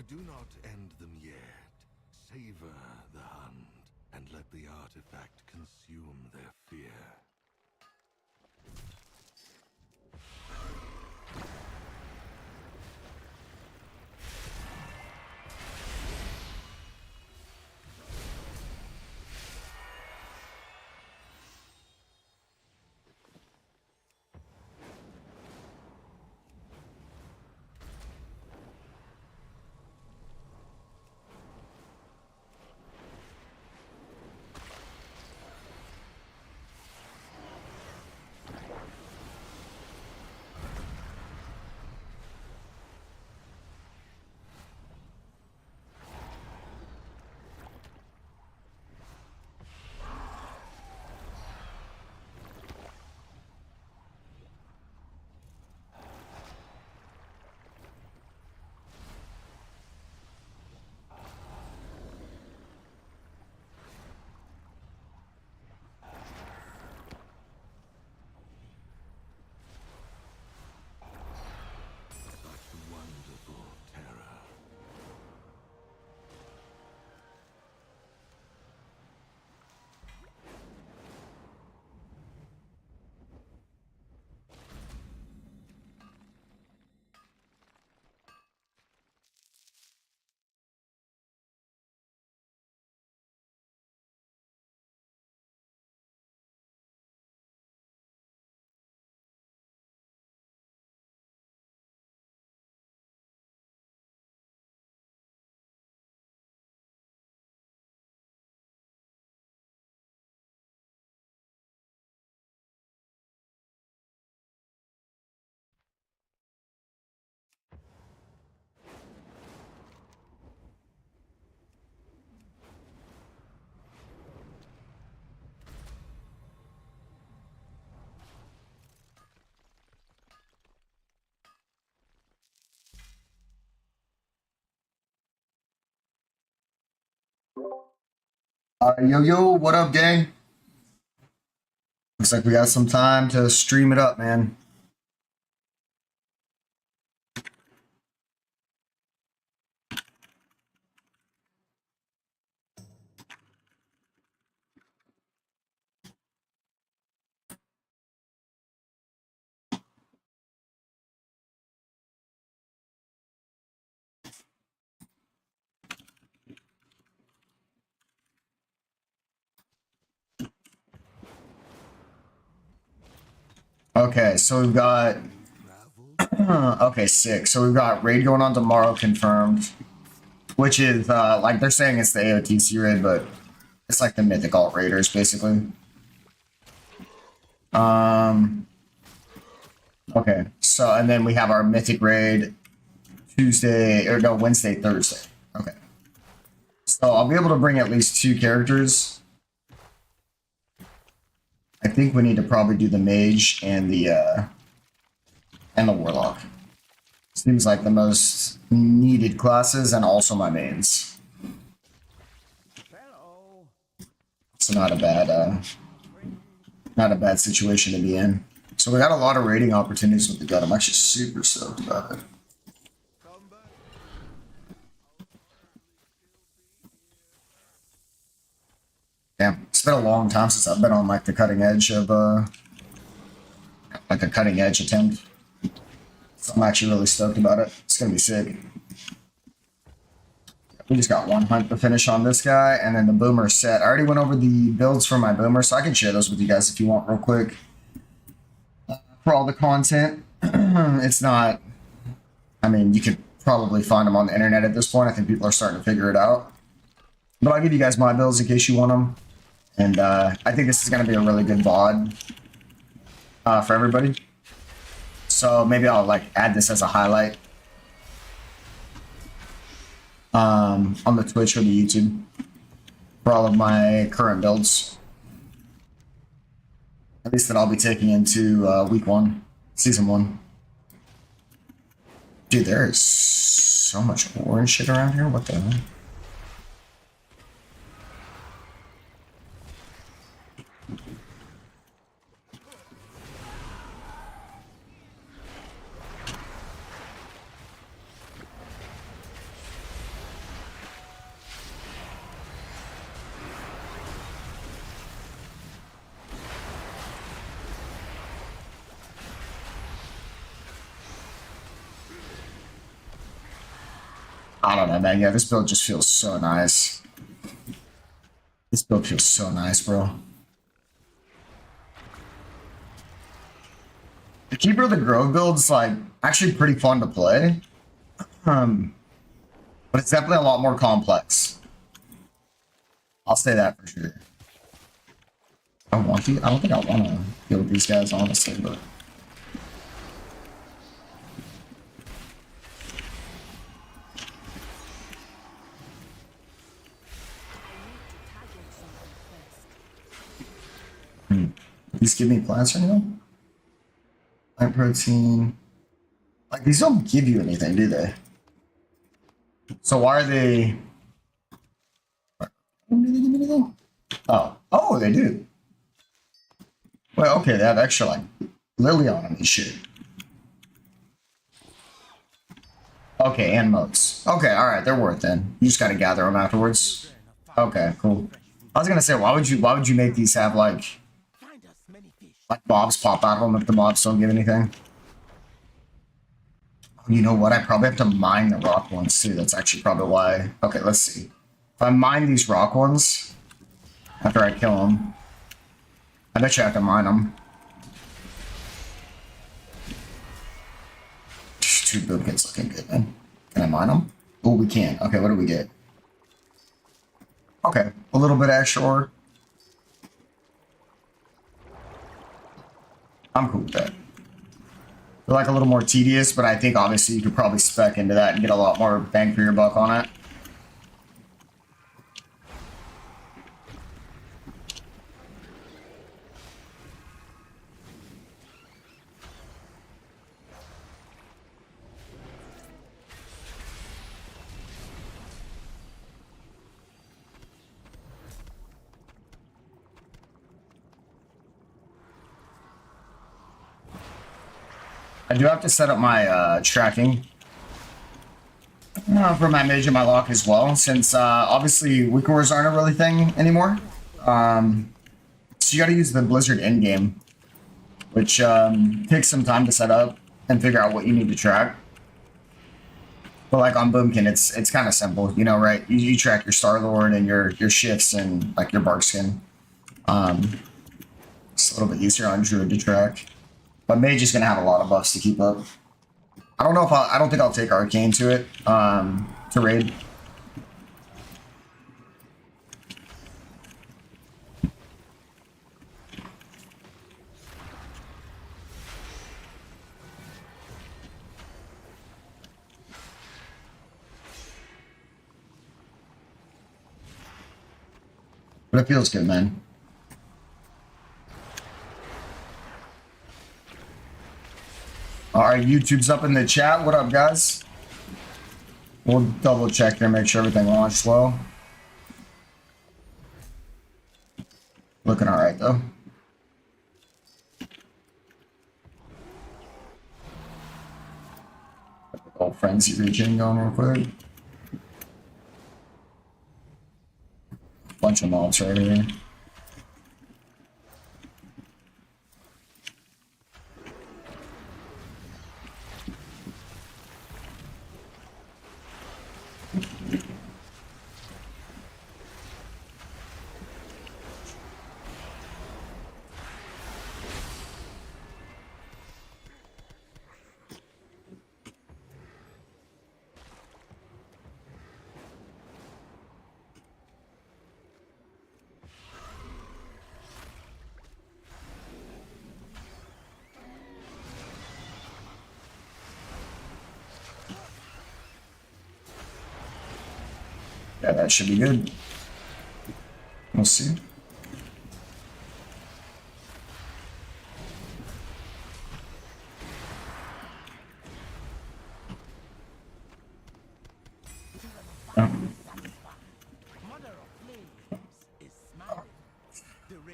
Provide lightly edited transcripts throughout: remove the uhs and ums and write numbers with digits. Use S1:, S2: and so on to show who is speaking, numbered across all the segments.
S1: Do not end them yet. Savor the hunt, and let the artifact consume their fear. Wonderful terror.
S2: Yo, yo, what up, gang? Looks like we got some time to stream it up, man. Okay, so we've got... okay, sick. So we've got raid going on tomorrow confirmed, which is, like, they're saying it's the AOTC raid, but it's like the Mythic Alt Raiders, basically. Okay, so, and then we have our Mythic raid Wednesday, Thursday. Okay. So I'll be able to bring at least 2 characters. I think we need to probably do the Mage and the Warlock. Seems like the most needed classes and also my mains. It's not a bad situation to be in. So we got a lot of raiding opportunities with the gut. I'm actually super stoked about it. Damn, it's been a long time since I've been on like the cutting edge of like a cutting edge attempt. So I'm actually really stoked about it. It's gonna be sick. We just got one hunt to finish on this guy, and then the boomer set. I already went over the builds for my boomer, so I can share those with you guys if you want real quick. For all the content, it's not... I mean, you could probably find them on the internet at this point. I think people are starting to figure it out. But I'll give you guys my builds in case you want them. And I think this is going to be a really good VOD for everybody. So maybe I'll like add this as a highlight on the Twitch or the YouTube for all of my current builds. At least that I'll be taking into week 1, season 1. Dude, there is so much orange shit around here. What the hell? I don't know, man. Yeah, this build just feels so nice. This build feels so nice, bro. The Keeper of the Grove build's like actually pretty fun to play. But it's definitely a lot more complex. I'll say that for sure. I don't think I want to deal with these guys, honestly, but. These give me plants right now? Plant protein. Like, these don't give you anything, do they? So why are they... Do they give me anything? Oh, they do. Well, okay, they have extra, like, lily on them and shit. Okay, and moats. Okay, alright, they're worth it. You just gotta gather them afterwards. Okay, cool. I was gonna say, why would you make these have, like mobs pop out of them if the mobs don't give anything? You know what? I probably have to mine the rock ones too. That's actually probably why. Okay, let's see. If I mine these rock ones after I kill them, I bet you I have to mine them. Two build kits looking good, man. Can I mine them? Oh, we can. Okay, what do we get? Okay, a little bit extra ore. I'm cool with that. They're like a little more tedious, but I think obviously you could probably spec into that and get a lot more bang for your buck on it. I do have to set up my tracking for my mage and my lock as well, since obviously weak ores aren't a really thing anymore. So you got to use the Blizzard in-game, which takes some time to set up and figure out what you need to track. But like on Boomkin, it's kind of simple, you know, right? You track your Star-Lord and your shifts and like your Barkskin. It's a little bit easier on Druid to track. But Mage is gonna have a lot of buffs to keep up. I don't know if I don't think I'll take Arcane to it, to raid. But it feels good, man. Alright, YouTube's up in the chat. What up, guys? We'll double check here, make sure everything launched well. Looking alright, though. Old frenzy regen going real quick. Bunch of mobs right here. Yeah, that should be good. We'll see. Oh.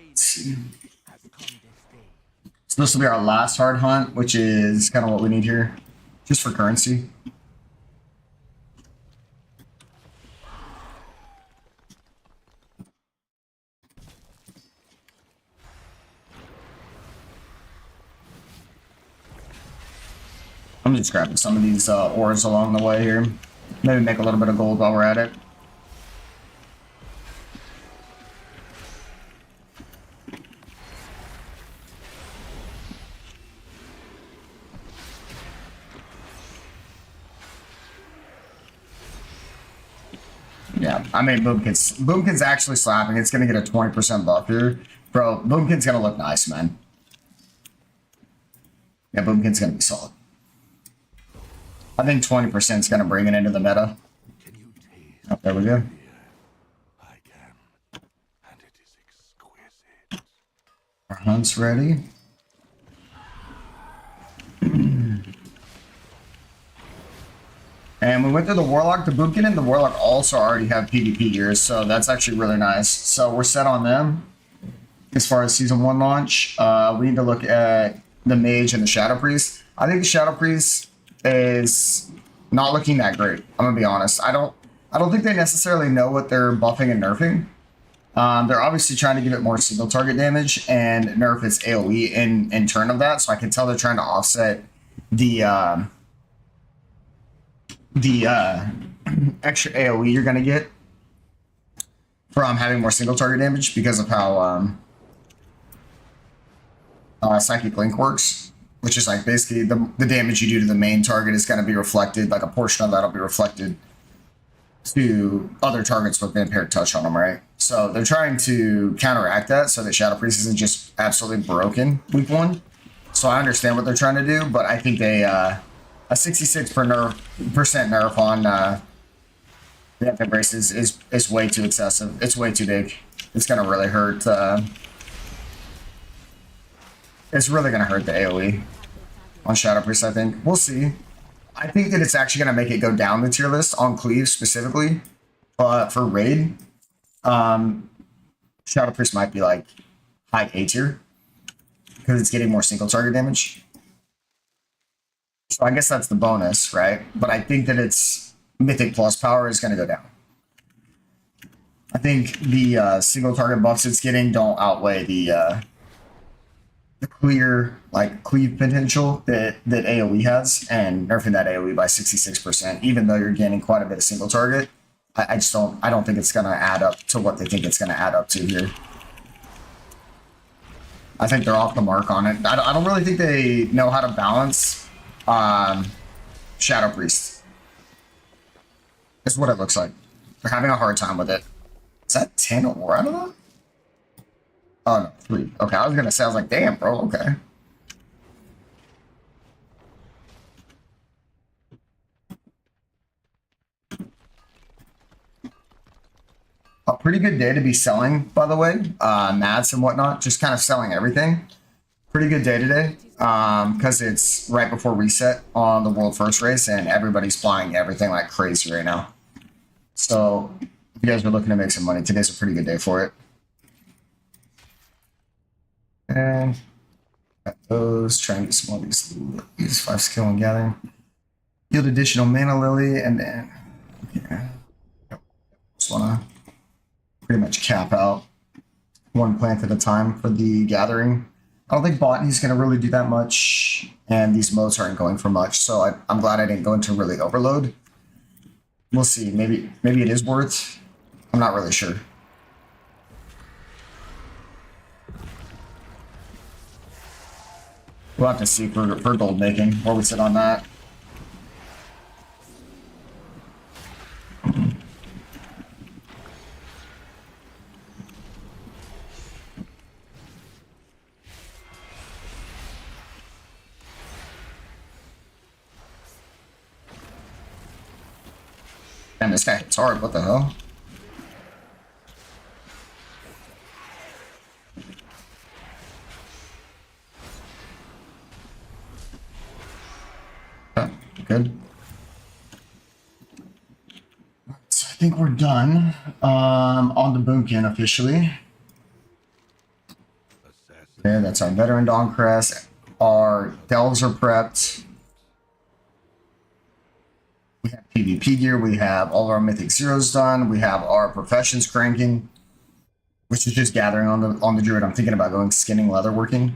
S2: Let's see. So this will be our last hard hunt, which is kind of what we need here, just for currency. I'm just grabbing some of these ores along the way here. Maybe make a little bit of gold while we're at it. Yeah, I mean, Boomkin's actually slapping. It's going to get a 20% buff here. Bro, Boomkin's going to look nice, man. Yeah, Boomkin's going to be solid. I think 20% is going to bring it into the meta. Oh, there we go.
S1: I can, and it is exquisite.
S2: Our hunt's ready. And we went through the Warlock. The Boomkin and the Warlock also already have PvP gears, so that's actually really nice. So we're set on them as far as Season 1 launch. We need to look at the Mage and the Shadow Priest. I think the Shadow Priest is not looking that great. I'm gonna be honest. I don't think they necessarily know what they're buffing and nerfing. They're obviously trying to give it more single target damage and nerf its AoE in turn of that. So I can tell they're trying to offset the extra AoE you're gonna get from having more single target damage because of how Psychic Link works, which is like basically the damage you do to the main target is going to be reflected, like a portion of that will be reflected to other targets with Vampiric Touch on them, right? So they're trying to counteract that so that Shadow Priest isn't just absolutely broken week 1. So I understand what they're trying to do, but I think they a 66% nerf on the Epic Brace is way too excessive. It's way too big. It's going to really hurt. It's really going to hurt the AoE on Shadow Priest, I think. We'll see. I think that it's actually going to make it go down the tier list on Cleave specifically. But for Raid, Shadow Priest might be like high A tier because it's getting more single target damage. So I guess that's the bonus, right? But I think that its Mythic Plus power is going to go down. I think the single target buffs it's getting don't outweigh the clear like cleave potential that AoE has, and nerfing that AoE by 66%, even though you're gaining quite a bit of single target. I don't think it's gonna add up to what they think it's gonna add up to here. I think they're off the mark on it. I don't really think they know how to balance Shadow Priest. That's what it looks like. They're having a hard time with it. Is that 10 or more out of that? Oh, no, 3. Okay, I was going to say, I was like, damn, bro, okay. A pretty good day to be selling, by the way. Mats and whatnot, just kind of selling everything. Pretty good day today, because it's right before reset on the World First Race, and everybody's buying everything like crazy right now. So, if you guys are looking to make some money, today's a pretty good day for it. And got those, trying to get some more of these 5 skill and gathering. Yield additional mana lily, and then yeah, just wanna pretty much cap out 1 plant at a time for the gathering. I don't think botany's gonna really do that much, and these modes aren't going for much, so I'm glad I didn't go into really overload. We'll see, maybe it is worth. I'm not really sure. We'll have to see for gold making where we sit on that. Damn, this guy hits hard. What the hell? Good. So I think we're done on the Boomkin officially. Okay, that's our Veteran Dawncrist. Our Delves are prepped. We have PvP gear. We have all of our Mythic Zeros done. We have our Professions cranking, which is just gathering on the Druid. I'm thinking about going skinning leatherworking.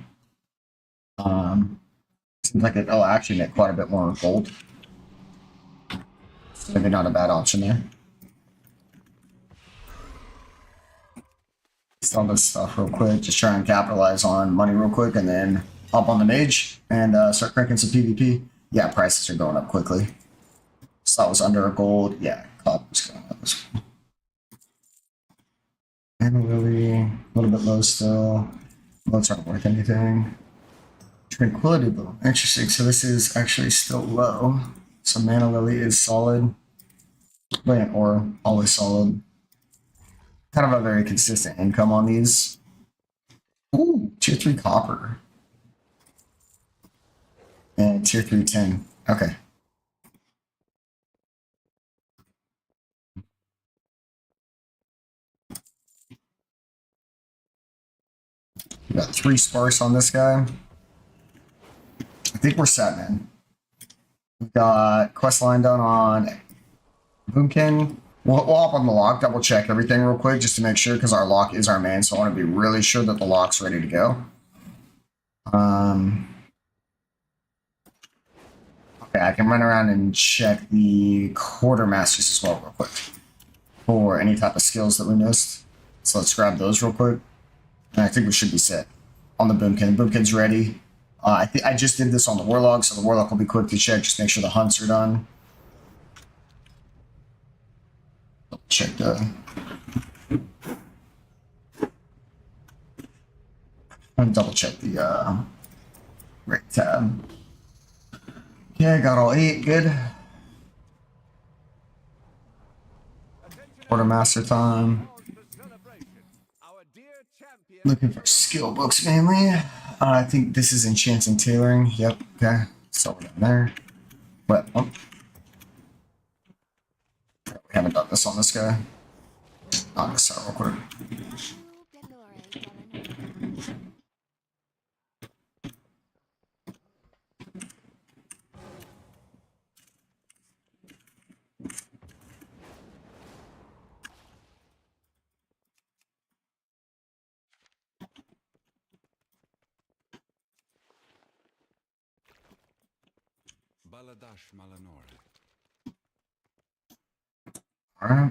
S2: Seems like it'll actually make quite a bit more gold. Maybe not a bad option there. Sell this stuff real quick. Just try and capitalize on money real quick, and then hop on the Mage and start cranking some PvP. Yeah, prices are going up quickly. So that was under a gold. Yeah, copper's going up. And really a little bit low still. Loads aren't worth anything. Tranquility though. Interesting. So this is actually still low. So Mana Lily is solid. Brilliant Aura, always solid. Kind of a very consistent income on these. Ooh, tier 3 copper. And tier 3 tin. Okay. We got 3 sparse on this guy. I think we're set, man. We've got quest line done on Boomkin. We'll hop on the lock, double check everything real quick just to make sure, because our lock is our main, so I want to be really sure that the lock's ready to go. Okay, I can run around and check the quartermasters as well real quick for any type of skills that we missed. So let's grab those real quick. And I think we should be set on the Boomkin. Boomkin's ready. I just did this on the Warlock, so the Warlock will be quick to check. Just make sure the hunts are done. Check the... I'll double check the rate tab. Okay, got all 8. Good. Quartermaster time. Looking for skill books mainly. I think this is enchanting tailoring. Yep. Okay. So we're down there. But oh. We haven't done this on this guy. Knock this out real quick.
S1: Baladash Malanore.
S2: All right.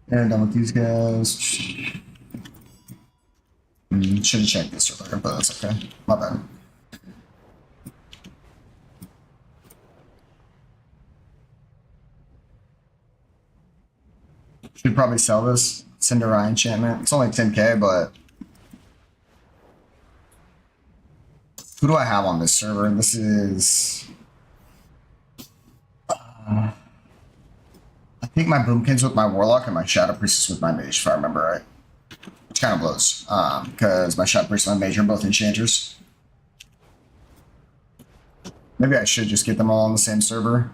S2: And done with these guys. Should have checked this earlier, but that's okay. My bad. Should probably sell this Cinderai enchantment. It's only 10k, but who do I have on this server? This is I think my Boomkin's with my Warlock and my Shadow Priestess with my Mage, if I remember right. Which kind of blows, because my Shadow Priestess and my Mage are both enchanters. Maybe I should just get them all on the same server.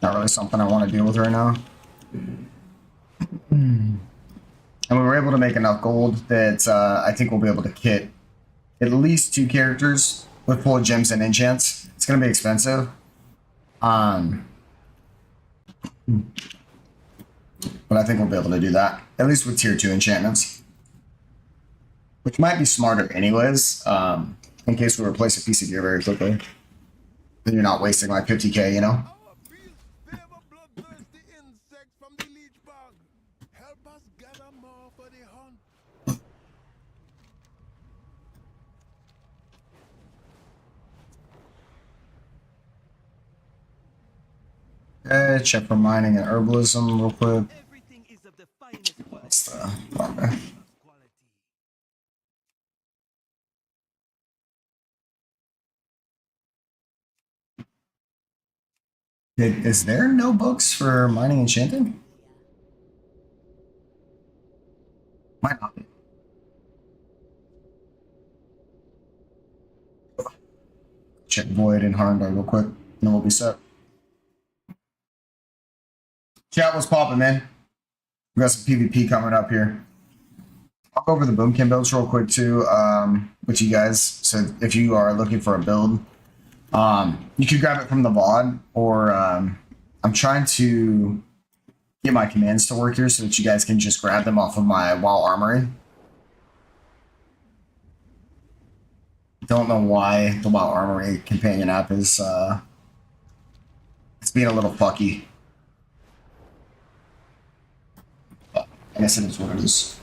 S2: Not really something I want to deal with right now. And we were able to make enough gold that I think we'll be able to kit at least 2 characters with full gems and enchants. It's going to be expensive. But I think we'll be able to do that. At least with tier 2 enchantments. Which might be smarter anyways, in case we replace a piece of gear very quickly. Then you're not wasting like 50k, you know? Okay, check for mining and herbalism real quick. That's the okay. Is there no books for mining and enchanting? Might not be. Check Void and Harndar real quick, and then we'll be set. Chat, what's poppin', man? We got some PvP coming up here. I'll go over the Boomkin builds real quick too, with you guys. So if you are looking for a build, you can grab it from the VOD, or I I'm trying to get my commands to work here so that you guys can just grab them off of my wall armory. Don't know why the WoW Armory companion app is it's being a little fucky. But I guess it is what it is.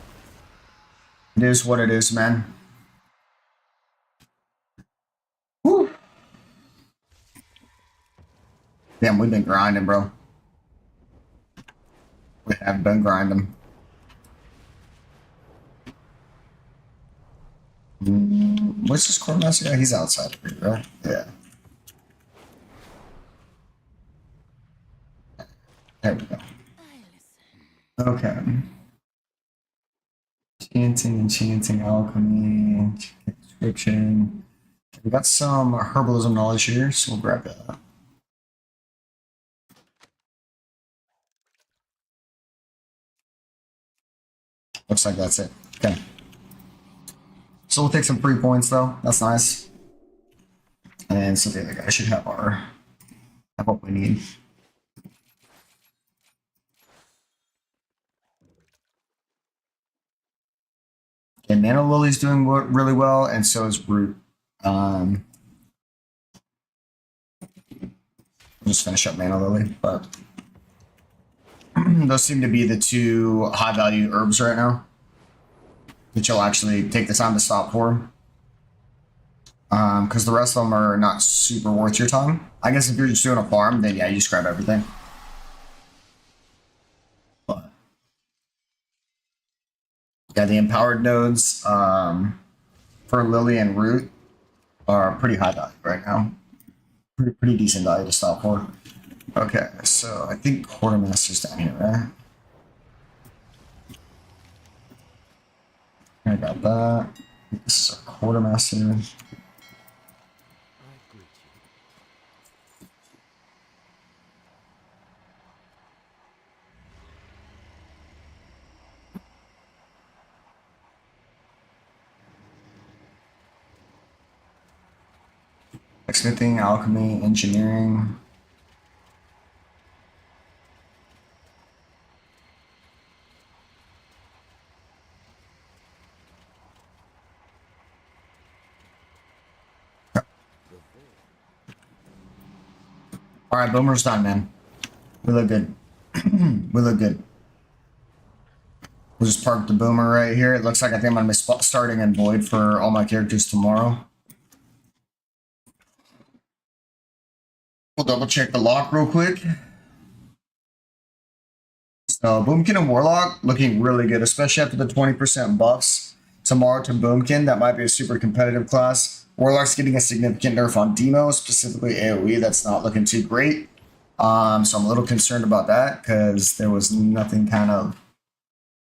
S2: It is what it is, man. Woo. Damn, we've been grinding, bro. We have been grinding. What's this core master? Yeah, he's outside of here, right? Yeah. There we go. Okay. Enchanting, alchemy, description. We got some herbalism knowledge here, so we'll grab that. Looks like that's it. Okay. So we'll take some free points though. That's nice. And so the other guy should have what we need. And Mana Lily's doing really well, and so is Root. We'll just finish up Mana Lily, but those seem to be the two high value herbs right now that you'll actually take the time to stop for. Because the rest of them are not super worth your time. I guess if you're just doing a farm, then yeah, you just grab everything. But yeah, the empowered nodes for Lily and Root are pretty high value right now. Pretty decent value to stop for. Okay, so I think Quartermaster's down here, right? I got that. This is our Quartermaster. Smithing, alchemy, engineering. All right, Boomer's done, man. We look good. We look good. We'll just park the Boomer right here. It looks like I think I'm going to be starting in Void for all my characters tomorrow. We'll double check the lock real quick. So Boomkin and Warlock looking really good, especially after the 20% buffs tomorrow to Boomkin. That might be a super competitive class. Warlock's getting a significant nerf on Demo, specifically AoE. That's not looking too great. So I'm a little concerned about that because there was nothing kind of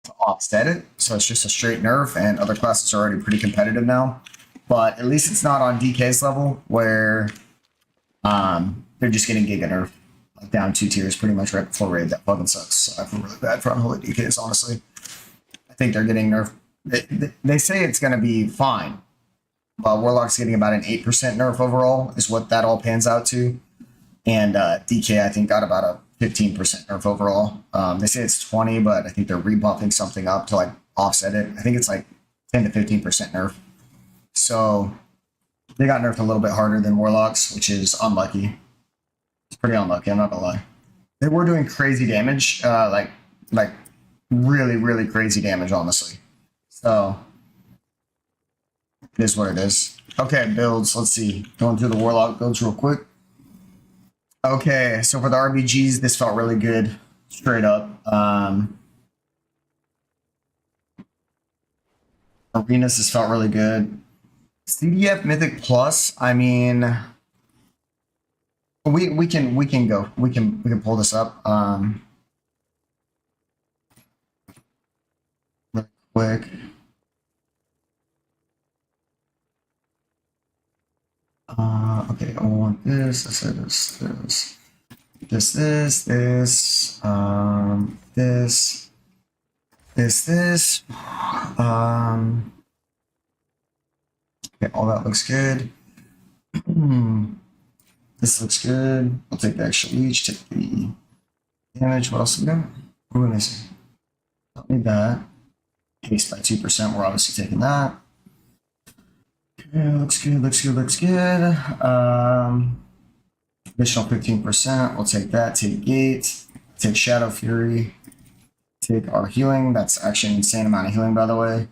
S2: to offset it. So it's just a straight nerf, and other classes are already pretty competitive now. But at least it's not on DK's level where they're just getting Giga nerf. Like down 2 tiers pretty much right before raid. That fucking sucks. So I feel really bad for Unholy DKs, honestly. I think they're getting nerfed. They say it's going to be fine. But Warlock's getting about an 8% nerf overall is what that all pans out to. And DK, I think, got about a 15% nerf overall. They say it's 20, but I think they're rebuffing something up to like offset it. I think it's like 10 to 15% nerf. So they got nerfed a little bit harder than Warlocks, which is unlucky. It's pretty unlucky, I'm not gonna lie. They were doing crazy damage, like really, really crazy damage, honestly. So it is what it is. Okay, builds. Let's see. Going through the Warlock builds real quick. Okay, so for the RBGs, this felt really good, straight up. Arenas, this felt really good. CDF Mythic Plus, I mean, we can go. We can pull this up. Real quick. Okay, I want this, this, okay, all that looks good. This looks good. I'll take the extra leech, take the Damage, what else is we got? What are we missing? Don't need that. Haste by 2%, we're obviously taking that. Yeah, looks good, looks good, looks good. Additional 15%, we'll take that, take Gate, take Shadow Fury, take our healing. That's actually an insane amount of healing, by the way.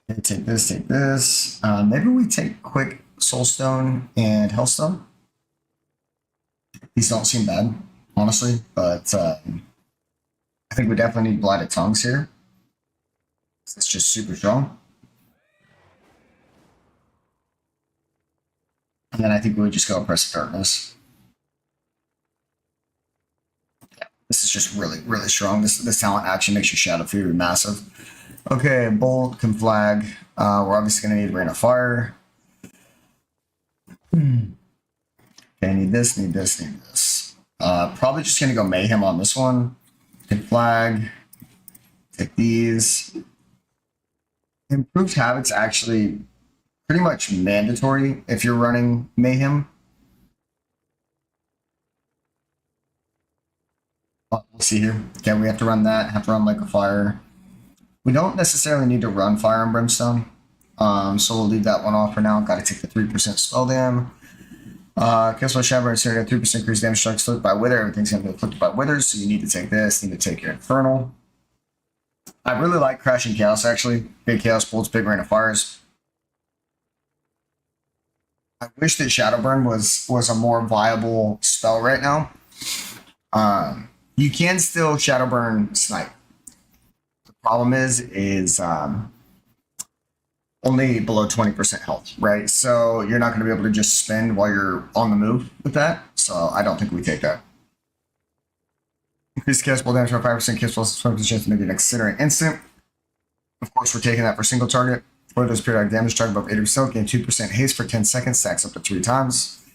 S2: Okay, take this, take this. Maybe we take Quick Soulstone and Hellstone. These don't seem bad, honestly, but I think we definitely need Blighted Tongues here. It's just super strong. And then I think we would just go Oppressive Darkness. Yeah, this is just really, really strong. This talent actually makes your Shadow Fury massive. Okay, Bolt, Conflag. We're obviously going to need Rain of Fire. Okay, need this, need this, need this. Probably just going to go Mayhem on this one. Conflag. Take these. Improved Habits actually pretty much mandatory if you're running Mayhem. We'll see here. Okay, we have to run that, have to run Lake of Fire. We don't necessarily need to run Fire and Brimstone, so we'll leave that one off for now. Got to take the 3% spell dam. Kill Shadow and Syria, 3% increased damage strikes afflicted by Wither. Everything's going to be afflicted by Withers, so you need to take this. Need to take your Infernal. I really like Crashing Chaos, actually. Big Chaos Bolts, big Rain of Fires. I wish that Shadowburn was a more viable spell right now. You can still Shadowburn Snipe. The problem is only below 20% health, right? So you're not going to be able to just spend while you're on the move with that. So I don't think we take that. Increase castable damage by 5%, cast plus 20% chance to make it consider instant. Of course, we're taking that for single target. For those periodic damage target above 80%, gain 2% haste for 10 seconds, stacks up to 3 times.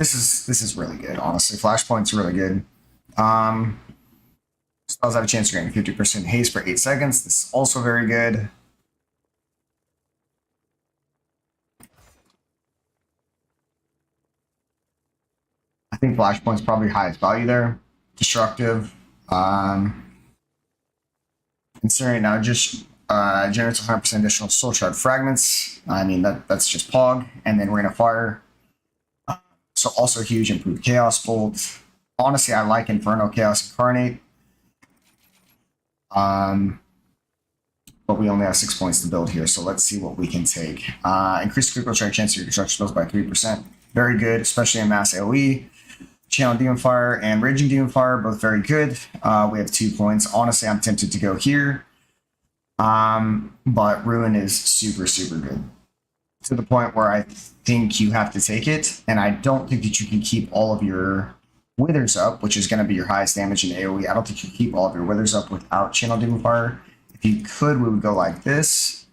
S2: This is really good, honestly. Flashpoint's really good. Spells have a chance to gain 50% haste for 8 seconds. This is also very good. I think Flashpoint's probably highest value there. Destructive. Considering now just generates 100% additional soul shard fragments. I mean, that's just Pog. And then Rain of Fire. So also huge, improved Chaos Bolt. Honestly, I like Inferno Chaos Incarnate. But we only have 6 points to build here, so let's see what we can take. Increase critical strike chance of your construction spells by 3%. Very good, especially in mass AoE. Channel Demon Fire and Raging Demon Fire, both very good. We have 2 points. Honestly, I'm tempted to go here. But Ruin is super, super good. To the point where I think you have to take it, and I don't think that you can keep all of your Withers up, which is going to be your highest damage in AoE. I don't think you can keep all of your Withers up without Channel Demon Fire. If you could, we would go like this.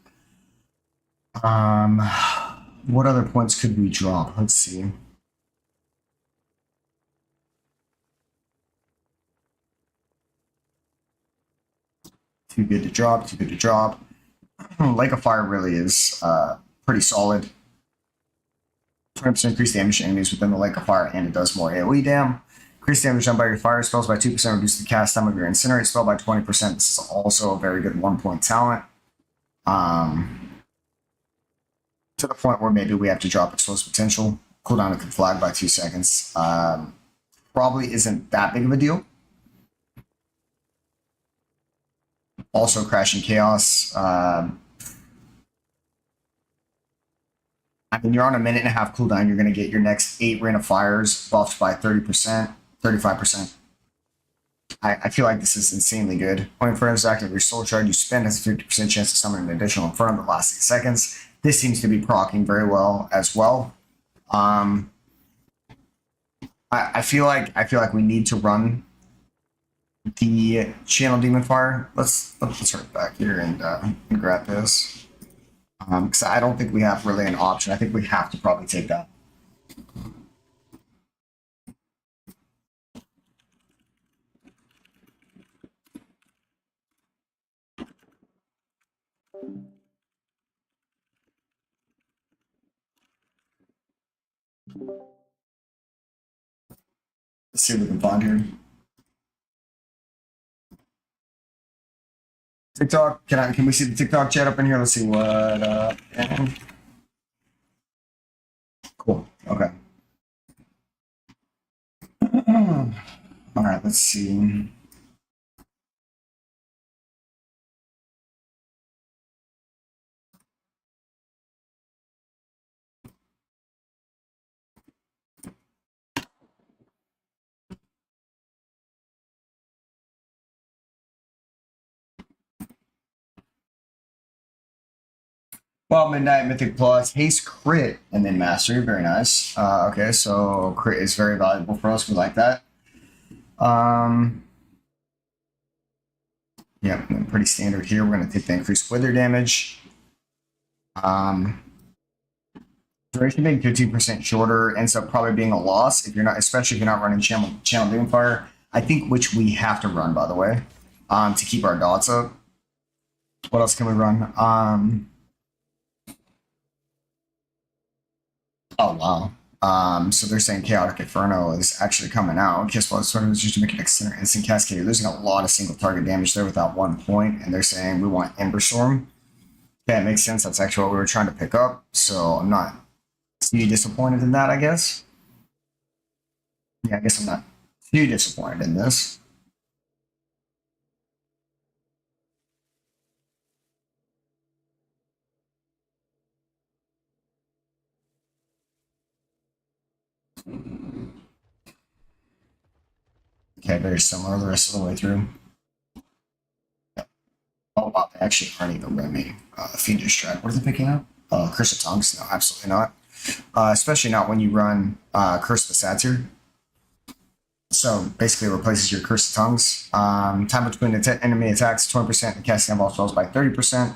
S2: What other points could we drop? Let's see. Too good to drop, too good to drop. Lake of Fire really is pretty solid. 20% increased damage to enemies within the Lake of Fire, and it does more AoE dam. Increase damage done by your fire spells by 2%, reduce the cast time of your Incinerate spell by 20%. This is also a very good 1-point talent. To the point where maybe we have to drop Exposed Potential. Cooldown of Flag by 2 seconds. Probably isn't that big of a deal. Also, Crashing Chaos. I mean, you're on a 1.5-minute cooldown. You're going to get your next 8 Rain of Fires buffed by 30%, 35%. I feel like this is insanely good. When Inferno is active, your Soul Shard you spend has a 50% chance to summon an additional Inferno in the last 6 seconds. This seems to be proccing very well as well. I feel like we need to run the Channel Demon Fire. Let's hurry back here and grab this. Because I don't think we have really an option. I think we have to probably take that. Let's see what we can find here. TikTok, can we see the TikTok chat up in here? Let's see what cool. Okay. All right, let's see. Well, Midnight Mythic Plus, Haste Crit, and then Mastery. Very nice. Okay, so crit is very valuable for us. We like that. Yeah, pretty standard here. We're going to take the increased wither damage. Duration being 15% shorter ends up probably being a loss if you're not, especially if you're not running Channel Doomfire. I think which we have to run, by the way, to keep our dots up. What else can we run? Oh wow. So they're saying Chaotic Inferno is actually coming out. Guess what? Sort of just to make an instant cascade. You're losing a lot of single target damage there without 1 point, and they're saying we want Ember Storm. Yeah, it makes sense. That's actually what we were trying to pick up. So I'm not too disappointed in that, I guess. Yeah, I guess I'm not too disappointed in this. Okay, very similar the rest of the way through. Oh, wow, they actually aren't even running Fiendish Strike. What are they picking up? Curse of Tongues? No, absolutely not. Especially not when you run Curse of the Satyr. So basically it replaces your Curse of Tongues. Time between enemy attacks 20% and casting of all spells by 30%.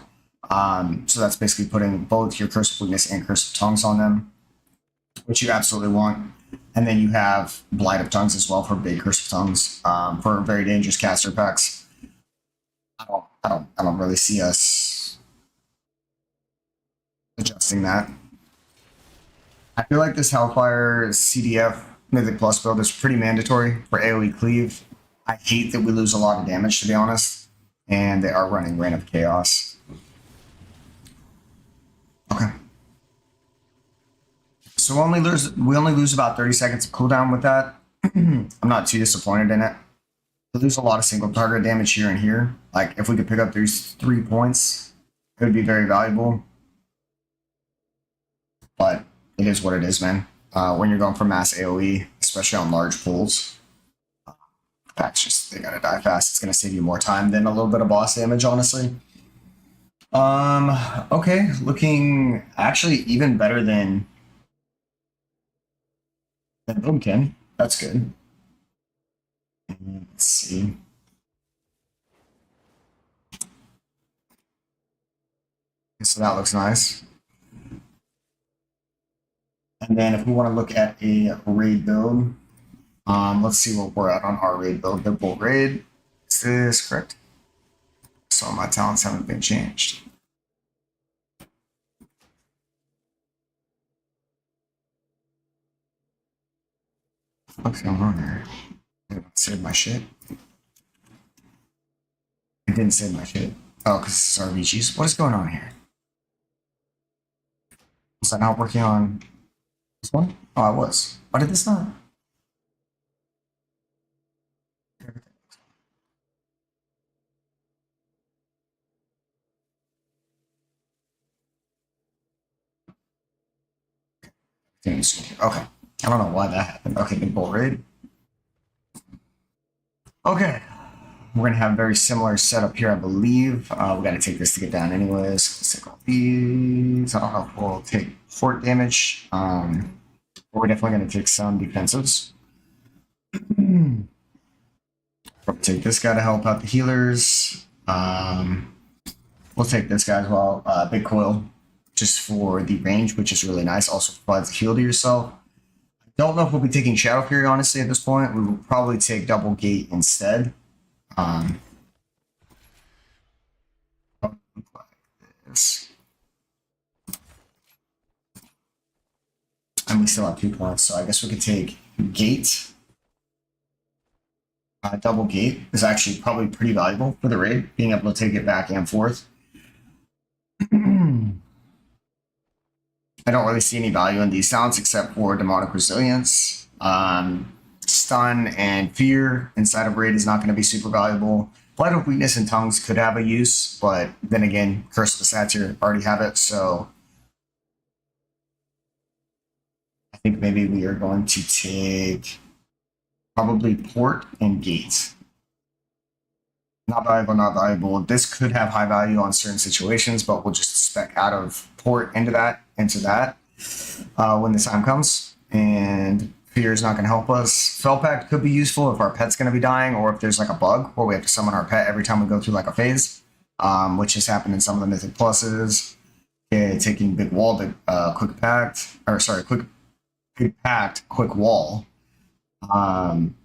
S2: So that's basically putting both your Curse of Weakness and Curse of Tongues on them, which you absolutely want. And then you have Blight of Tongues as well for big Curse of Tongues for very dangerous caster packs. I don't really see us adjusting that. I feel like this Hellfire CDF Mythic Plus build is pretty mandatory for AoE cleave. I hate that we lose a lot of damage, to be honest, and they are running Reign of Chaos. Okay. So we only lose about 30 seconds of cooldown with that. I'm not too disappointed in it. We lose a lot of single target damage here and here. Like if we could pick up these 3 points, it would be very valuable. But it is what it is, man. When you're going for mass AoE, especially on large pools, that's just they gotta die fast. It's gonna save you more time than a little bit of boss damage, honestly. Okay, looking actually even better than Boomkin. That's good. Let's see. So that looks nice. And then if we want to look at a raid build, let's see what we're at on our raid build. The bull raid. Is this correct? So my talents haven't been changed. What's going on here? I didn't save my shit. I didn't save my shit. Oh, because this is RBGs. What is going on here? Was I not working on this one? Oh, I was. Why did this not? Okay. I don't know why that happened. Okay, good bull raid. Okay. We're going to have a very similar setup here, I believe. We got to take this to get down anyways. Let's take all these. I don't know if we'll take fort damage. But we're definitely going to take some defensives. We'll take this guy to help out the healers. We'll take this guy as well. Big coil, just for the range, which is really nice. Also provides a heal to yourself. Don't know if we'll be taking Shadow Fury, honestly, at this point. We will probably take Double Gate instead. Like this. And we still have 2 points, so I guess we could take Gate. double gate is actually probably pretty valuable for the raid, being able to take it back and forth. I don't really see any value in these sounds except for demonic resilience. Stun and fear inside of raid is not going to be super valuable. Blight of weakness and tongues could have a use, but then again, curse of the satyr already have it, so I think maybe we are going to take probably port and gate. Not valuable, not valuable. This could have high value on certain situations, but we'll just spec out of port into that when the time comes. And fear is not going to help us. Fel Pact could be useful if our pet's going to be dying, or if there's like a bug where we have to summon our pet every time we go through like a phase, which has happened in some of the mythic pluses. Okay, taking big wall to quick pact, or sorry, quick pact, quick wall.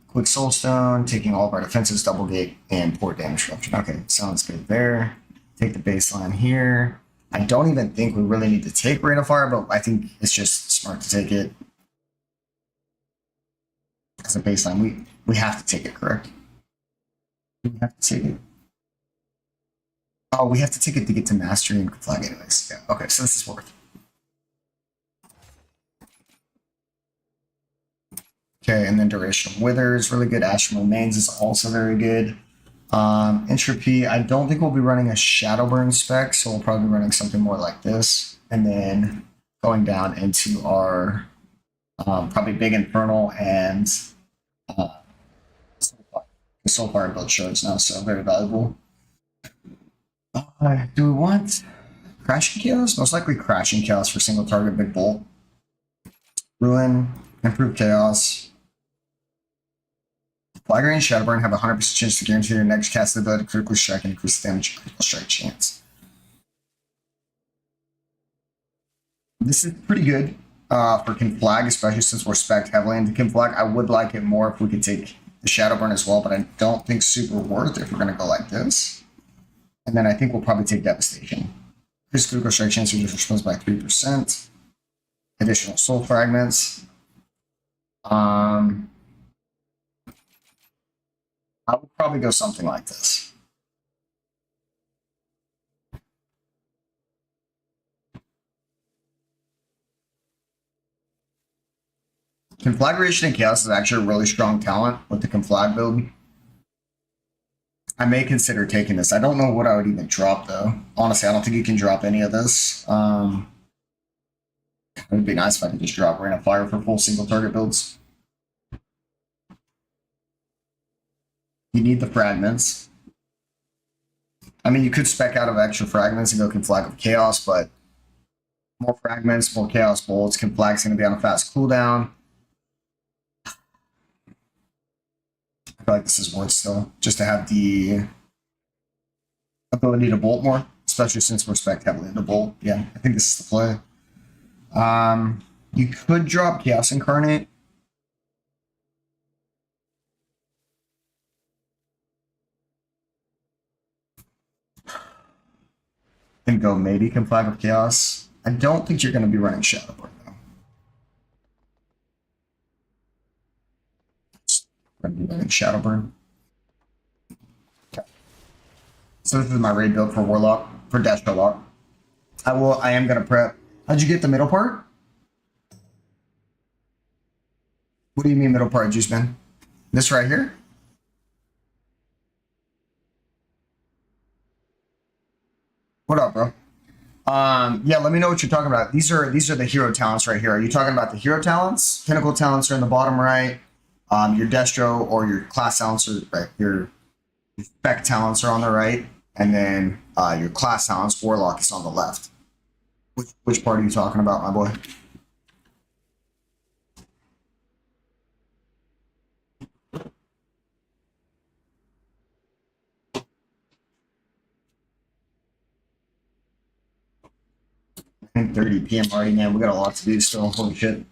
S2: Quick soulstone, taking all of our defenses, double gate, and port damage reduction. Okay, sounds good there. Take the baseline here. I don't even think we really need to take Rain of Fire, but I think it's just smart to take it. As a baseline, we have to take it, correct? We have to take it. Oh, we have to take it to get to mastery and flag anyways. Yeah, okay, so this is worth. Okay, and then Duration of Wither is really good. Ash Remains is also very good. Entropy, I don't think we'll be running a Shadowburn spec, so we'll probably be running something more like this. And then going down into our probably Big Infernal and Soulfire build shards now, so very valuable. Do we want Crashing Chaos? Most likely Crashing Chaos for single target Big Bolt. Ruin, Improved Chaos. Flagger and Shadowburn have a 100% chance to guarantee your next cast ability to critically strike and increase the damage critical strike chance. This is pretty good for Conflag, especially since we're spec'd heavily into Conflag. I would like it more if we could take the Shadowburn as well, but I don't think super worth it if we're going to go like this. And then I think we'll probably take Devastation. Increase critical strike chance reduces response by 3%. Additional soul fragments. I would probably go something like this. Conflagration and Chaos is actually a really strong talent with the Conflag build. I may consider taking this. I don't know what I would even drop though. Honestly, I don't think you can drop any of this. It would be nice if I could just drop Rain of Fire for full single target builds. You need the fragments. I mean, you could spec out of extra fragments and go Conflag of Chaos, but more fragments, more Chaos bolts. Conflag's going to be on a fast cooldown. I feel like this is worth still, just to have the ability to bolt more, especially since we're spec heavily into bolt. Yeah, I think this is the play. You could drop Chaos Incarnate. And go maybe Conflag of Chaos. I don't think you're going to be running Shadowburn though. Going to be running Shadowburn. Okay. So this is my raid build for Warlock, for Destro Lock. I am going to prep. How'd you get the middle part? What do you mean middle part, Juice Man? This right here? What up, bro? Yeah, let me know what you're talking about. These are the hero talents right here. Are you talking about the hero talents? Pinnacle talents are in the bottom right. Your Destro or your class talents are right. Your spec talents are on the right, and then your class talents, Warlock, is on the left. Which part are you talking about, my boy? I think 30 PM already, man. We got a lot to do still. Holy shit.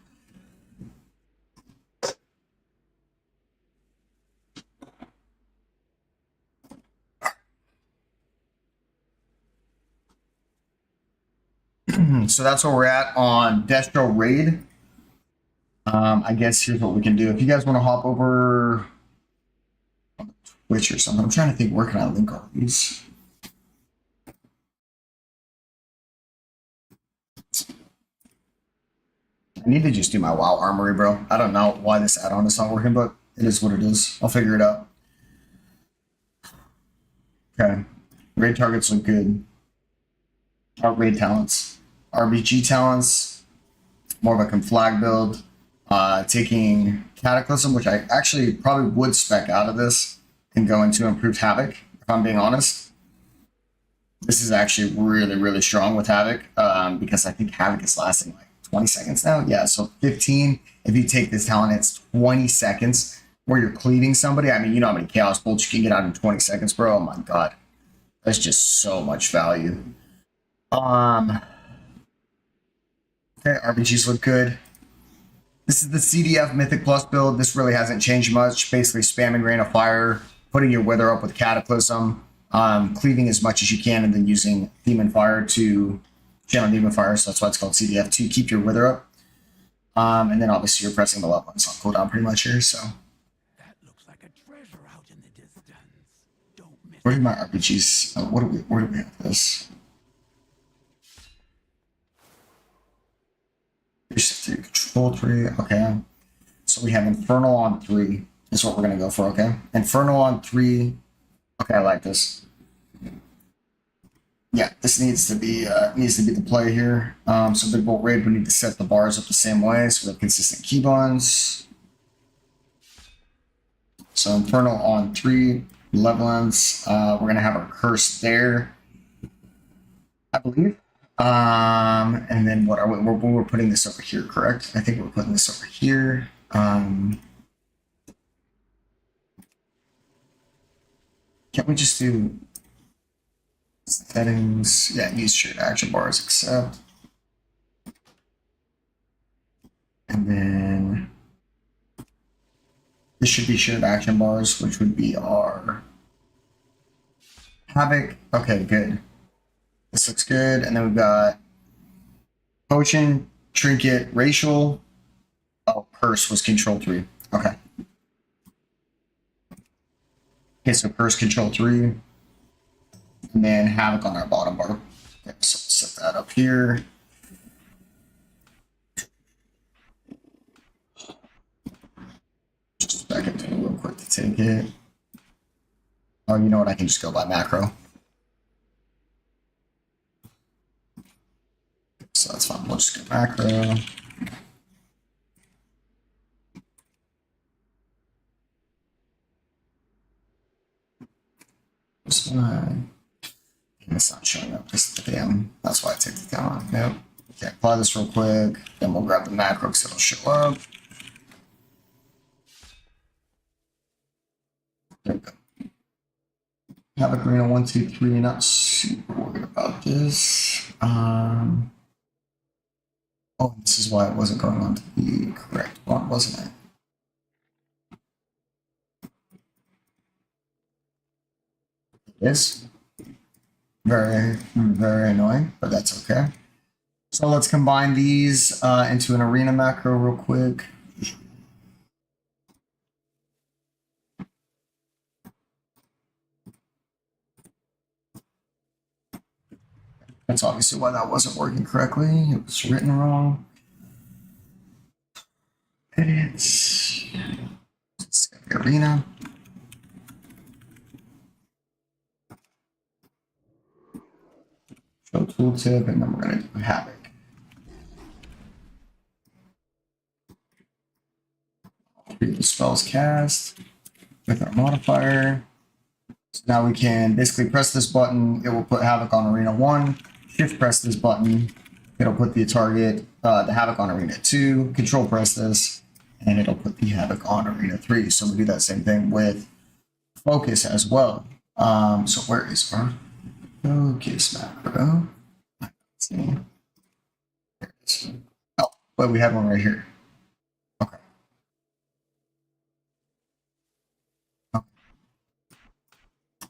S2: So that's where we're at on Destro Raid. I guess here's what we can do. If you guys want to hop over, Twitch or something. I'm trying to think, where can I link all these? I need to just do my WoW armory, bro. I don't know why this add-on is not working, but it is what it is. I'll figure it out. Okay. Raid targets look good. Our raid talents. RBG talents. More of a conflag build. Taking Cataclysm, which I actually probably would spec out of this and go into Improved Havoc, if I'm being honest. This is actually really, really strong with Havoc, because I think Havoc is lasting like 20 seconds now. Yeah, so 15. If you take this talent, it's 20 seconds where you're cleaving somebody. I mean, you know how many Chaos Bolts you can get out in 20 seconds, bro? Oh my god. That's just so much value. Okay, RPGs look good. This is the CDF Mythic Plus build. This really hasn't changed much. Basically spamming Rain of Fire, putting your Wither up with Cataclysm, cleaving as much as you can, and then using Demon Fire to channel Demon Fire, so that's why it's called CDF, to keep your Wither up. And then obviously you're pressing the weapons on cooldown pretty much here, so.
S3: That looks like a treasure out in the distance. Don't miss.
S2: Where are my RPGs? Where do we have this? Control 3, okay. So we have Infernal on 3. Is what we're gonna go for, okay? Infernal on 3. Okay, I like this. Yeah, this needs to be the play here. So Big Bolt Raid, we need to set the bars up the same way, so we have consistent keybinds. So Infernal on 3 levelings. We're gonna have our curse there, I believe. And then what are we're putting this over here, correct? I think we're putting this over here. Can't we just do settings? Yeah, use shared action bars, accept. And then this should be shared action bars, which would be our Havoc. Okay, good. This looks good. And then we've got Potion, Trinket, Racial. Oh, Curse was Control 3. Okay. Okay, so Curse, Control 3. And then Havoc on our bottom bar. Okay, so set that up here. Just back into it real quick to take it. Oh, you know what? I can just go by macro. So that's fine. We'll just go macro. This one. It's not showing up. Just the damn. That's why I take the down. Yep. Okay, apply this real quick. Then we'll grab the macro because it'll show up. There we go. Havoc Arena 1, 2, 3. Not super worried about this. Oh, this is why it wasn't going on to the correct one, wasn't it? It is. Very, very annoying, but that's okay. So let's combine these into an arena macro real quick. That's obviously why that wasn't working correctly. It was written wrong. Edits. Arena. Show tooltip, and then we're going to do Havoc. Read the spells cast with our modifier. So now we can basically press this button. It will put Havoc on Arena 1. Shift press this button. It'll put the target, the Havoc on Arena 2. Control press this, and it'll put the Havoc on Arena 3. So we do that same thing with Focus as well. So where is our Focus macro? Let's see. There it is. Oh, but we had one right here. Okay.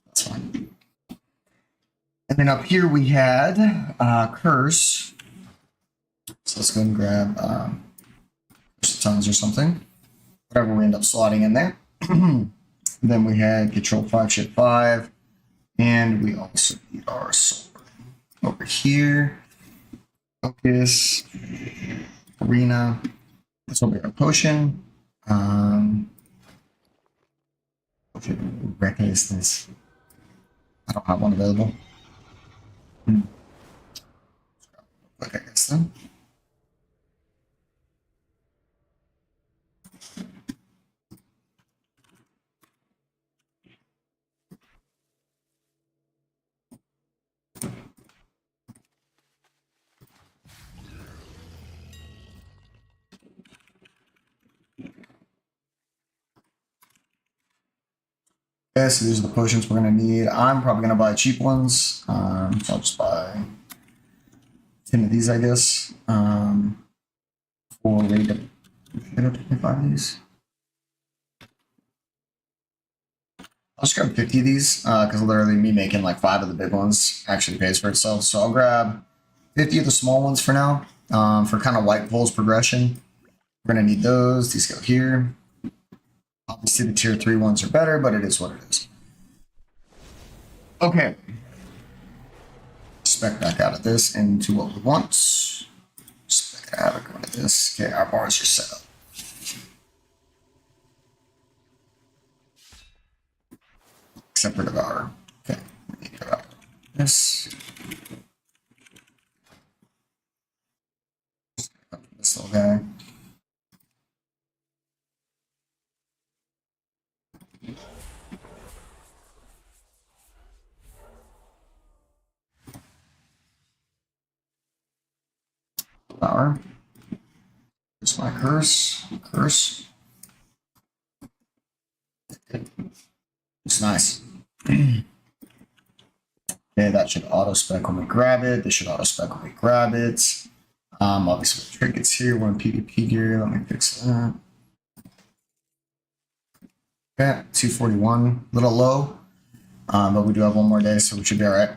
S2: That's fine. And then up here we had Curse. So let's go and grab tons or something. Whatever we end up slotting in there. Then we had control 5, ship 5. And we also need our sword. Over here. Focus. Arena. This will be our potion. What is this? I don't have one available. Quick, I guess then. Okay, so these are the potions we're going to need. I'm probably going to buy cheap ones. So I'll just buy 10 of these, I guess. For ready to 25 of these. I'll just grab 50 of these because literally me making like 5 of the big ones actually pays for itself. So I'll grab 50 of the small ones for now for kind of white pulls progression. We're going to need those. These go here. Obviously, the tier 3 ones are better, but it is what it is. Okay. Spec back out of this into what we want. Spec out of this. Okay, our bars are set up. Except for Devour. Okay, we need Devour. This. This little guy. Power. Here's my curse. Curse. It's nice. Okay, that should auto spec when we grab it. This should auto spec when we grab it. Obviously, the trinkets here. We're in PvP gear. Let me fix that. Okay, 241. A little low, but we do have one more day, so we should be all right.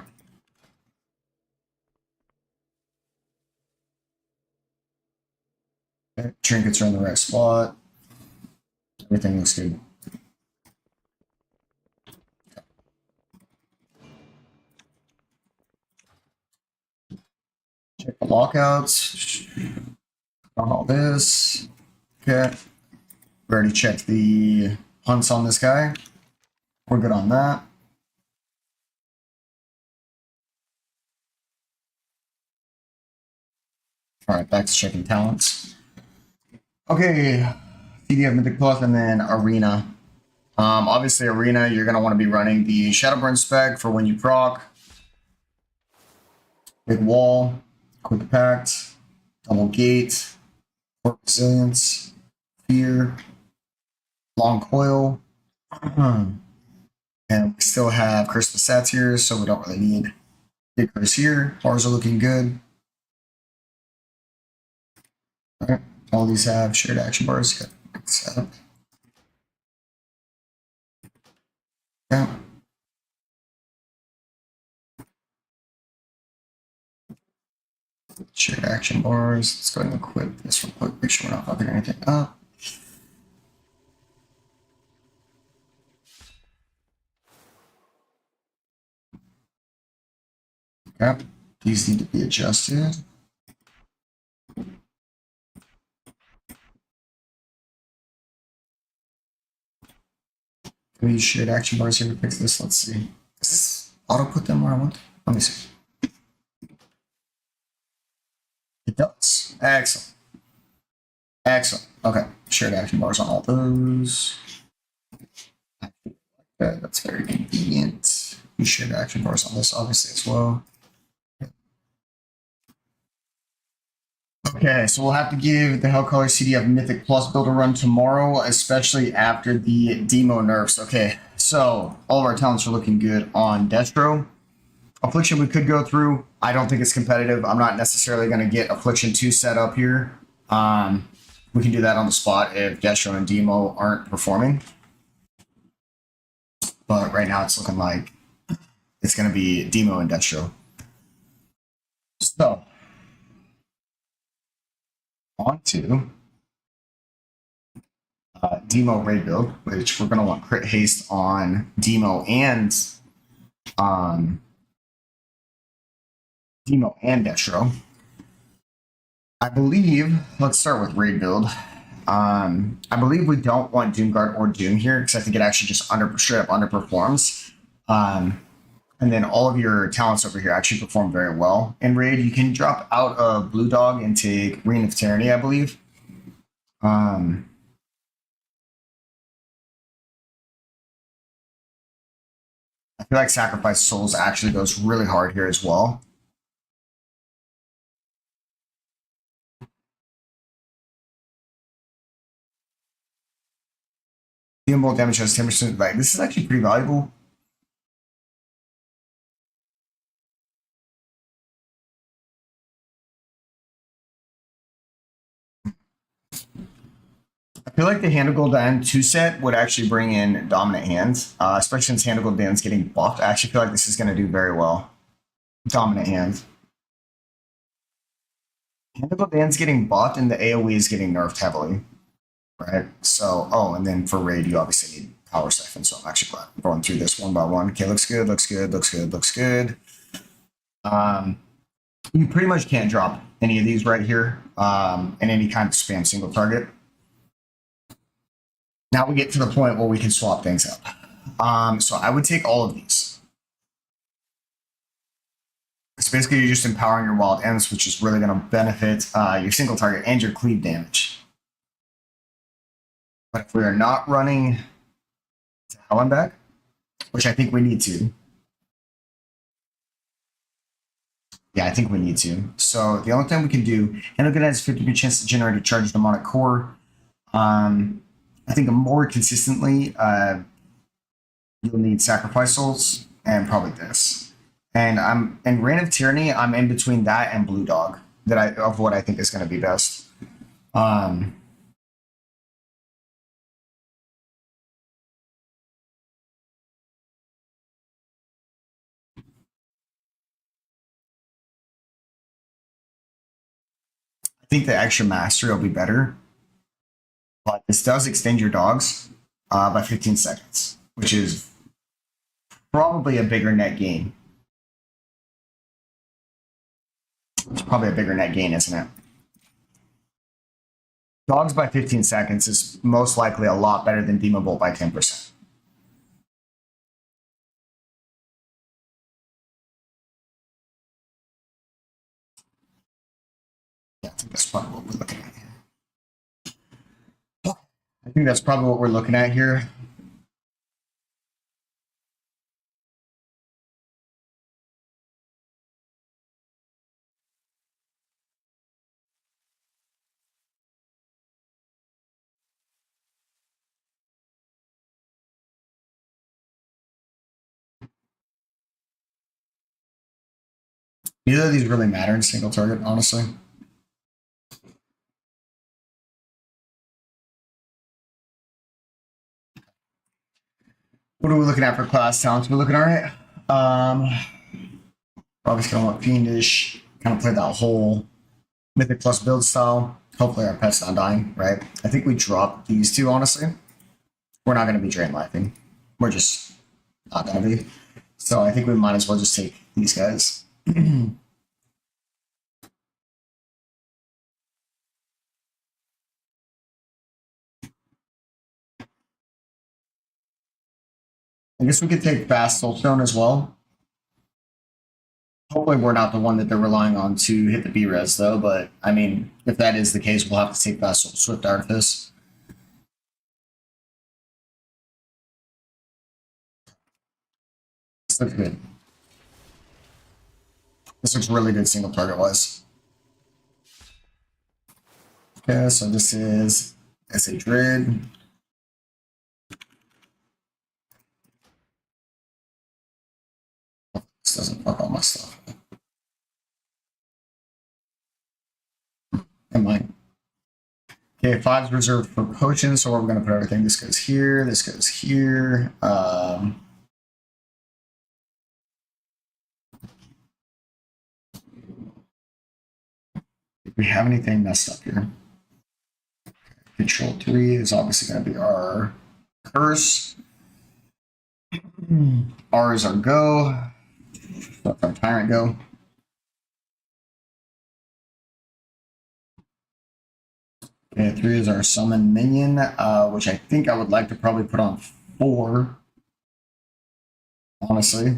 S2: Okay, trinkets are in the right spot. Everything looks good. Check the lockouts. On all this. Okay. We already checked the hunts on this guy. We're good on that. All right, back to checking talents. Okay, CDF Mythic Plus and then Arena. Obviously, Arena, you're going to want to be running the Shadowburn spec for when you proc. Big Wall, Quick Pact, Double Gate, Fort Resilience, Fear, Long Coil. And we still have Christmas stats here, so we don't really need big curse here. Bars are looking good. All right, all these have shared action bars. Good setup. Yeah. Shared action bars. Let's go ahead and equip this real quick. Make sure we're not fucking anything up. Okay. These need to be adjusted. Can we use shared action bars here to fix this? Let's see. Does this auto put them where I want? Let me see. It does. Excellent. Excellent. Okay. Shared action bars on all those. Okay, that's very convenient. We shared action bars on this, obviously, as well. Okay, so we'll have to give the Hellcaller CDF Mythic Plus build a run tomorrow, especially after the demo nerfs. Okay, so all of our talents are looking good on Destro. Affliction we could go through. I don't think it's competitive. I'm not necessarily going to get Affliction 2 set up here. We can do that on the spot if Destro and Demo aren't performing. But right now it's looking like it's going to be Demo and Destro. So, on to Demo raid build, which we're going to want crit haste on um, Demo and Destro. I believe, let's start with raid build. I believe we don't want Doomguard or Doom here because I think it actually just straight up underperforms. And then all of your talents over here actually perform very well in raid. You can drop out of Blue Dog and take Reign of Tyranny, I believe. I feel like Sacrifice Souls actually goes really hard here as well. Dealable damage has 10%. Like, this is actually pretty valuable. I feel like the Hand of Gul'dan 2 set would actually bring in Dominant Hands, especially since Hand of Gul'dan's getting buffed. I actually feel like this is going to do very well. Dominant Hands. Hand of Gul'dan's getting buffed and the AoE is getting nerfed heavily. Right? So, oh, and then for raid, you obviously need Power Siphon, so I'm actually glad I'm going through this one by one. Okay, looks good, looks good, looks good, looks good. You pretty much can't drop any of these right here in any kind of spam single target. Now we get to the point where we can swap things up. So I would take all of these. It's basically you're just empowering your wild ends, which is really going to benefit your single target and your cleave damage. But if we are not running to Hell and Back, which I think we need to. Yeah, I think we need to. So the only thing we can do, and look at it has 50% chance to generate a charged demonic core. I think more consistently, you'll need Sacrifice Souls and probably this. And I'm in Reign of Tyranny. I'm in between that and Blue Dog of what I think is going to be best. I think the extra mastery will be better, but this does extend your dogs by 15 seconds, which is probably a bigger net gain. It's probably a bigger net gain, isn't it? Dogs by 15 seconds is most likely a lot better than Demon Bolt by 10%. Yeah, I think that's probably what we're looking at here. I think that's probably what we're looking at here. Neither of these really matter in single target, honestly. What are we looking at for class talents? We're looking all right. Probably gonna want Fiendish, kind of play that whole Mythic plus build style. Hopefully our pet's not dying, right? I think we drop these two, honestly. We're not going to be Drain Lifing. We're just not going to be. So I think we might as well just take these guys. I guess we could take Fast Soulstone as well. Hopefully we're not the one that they're relying on to hit the B-Res, though. But, I mean, if that is the case, we'll have to take Fast Swift Artifice. This looks good. This looks really good single target-wise. Okay, so this is SA Druid. This doesn't fuck all my stuff. Am I? Okay, 5's reserved for potions, so we're going to put everything. This goes here, this goes here. Do we have anything messed up here? Control 3 is obviously going to be our curse. R is our go. Let our tyrant go. Okay, 3 is our summon minion, which I think I would like to probably put on 4. Honestly.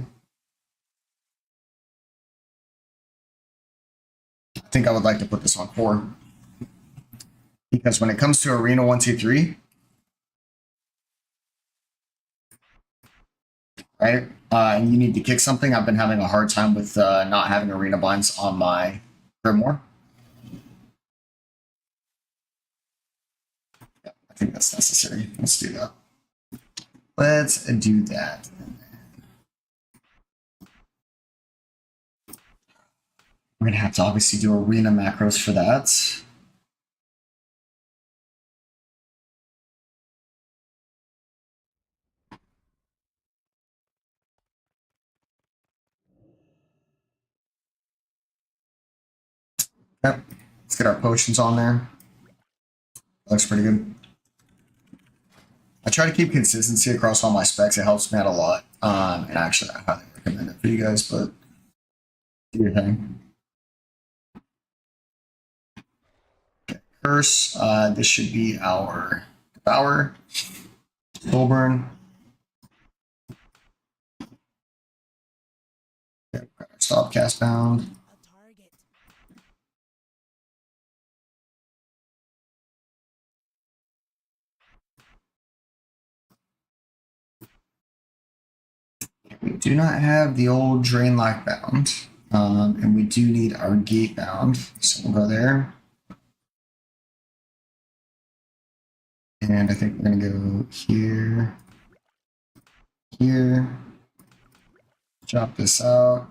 S2: I think I would like to put this on 4. Because when it comes to Arena 1, 2, 3, right? And you need to kick something. I've been having a hard time with not having arena binds on my Grimoire. Yeah, I think that's necessary. Let's do that. Let's do that. We're going to have to obviously do arena macros for that. Yep. Let's get our potions on there. Looks pretty good. I try to keep consistency across all my specs. It helps me out a lot. And actually, I highly recommend it for you guys, but do your thing. Okay, curse. This should be our Devour. Soulburn. Okay, got our stop cast bound. We do not have the old drain lock bound, and we do need our gate bound, so we'll go there. And I think we're gonna go here, here, chop this out,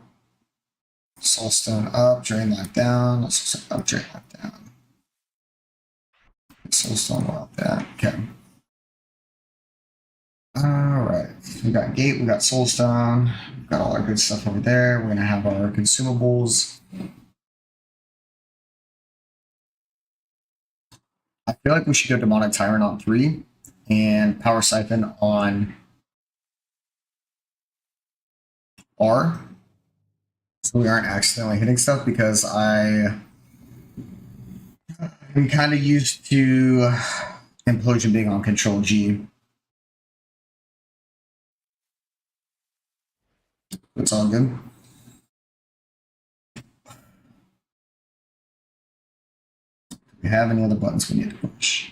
S2: soulstone up, drain lock down, soulstone up, drain lock down. Soulstone about that, okay. Alright, we got gate, we got soulstone, we've got all our good stuff over there. We're gonna have our consumables. I feel like we should go Demonic Tyrant on 3 and Power Siphon on R. So we aren't accidentally hitting stuff because I'm kind of used to Implosion being on Control G. It's all good. Do we have any other buttons we need to push?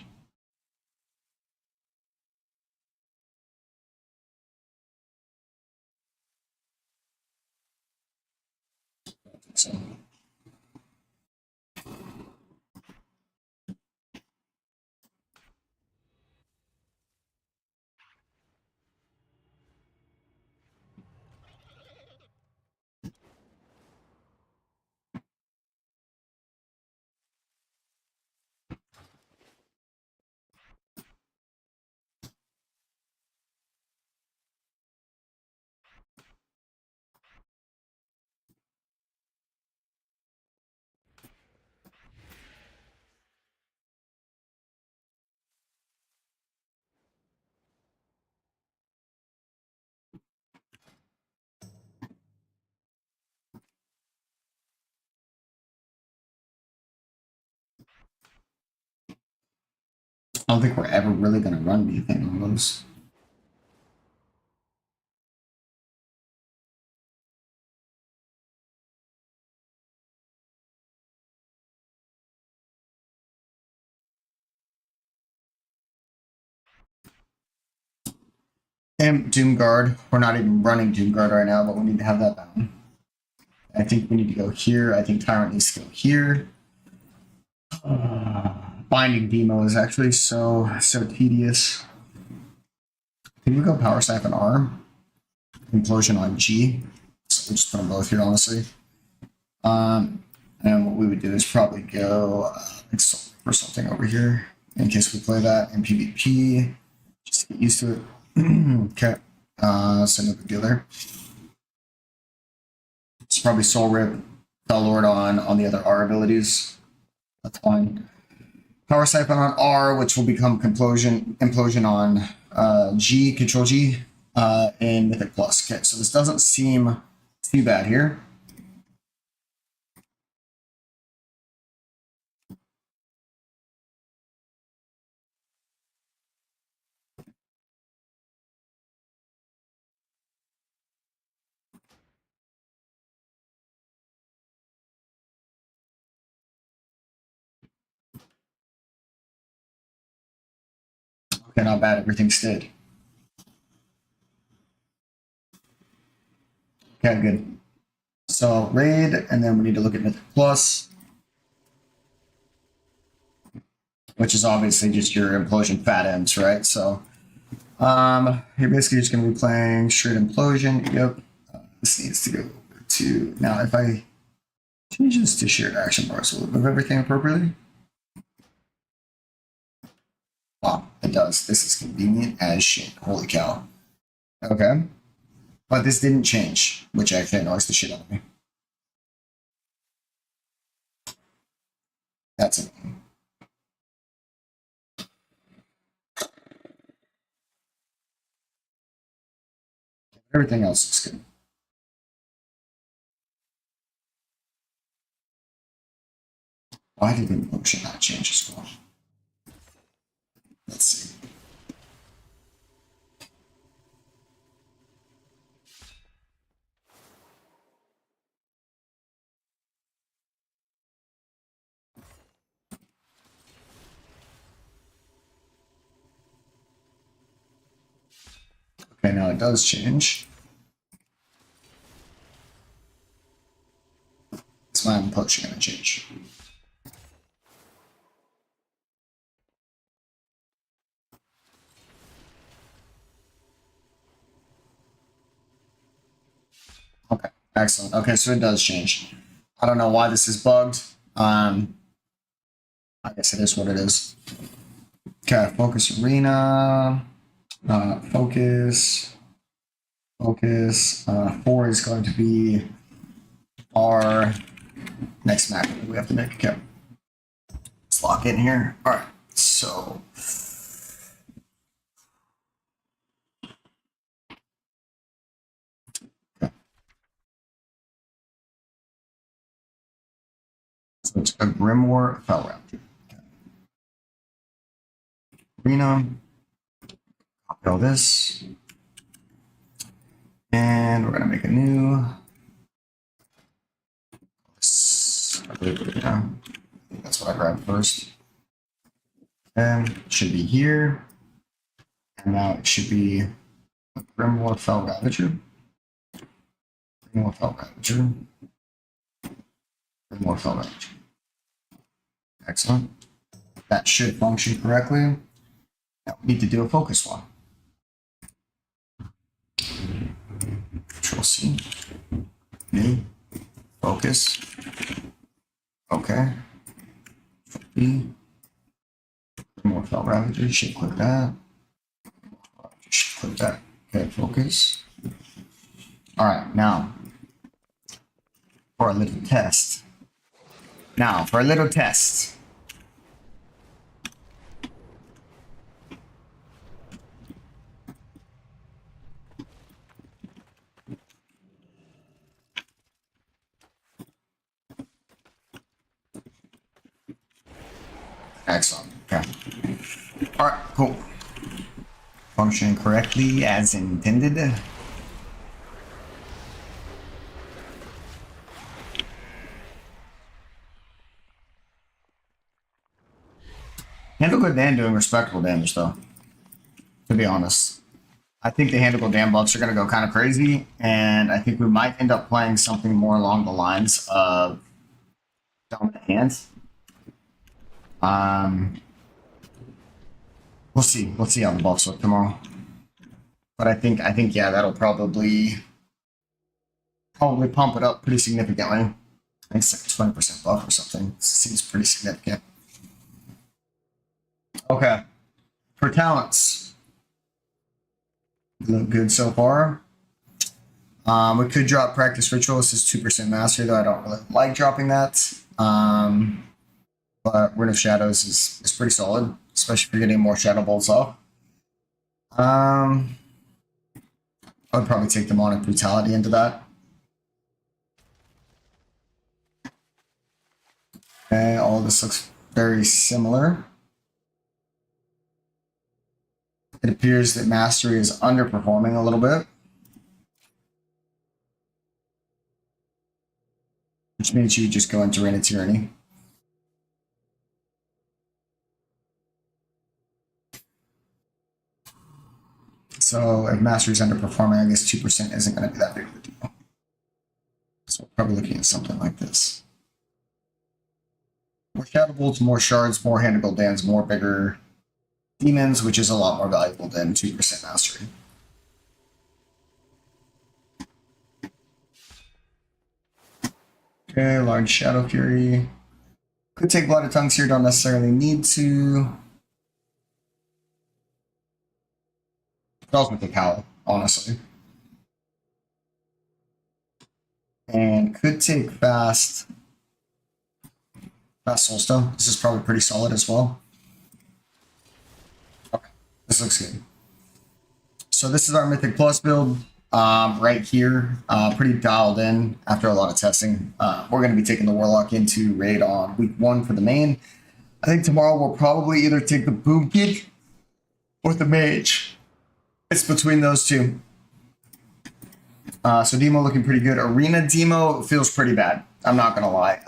S2: So. I don't think we're ever really going to run anything on those. And Doomguard. We're not even running Doomguard right now, but we need to have that down. I think we need to go here. I think Tyrant needs to go here. Binding Demo is actually so tedious. I think we go Power Siphon R. Implosion on G. So we'll just put them both here, honestly. And what we would do is probably go for something over here in case we play that in PvP. Just to get used to it. Okay. So no big deal there. It's probably Soul Rip, Fell Lord on the other R abilities. That's fine. Power Siphon on R, which will become Implosion on G, Control G, and Mythic Plus. Okay, so this doesn't seem too bad here. Okay, not bad. Everything stayed. Okay, good. So raid, and then we need to look at Mythic Plus, which is obviously just your Implosion fat ends, right? So you're basically just going to be playing straight Implosion. Yep. This needs to go over to, now if I change this to shared action bars, will it move everything appropriately? Wow, it does. This is convenient as shit. Holy cow. Okay. But this didn't change, which actually annoys the shit out of me. That's it. Everything else is good. Why did the motion not change as well? Let's see. Okay, now it does change. It's my potion going to change. Okay, excellent. Okay, so it does change. I don't know why this is bugged. I guess it is what it is. Okay, focus arena. Focus. 4 is going to be our next map that we have to make. Okay. Let's lock in here. All right. So. Okay. So it's a Grimoire Fell Round. Okay. Arena. Copy all this. And we're going to make a new. Yeah, that's what I grabbed first. And it should be here. And now it should be a Grimoire Fell Ravager. Grimoire Fell Ravager. Grimoire Fell Ravager. Excellent. That should function correctly. Now we need to do a focus one. Control C. New. Focus. Okay. B. More Fell Ravager. Shift click that. Shift click that. Okay, focus. Alright, now for a little test. Excellent. Okay. Alright, cool. Functioning correctly as intended. Handle Good Dan doing respectable damage though. To be honest. I think the Handle Good Dan buffs are going to go kind of crazy, and I think we might end up playing something more along the lines of Dominant Hands. We'll see. We'll see how the buffs look tomorrow. But I think yeah, that'll probably pump it up pretty significantly. I think it's like a 20% buff or something. It seems pretty significant. Okay. For talents. Look good so far. We could drop Practice Ritual. This is 2% Mastery, though I don't really like dropping that. but Rune of Shadows is pretty solid, especially if you're getting more Shadow Bolts off. I'd probably take Demonic Brutality into that. Okay, all of this looks very similar. It appears that Mastery is underperforming a little bit, which means you just go into Reign of Tyranny. So if Mastery is underperforming, I guess 2% isn't going to be that big of a deal. So we're probably looking at something like this. More Shadow Bolts, more Shards, more Hand of Gul'dans, more bigger Demons, which is a lot more valuable than 2% Mastery. Okay, large Shadow Fury. Could take Blood of Tongues here, don't necessarily need to. Could also take Howl, honestly. And could take Fast Soulstone. This is probably pretty solid as well. Okay, this looks good. So this is our Mythic Plus build. Right here, pretty dialed in after a lot of testing. We're going to be taking the Warlock into raid on week 1 for the main. I think tomorrow we'll probably either take the Boom Kick or the Mage. It's between those two. So Demo looking pretty good. Arena Demo feels pretty bad. I'm not going to lie.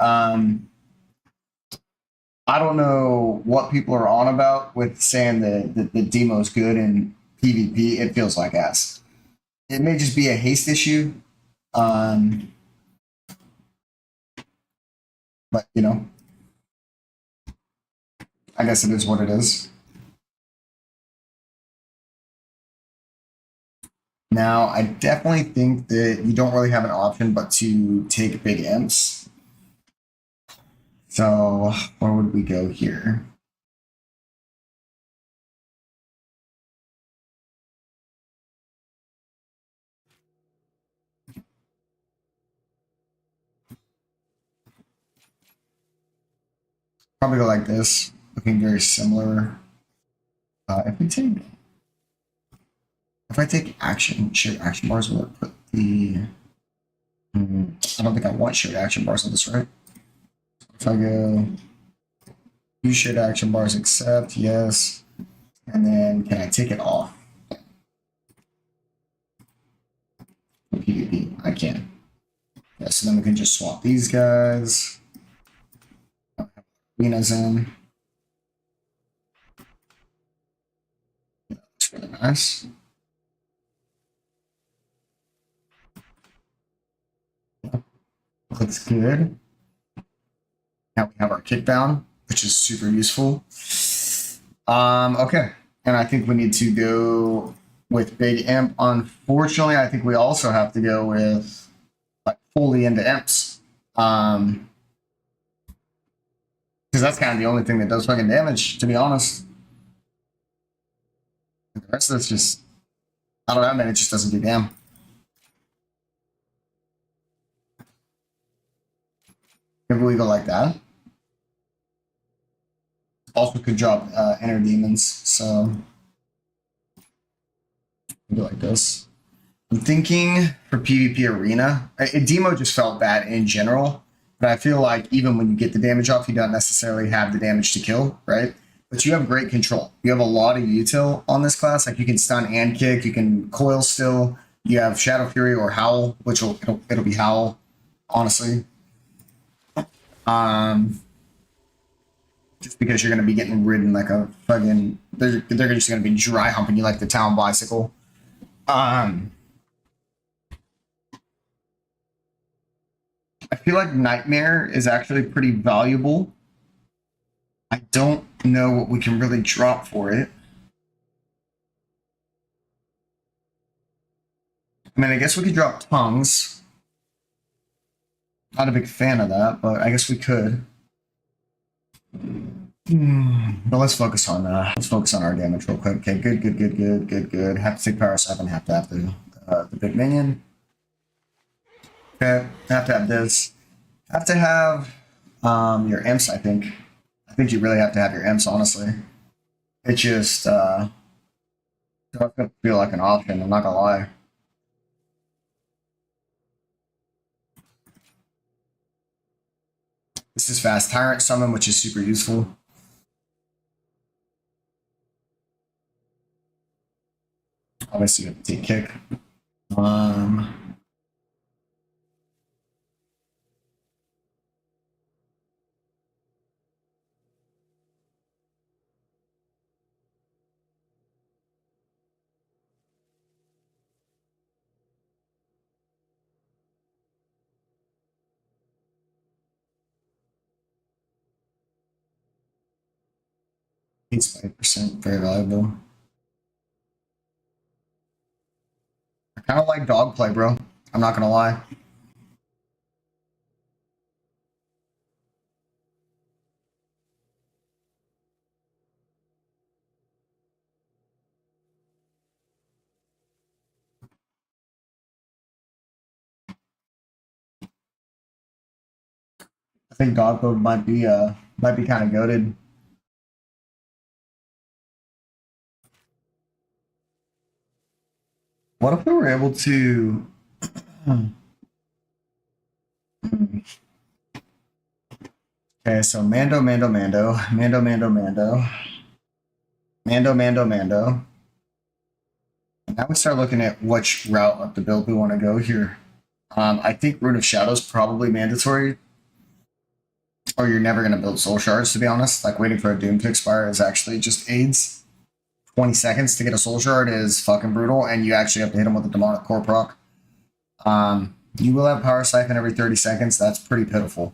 S2: I don't know what people are on about with saying that the Demo is good in PvP. It feels like ass. It may just be a haste issue. But, you know, I guess it is what it is. Now, I definitely think that you don't really have an option but to take big imps. So, where would we go here? Probably go like this, looking very similar. If I take shared action bars, will it put the? I don't think I want shared action bars on this, right? If I go use shared action bars, accept, yes, and then can I take it off? For PvP, I can. Yeah, so then we can just swap these guys. Arenas in. Yeah, that's really nice. Looks good. Now we have our kickdown, which is super useful. Okay, and I think we need to go with Big Imp. Unfortunately, I think we also have to go with like fully into imps. Because that's kind of the only thing that does fucking damage, to be honest. The rest of it's just, I don't know, man, it just doesn't do damn. Maybe we go like that. Also could drop Inner Demons, so we'll do like this. I'm thinking for PvP Arena, Demo just felt bad in general, but I feel like even when you get the damage off, you don't necessarily have the damage to kill, right? But you have great control. You have a lot of util on this class. Like you can stun and kick, you can coil still. You have Shadow Fury or Howl, which it'll be Howl, honestly. Just because you're going to be getting ridden like a fucking, they're just going to be dry humping you like the town bicycle. I feel like Nightmare is actually pretty valuable. I don't know what we can really drop for it. I mean, I guess we could drop Tongues. Not a big fan of that, but I guess we could. But let's focus on our damage real quick. Okay, good. Have to take Power 7, have to have the big minion. Okay, have to have this. Have to have your imps, I think I think you really have to have your imps, honestly. It just doesn't feel like an option, I'm not gonna lie. This is fast Tyrant Summon, which is super useful. Obviously, you have to take kick. He's 5%, very valuable. I kind of like dog play, bro. I'm not gonna lie. I think dog play might be kind of goated. What if we were able to? Okay, so Mando, Mando, Mando, Mando, Mando, Mando, Mando, Mando, Mando. Now we start looking at which route of the build we want to go here. I think Rune of Shadows probably mandatory, or you're never going to build Soul Shards, to be honest. Like, waiting for a Doom to expire is actually just AIDS. 20 seconds to get a Soul Shard is fucking brutal, and you actually have to hit him with a Demonic Core proc. You will have Power Siphon every 30 seconds. That's pretty pitiful.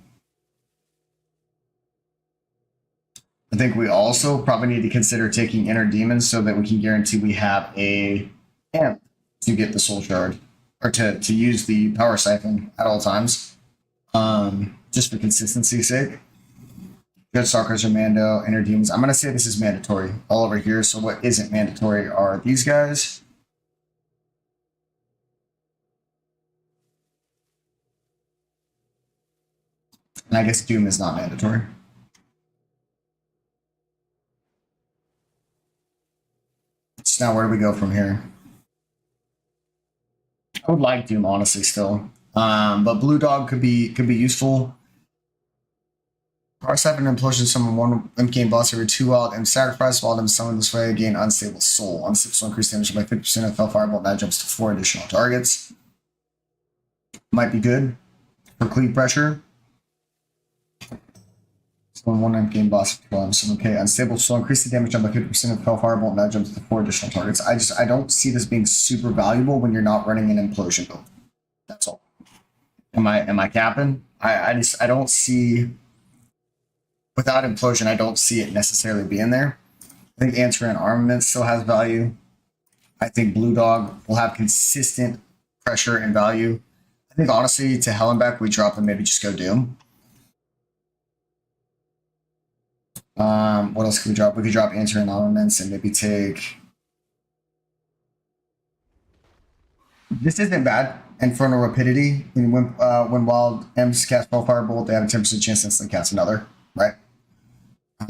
S2: I think we also probably need to consider taking Inner Demons so that we can guarantee we have a amp to get the Soul Shard, or to use the Power Siphon at all times, just for consistency's sake. Good Stalkers are Mando, Inner Demons. I'm going to say this is mandatory all over here. So what isn't mandatory are these guys. And I guess Doom is not mandatory. So now where do we go from here? I would like Doom, honestly, still. But Blue Dog could be useful. Power Siphon Implosion summon one MK boss every 2 wild and sacrifice wild and summon this way, gain Unstable Soul. Unstable Soul increase damage by 50% if Fell Firebolt, that jumps to 4 additional targets. Might be good for cleave pressure. Summon one MK boss if you summon okay. Unstable Soul increase the damage jump by 50% if Fell Firebolt, and that jumps to 4 additional targets. I don't see this being super valuable when you're not running an implosion build. That's all. Am I capping? I don't see. Without implosion, I don't see it necessarily being there. I think Answer and Armament still has value. I think Blue Dog will have consistent pressure and value. I think honestly, to hell and back, we drop and maybe just go Doom. What else could we drop? We could drop Answer and Armaments and maybe take. This isn't bad. Infernal Rapidity. When Wild M's cast Spell Firebolt, they have a 10% chance to instantly cast another, right? I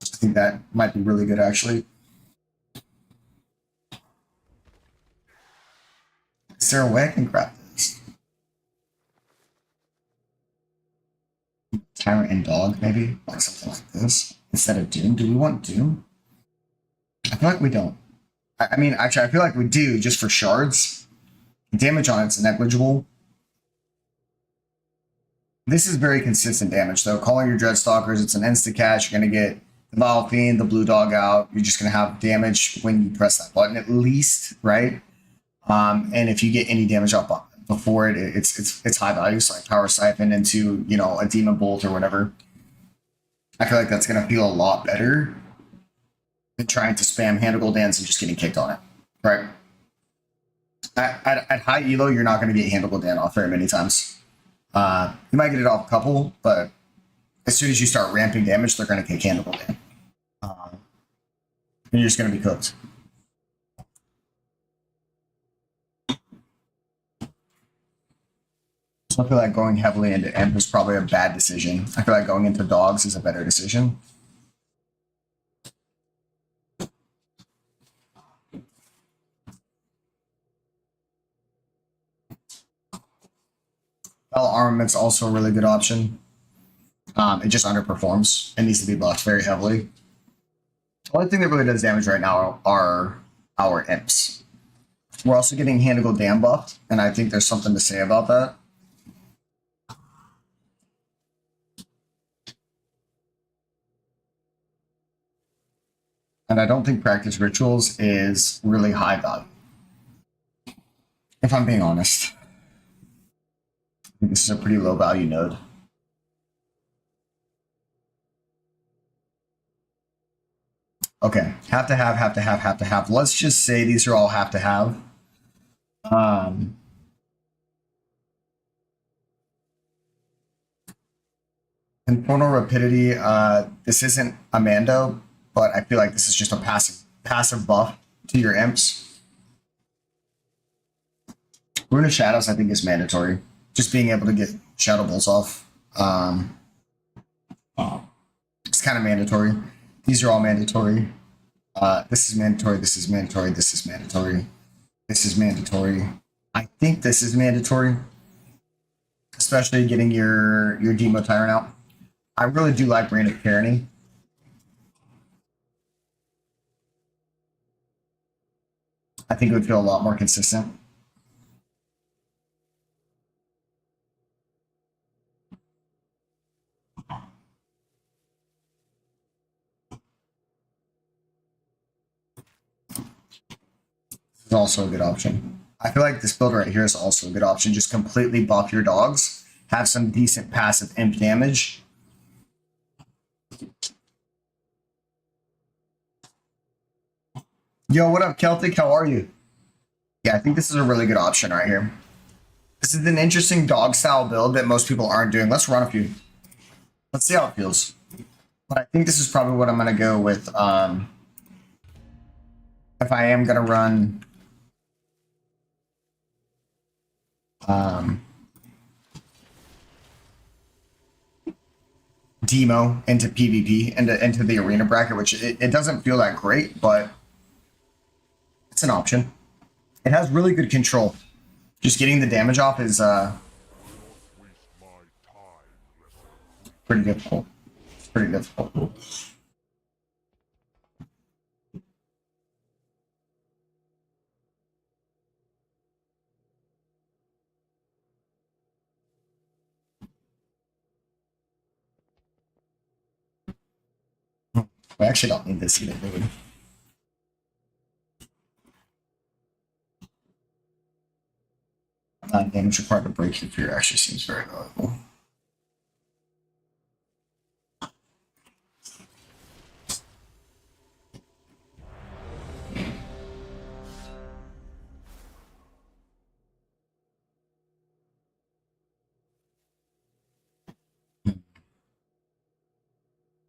S2: think that might be really good, actually. Is there a way I can grab this? Tyrant and Dog, maybe? Like something like this. Instead of Doom. Do we want Doom? I feel like we don't. I mean, actually, I feel like we do, just for shards. Damage on it's negligible. This is very consistent damage, though. Calling your Dreadstalkers, it's an insta-catch. You're going to get the Vile Fiend, the Blue Dog out. You're just going to have damage when you press that button, at least, right? And if you get any damage up before it, it's high value, so like Power Siphon into, you know, a Demon Bolt or whatever. I feel like that's going to feel a lot better than trying to spam Handle Dance and just getting kicked on it, right? At high elo, you're not going to get Handle Dan off very many times. You might get it off a couple, but as soon as you start ramping damage, they're going to kick Handle Dan. And you're just going to be cooked. So I feel like going heavily into imp is probably a bad decision. I feel like going into dogs is a better decision. Bell armament's also a really good option. It just underperforms. It needs to be buffed very heavily. The only thing that really does damage right now are our imps. We're also getting Handigal Dam buffed, and I think there's something to say about that. And I don't think Practice Rituals is really high value. If I'm being honest. I think this is a pretty low value node. Okay, have to have, have to have, have to have. Let's just say these are all have to have. Infernal Rapidity, this isn't a Mando, but I feel like this is just a passive buff to your imps. Rune of Shadows, I think, is mandatory. Just being able to get Shadow Bolts off. It's kind of mandatory. These are all mandatory. This is mandatory, this is mandatory, this is mandatory. This is mandatory. I think this is mandatory. Especially getting your Demo Tyrant out. I really do like Reign of Tyranny. I think it would feel a lot more consistent. This is also a good option. I feel like this build right here is also a good option. Just completely buff your dogs. Have some decent passive imp damage. Yo, what up, Celtic? How are you? Yeah, I think this is a really good option right here. This is an interesting dog style build that most people aren't doing. Let's run a few. Let's see how it feels. But I think this is probably what I'm going to go with. If I am going to run Demo into PvP, into the arena bracket, which it doesn't feel that great, but it's an option. It has really good control. Just getting the damage off is pretty difficult. It's pretty difficult. We actually don't need this either, do we? Damage required to break your fear actually seems very valuable.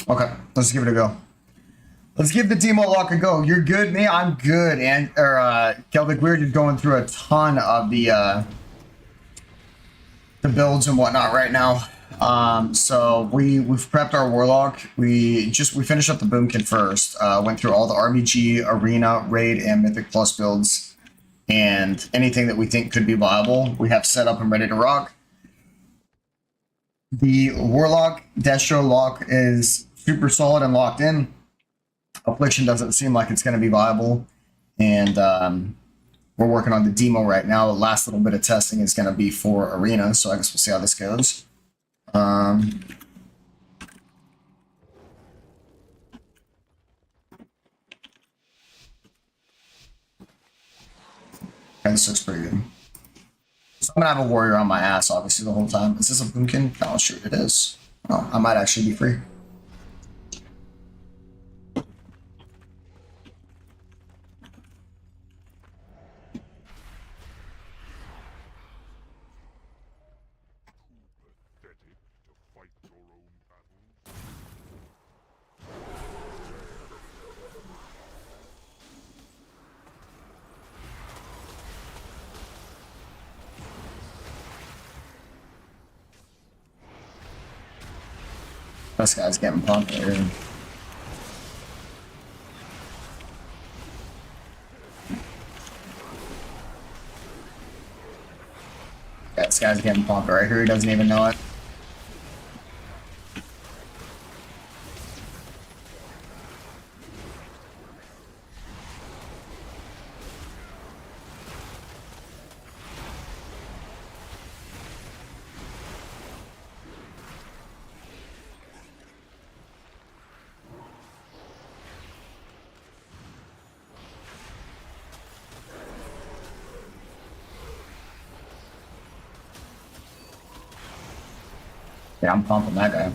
S2: Okay, let's give it a go. Let's give the demo lock a go. You're good, man. I'm good. And Celtic, we're just going through a ton of the builds and whatnot right now. So we've prepped our Warlock. We finished up the Boomkin first. Went through all the RBG, Arena, Raid, and Mythic Plus builds, and anything that we think could be viable, we have set up and ready to rock. The Warlock Destro lock is super solid and locked in. Affliction doesn't seem like it's going to be viable, and we're working on the demo right now. The last little bit of testing is going to be for Arena, so I guess we'll see how this goes. And this looks pretty good. So I'm going to have a warrior on my ass, obviously, the whole time. Is this a Boomkin? No, sure it is. Oh, I might actually be free. This guy's getting pumped here. Yeah, this guy's getting pumped right here. He doesn't even know it. Yeah, I'm pumping that guy.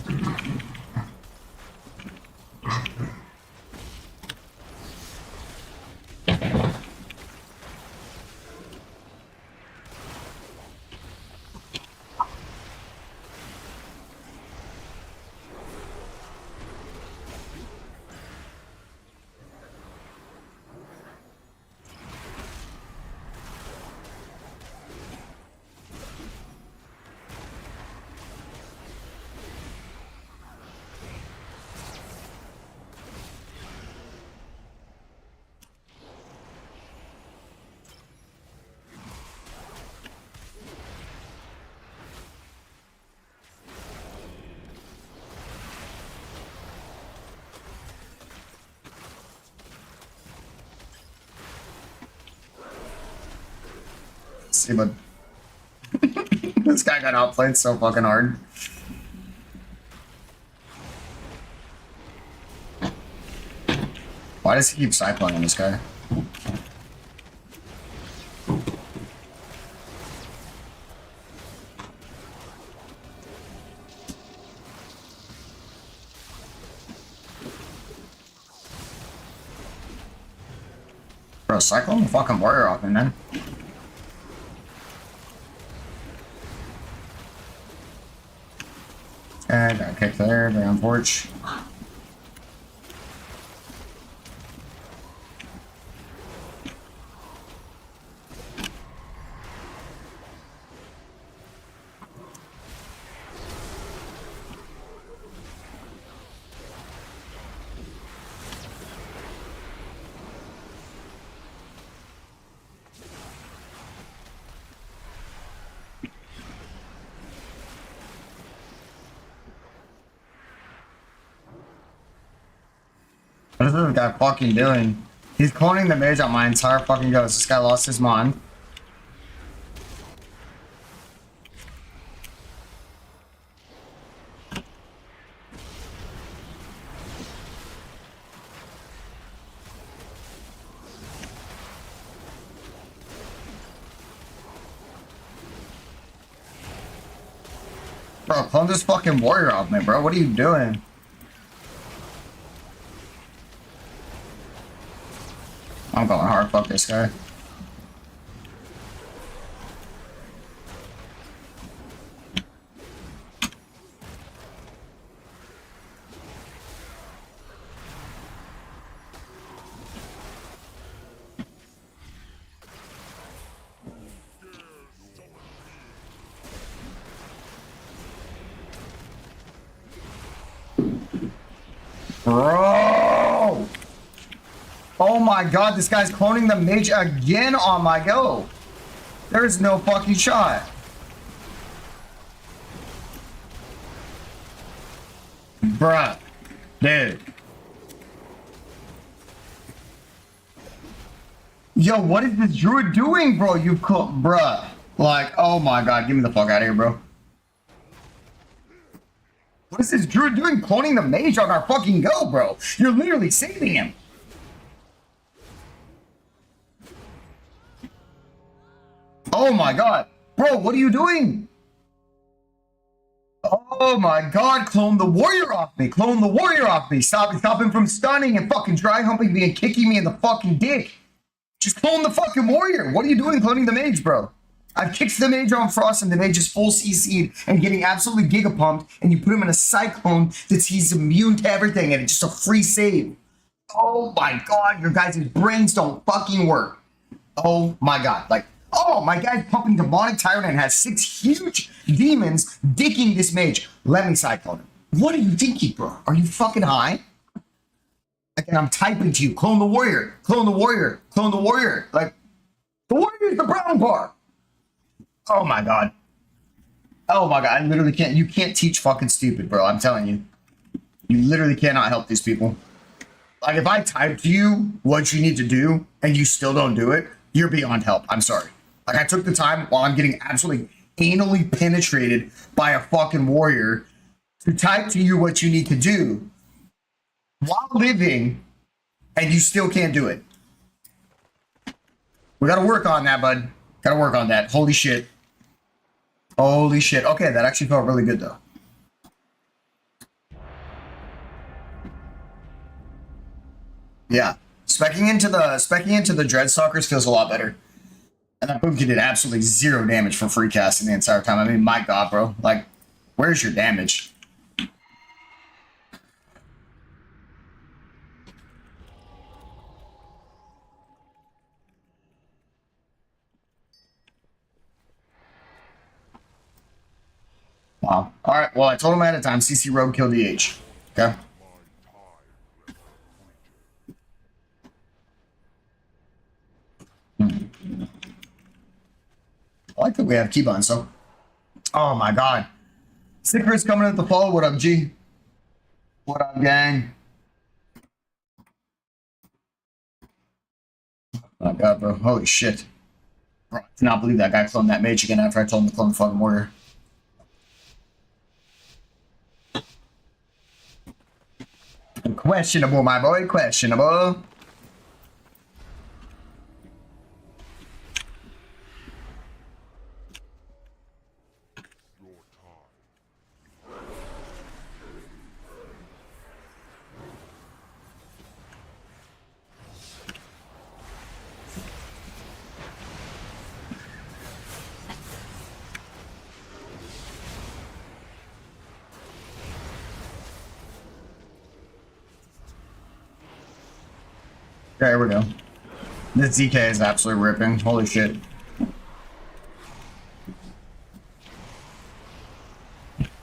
S2: See, but this guy got outplayed so fucking hard. Why does he keep cycling this guy? Bro, cycling the fucking warrior off me, man. And got kicked there, very unfortunate. What is this guy fucking doing? He's cloning the mage on my entire fucking ghost. This guy lost his mind. Bro, clone this fucking warrior off me, bro. What are you doing? I'm going hard. Fuck this guy. Bro! Oh my god, this guy's cloning the mage again on my go. There's no fucking shot. Bruh. Dude. Yo, what is this druid doing, bro? You bruh. Like, oh my god, get me the fuck out of here, bro. What is this druid doing cloning the mage on our fucking go, bro? You're literally saving him. Oh my god. Bro, what are you doing? Oh my god, clone the warrior off me. Clone the warrior off me. Stop him from stunning and fucking dry humping me and kicking me in the fucking dick. Just clone the fucking warrior. What are you doing cloning the mage, bro? I've kicked the mage on Frost and the mage is full CC'd and getting absolutely gigapumped, and you put him in a cyclone he's immune to everything and it's just a free save. Oh my god, your guys' brains don't fucking work. Oh my god, like, oh, my guy's pumping demonic tyrant and has 6 huge demons dicking this mage. Let me cyclone him. What are you thinking, bro? Are you fucking high? Like, and I'm typing to you, clone the warrior, clone the warrior, clone the warrior. Like, the warrior is the brown part. Oh my god. Oh my god, I literally can't. You can't teach fucking stupid, bro. I'm telling you. You literally cannot help these people. Like, if I type to you what you need to do and you still don't do it, you're beyond help. I'm sorry. Like, I took the time while I'm getting absolutely anally penetrated by a fucking warrior to type to you what you need to do while living, and you still can't do it. We gotta work on that, bud. Gotta work on that. Holy shit. Holy shit. Okay, that actually felt really good, though. Yeah. Specking into the Dreadstalkers feels a lot better. And that Boomkin did absolutely 0 damage for free casting the entire time. I mean, my god, bro. Like, where's your damage? Wow. Alright, well, I told him ahead of time, CC Rogue kill DH. Okay? I like that we have keybinds, so. Oh my god. Sicker's coming at the fall. What up, G? What up, gang? Oh god, bro. Holy shit. Bro, I cannot believe that guy cloned that mage again after I told him to clone the fucking warrior. Questionable, my boy. Questionable. Okay, here we go. This ZK is absolutely ripping. Holy shit.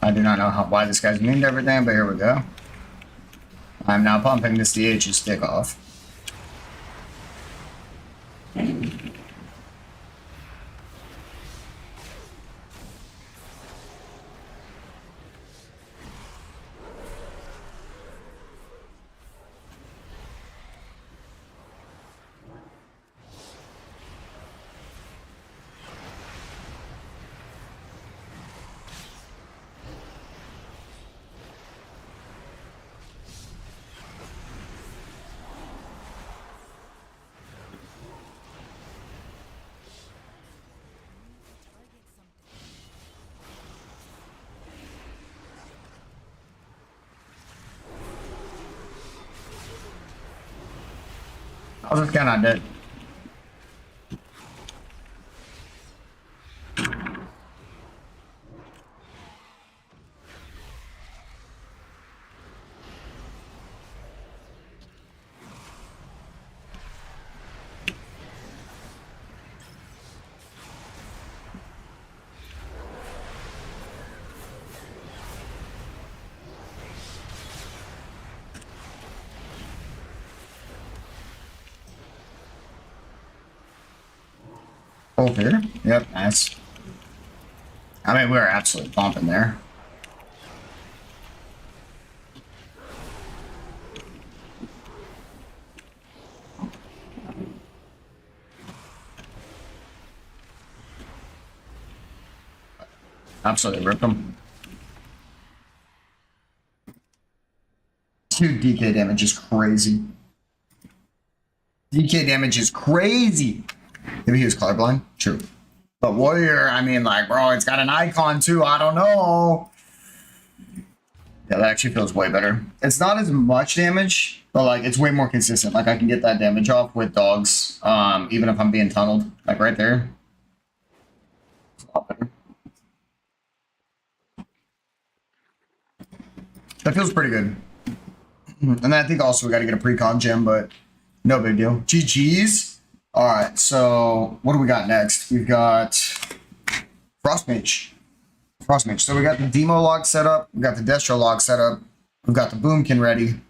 S2: I do not know why this guy's immune to everything, but here we go. I'm now pumping this DH's stick off. I was just kind of dead. Hold here. Yep, nice. I mean, we were absolutely bumping there. Absolutely ripped them. 2 DK damage is crazy. DK damage is crazy. Maybe he was colorblind. True. But warrior, I mean, like, bro, it's got an icon too. I don't know. Yeah, that actually feels way better. It's not as much damage, but like, it's way more consistent. Like, I can get that damage off with dogs, even if I'm being tunneled. Like, right there. It's a lot better. That feels pretty good. And then I think also we got to get a pre-con gem, but no big deal. GG's. All right, so what do we got next? We've got Frost Mage. Frost Mage. So we got the Demo log set up. We got the Destro log set up. We've got the Boomkin ready.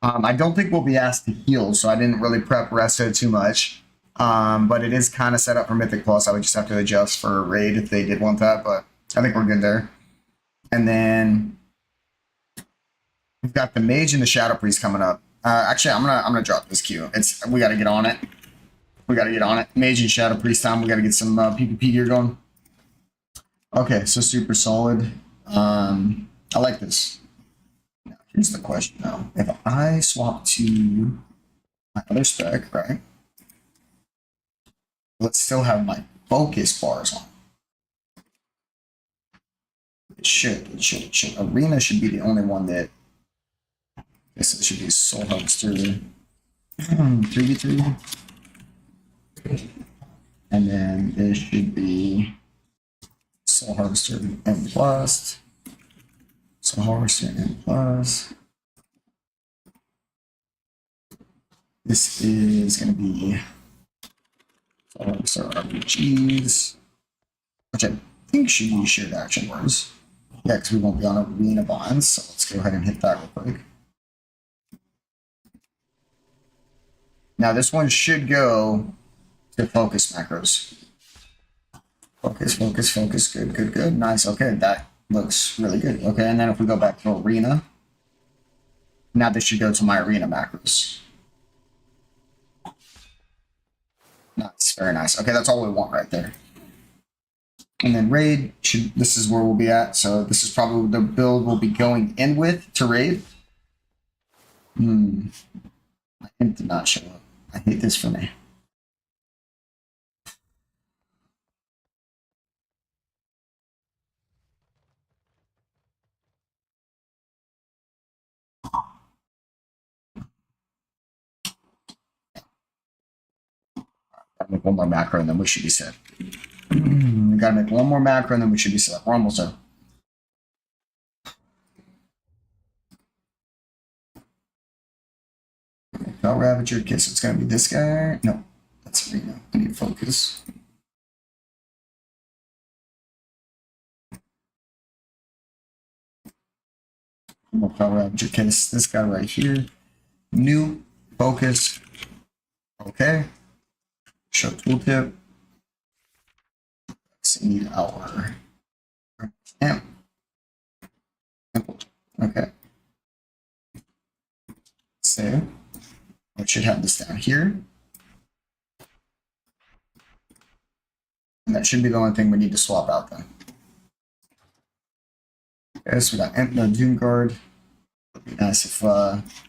S2: I don't think we'll be asked to heal, so I didn't really prep Resto too much. But it is kind of set up for Mythic Plus. I would just have to adjust for Raid if they did want that, but I think we're good there. And then we've got the Mage and the Shadow Priest coming up. Actually, I'm gonna drop this queue. We gotta get on it. We gotta get on it. Mage and Shadow Priest time. We gotta get some PvP gear going. Okay, so super solid. I like this. Now, here's the question though. If I swap to my other spec, right? Let's still have my focus bars on. It should. Arena should be the only one that. I guess it should be Soul Harvester 3v3. And then this should be Soul Harvester N plus. Soul Harvester N plus. This is going to be Soul Harvester RPGs, which I think should be shared action words. Yeah, because we won't be on arena bonds, so let's go ahead and hit that real quick. Now this one should go to focus macros. Focus. Good. Nice. Okay, that looks really good. Okay, and then if we go back to arena, now this should go to my arena macros. Nice, very nice. Okay, that's all we want right there. And then raid this is where we'll be at. So this is probably the build we'll be going in with to raid. My imp did not show up. I hate this for me. Gotta make one more macro and then we should be set. We gotta make one more macro and then we should be set. We're almost done. Fell Ravager, okay, so it's gonna be this guy. No, that's arena. I need focus. Fell Ravager, okay, this guy right here. New focus. Okay. Show tooltip. Let's need our amp. Okay. Save. I should have this down here. And that should be the only thing we need to swap out then. Okay, so we got Amp, no Doom Guard. It'd be nice if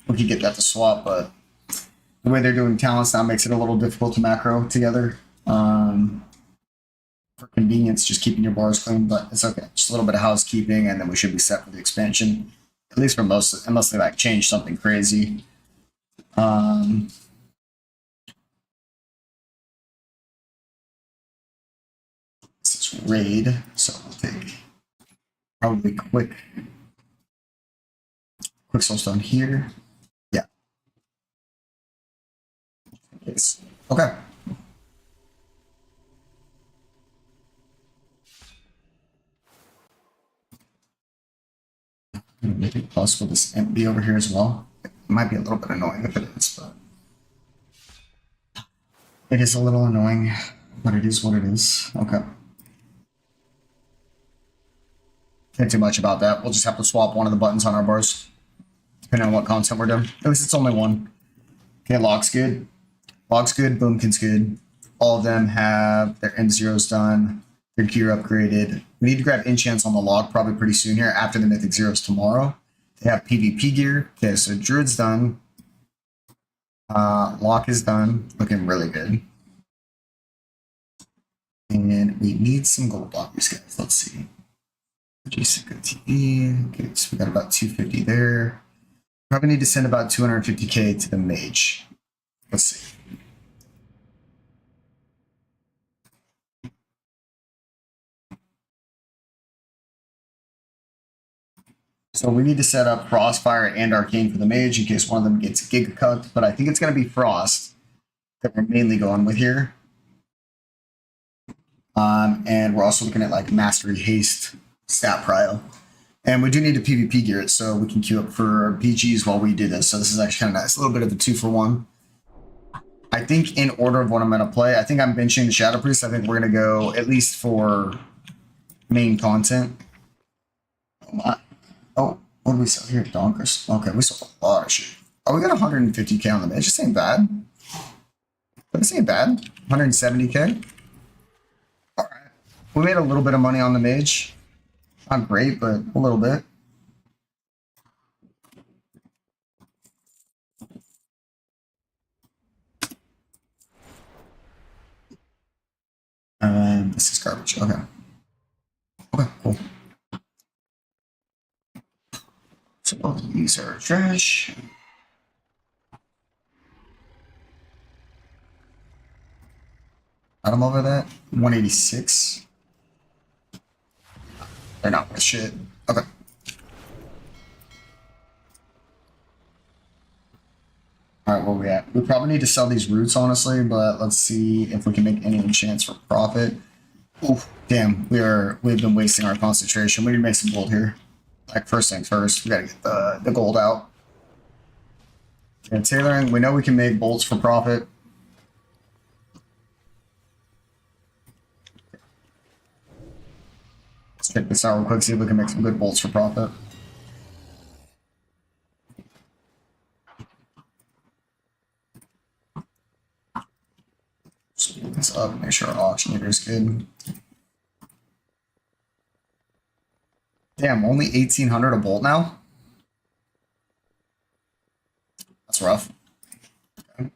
S2: we could get that to swap, but the way they're doing talents now makes it a little difficult to macro together. For convenience, just keeping your bars clean, but it's okay. Just a little bit of housekeeping, and then we should be set for the expansion. At least for most, unless they like change something crazy. This is raid, so we'll take probably quick soulstone here. Yeah. Yes. Okay. Make it possible this empty over here as well. It might be a little bit annoying if it is, but it is a little annoying, but it is what it is. Okay. Can't do much about that. We'll just have to swap one of the buttons on our bars, depending on what content we're doing. At least it's only one. Okay, Lock's good. Lock's good, Boomkin's good. All of them have their M0s done, their gear upgraded. We need to grab enchants on the Lock probably pretty soon here after the Mythic Zeros tomorrow. They have PvP gear. Okay, so Druid's done. Lock is done. Looking really good. And we need some gold blockers, guys. Let's see. Jessica TV. Okay, so we got about 250 there. Probably need to send about 250k to the Mage. Let's see. So we need to set up Frostfire and Arcane for the Mage in case one of them gets Giga Cucked, but I think it's going to be Frost that we're mainly going with here. And we're also looking at like Mastery Haste stat prio. And we do need to PvP gear it so we can queue up for PGs while we do this. So this is actually kind of nice. A little bit of a 2-for-1. I think in order of what I'm going to play, I think I'm benching the Shadow Priest. I think we're going to go at least for main content. Oh, what do we sell here? Donkers. Okay, we sold a lot of shit. Oh, we got 150k on the Mage. This ain't bad. But this ain't bad. 170k. All right. We made a little bit of money on the Mage. Not great, but a little bit. And this is garbage. Okay. Okay, cool. So both of these are trash. Item over that. 186. They're not worth shit. Okay. Alright, where we at? We probably need to sell these roots, honestly, but let's see if we can make any enchants for profit. Oof, damn, we've been wasting our concentration. We need to make some gold here. Like, first things first, we gotta get the gold out. And tailoring, we know we can make bolts for profit. Let's check this out real quick, see if we can make some good bolts for profit. Speed this up, make sure our auctioneer is good. Damn, only 1,800 a bolt now? That's rough. Okay.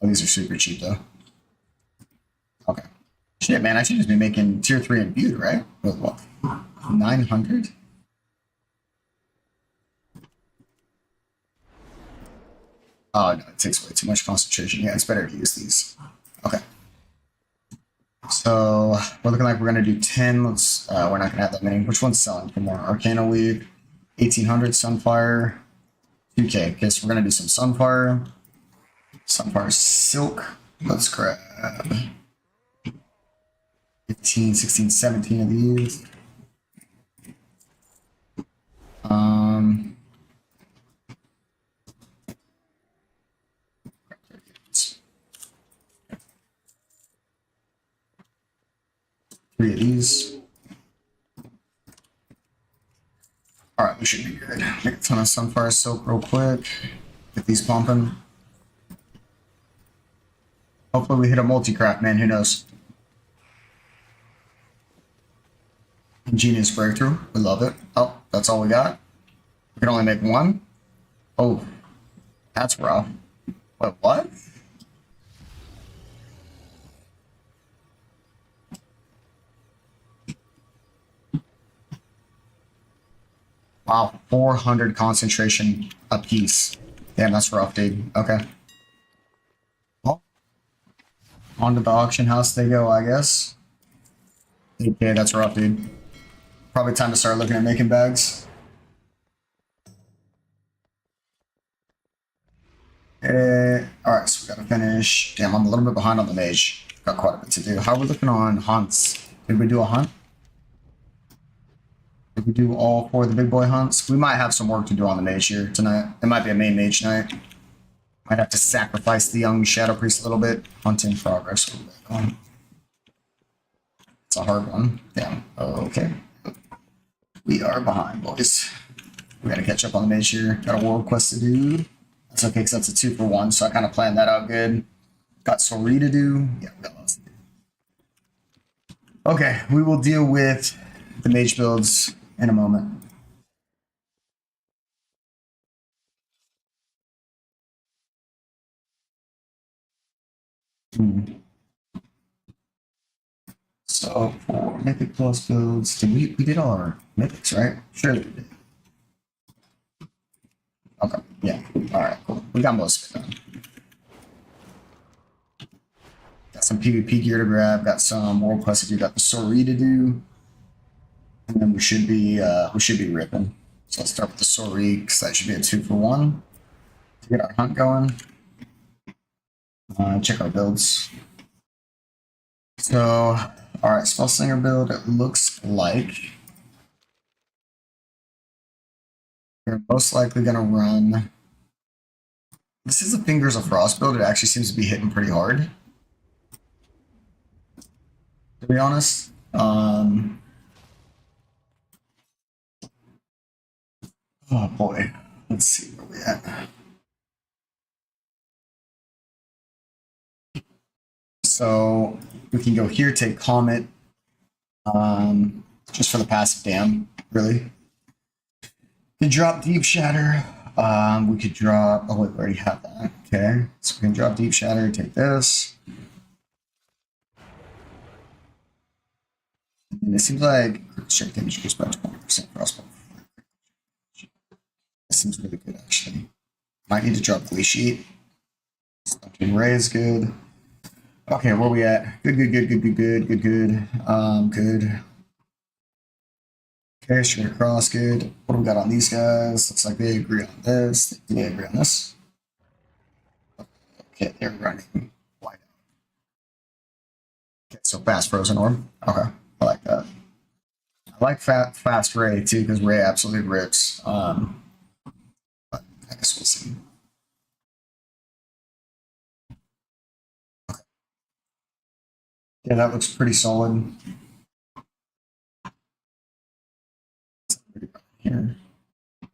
S2: Oh, these are super cheap though. Okay. Shit, man, I should just be making tier 3 imbued, right? With what? 900? Oh, no, it takes way too much concentration. Yeah, it's better to use these. Okay. So, we're looking like we're going to do 10. Let's, we're not going to have that many. Which one's selling for more? Arcana Weave, 1,800, Sunfire, 2k. Okay, so we're going to do some Sunfire. Sunfire Silk. Let's grab 15, 16, 17 of these. Three of these. Alright, we should be good. Make a ton of Sunfire Silk real quick. Get these pumping. Hopefully we hit a multi-craft, man. Who knows? Ingenious Breakthrough. We love it. Oh, that's all we got? We can only make one? Oh, that's rough. Wait, what? Wow, 400 concentration apiece. Damn, that's rough, dude. Okay. Well, on to the auction house they go, I guess. Okay, that's rough, dude. Probably time to start looking at making bags. Alright, so we gotta finish. Damn, I'm a little bit behind on the Mage. Got quite a bit to do. How are we looking on hunts? Did we do a hunt? Did we do all 4 of the big boy hunts? We might have some work to do on the Mage here tonight. It might be a main Mage night. Might have to sacrifice the young Shadow Priest a little bit. Hunt in progress. It's a hard one. Damn. Okay. We are behind, boys. We gotta catch up on the Mage here. Got a world quest to do. That's okay, because that's a 2-for-1, so I kind of planned that out good. Got Sori to do. Yeah, we got lots to do. Okay, we will deal with the Mage builds in a moment. So for Mythic Plus builds, we did all our Mythics, right? Surely we did. Okay, yeah. Alright, cool. We got most of it done. Got some PvP gear to grab, got some world quests to do, got the Sori to do. And then we should be ripping. So let's start with the Sori, because that should be a 2-for-1 to get our hunt going. Check our builds. So, alright, Spell Slinger build, it looks like we're most likely going to run. This is a Fingers of Frost build. It actually seems to be hitting pretty hard, to be honest. Oh boy. Let's see where we at. So we can go here, take Comet, just for the passive dam, really. We can drop Deep Shatter. We could drop. Oh wait, we already have that. Okay, so we can drop Deep Shatter. Take this. And it seems like strength damage goes back to 100% crossbow. This seems really good, actually. Might need to drop Glaciate. Stumping Ray is good. Okay, where are we at? Good. Good. Okay, straight across, good. What do we got on these guys? Looks like they agree on this. They agree on this. Okay, they're running wide out. Okay, so fast frozen orb. Okay, I like that. I like fast Ray too, because Ray absolutely rips. But I guess we'll see. Okay. Yeah, that looks pretty solid. Here. I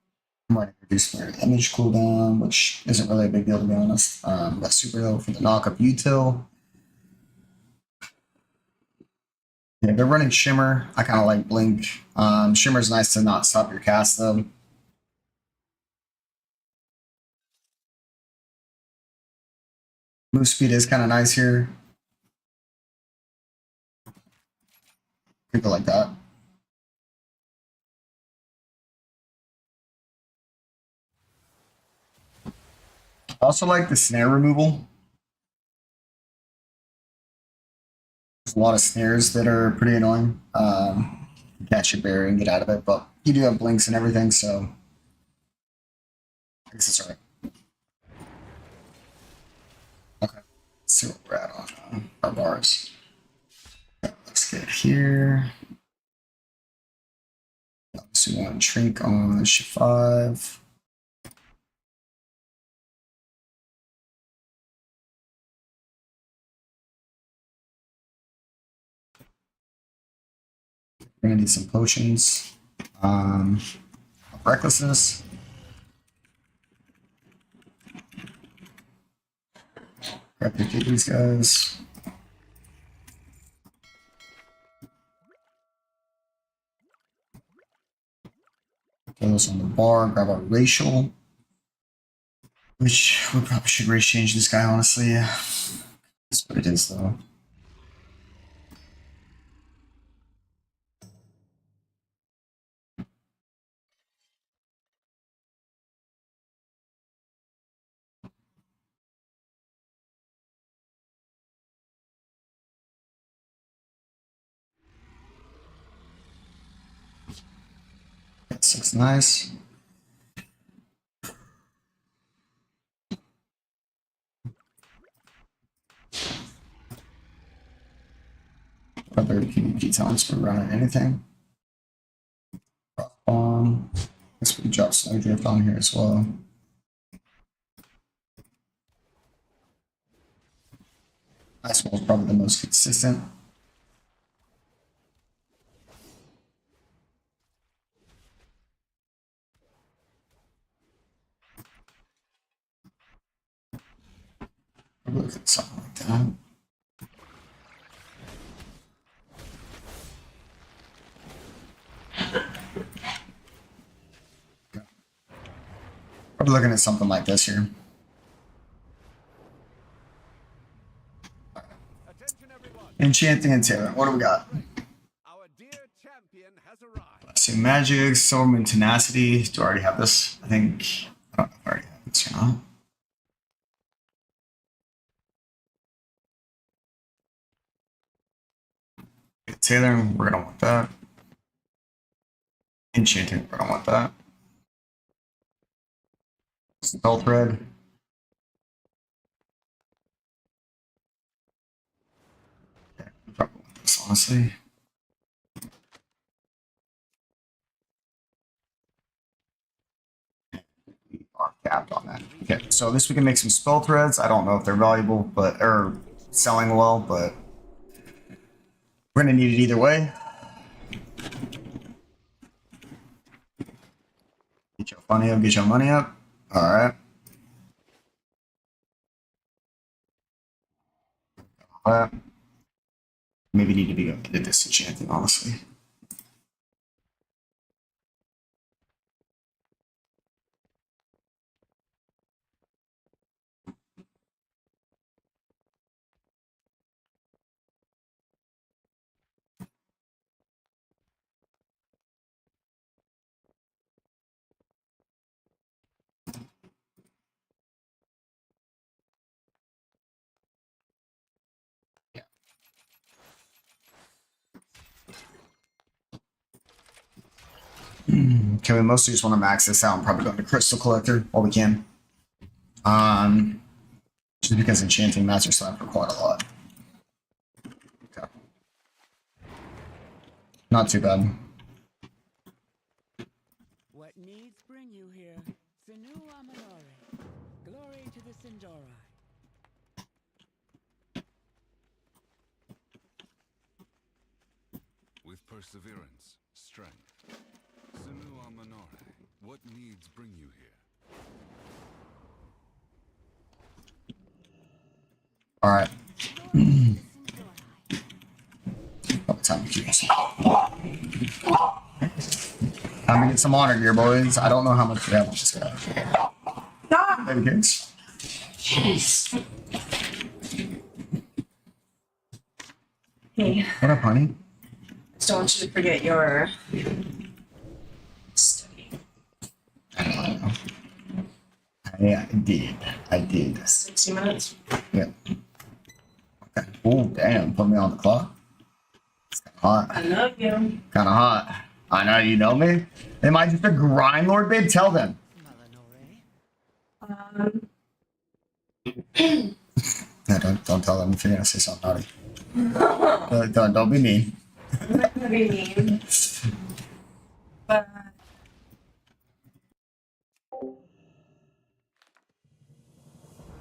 S2: might introduce their image cooldown, which isn't really a big deal to be honest. Got super low for the knockup util. Yeah, they're running Shimmer. I kind of like Blink. Shimmer's nice to not stop your cast though. Move speed is kind of nice here. People like that. I also like the snare removal. There's a lot of snares that are pretty annoying. Catch your berry and get out of it, but you do have blinks and everything, so I guess it's alright. Okay, let's see what we're at on our bars. Let's get here. Obviously, we want Trink on shift 5. We're gonna need some potions. Recklessness. Grab these guys. Throw those on the bar. Grab a racial. Which we probably should race change this guy, honestly. That's what it is, though. That looks nice. Other PvP talents for running anything. Guess we can drop Snowdrift on here as well. Ice Wall is probably the most consistent. Look at something like that. Probably looking at something like this here. Enchanting and Taylor. What do we got?
S3: Our dear champion has arrived.
S2: Let's see, Magic, Storm, and Tenacity. Do I already have this? I think. I don't know if I already have this or not. Taylor, we're gonna want that. Enchanting, we're gonna want that. Spell Thread. Okay, honestly. We are capped on that. Okay, so this we can make some spell threads. I don't know if they're valuable, but or selling well, but we're gonna need it either way. Get your money up, get your money up. Alright. Maybe need to be good at disenchanting, honestly. Okay, we mostly just want to max this out and probably go into Crystal Collector while we can. Just because enchanting Master Slap for quite a lot. Okay. Not too bad.
S3: What needs bring you here? Sinu Amanore. Glory to the Sindori.
S1: With perseverance, strength. Sinu Amanore, what needs bring you here?
S2: Alright. About time to keep us. Time to get some honor gear, boys. I don't know how much we have on this guy. Maybe kids.
S4: Jeez. Hey,
S2: What up, honey?
S4: just don't want you to forget your study.
S2: I know. I did. I did.
S4: 60 minutes.
S2: Yeah. Okay. Oh, damn. Put me on the clock. It's kind of hot.
S4: I love you.
S2: Kind of hot. I know, you know me. Am I just a grind lord, babe? Tell them.
S3: Malanore.
S2: No, don't tell them if you're gonna say something naughty. Don't be mean.
S4: I'm not gonna be mean. But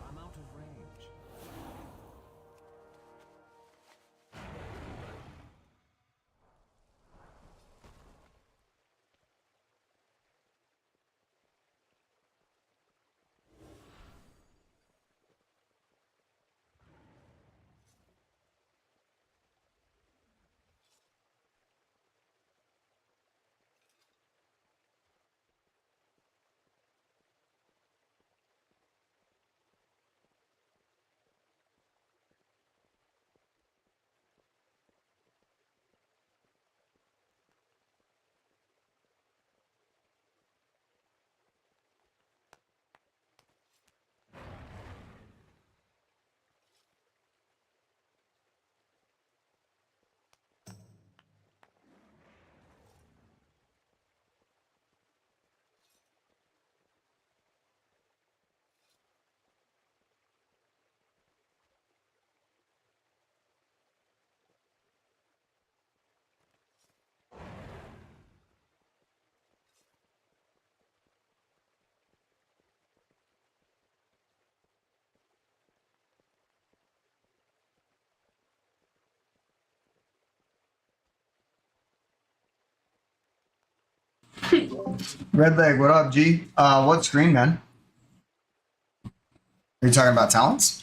S3: I'm out of range.
S2: Red leg, what up, G? What screen, man? Are you talking about talents?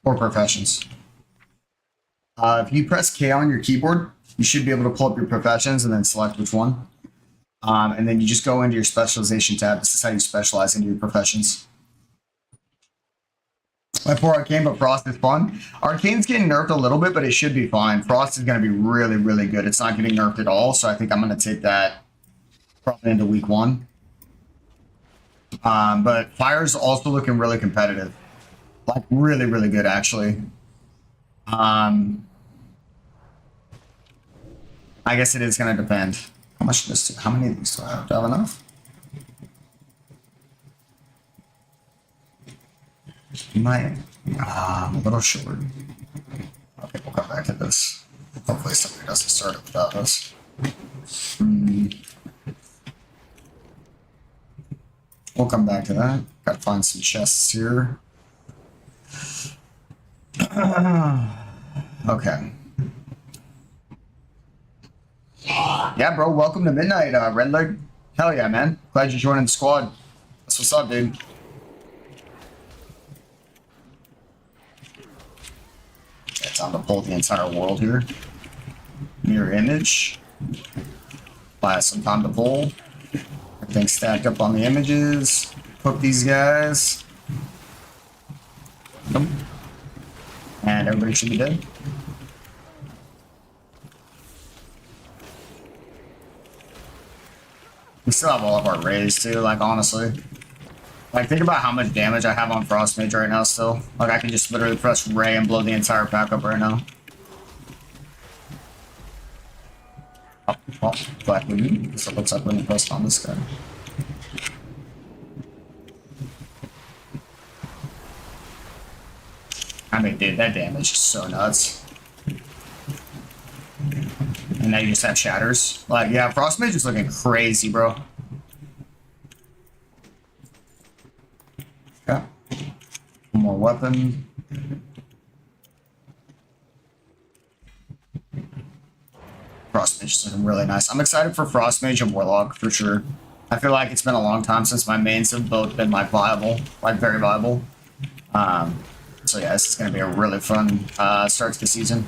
S2: Or professions? If you press K on your keyboard, you should be able to pull up your professions and then select which one. And then you just go into your specialization tab. This is how you specialize into your professions. My poor Arcane, but Frost is fun. Arcane's getting nerfed a little bit, but it should be fine. Frost is going to be really, really good. It's not getting nerfed at all, so I think I'm going to take that probably into week 1. But Fire's also looking really competitive. Like, really, really good, actually. I guess it is going to depend. How much this? How many of these do I have? Do I have enough? I'm a little short. Okay, okay. guess I started without us. We'll come back to that. Gotta find some chests here. Okay. Yeah, bro. Welcome to Midnight, Red Leg. Hell yeah, man. Glad you're joining the squad. That's what's up, dude. Okay, time to pull the entire world here. Mirror image. Buy some time to pull. Everything stacked up on the images. Hook these guys. Nope. And everybody should be dead. We still have all of our rays too, like honestly. Like think about how much damage I have on Frost Mage right now still. Like I can just literally press Ray and blow the entire pack up right now. Oh, Black Moon. So it looks like we're gonna press on this guy. I mean, dude, that damage is so nuts. And now you just have shatters. Like, yeah, Frost Mage is looking crazy, bro. Yeah. One more weapon. Frost Mage is looking really nice. I'm excited for Frost Mage and Warlock for sure. I feel like it's been a long time since my mains have both been like viable, like very viable. So yeah, this is gonna be a really fun start to the season.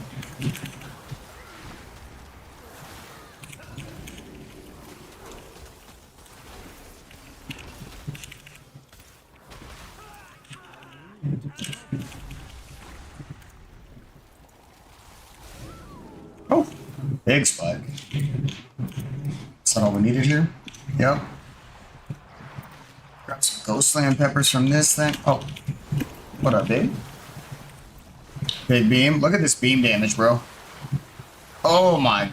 S2: Oh, big spike. Is that all we needed here? Yep. Grab some Ghostland peppers from this thing. Oh, what up, babe? Big beam. Look at this beam damage, bro. Oh my.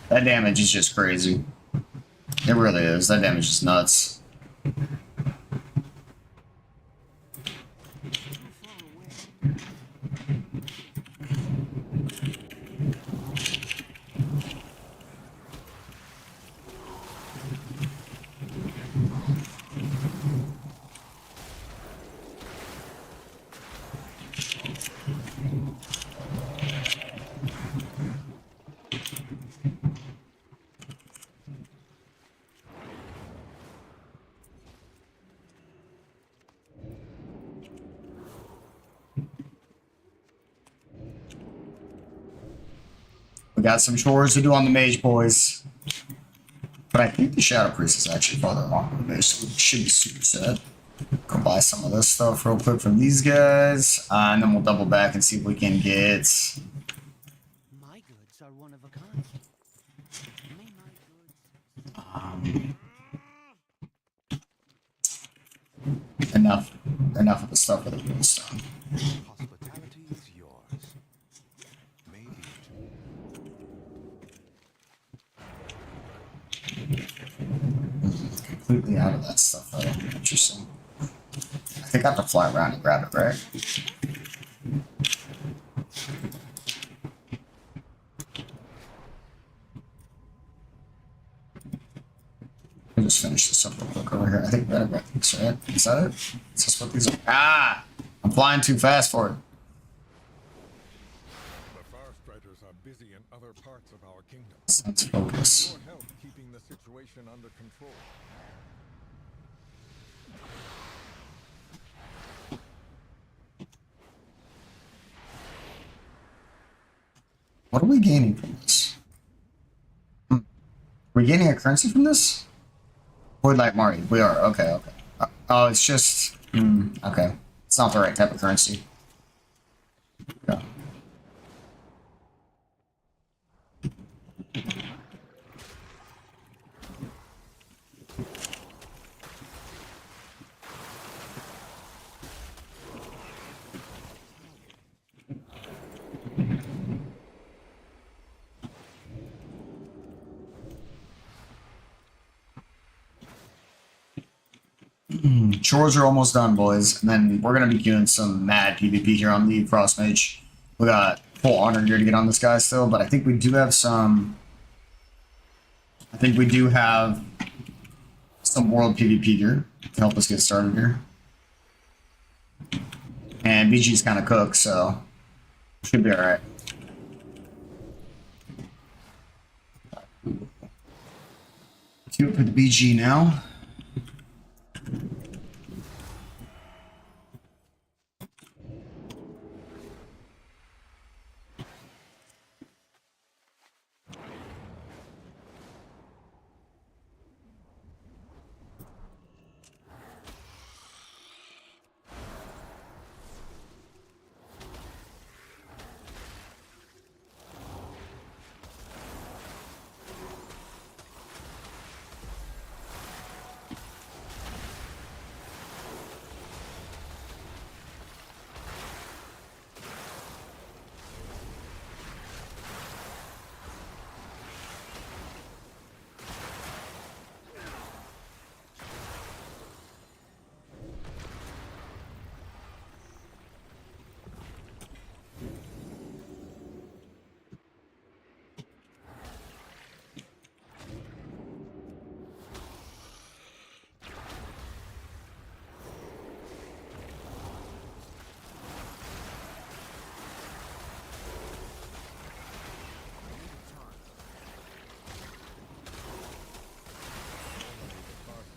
S2: That damage is just crazy. It really is. That damage is nuts. We got some chores to do on the Mage, boys. But I think the Shadow Priest is actually farther along than the Mage, so we should be super set. Go buy some of this stuff real quick from these guys, and then we'll double back and see if we can get...
S3: My goods are one of a kind. May my goods
S2: enough of the stuff with the Moonstone.
S1: Hospitality is yours. Maybe
S2: Completely out of that stuff, though. Interesting. I think I have to fly around and grab it, right? I'll just finish this up real quick over here. I think that got these, right? Is that it? Is this what these are? Ah! I'm flying too fast for it.
S5: The Farstriders are busy in other parts of our kingdom.
S2: Let's focus.
S5: Your help keeping the situation under control.
S2: What are we gaining from this? Are we gaining a currency from this? Void like Mari. We are. Okay, okay. Oh, it's just... okay. It's not the right type of currency. Yeah. Chores are almost done, boys, and then we're gonna be doing some mad PvP here on the Frost Mage. We got full honor gear to get on this guy still, but I think we do have some. I think we do have some world PvP gear to help us get started here. And BG's kind of cooked, so should be alright. Queue up for the BG now.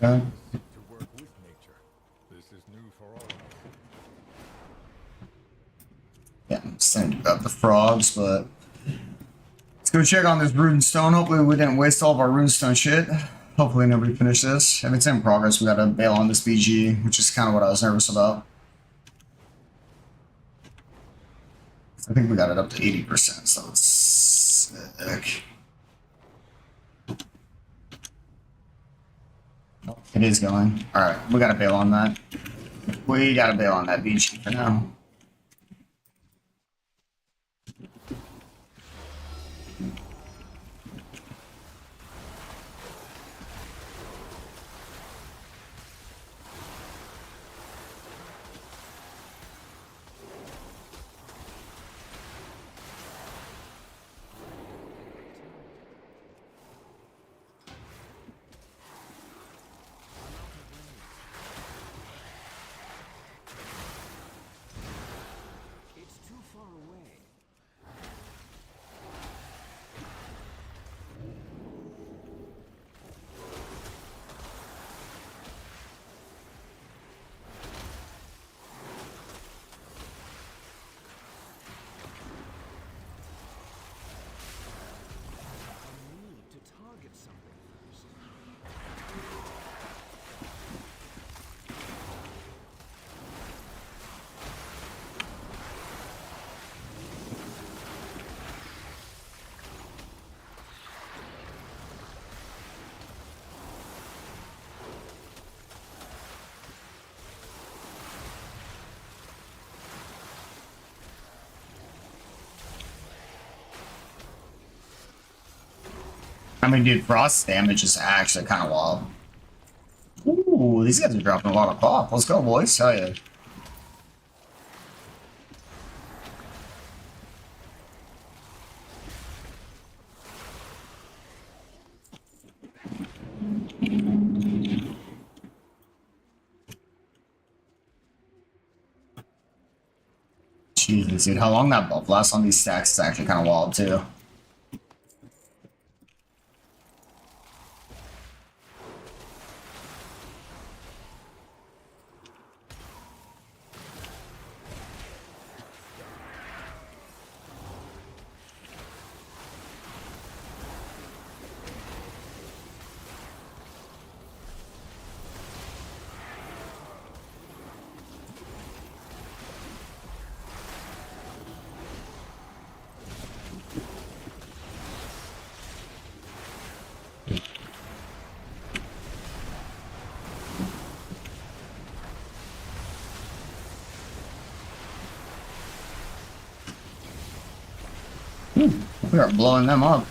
S2: Okay.
S5: To work with nature. This is new for all of us.
S2: Yeah, I'm just thinking about the frogs, but let's go check on this rune stone. Hopefully we didn't waste all of our rune stone shit. Hopefully nobody finished this. If it's in progress, we gotta bail on this BG, which is kind of what I was nervous about. I think we got it up to 80%, so it's sick. It is going. Alright, we gotta bail on that. We gotta bail on that BG for now. I mean, dude, frost damage is actually kind of wild. Ooh, these guys are dropping a lot of pop. Let's go, boys. Hell yeah. Jesus, dude, how long that buff lasts on these stacks is actually kind of wild, too. We are blowing them up.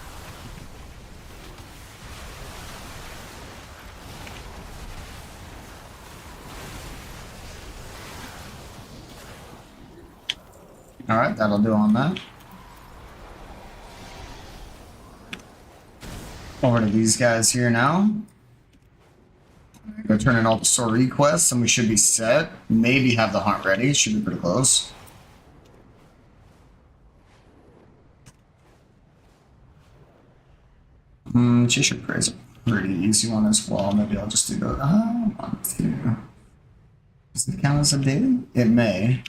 S2: Alright, that'll do on that. Over to these guys here now. Go turn in all the story quests and we should be set. Maybe have the hunt ready. Should be pretty close. Cheshire Prey is a pretty easy one as well. Maybe I'll just do the 1, 2. Does it count as a daily? It may.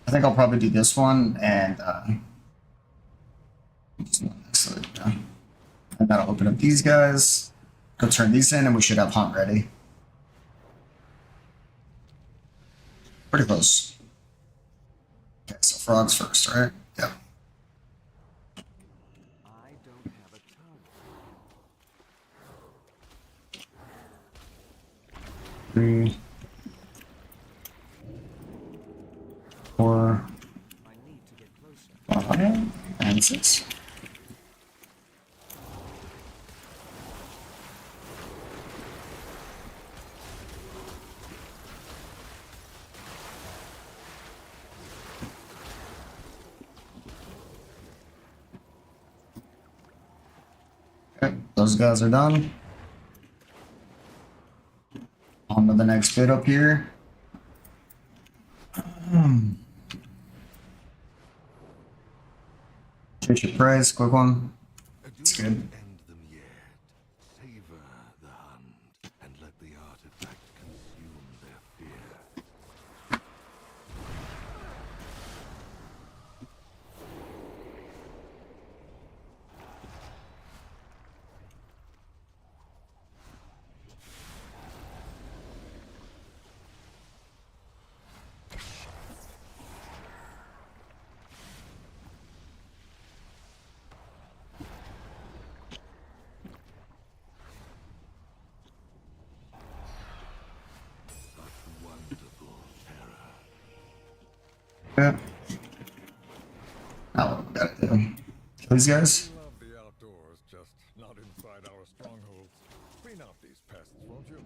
S2: I think I'll probably do this one and and that'll open up these guys. Go turn these in and we should have hunt ready. Pretty close. Okay, so frogs first, right? Yep.
S1: I don't have a tongue.
S2: 3, 4,
S1: I need to get closer.
S2: 5, and 6. Okay, those guys are done. On to the next bit up here. Cheshire Price, quick one. It's good.
S1: End them yet. Savor the hunt and let the artifact consume their fear. Such wonderful terror.
S2: Yeah. Now what we gotta do? Kill these guys?
S5: We love the outdoors, just not inside our strongholds. Clean out these pests, won't you?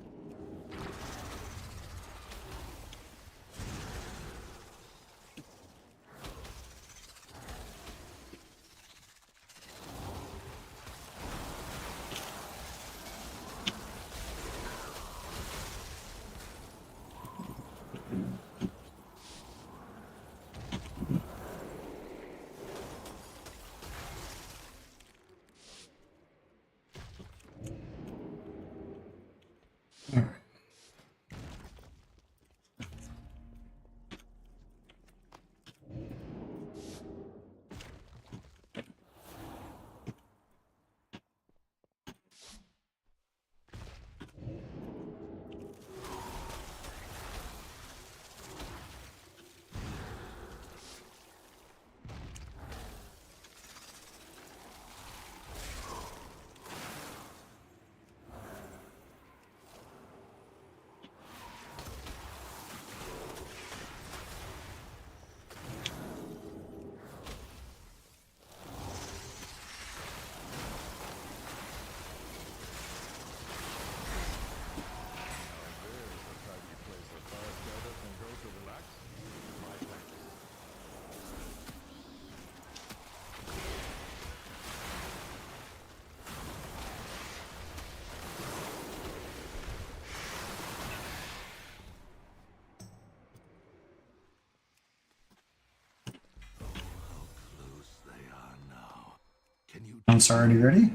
S2: Hunt's already ready.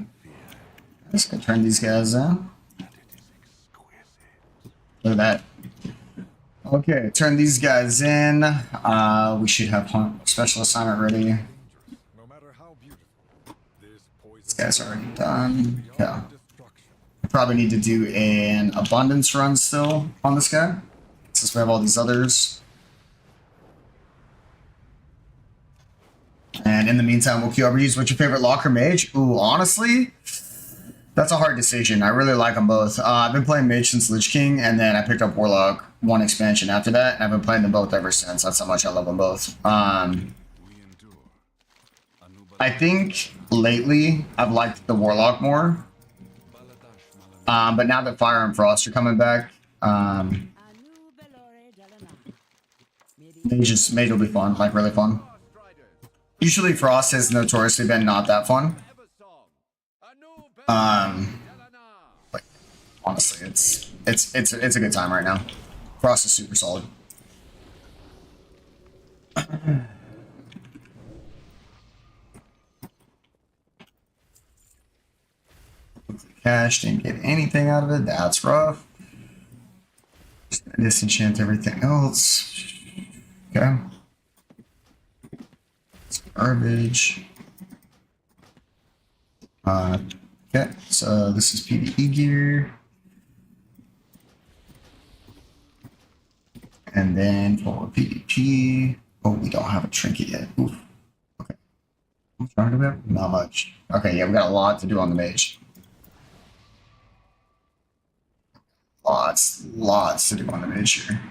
S2: Let's go turn these guys in. Look at that. Okay, turn these guys in. We should have hunt special assignment ready.
S5: No matter how beautiful, this poison
S2: These guys are already done. Yeah.
S5: destruction.
S2: Probably need to do an abundance run still on this guy, since we have all these others. And in the meantime, we'll QRBs. What's your favorite locker mage? Ooh, honestly, that's a hard decision. I really like them both. I've been playing mage since Lich King, and then I picked up Warlock one expansion after that, and I've been playing them both ever since. That's how much I love them both. I think lately I've liked the Warlock more. But now that Fire and Frost are coming back, Mage will be fun, like really fun. Usually Frost has notoriously been not that fun. But honestly, it's a good time right now. Frost is super solid. Cash, didn't get anything out of it. That's rough. Disenchant everything else. Okay. It's garbage. Okay, so this is PvE gear. And then for PvP, oh, we don't have a trinket yet. Oof. Okay. How much do we have? Not much. Okay, yeah, we got a lot to do on the mage. Lots to do on the mage here.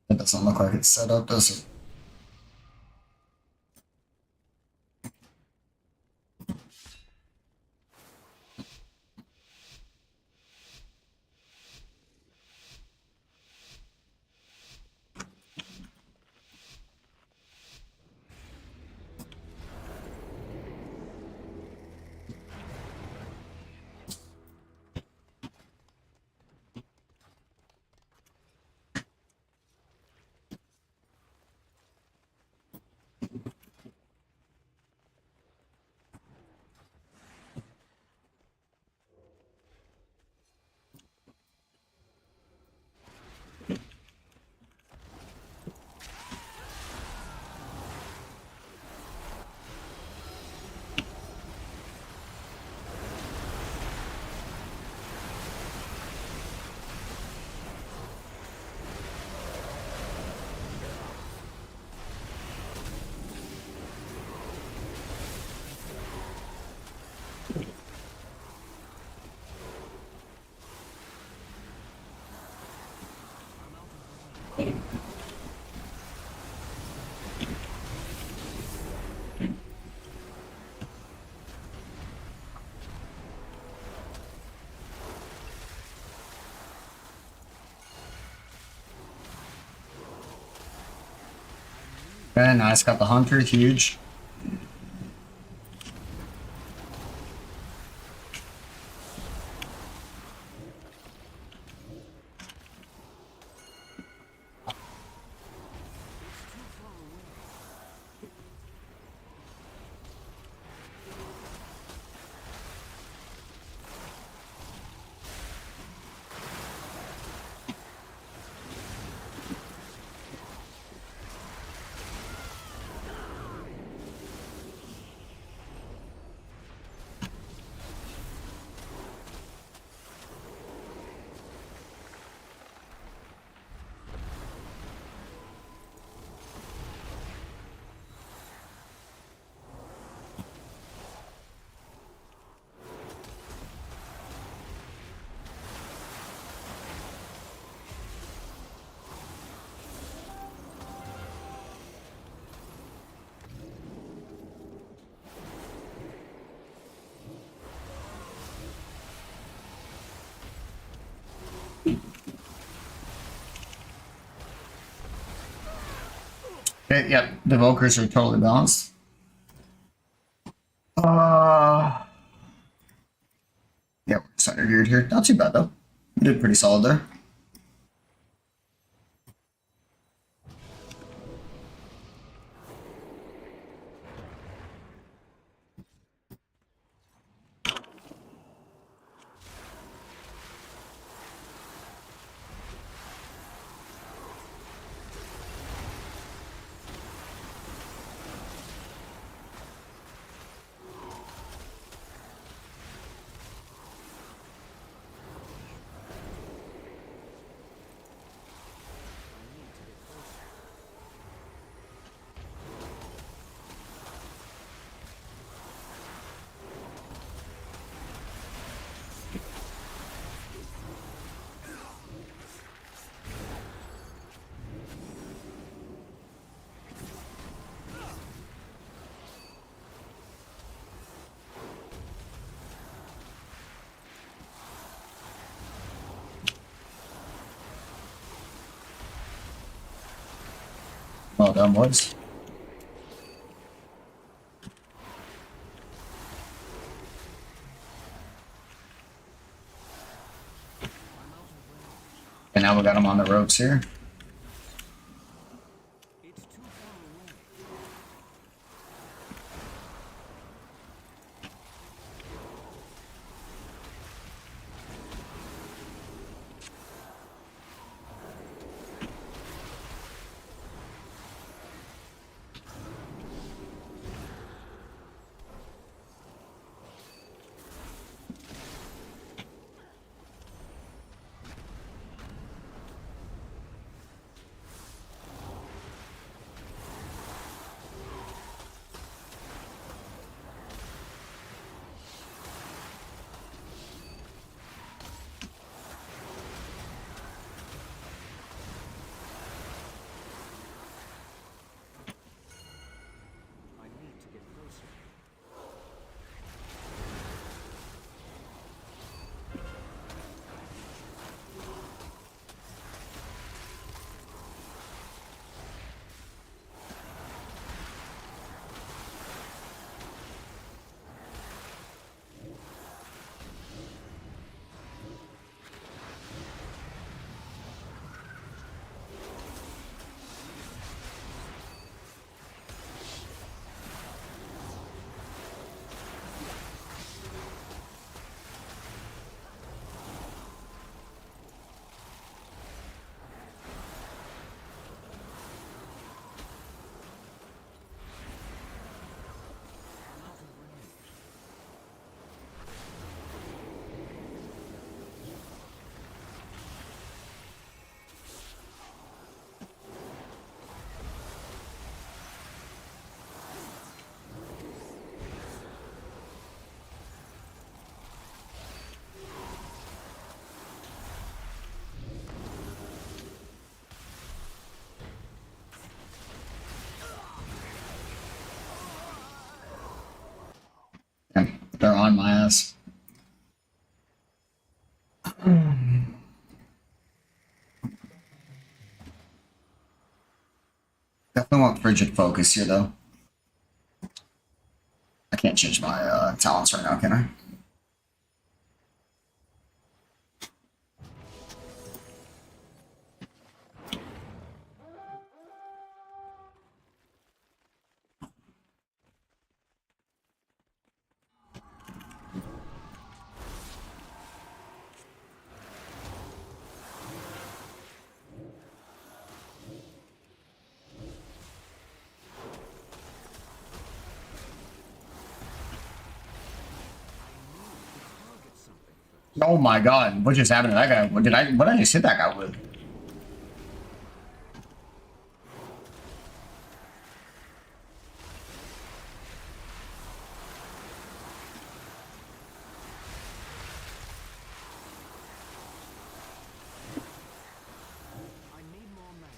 S2: It doesn't look like it's set up, does it? Okay, nice. Got the hunter, huge. Okay, yep, the Volkers are totally balanced. Yeah, we're center geared here. Not too bad though. We did pretty solid there. Well done, boys. And now we got him on the ropes here.
S3: It's too far away. I need to get closer.
S2: And they're on my ass. Definitely want frigid focus here, though. I can't change my talents right now, can I? Oh my god, what just happened to that guy? What did I just hit that guy with?
S3: I need more mana.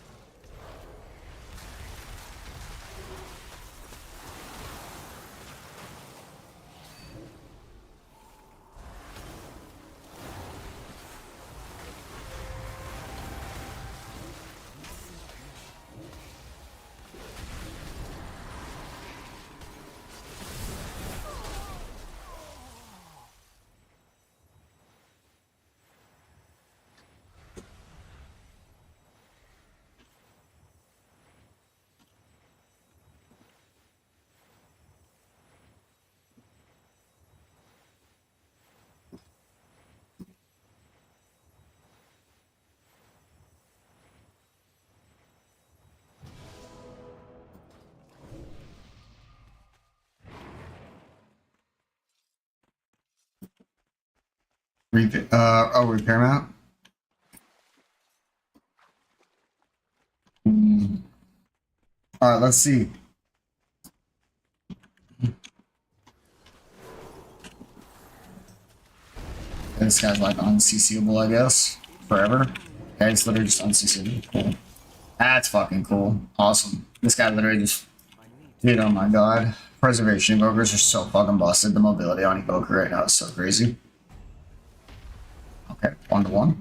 S2: Repair mount. All right, let's see. This guy's like unCCable, I guess, forever. Okay, it's literally just unCCable. Cool. That's fucking cool. Awesome. This guy literally just, dude, oh my god. Preservation evokers are so fucking busted. The mobility on evoker right now is so crazy. Okay, 1-to-1.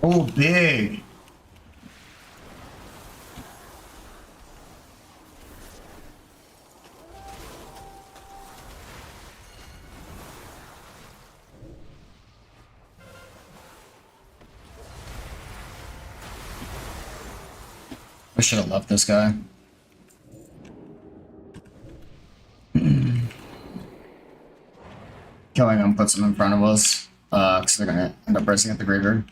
S2: Oh, big. I should have left this guy. Killing him puts him in front of us, because they're gonna end up racing at the graveyard.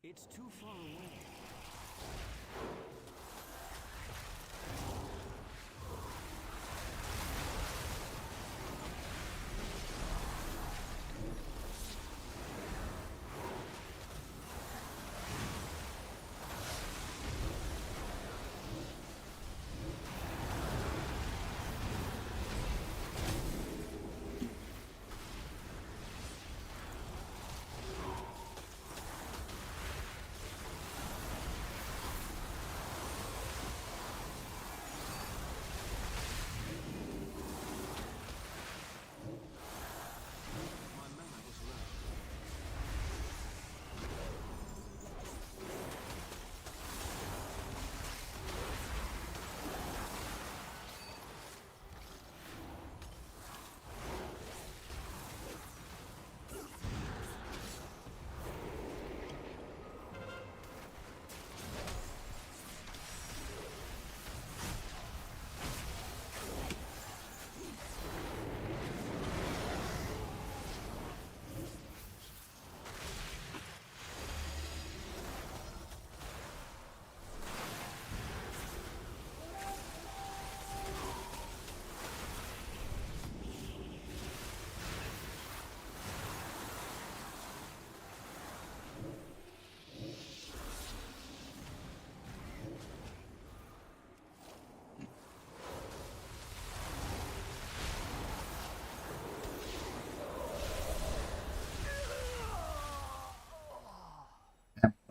S3: It's too far away.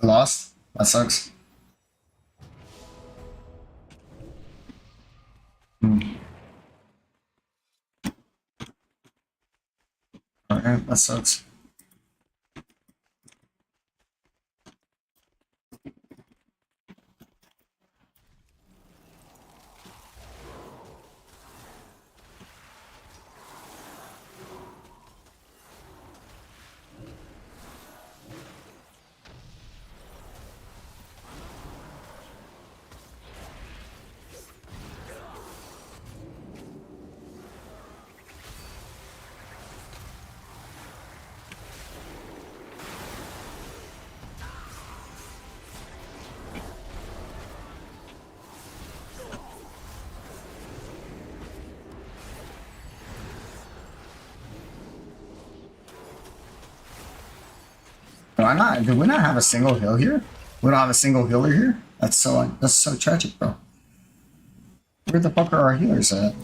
S2: We lost. That sucks. Alright, that sucks. Do I not? Do we not have a single heal here? We don't have a single healer here? That's so tragic, bro. Where the fuck are our healers at?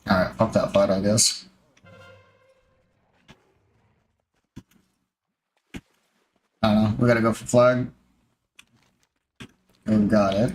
S2: Alright, fuck that fight, I guess. I don't know. We gotta go for flag. We got it.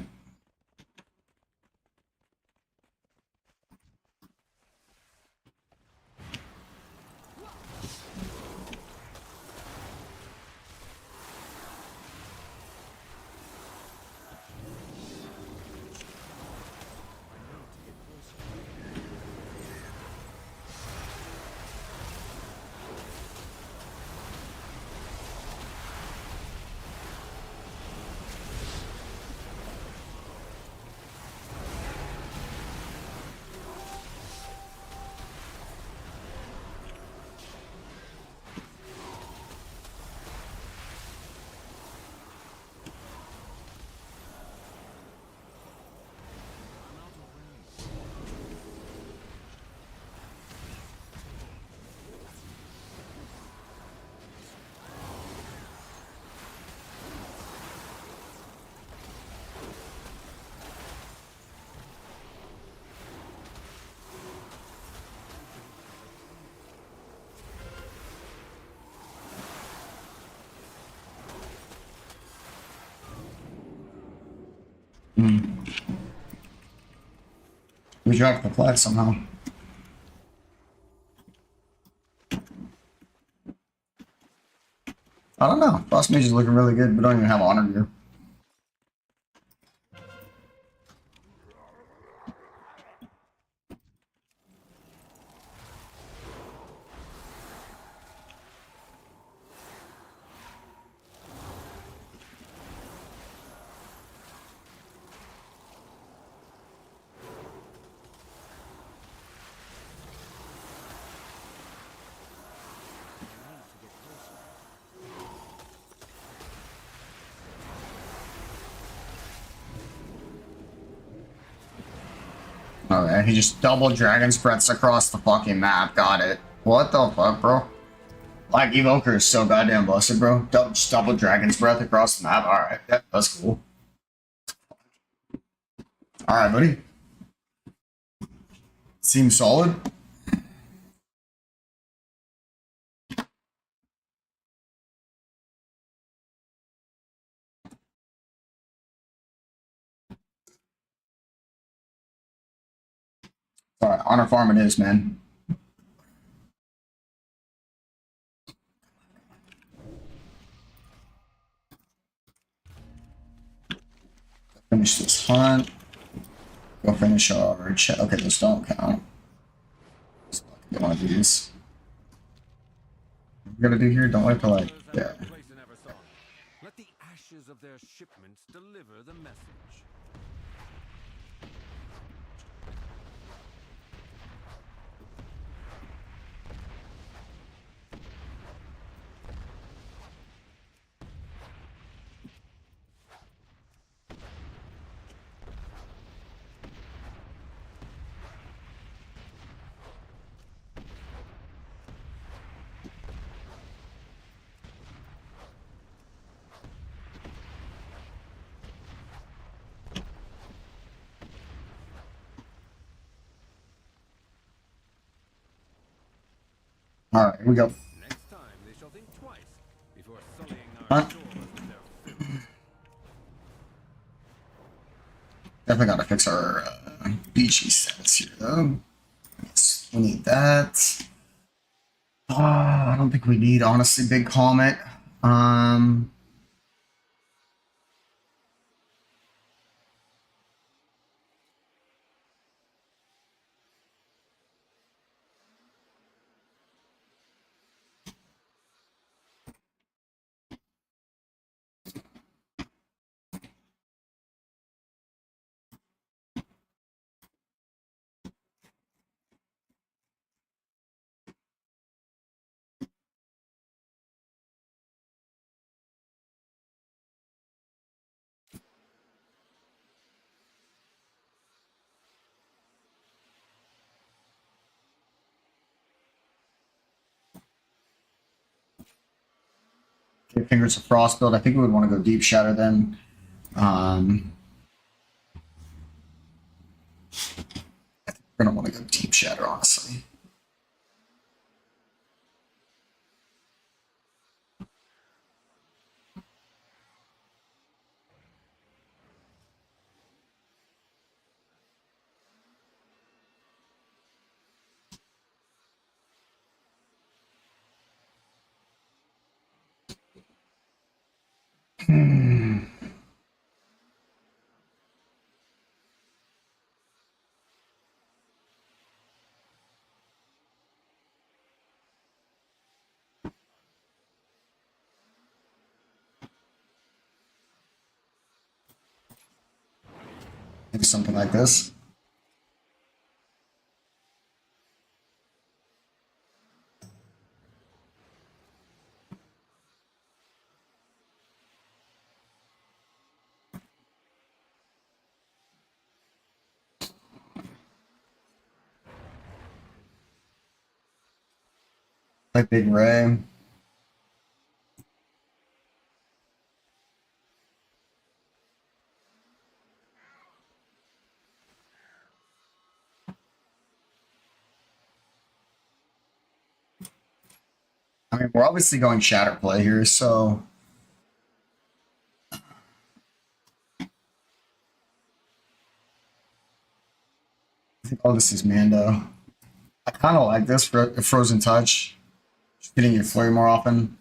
S2: We dropped the flag somehow. I don't know. Boss Mage is looking really good, but don't even have honor gear. Okay, he just double dragon spreads across the fucking map. Got it. What the fuck, bro? Like, Evoker is so goddamn busted, bro. Just double dragon's breath across the map. Alright, that's cool. Alright, buddy. Seems solid. Alright, honor farm it is, man. Finish this hunt. Go finish our check. Okay, those don't count. Don't want to do this. What we gotta do here? Don't wait till like, yeah.
S6: Let the ashes of their shipments deliver the message.
S2: Alright, here we go.
S6: Next time they shall think twice before sullying our
S2: Huh?
S6: shores with their filth.
S2: Definitely gotta fix our beachy stats here, though. Yes, we need that. I don't think we need, honestly, Big Comet. Okay, Fingers of Frost build. I think we would want to go Deep Shatter then. We're gonna want to go Deep Shatter, honestly. Maybe something like this. Like Big Ray. I mean, we're obviously going Shatter play here, so think all this is Mando. I kind of like this for a Frozen Touch. Just getting your flurry more often.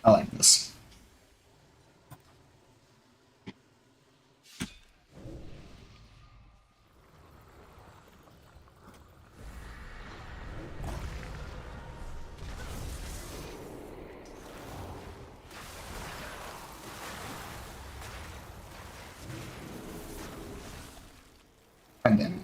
S2: I like this. And then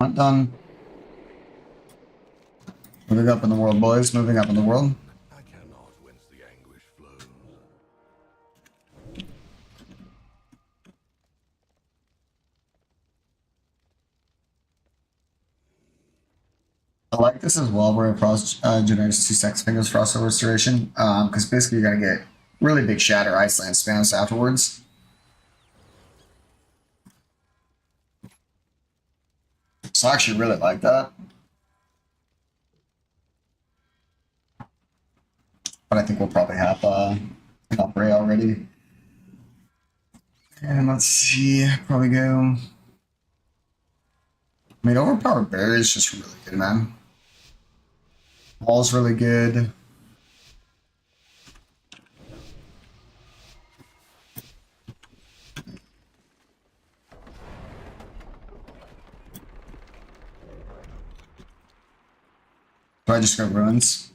S2: hunt done. Moving up in the world, boys. Moving up in the world.
S1: I cannot whence the anguish flows.
S2: I like this as well, where it frost generates 2 sex fingers frost restoration. Because basically you're gonna get really big shatter Iceland spams afterwards. So I actually really like that. But I think we'll probably have enough Ray already. And let's see, probably go. I mean, overpowered berry is just really good, man. Wall's really good. Do I just go ruins?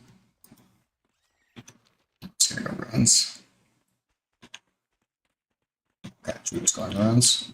S2: Just gonna go ruins. Okay, Druid's going ruins.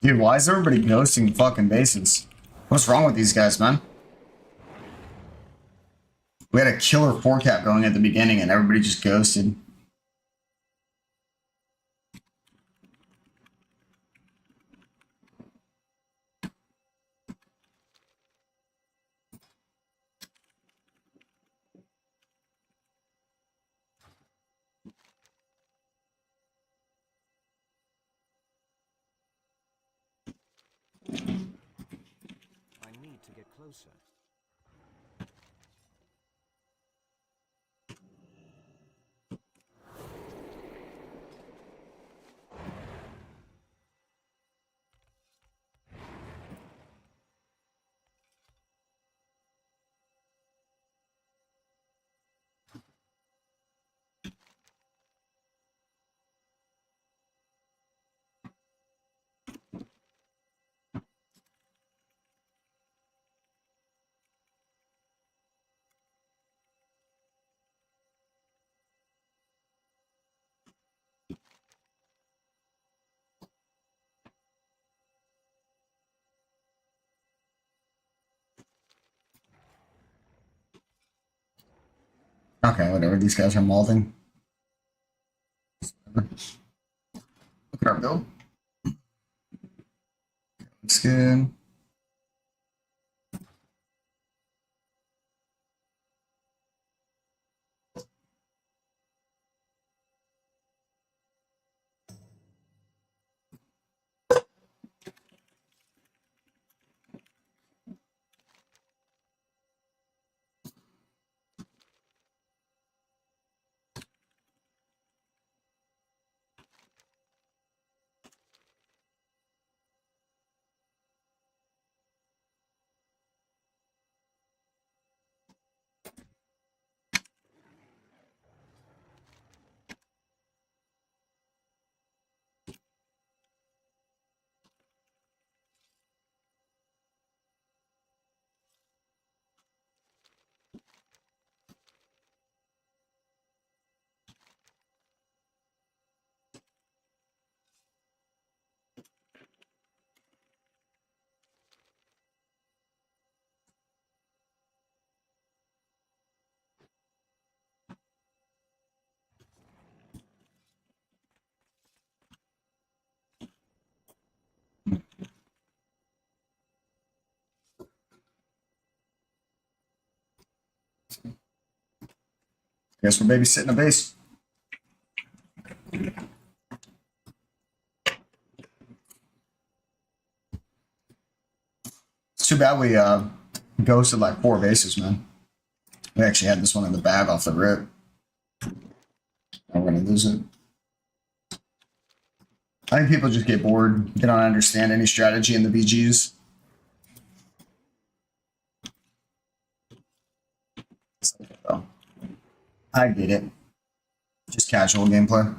S2: Dude, why is everybody ghosting fucking bases? What's wrong with these guys, man? We had a killer 4-cap going at the beginning and everybody just ghosted.
S6: I need to get closer.
S2: Okay, whatever. These guys are malding. Look at our build. Looks good. Guess we're babysitting a base. It's too bad we ghosted like 4 bases, man. We actually had this one in the bag off the rip. I'm gonna lose it. I think people just get bored. They don't understand any strategy in the BGs. So, I get it. Just casual gameplay.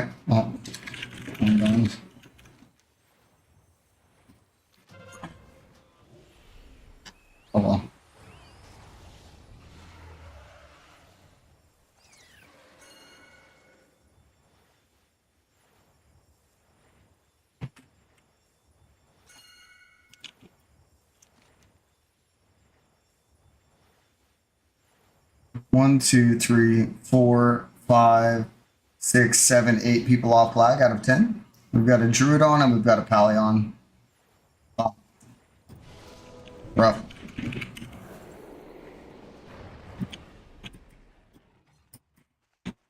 S2: Alright, well, I'm done. Oh well. One, two, three, four, five, 6, 7, 8 people off flag out of 10. We've got a Druid on and we've got a Pally on. Oh. Rough.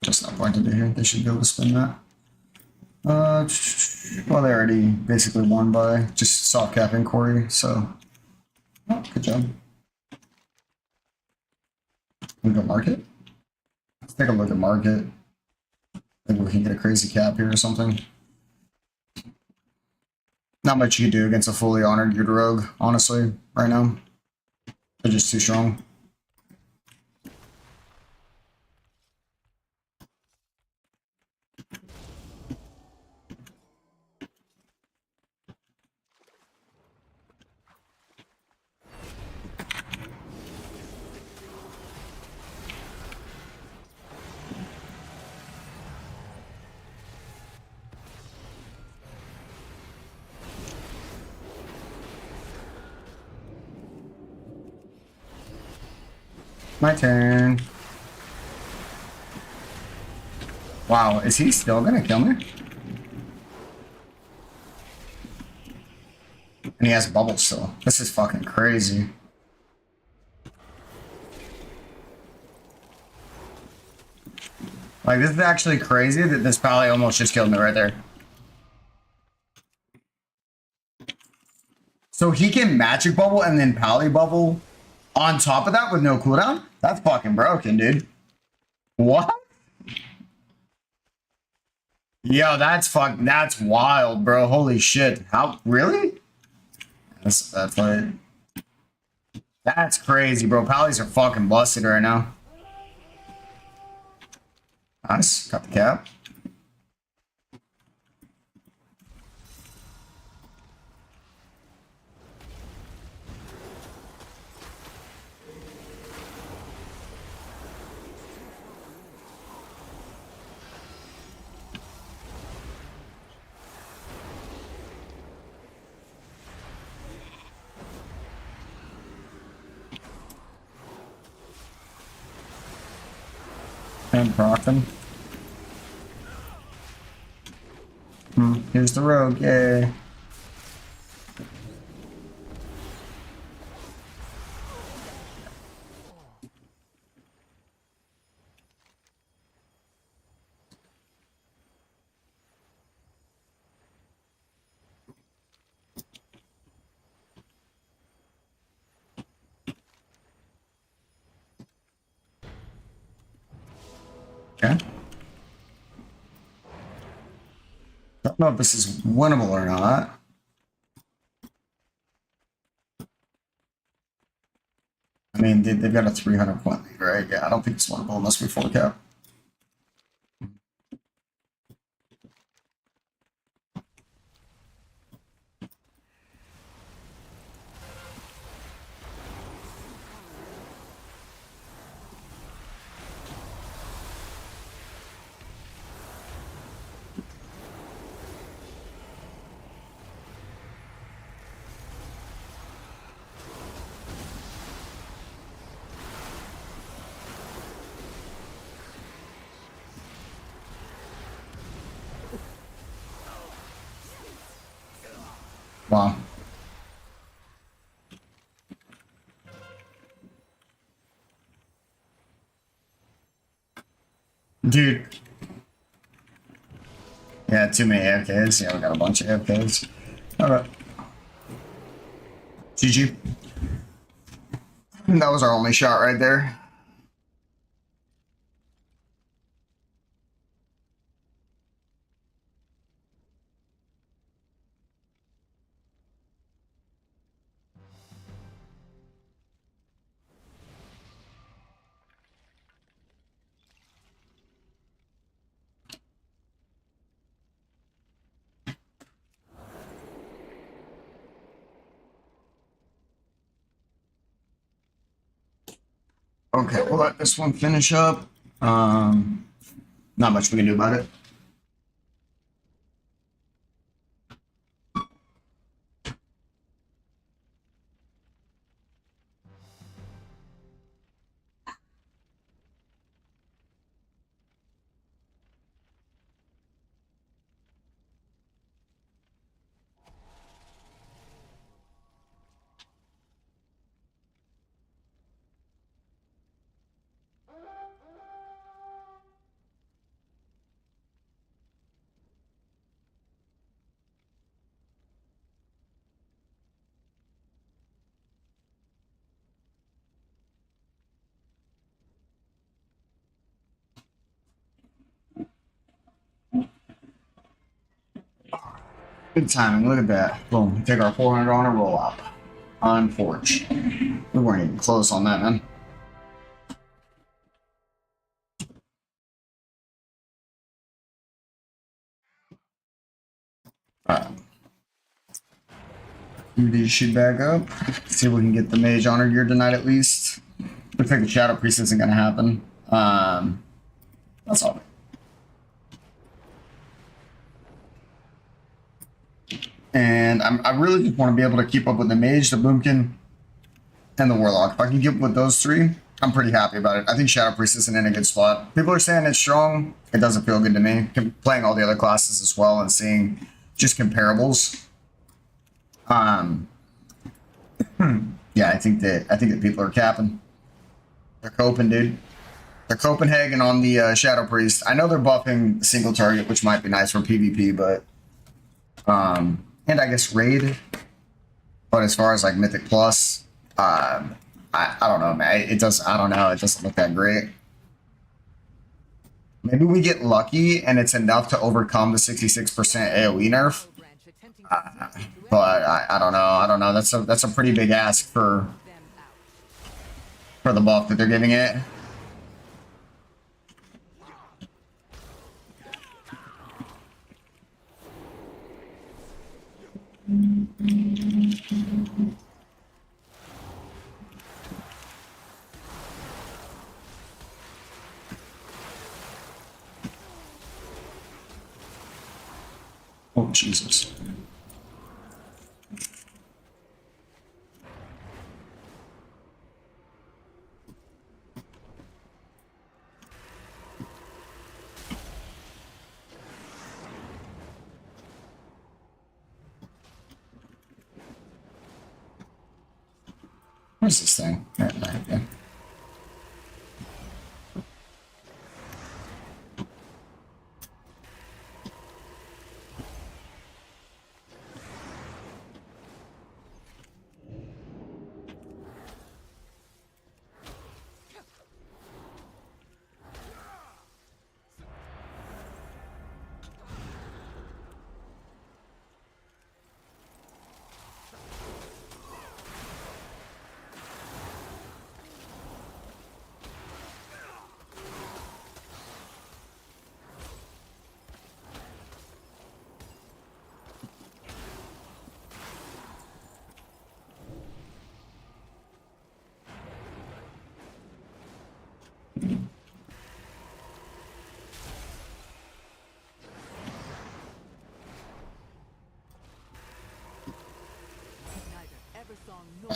S2: Just not going to do here. They should be able to spin that. Well, they already basically won by just soft capping Corey, so oh, good job. We go market. Let's take a look at market. Maybe we can get a crazy cap here or something. Not much you can do against a fully honored Geared Rogue, honestly, right now. They're just too strong. My turn. Wow, is he still gonna kill me? And he has bubbles still. This is fucking crazy. Like, this is actually crazy that this Pally almost just killed me right there. So he can magic bubble and then Pally bubble on top of that with no cooldown? That's fucking broken, dude. What? Yo, that's wild, bro. Holy shit. How, really? That's like, that's crazy, bro. Pallies are fucking busted right now. Nice, got the cap. And Brockton. Here's the rogue, yay. Okay. Don't know if this is winnable or not. I mean, they've got a 300 point lead, right? Yeah, I don't think it's winnable unless we full cap. Wow. Dude. Yeah, too many AFKs. Yeah, we got a bunch of AFKs. Alright. GG. That was our only shot right there. Okay, we'll let this one finish up. Not much we can do about it. Good timing. Look at that. Boom. Take our 400 on a roll up. On Forge. We weren't even close on that, man. Alright. Do these shoot back up. See if we can get the Mage Honor gear tonight at least. Looks like the Shadow Priest isn't going to happen. That's all. And I really just want to be able to keep up with the Mage, the Boomkin, and the Warlock. If I can keep up with those three, I'm pretty happy about it. I think Shadow Priest isn't in a good spot. People are saying it's strong. It doesn't feel good to me. Playing all the other classes as well and seeing just comparables. Yeah, I think that people are capping. They're coping, dude. They're Copenhagen on the Shadow Priest. I know they're buffing the single target, which might be nice for PvP, but and I guess raid. But as far as like Mythic Plus, I don't know, man. I don't know. It doesn't look that great. Maybe we get lucky and it's enough to overcome the 66% AoE nerf. But I don't know. I don't know. That's a pretty big ask for the buff that they're giving it. Oh, Jesus. Where's this thing? Yeah.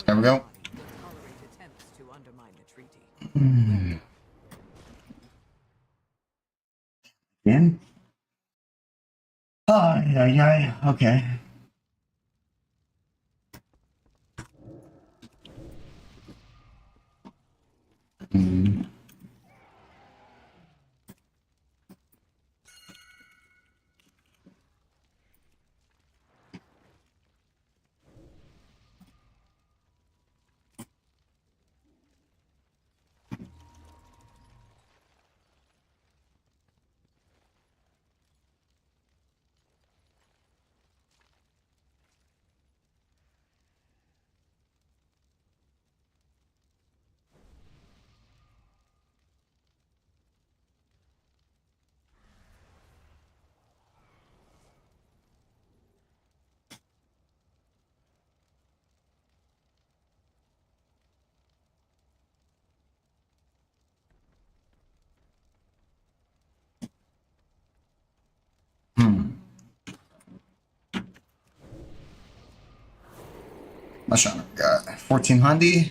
S2: There we go. Again? Oh, yeah. Okay. much on we got? 1400.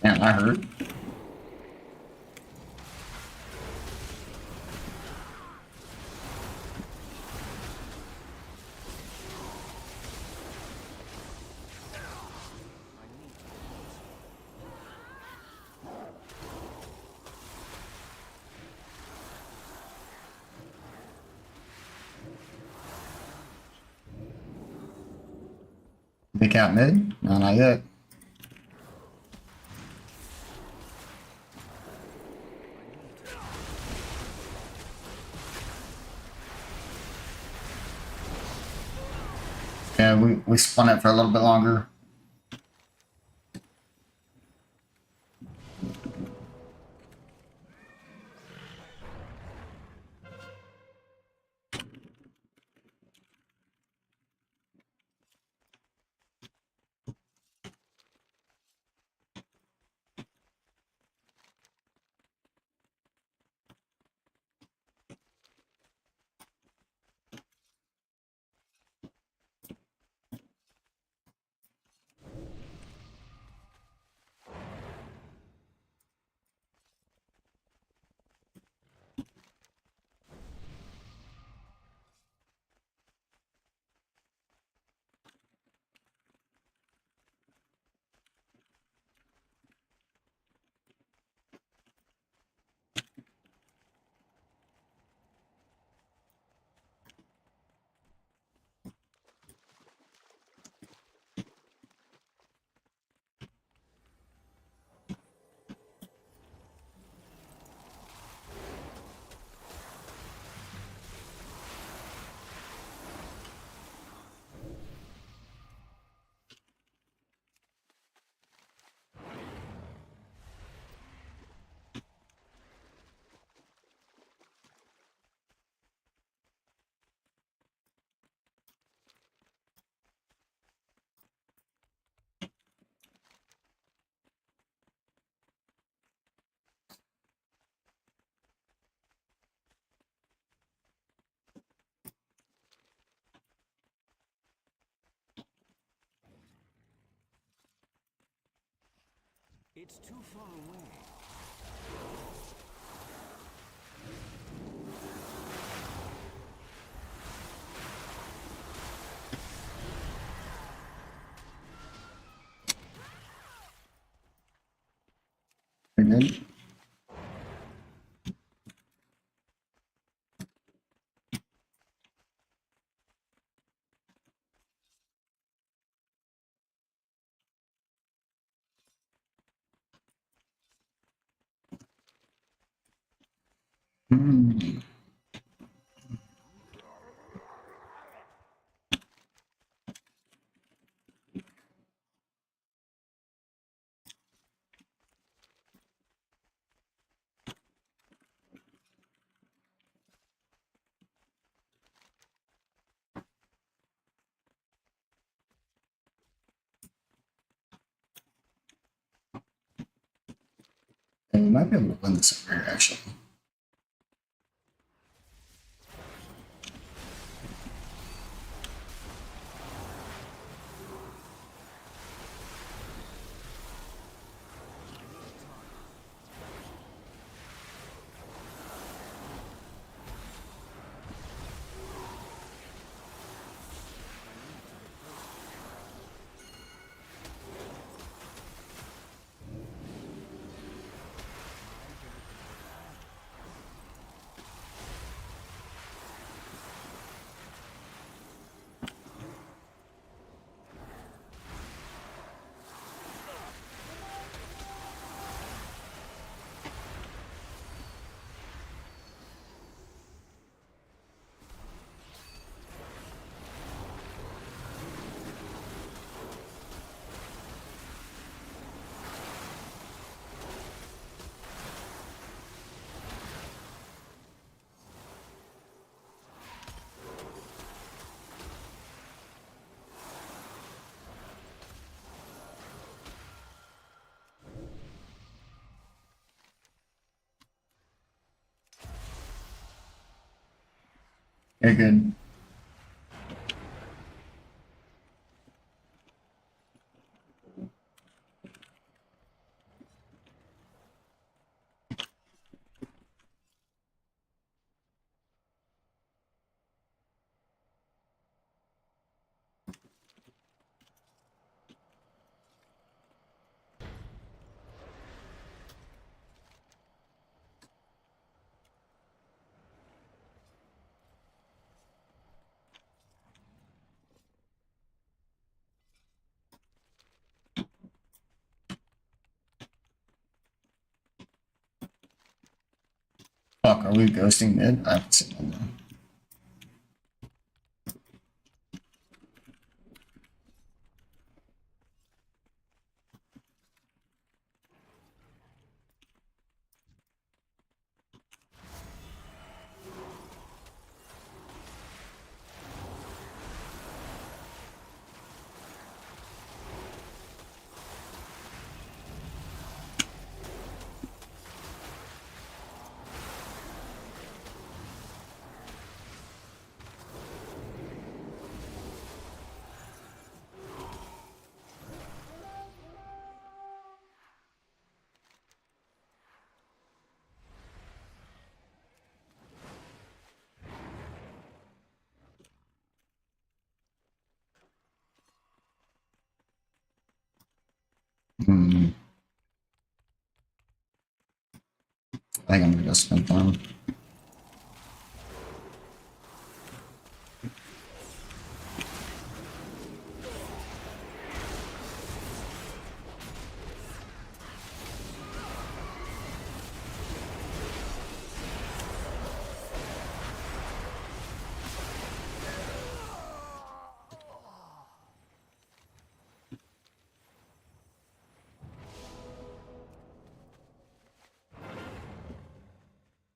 S2: Man, that hurt. Big cat mid? No, not yet. Yeah, we spun it for a little bit longer.
S6: It's too far away.
S2: Pretty good. Hmm. And we might be able to win this over here, actually. Okay, good. Fuck, are we ghosting mid? I haven't seen one though. Hmm. I think I'm gonna go spin farm.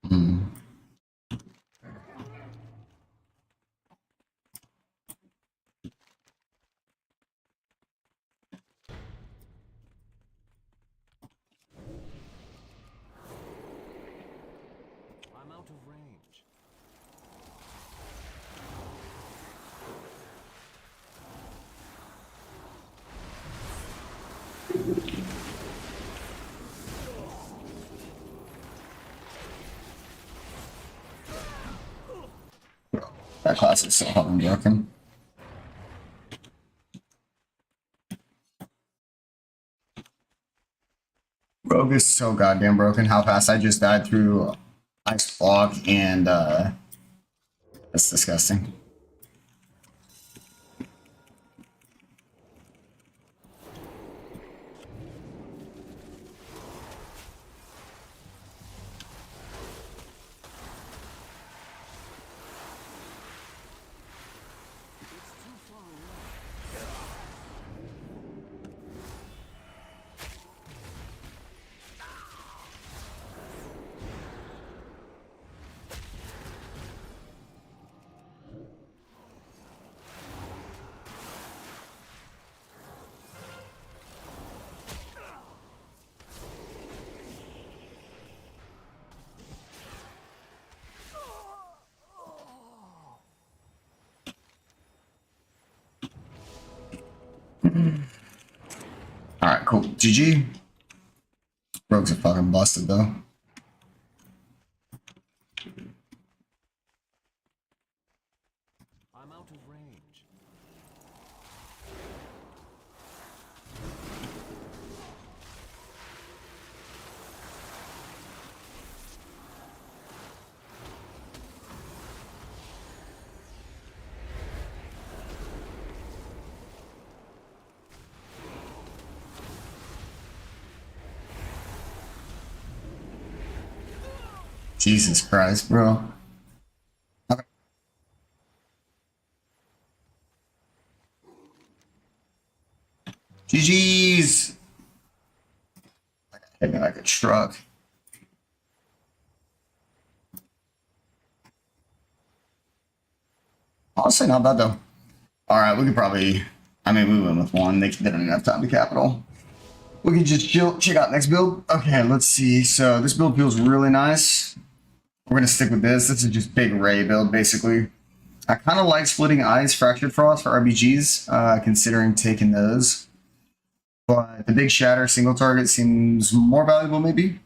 S2: Hmm.
S6: I'm out of range.
S2: That class is so hot and broken. Rogue is so goddamn broken. How fast I just died through ice block and that's disgusting. Alright, cool. GG. Rogues are fucking busted though.
S6: I'm out of range.
S2: Jesus Christ, bro. Okay. GG's. Hit me like a truck. Honestly, not bad though. Alright, we could probably. I mean, we went with one. They didn't even have time to capital. We can just chill, check out next build. Okay, let's see. So this build feels really nice. We're gonna stick with this. This is just big Ray build, basically. I kind of like splitting Eyes, Fractured Frost for RBGs, considering taking those. But the big Shatter single target seems more valuable, maybe.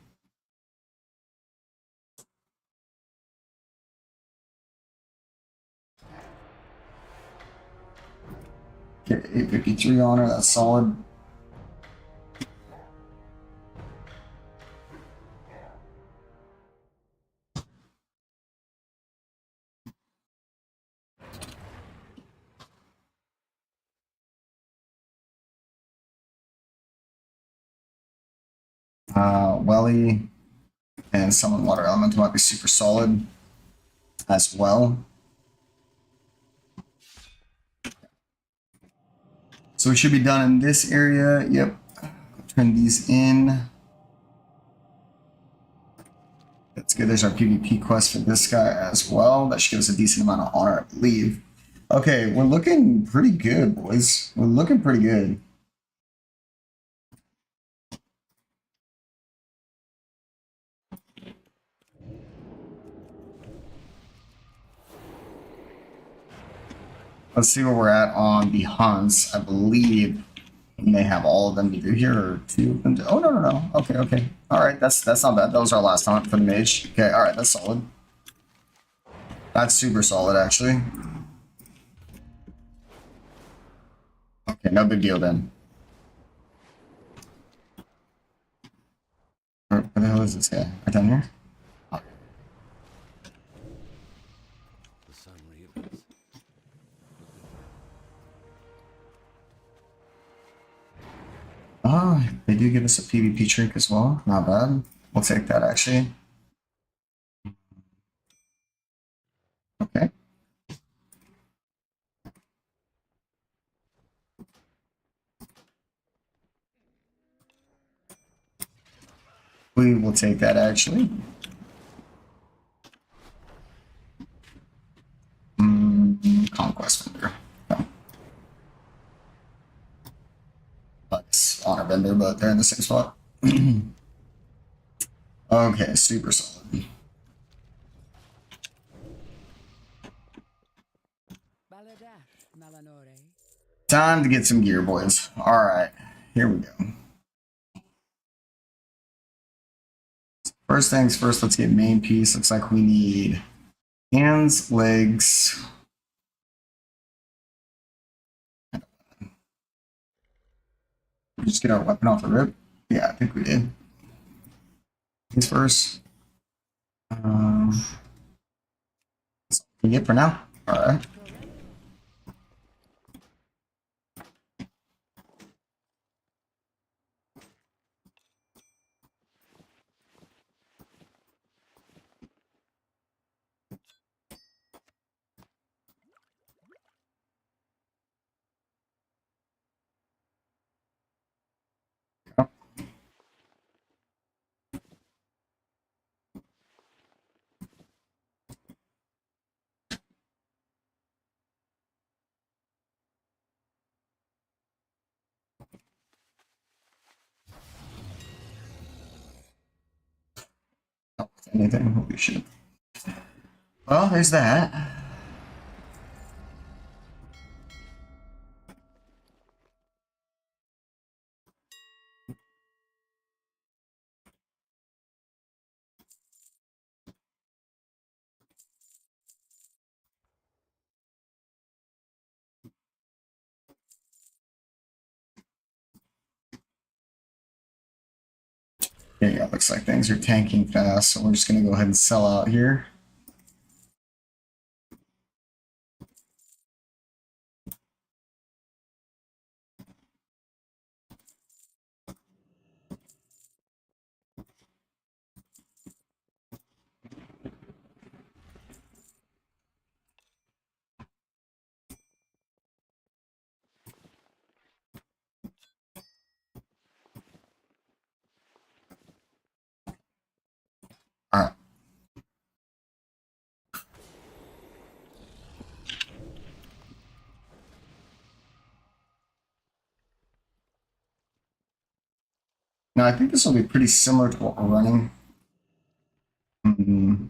S2: Okay, 853 on her, that's solid. Welly and Summon Water Elemental might be super solid as well. So we should be done in this area. Yep. Turn these in. That's good. There's our PvP quest for this guy as well. That should give us a decent amount of honor, I believe. Okay, we're looking pretty good, boys. We're looking pretty good. Let's see where we're at on the hunts. I believe we may have all of them either here or two of them. Oh, no, no, no. Okay, okay. All right, that's not bad. That was our last hunt for the mage. Okay, all right, that's solid. That's super solid, actually. Okay, no big deal then. Where the hell is this guy? Right down here?
S6: The sun reappears.
S2: Oh, they do give us a PvP trick as well. Not bad. We'll take that, actually. Okay. We will take that, actually. Conquest Vendor. No. That's Honor Vendor, but they're in the same spot. Okay, super solid.
S3: Baladash, Malanore.
S2: Time to get some gear, boys. Alright, here we go. First things first, let's get main piece. Looks like we need hands, legs. We just get our weapon off the rip. Yeah, I think we did. Things first. That's all we get for now. Alright. Anything? Holy shit. Well, there's that. Yeah, looks like things are tanking fast, so we're just gonna go ahead and sell out here. All right. Now I think this will be pretty similar to what we're running. Hmm.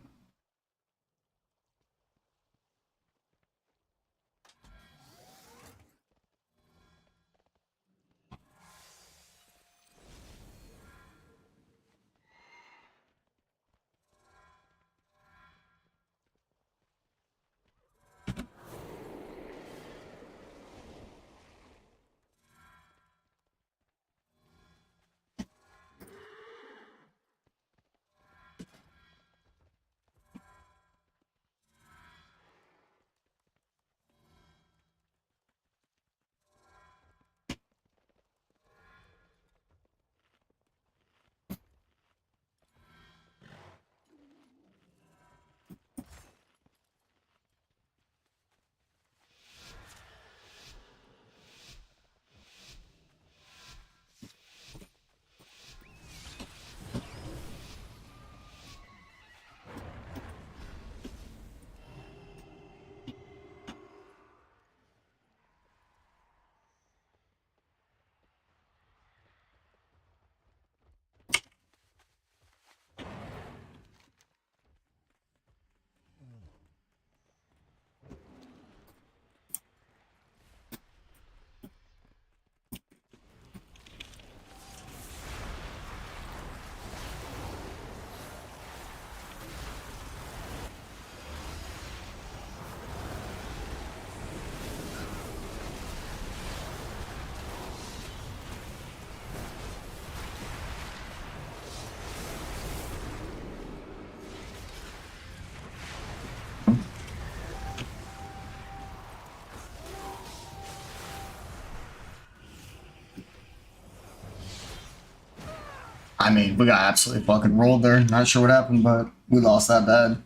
S2: I mean, we got absolutely fucking rolled there. Not sure what happened, but we lost that bad.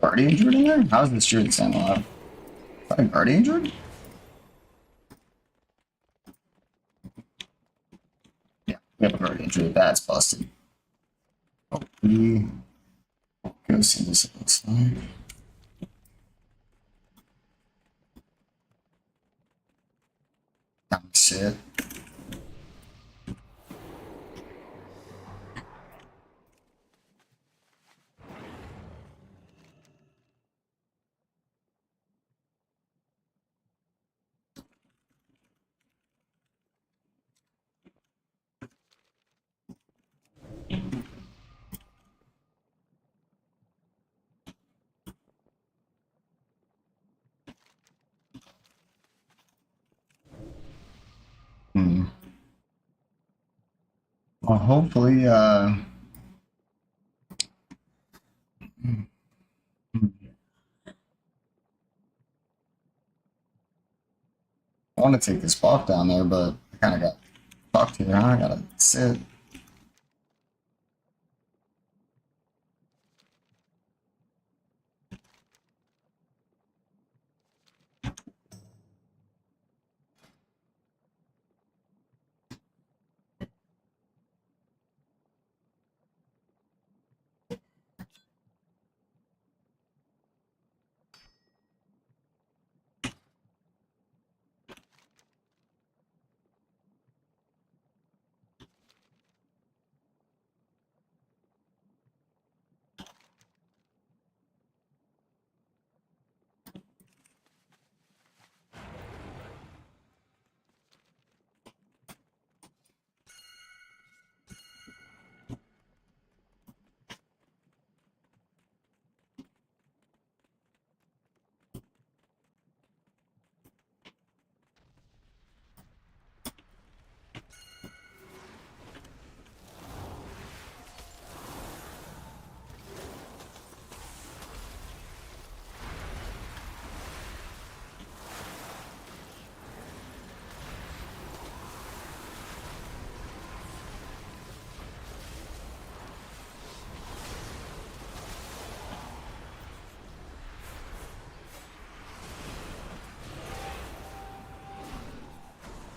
S2: Guardian Druid in there? How is this Druid stand alive? Is that a Guardian Druid? Yeah, we have a Guardian Druid. That's busted. Oh, we go see this it looks like. That's it. Hmm. Well, hopefully, I want to take this buff down there, but I kind of got fucked here. Huh? I gotta sit.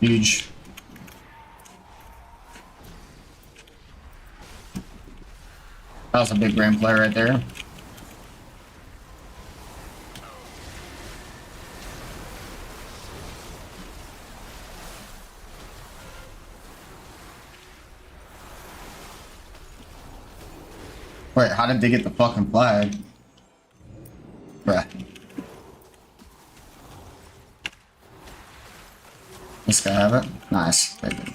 S2: Huge. That was a big brain play right there. Wait, how did they get the fucking flag? Bruh. This guy have it? Nice. They did.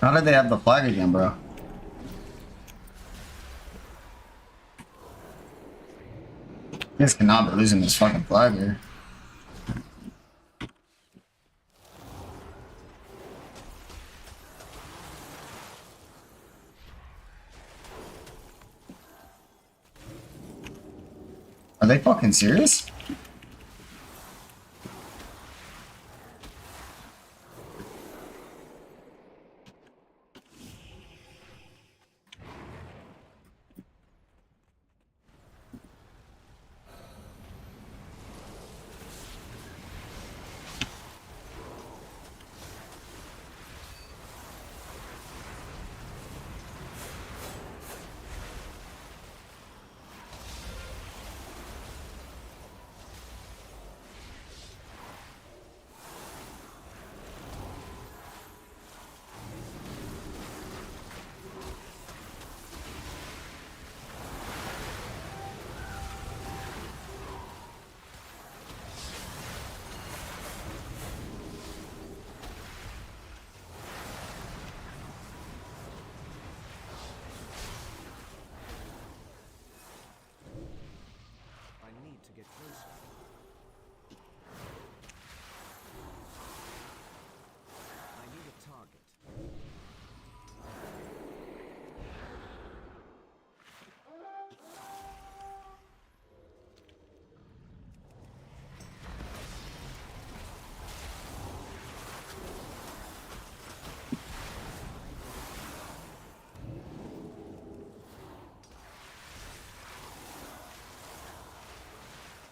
S2: How did they have the flag again, bro? You guys cannot be losing this fucking flag here. Are they fucking serious?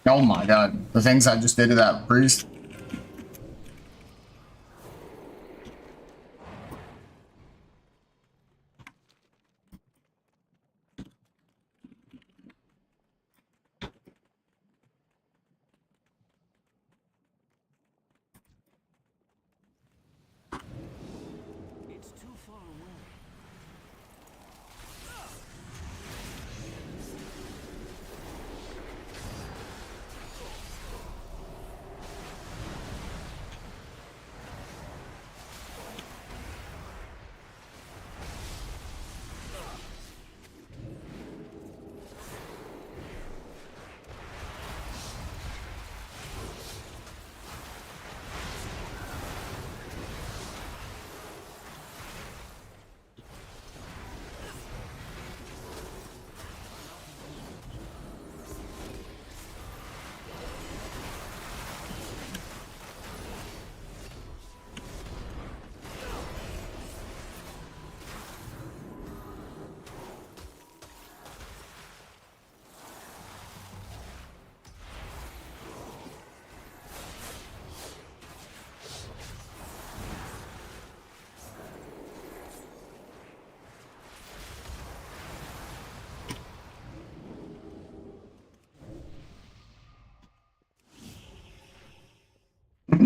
S2: Oh my god, the things I just did to that priest.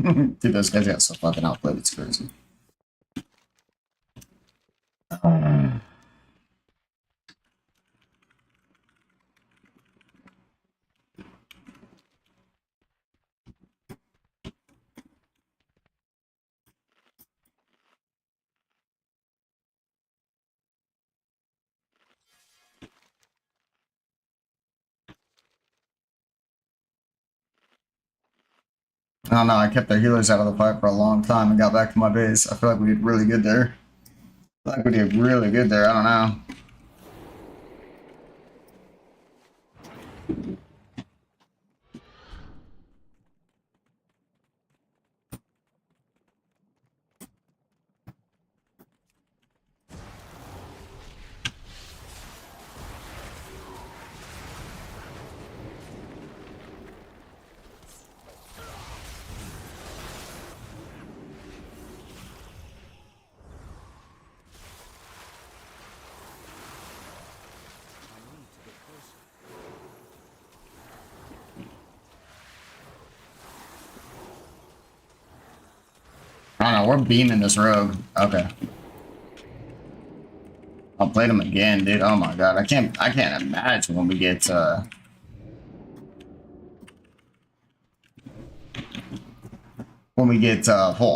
S2: Dude, those guys got so fucking outplayed, it's crazy. I don't know, I kept their healers out of the fight for a long time and got back to my base. I feel like we did really good there. I feel like we did really good there, I don't know. I don't know, we're beaming this rogue. Okay. I'll play him again, dude. Oh my god, I can't imagine when we get full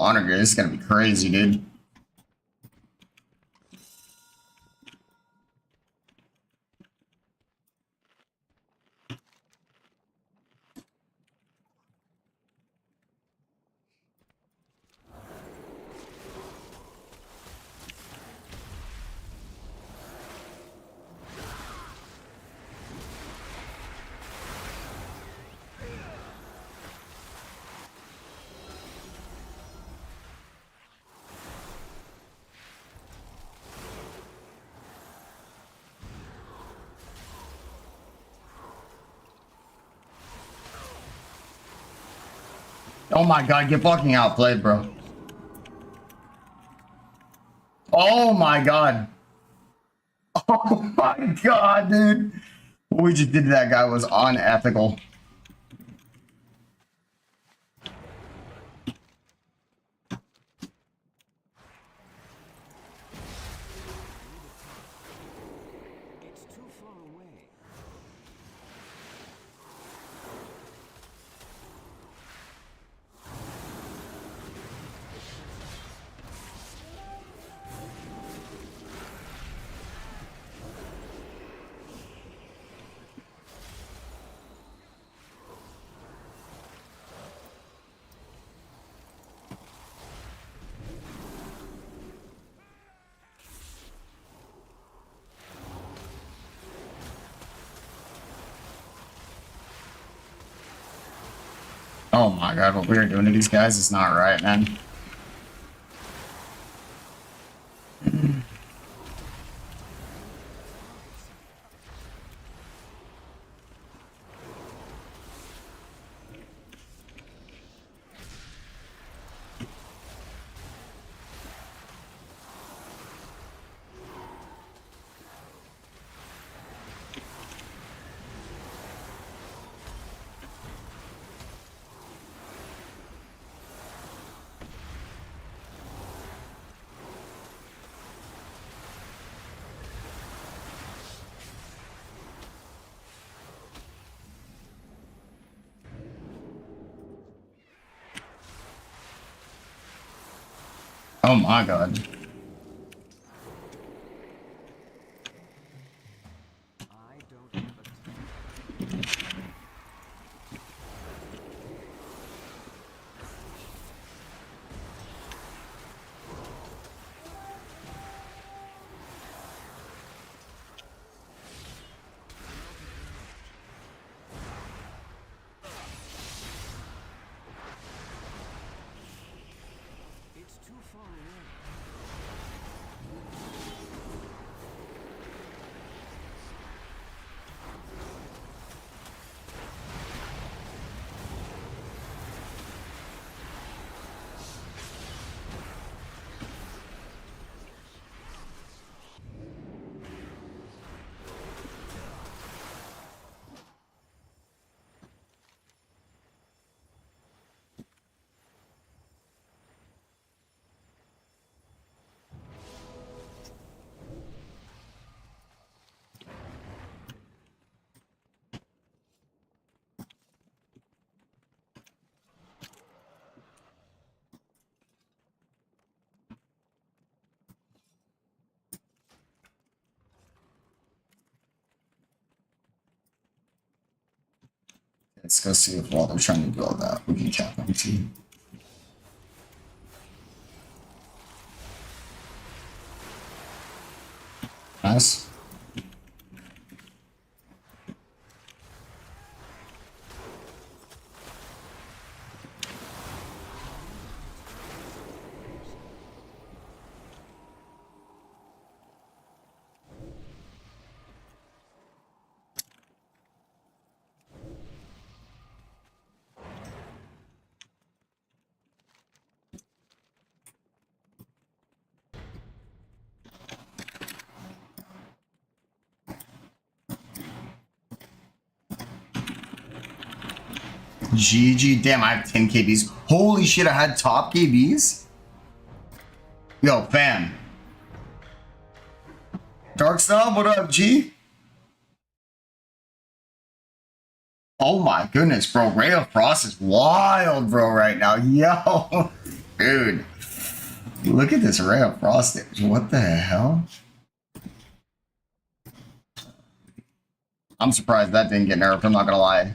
S2: honor gear. This is gonna be crazy, dude. Oh my god, get fucking outplayed, bro. Oh my god. Oh my god, dude. What we just did to that guy was unethical.
S6: It's too far away.
S2: Oh my god, what we are doing to these guys is not right, man. Oh my god.
S6: I don't have a It's too far away.
S2: Let's go see if while they're trying to do all that, we can cap them too. Nice. GG. Damn, I have 10 KBs. Holy shit, I had top KBs? Yo, fam. Dark Snob, what up, G? Oh my goodness, bro. Ray of Frost is wild, bro, right now. Yo. Dude. Look at this Ray of Frost damage. What the hell? I'm surprised that didn't get nerfed, I'm not gonna lie.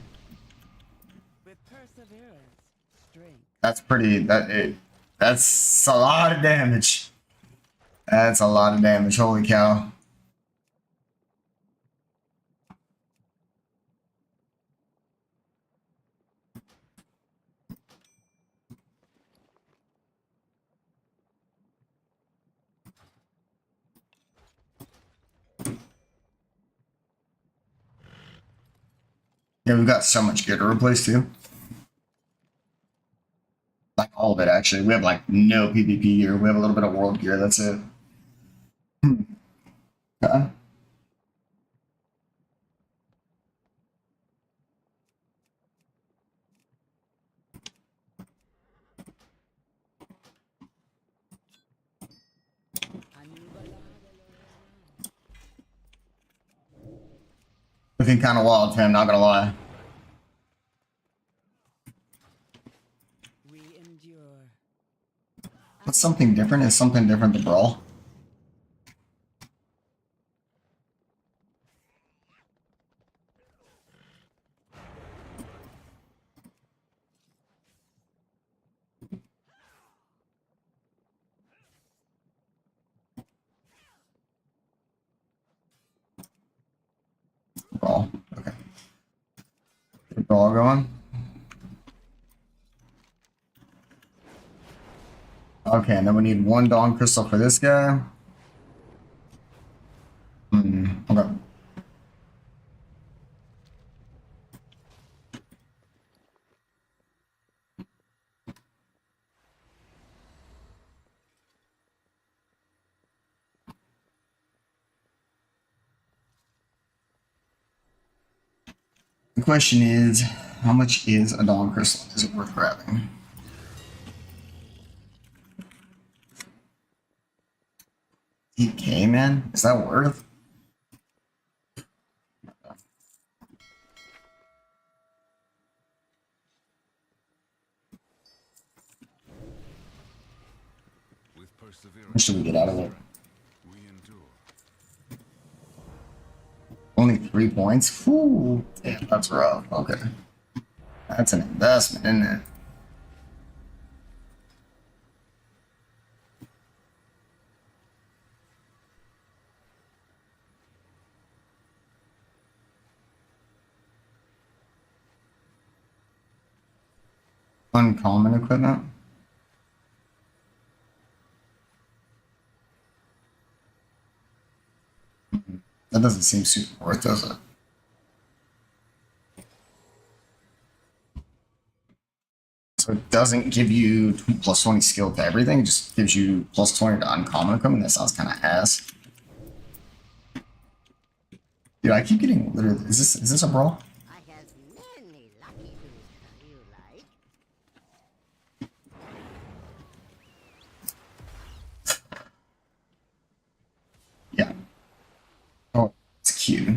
S3: With perseverance, strength.
S2: That's pretty, that's a lot of damage. That's a lot of damage, holy cow. Yeah, we've got so much gear to replace too. Like all of it, actually. We have like no PvP gear. We have a little bit of world gear. That's it. Okay. Looking kind of wild, Tim, not gonna lie.
S3: We endure.
S2: What's something different? Is something different to Brawl? Brawl. Okay. Get Brawl going. Okay, and then we need one Dawn Crystal for this guy. Okay. The question is, how much is a Dawn Crystal? Is it worth grabbing? $8K, man? Is that worth?
S6: With
S2: How
S6: perseverance,
S2: much do we get out of it?
S6: we endure.
S2: Only 3 points? Whew. Damn, that's rough. Okay. That's an investment, isn't it? Uncommon equipment? That doesn't seem super worth, does it? So it doesn't give you plus 20 skill to everything, it just gives you plus 20 to uncommon equipment. That sounds kind of ass. Dude, I keep getting literally. Is this a brawl?
S7: I have many lucky boosts you like.
S2: Yeah. Oh, it's cute.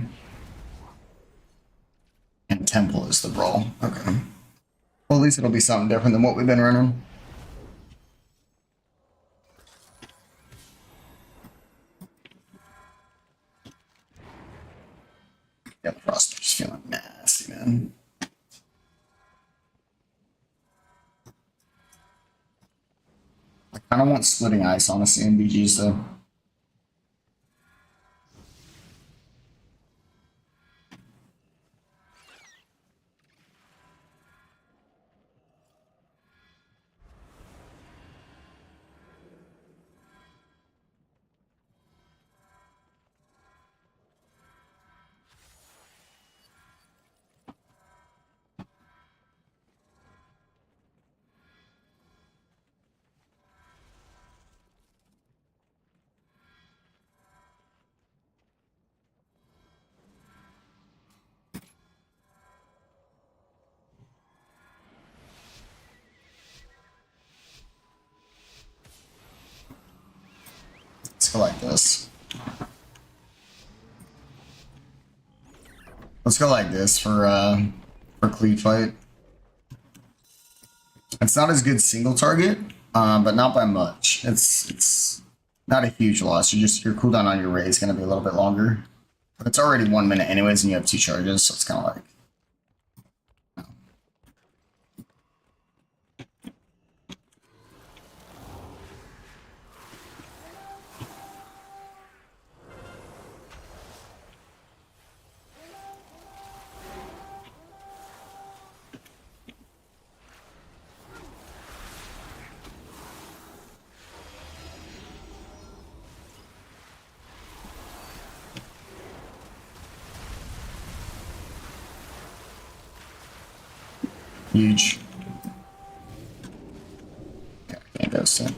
S2: And temple is the brawl. Okay. Well, at least it'll be something different than what we've been running. Yeah, the Frost is feeling nasty, man. I don't want splitting ice, honestly, in BGs though. Let's go like this. Let's go like this for cleave fight. It's not as good single target, but not by much. It's not a huge loss. Your cooldown on your raid is gonna be a little bit longer. But it's already 1 minute anyways, and you have 2 charges, so it's kinda like huge. Okay, can't go soon.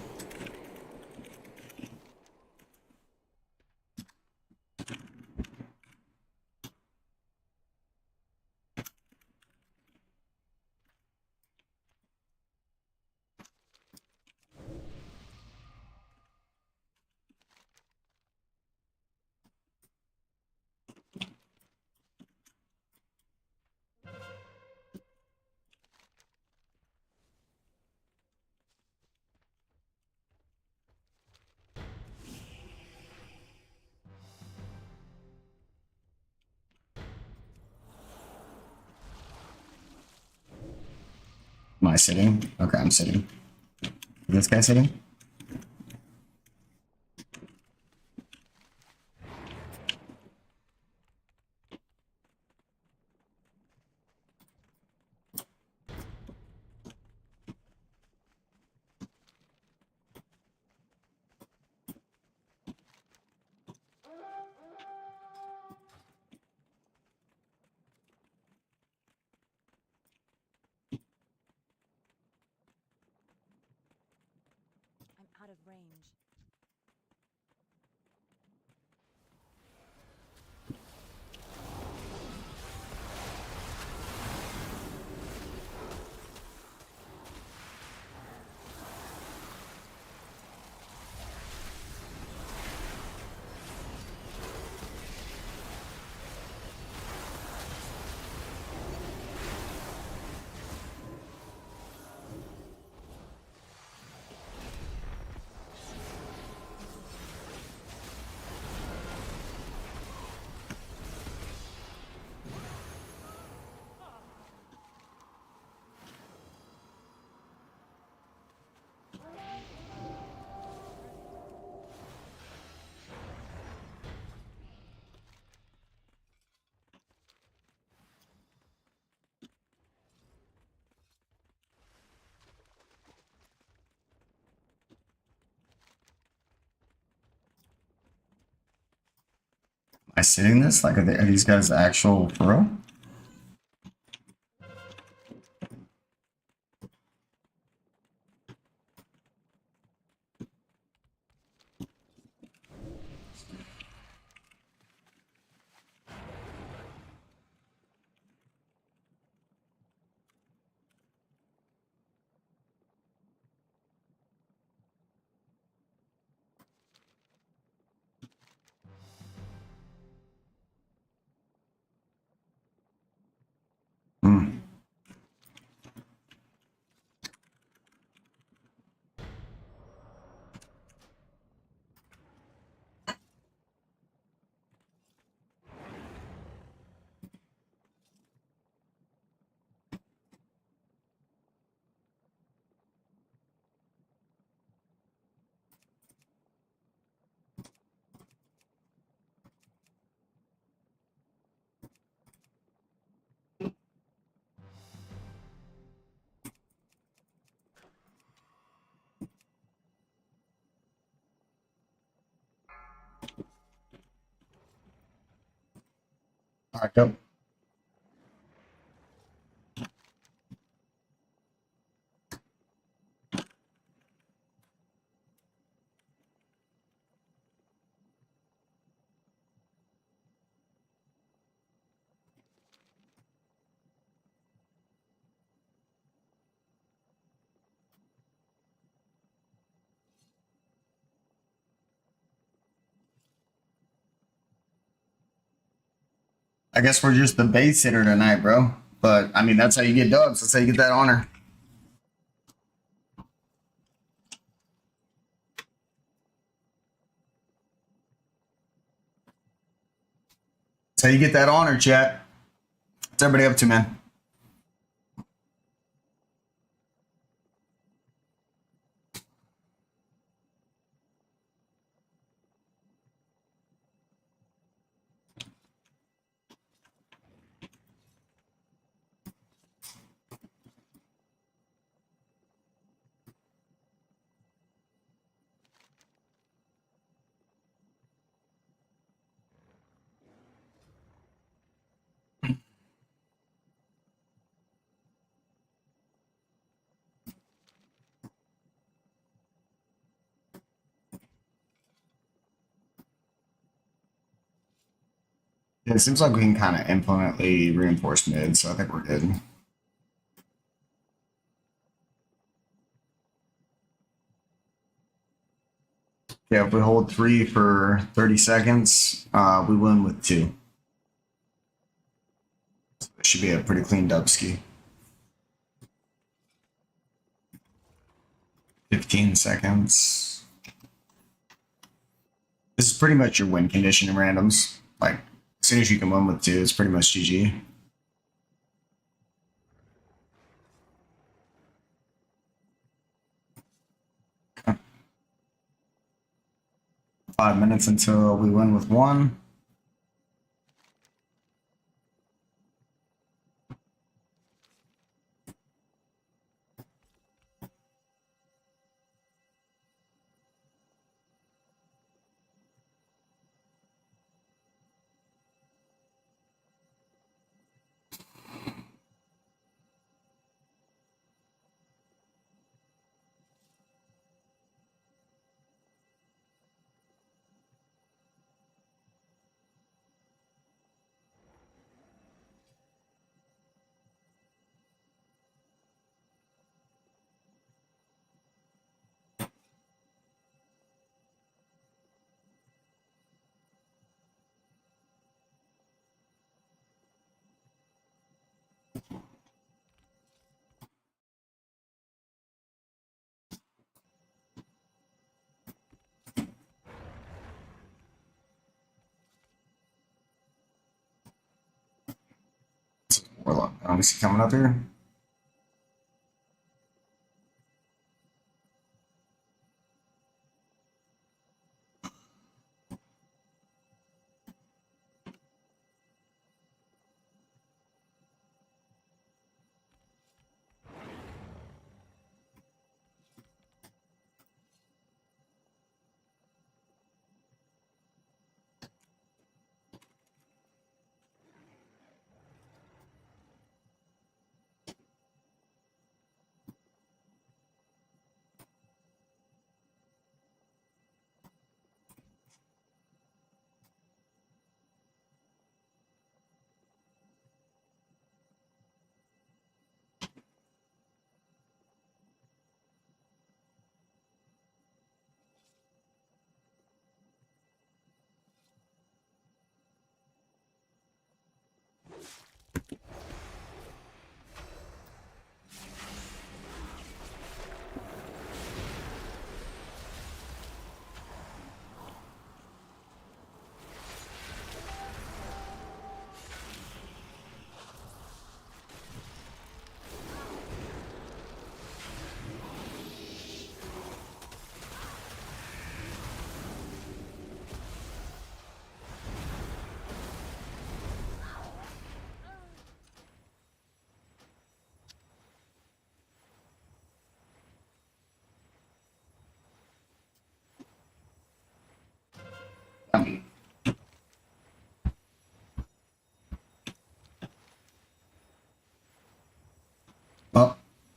S2: Am I sitting? Okay, I'm sitting. Is this guy sitting?
S8: I'm out of range.
S2: Am I sitting this? Like, are these guys actual pro? Alright, go. I guess we're just the base hitter tonight, bro. But I mean, that's how you get dubs. That's how you get that honor. That's how you get that honor, chat. What's everybody up to, man? Yeah, it seems like we can kind of implement the reinforced mid, so I think we're good. Yeah, if we hold 3 for 30 seconds, we win with 2. So it should be a pretty clean dubski. 15 seconds. This is pretty much your win condition in randoms. Like, as soon as you can win with 2, it's pretty much GG. Okay. 5 minutes until we win with 1. Warlock, is he coming up here?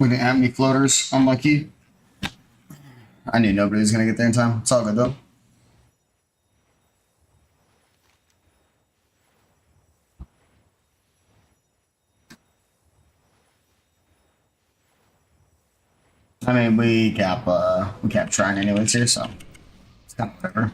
S2: We didn't have any floaters. Unlucky. I knew nobody was gonna get there in time. It's all good though. I mean, we kept trying anyways here, so it's kind of whatever.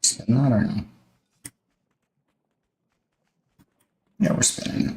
S2: Spin that or no? Yeah, we're spinning it.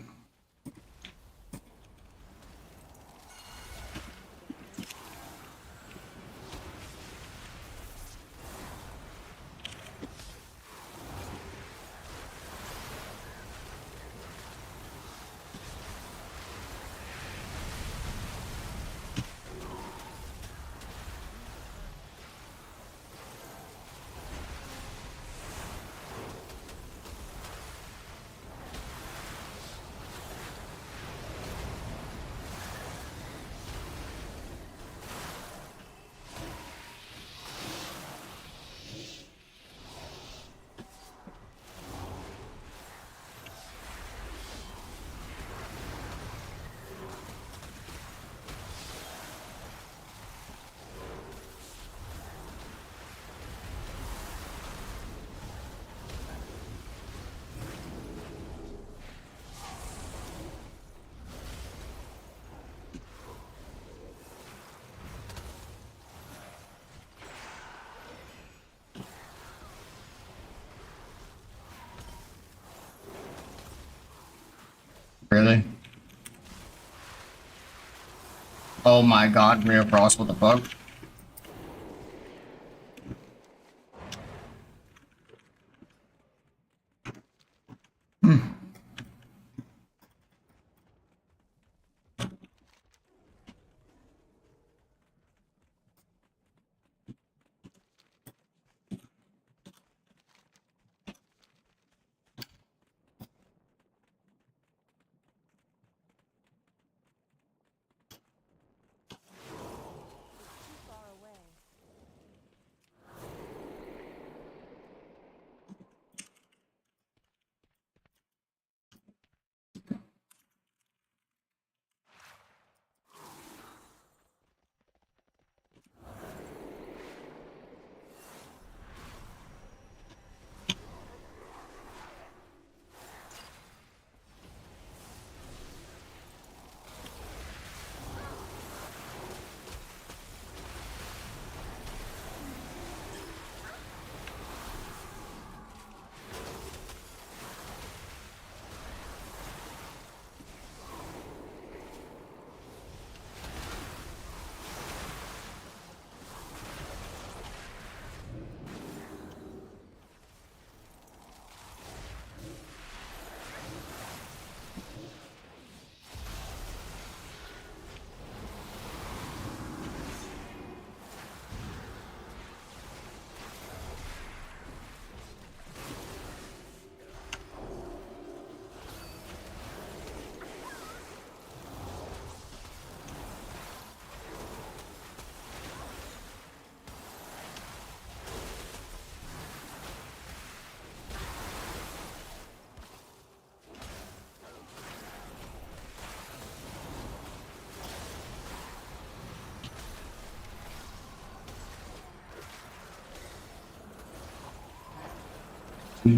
S2: Really? Oh my god, Rio Cross, what the fuck?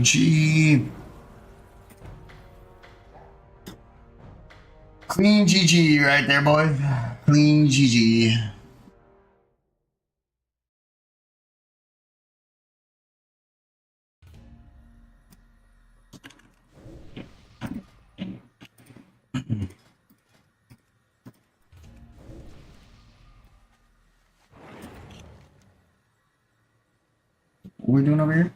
S2: G. Clean GG right there, boy. Clean GG. What are we doing over here?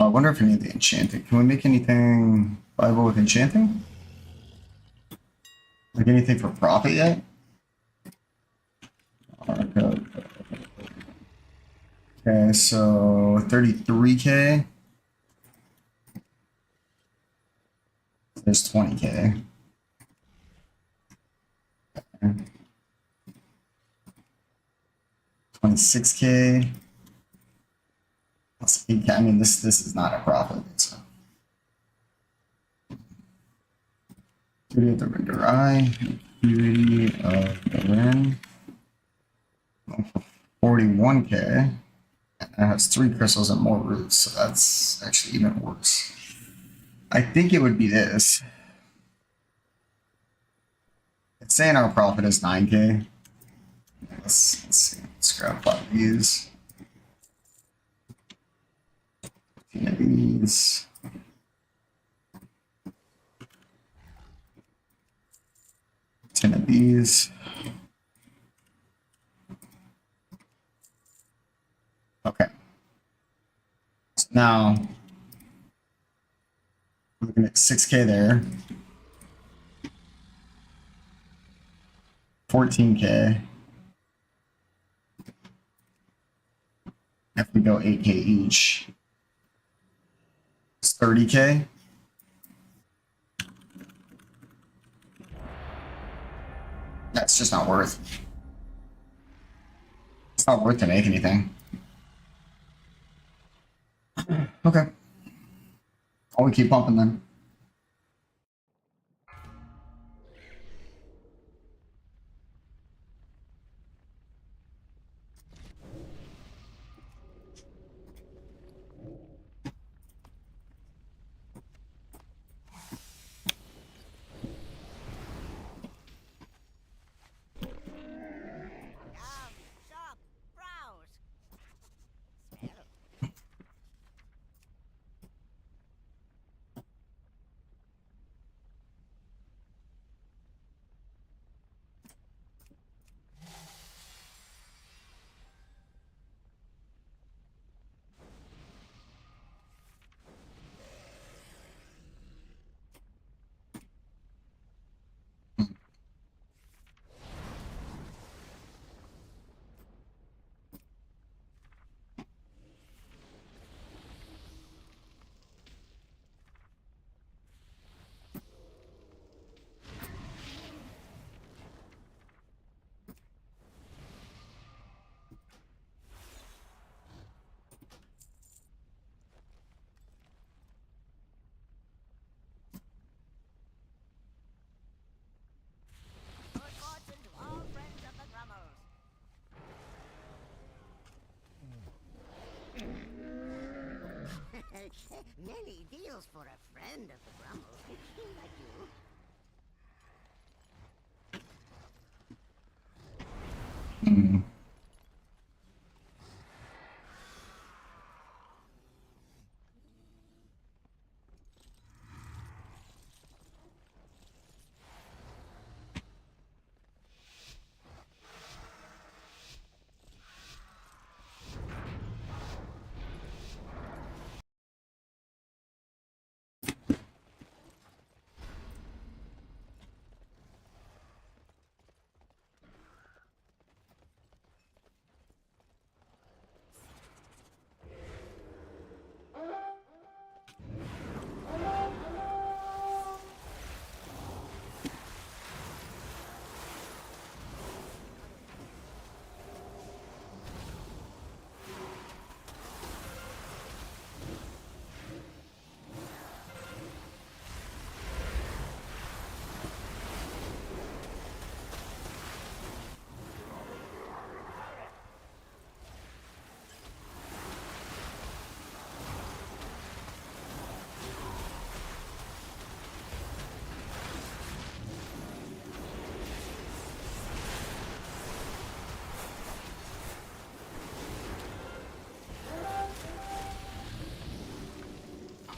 S2: I wonder if any of the enchanting. Can we make anything viable with enchanting? Like anything for profit yet? Okay, so 33k. There's 20k. 26k. Plus 8k. I mean, this is not a profit. So. Beauty of the render eye. Beauty of the Ren. 41k. That has 3 crystals and more roots, so that's actually even worse. I think it would be this. It's saying our profit is 9k. Let's see. Let's grab 5 of these. 10 of these. Ten of these. Okay. So now we're looking at 6k there. 14k. If we go 8k each, it's 30k. That's just not worth. It's not worth to make anything. Okay. I'll we keep pumping then.
S7: Shop, browse. Good fortune to all friends of the Grummles. Many deals for a friend of the Grummles. Like you.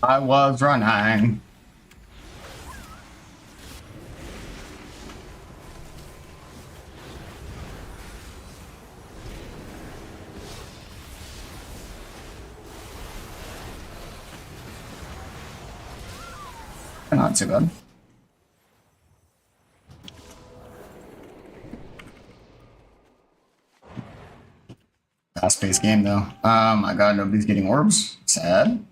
S2: I was running. Not too bad. Fast-paced game though. I got nobody's getting orbs. Sad.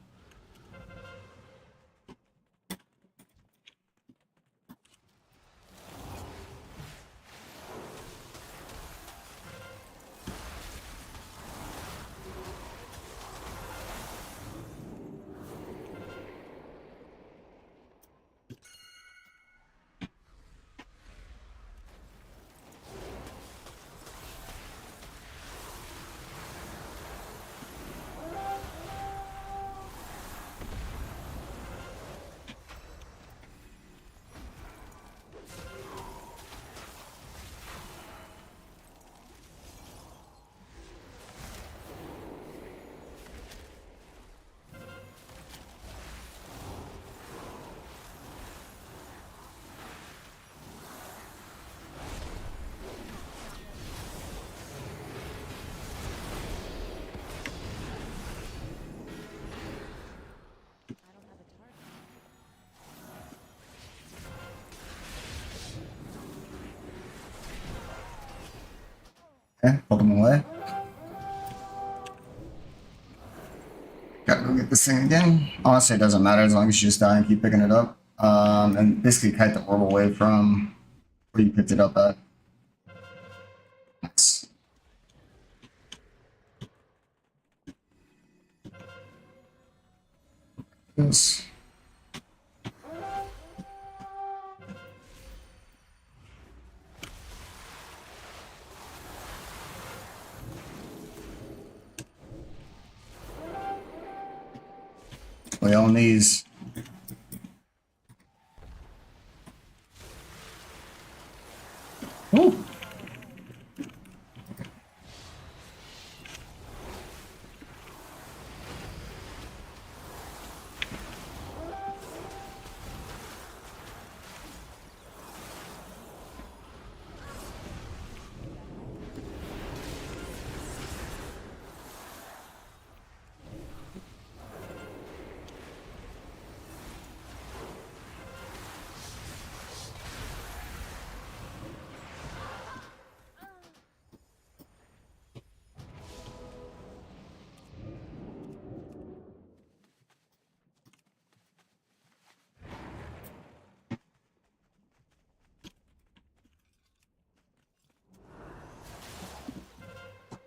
S2: Okay, pulled him away. Gotta go get this thing again. Honestly, it doesn't matter as long as you just die and keep picking it up. And basically kite the orb away from where you picked it up at. Nice. This. We own these. Ooh.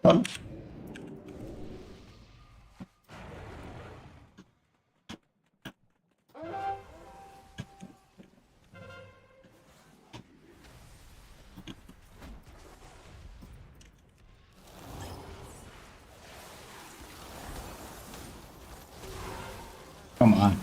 S2: Fun. Come on.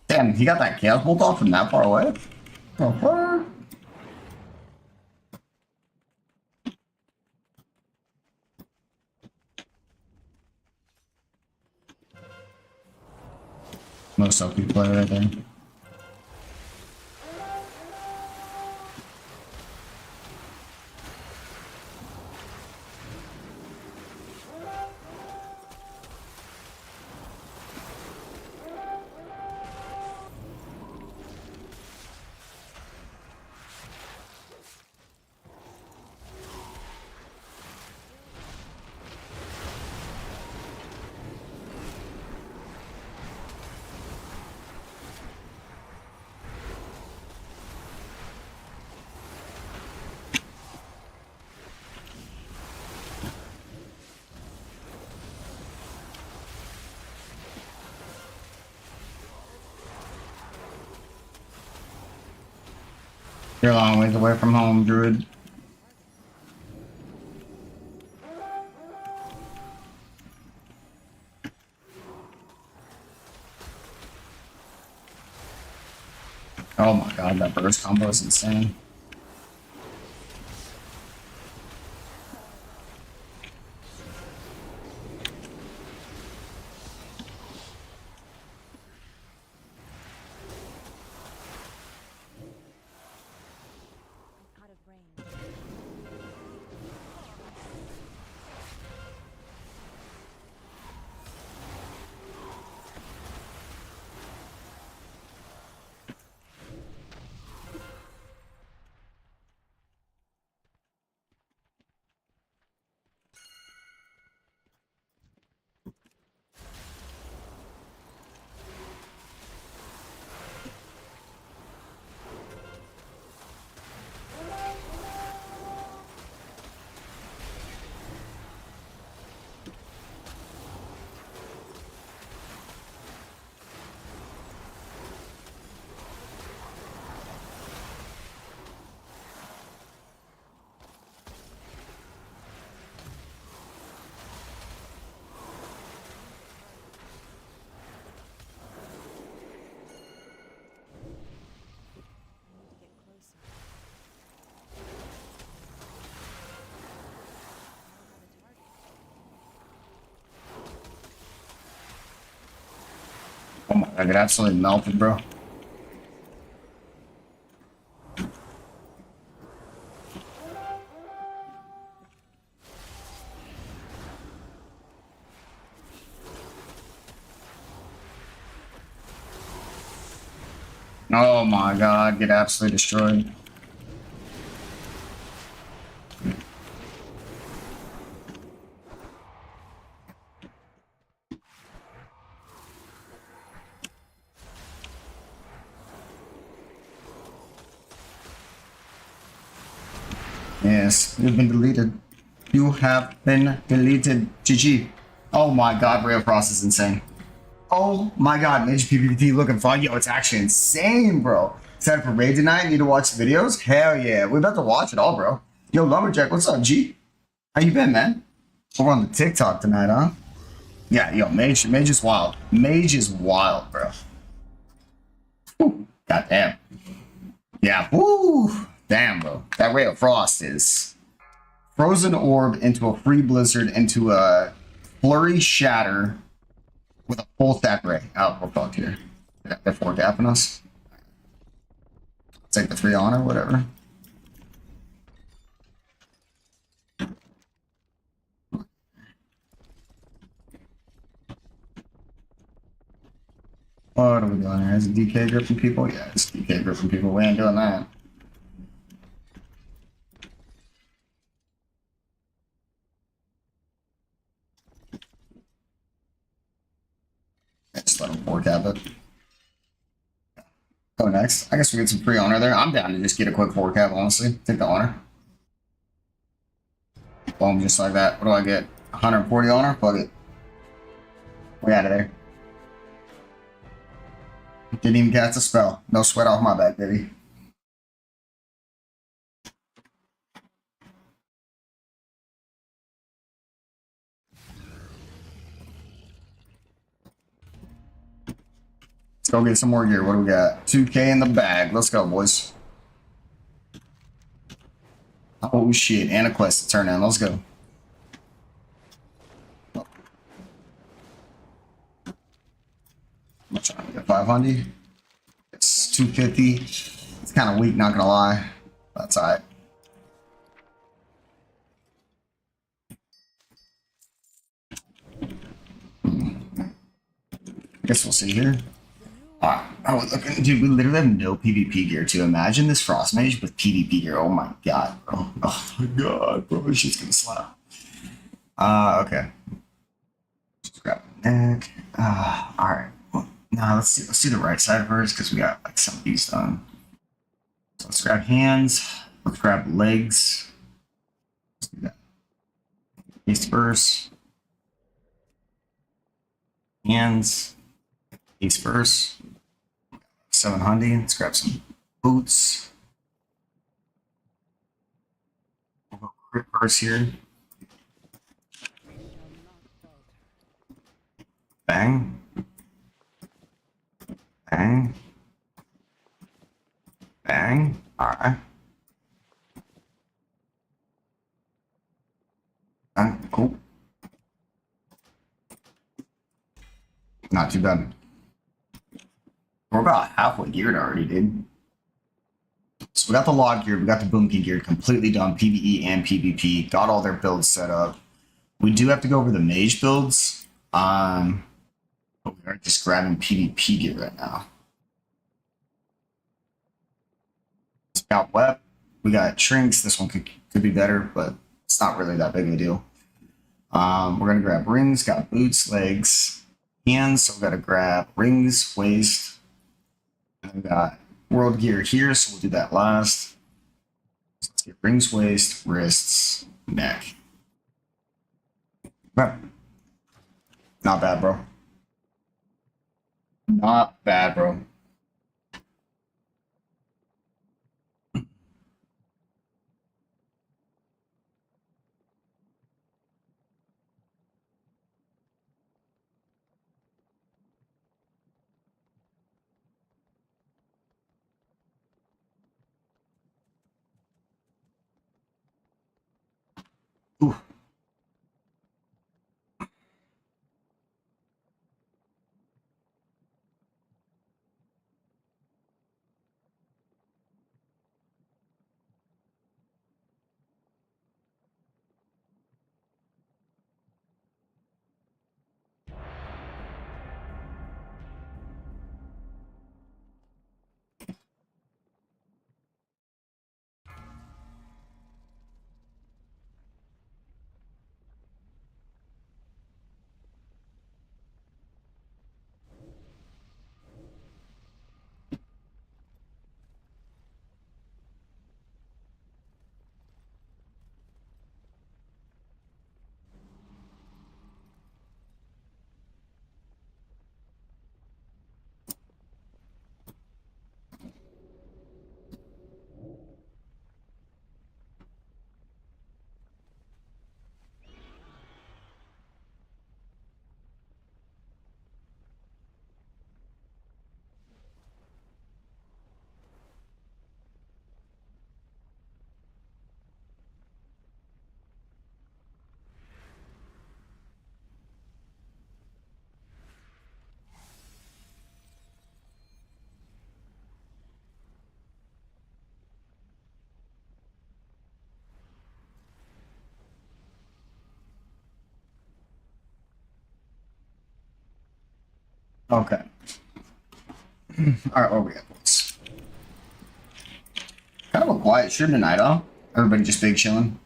S2: Damn, he got that chaos bolt off from that far away? Oh, what? Most OP player right there. You're a long ways away from home, Druid. Oh my god, that burst combo is insane.
S8: Out of range.
S2: Oh my god, I get absolutely melted, bro. Oh my god, get absolutely destroyed. Yes, you've been deleted. You have been deleted. GG. Oh my god, Ray of Frost is insane. Oh my god, Mage PvP looking fun. Yo, it's actually insane, bro. Excited for raid tonight? Need to watch the videos? Hell yeah. We're about to watch it all, bro. Yo, Lumberjack, what's up, G? How you been, man? We're on the TikTok tonight, huh? Yeah, yo, Mage is wild. Mage is wild, bro. Whew, goddamn. Yeah, woo. Damn, bro. That Ray of Frost is frozen orb into a free blizzard into a flurry shatter with a full stack ray. Oh, we're fucked here. They're 4 gapping us. Take the 3 on or whatever. What are we doing here? Is it DK gripping people? Yeah, it's DK gripping people. We ain't doing that. Just let him 4 cap it. Go next. I guess we get some free honor there. I'm down to just get a quick 4 cap, honestly. Take the honor. Boom, just like that. What do I get? 140 honor? Fuck it. We out of there. Didn't even cast a spell. No sweat off my back, baby. Let's go get some more gear. What do we got? 2K in the bag. Let's go, boys. Oh shit, and a quest to turn in. Let's go. I'm trying to get 500. It's 250. It's kind of weak, not gonna lie. That's alright. I guess we'll see here. Oh, look, dude, we literally have no PvP gear too. Imagine this Frost Mage with PvP gear. Oh my god, bro. Oh my god, bro. This shit's gonna slap. Okay. Just grab the neck. Alright. Well, now let's see the right side first because we got like some of these done. So let's grab hands. Let's grab legs. Let's do that. East first. Hands. East first. 700. Let's grab some boots. Quick burst here. Bang. Bang. Bang. Alright. Cool. Not too bad. We're about halfway geared already, dude. So we got the log geared, we got the boom key geared, completely done, PvE and PvP. Got all their builds set up. We do have to go over the mage builds. But we are just grabbing PvP gear right now. Got web. We got trinks. This one could be better, but it's not really that big of a deal. We're gonna grab rings. Got boots, legs, hands. So we gotta grab rings, waist. And we got world gear here, so we'll do that last. So let's get rings, waist, wrists, neck. Right. Not bad, bro. Not bad, bro. Ooh. Okay. Alright, where we at, boys? Kind of a quiet stream tonight, huh? Everybody just big chilling.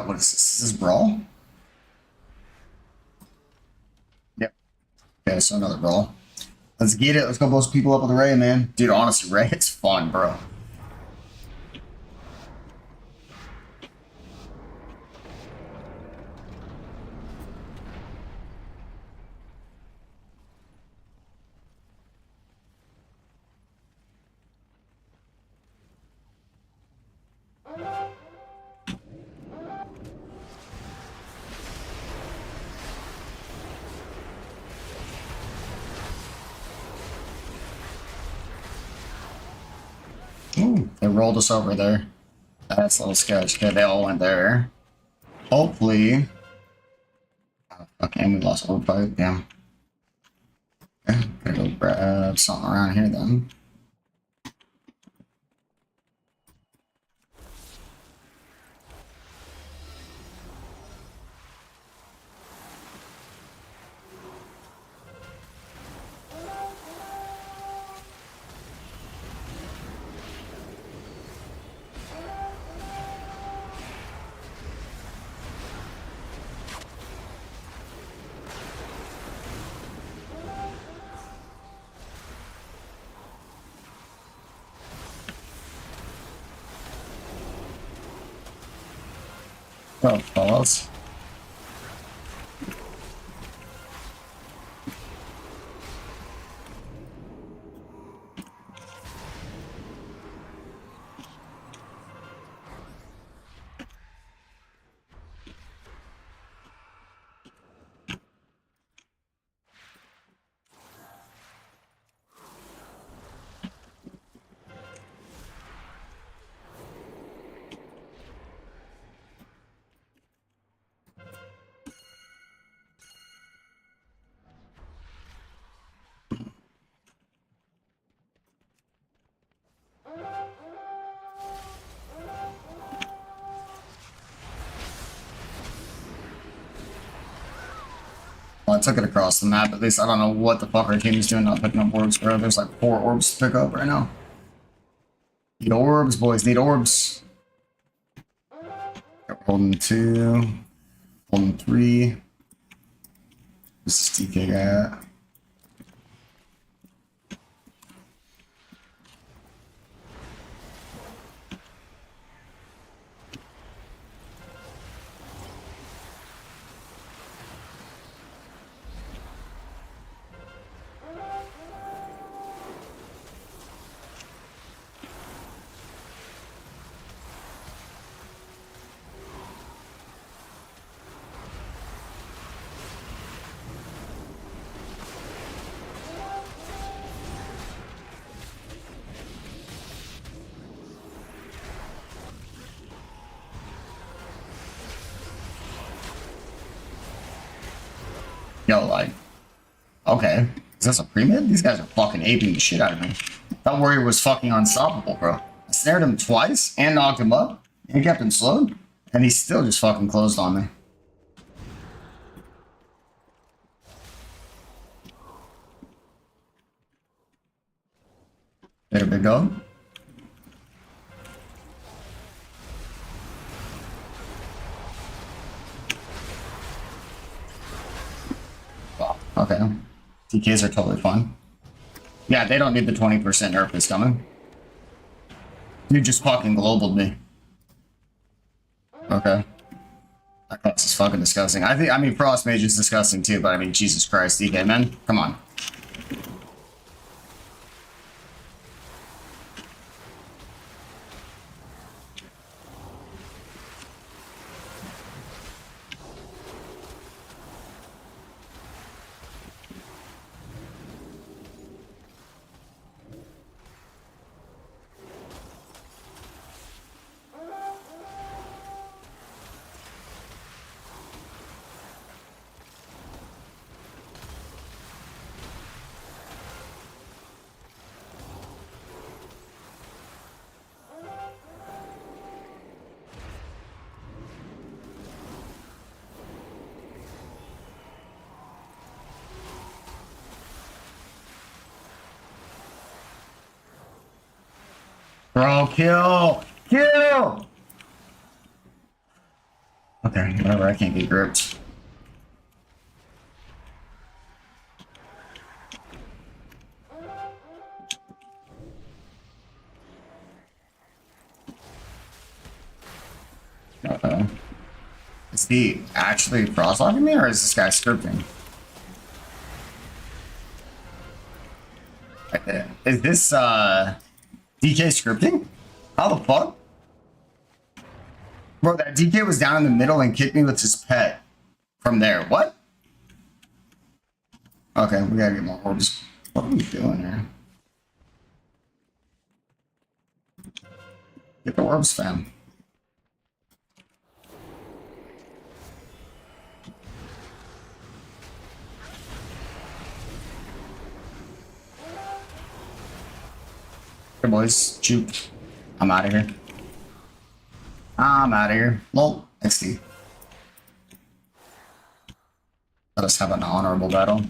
S2: What is this? Is this Brawl? Yep. Okay, so another Brawl. Let's get it. Let's go blow some people up with the Ray, man. Dude, honestly, Ray, it's fun, bro. Ooh, they rolled us over there. That's a little sketch. Okay, they all went there. Hopefully. Okay, we lost overpipe. Damn. Okay, gotta go grab something around here then. Oh, balls. Well, I took it across the map. At least I don't know what the fuck our team is doing not picking up orbs, bro. There's like 4 orbs to pick up right now. Need orbs, boys. Need orbs. Holding 2. Holding 3. This is DK guy. Yo, like, okay. Is this a pre-mid? These guys are fucking aping the shit out of me. That warrior was fucking unstoppable, bro. I snared him twice and knocked him up and kept him slowed, and he still just fucking closed on me. There we go. Wow, okay. TKs are totally fine. Yeah, they don't need the 20% nerf that's coming. You just fucking globaled me. Okay. That class is fucking disgusting. I mean, Frost Mage is disgusting too, but I mean, Jesus Christ, DK, man. Come on. Bro, kill! Kill! Okay, whatever, I can't get gripped. Uh-oh. Is he actually cross-locking me, or is this guy scripting? Is this, DK scripting? How the fuck? Bro, that DK was down in the middle and kicked me with his pet from there. What? Okay, we gotta get more orbs. What are we doing here? Get the orbs, fam. Hey boys, shoot. I'm out of here. I'm out of here. Lol, XD. Let us have an honorable battle.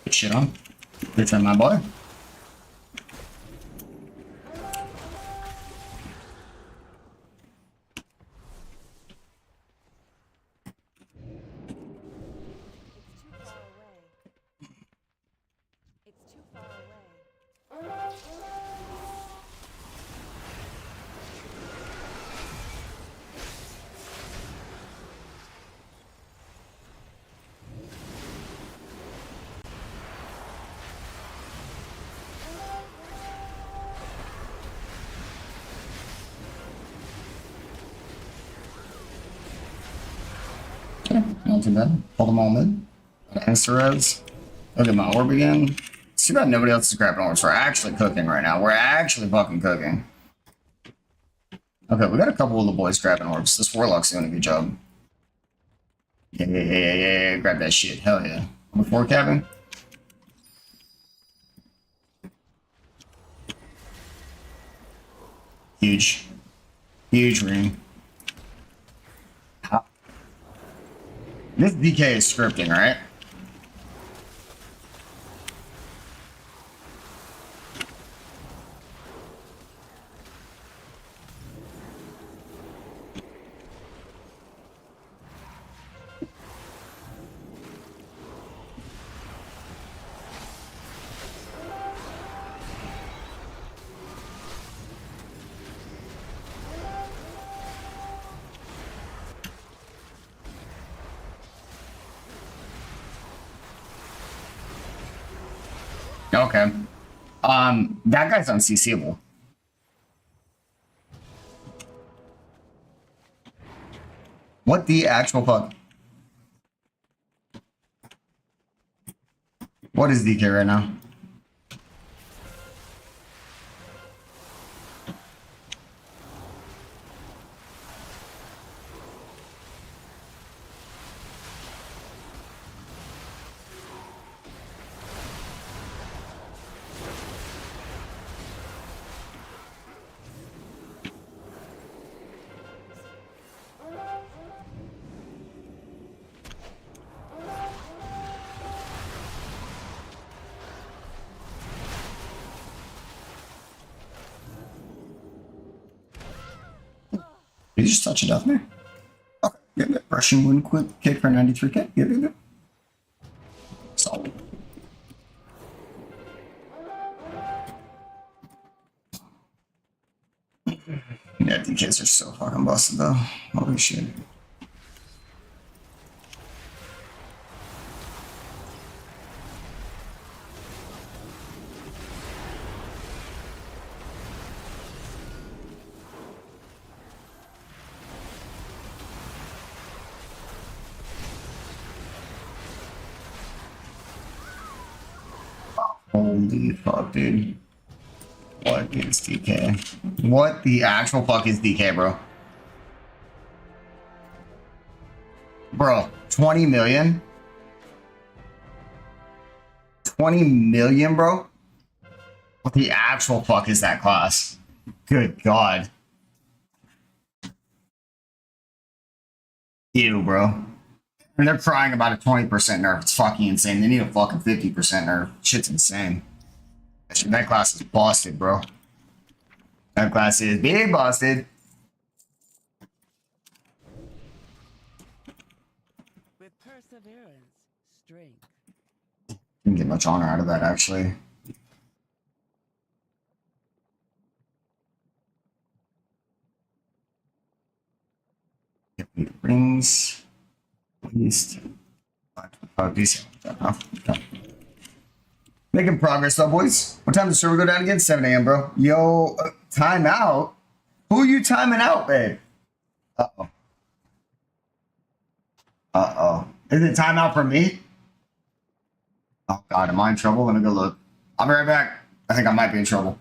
S2: Good shit on. Good turn, my boy. Not too bad. Pull them all mid. Insta-res. Look at my orb again. Too bad nobody else is grabbing orbs. We're actually cooking right now. We're actually fucking cooking. Okay, we got a couple of the boys grabbing orbs. This Warlock's doing a good job. Yeah. Grab that shit. Hell yeah. Before cabin. Huge. Huge ring. This DK is scripting, right? Okay. That guy's unCCable. What the actual fuck? What is DK right now? Did you just touch it up there? Okay, good. Rushing one quick kick for 93k. Good. Solid. Yeah, DKs are so fucking busted though. Holy shit. Holy fuck, dude. What is DK? What the actual fuck is DK, bro? Bro, 20 million? 20 million, bro? What the actual fuck is that class? Good God. Ew, bro. And they're crying about a 20% nerf. It's fucking insane. They need a fucking 50% nerf. Shit's insane. That class is busted, bro. That class is big busted.
S3: With perseverance, strength.
S2: Didn't get much honor out of that, actually. Get me rings. At least. 5 DC. Okay. Making progress though, boys. What time does the server go down again? 7 a.m., bro. Yo, timeout? Who are you timing out, babe? Uh-oh. Uh-oh. Is it timeout for me? Oh, God, am I in trouble? Let me go look. I'll be right back. I think I might be in trouble.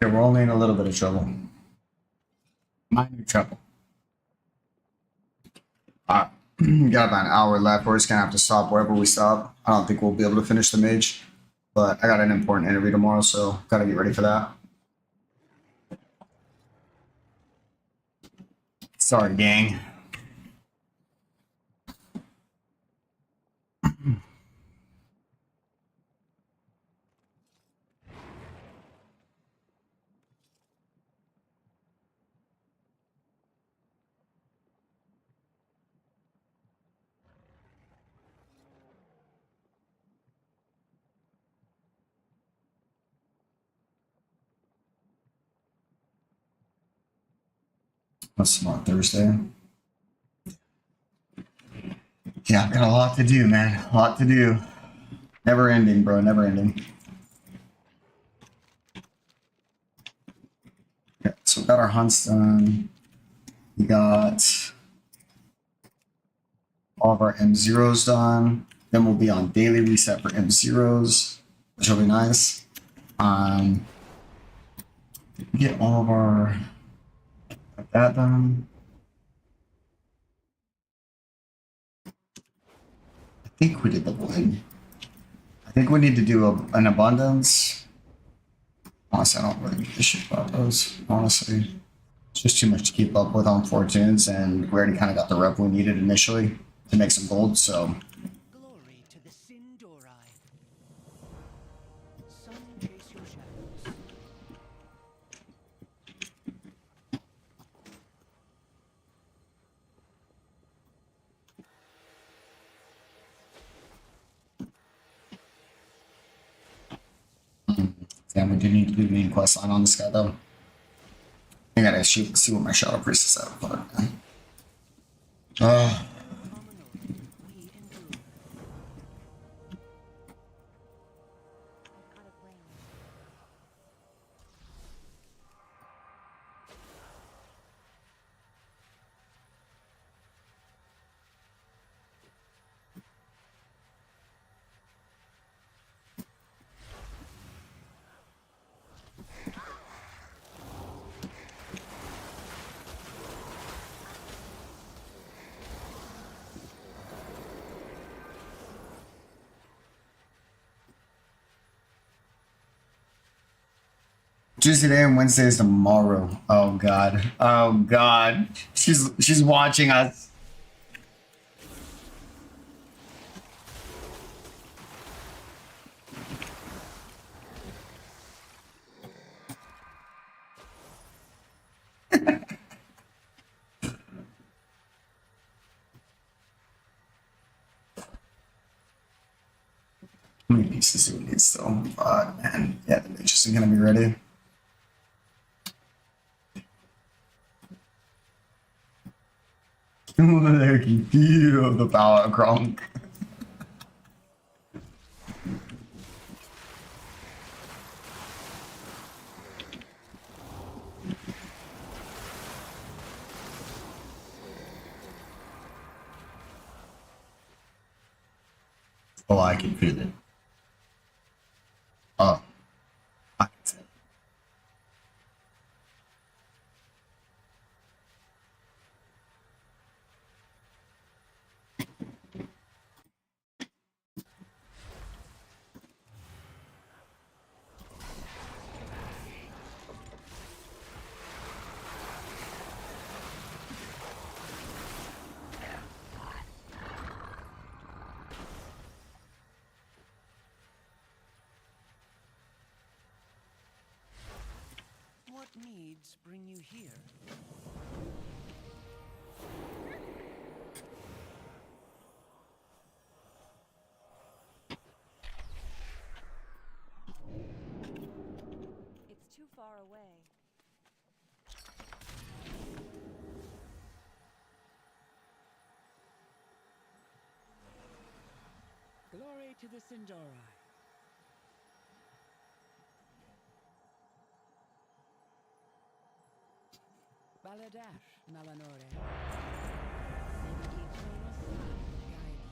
S2: Okay, we're only in a little bit of trouble. Minor trouble. Alright. Got about an hour left. We're just gonna have to stop wherever we stop. I don't think we'll be able to finish the mage. But I got an important interview tomorrow, so gotta get ready for that. Sorry, gang. That's not Thursday. Yeah, I've got a lot to do, man. A lot to do. Never ending, bro. Never ending. Okay, so we got our hunts done. We got all of our M0s done. Then we'll be on daily reset for M0s, which will be nice. Get all of our that done. I think we did the wood. I think we need to do an abundance. Honestly, I don't really give a shit about those. Honestly, it's just too much to keep up with on Fortunes, and we already kind of got the rep we needed initially to make some gold. So
S3: Glory to the Sindori. Sun chase your shadows.
S2: damn, we do need to do the main quest line on this guy though. I gotta see what my Shadow Priest is at. But,
S3: We endure.
S8: I'm out of range.
S2: Tuesday today and Wednesday is tomorrow. Oh god. Oh god. She's watching us. How many pieces do we need still? Man. Yeah, the mage isn't gonna be ready. There can feel the power of Kronk. Oh, I can feel it. Oh, I can feel it.
S3: What needs bring you here?
S8: It's too far away.
S3: Glory to the Sindori. Baladash, Malanore. May the eternal sun guide you.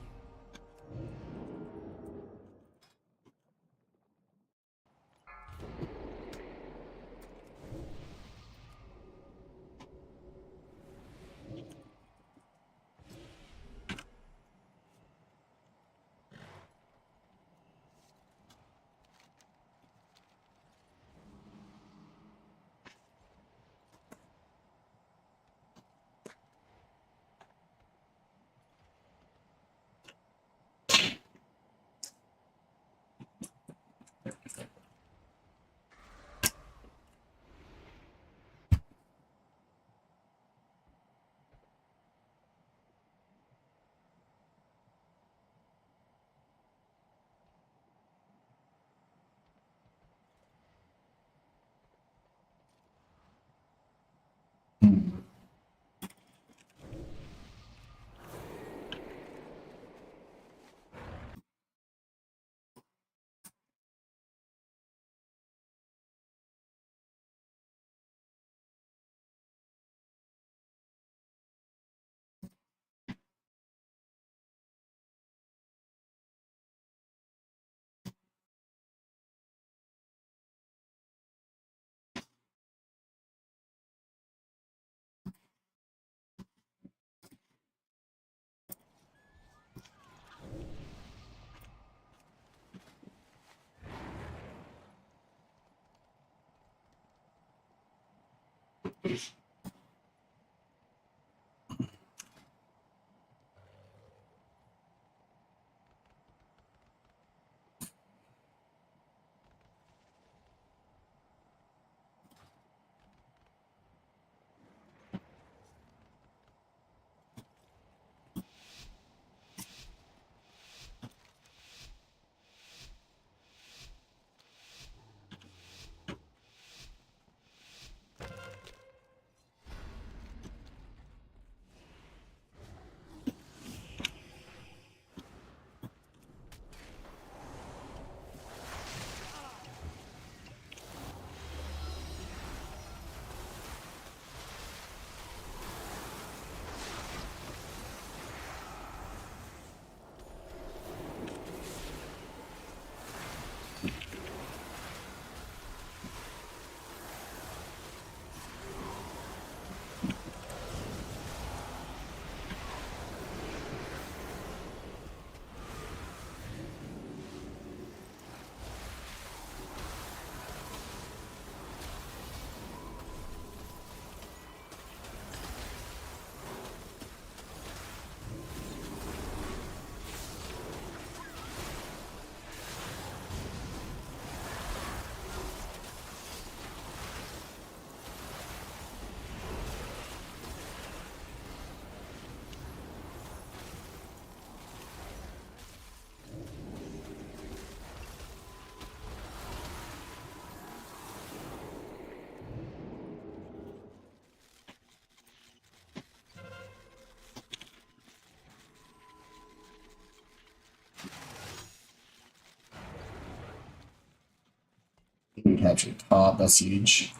S2: You can capture top, that's huge.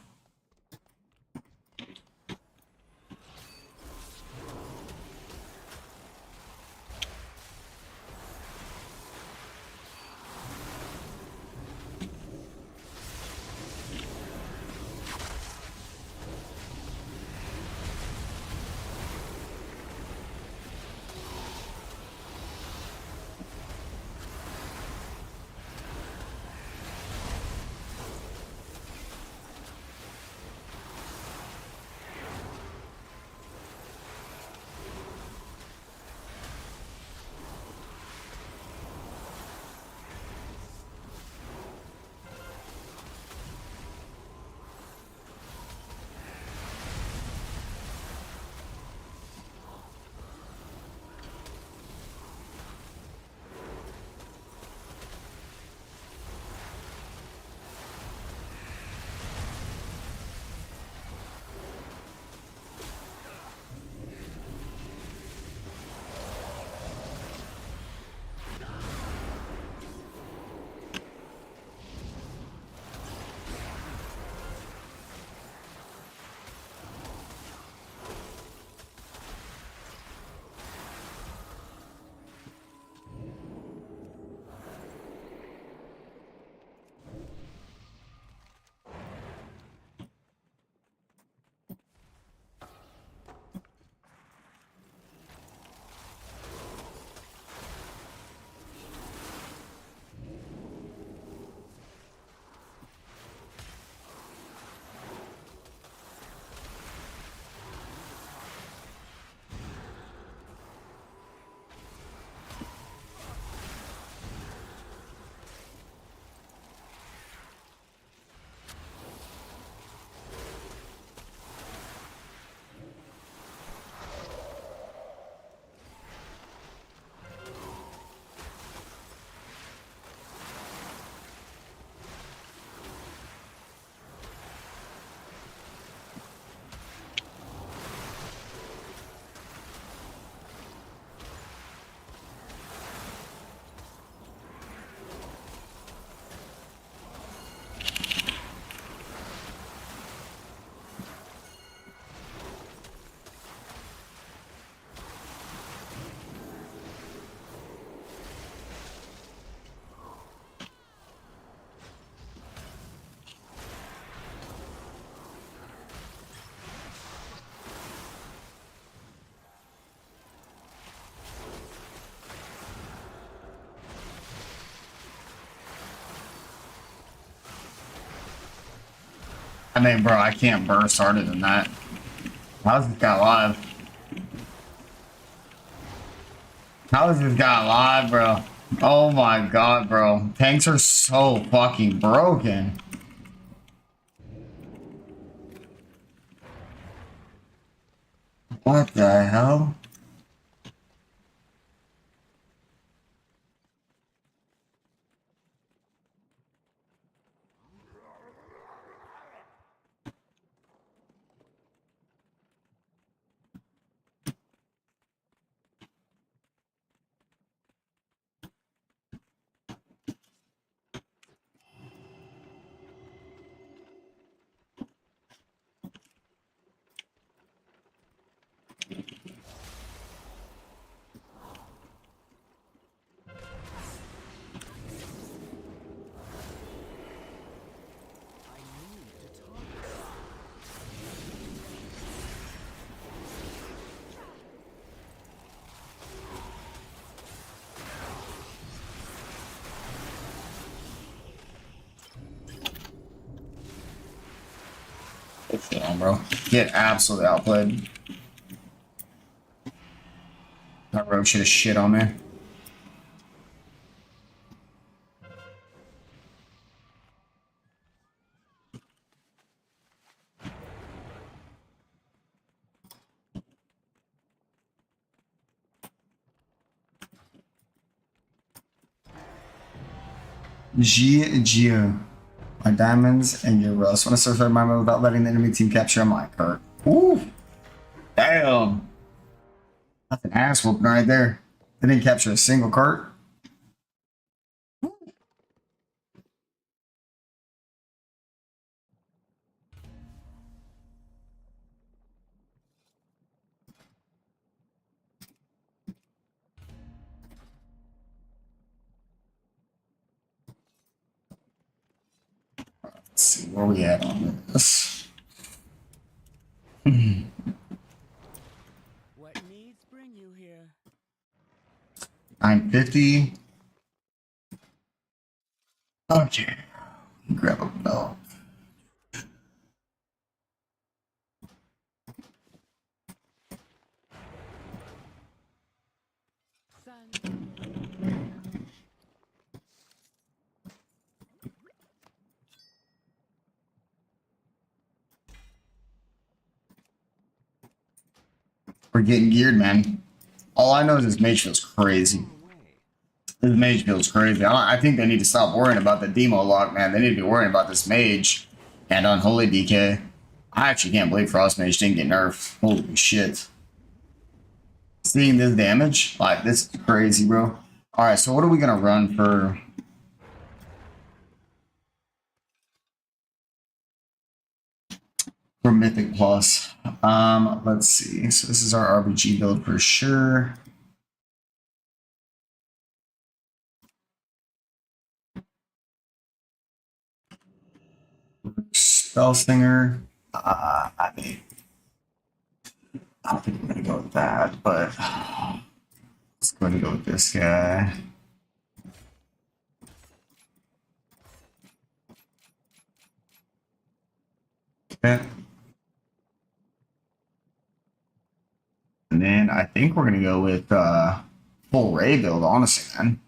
S2: I mean, bro, I can't burst harder than that. How's this guy live? How is this guy live, bro? Oh my god, bro. Tanks are so fucking broken. What the hell? Damn, bro. Get absolutely outplayed. That rogue should have shit on me. Gio. My diamonds and your rust. Want to surf my move without letting the enemy team capture my cart. Ooh. Damn. That's an ass whooping right there. They didn't capture a single cart. Let's see where we at on this.
S3: What needs bring you here?
S2: 950. Okay. Grab a belt.
S3: Son.
S2: We're getting geared, man. All I know is this mage feels crazy. This mage feels crazy. I think they need to stop worrying about the demo lock, man. They need to be worrying about this mage and unholy DK. I actually can't believe Frost Mage didn't get nerfed. Holy shit. Seeing this damage, like, this is crazy, bro. Alright, so what are we gonna run for? For Mythic Plus. Let's see. So this is our RBG build for sure. Spell Stinger. I mean, I don't think we're gonna go with that, but let's go ahead and go with this guy. Okay. And then I think we're gonna go with full Ray build, honestly, man.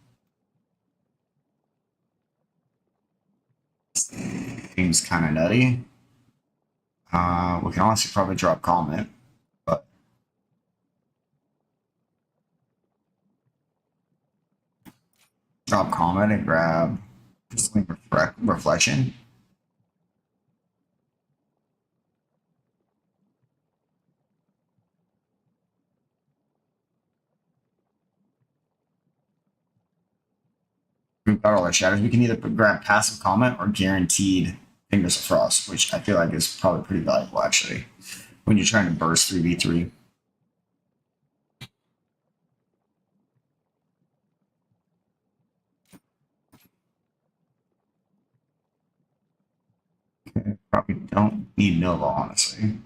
S2: Seems kind of nutty. We can honestly probably drop Comet, but drop Comet and grab just like Reflection. We've got all our shadows. We can either grab passive comment or guaranteed Fingers of Frost, which I feel like is probably pretty valuable actually when you're trying to burst 3v3. Okay, probably don't need Nova, honestly.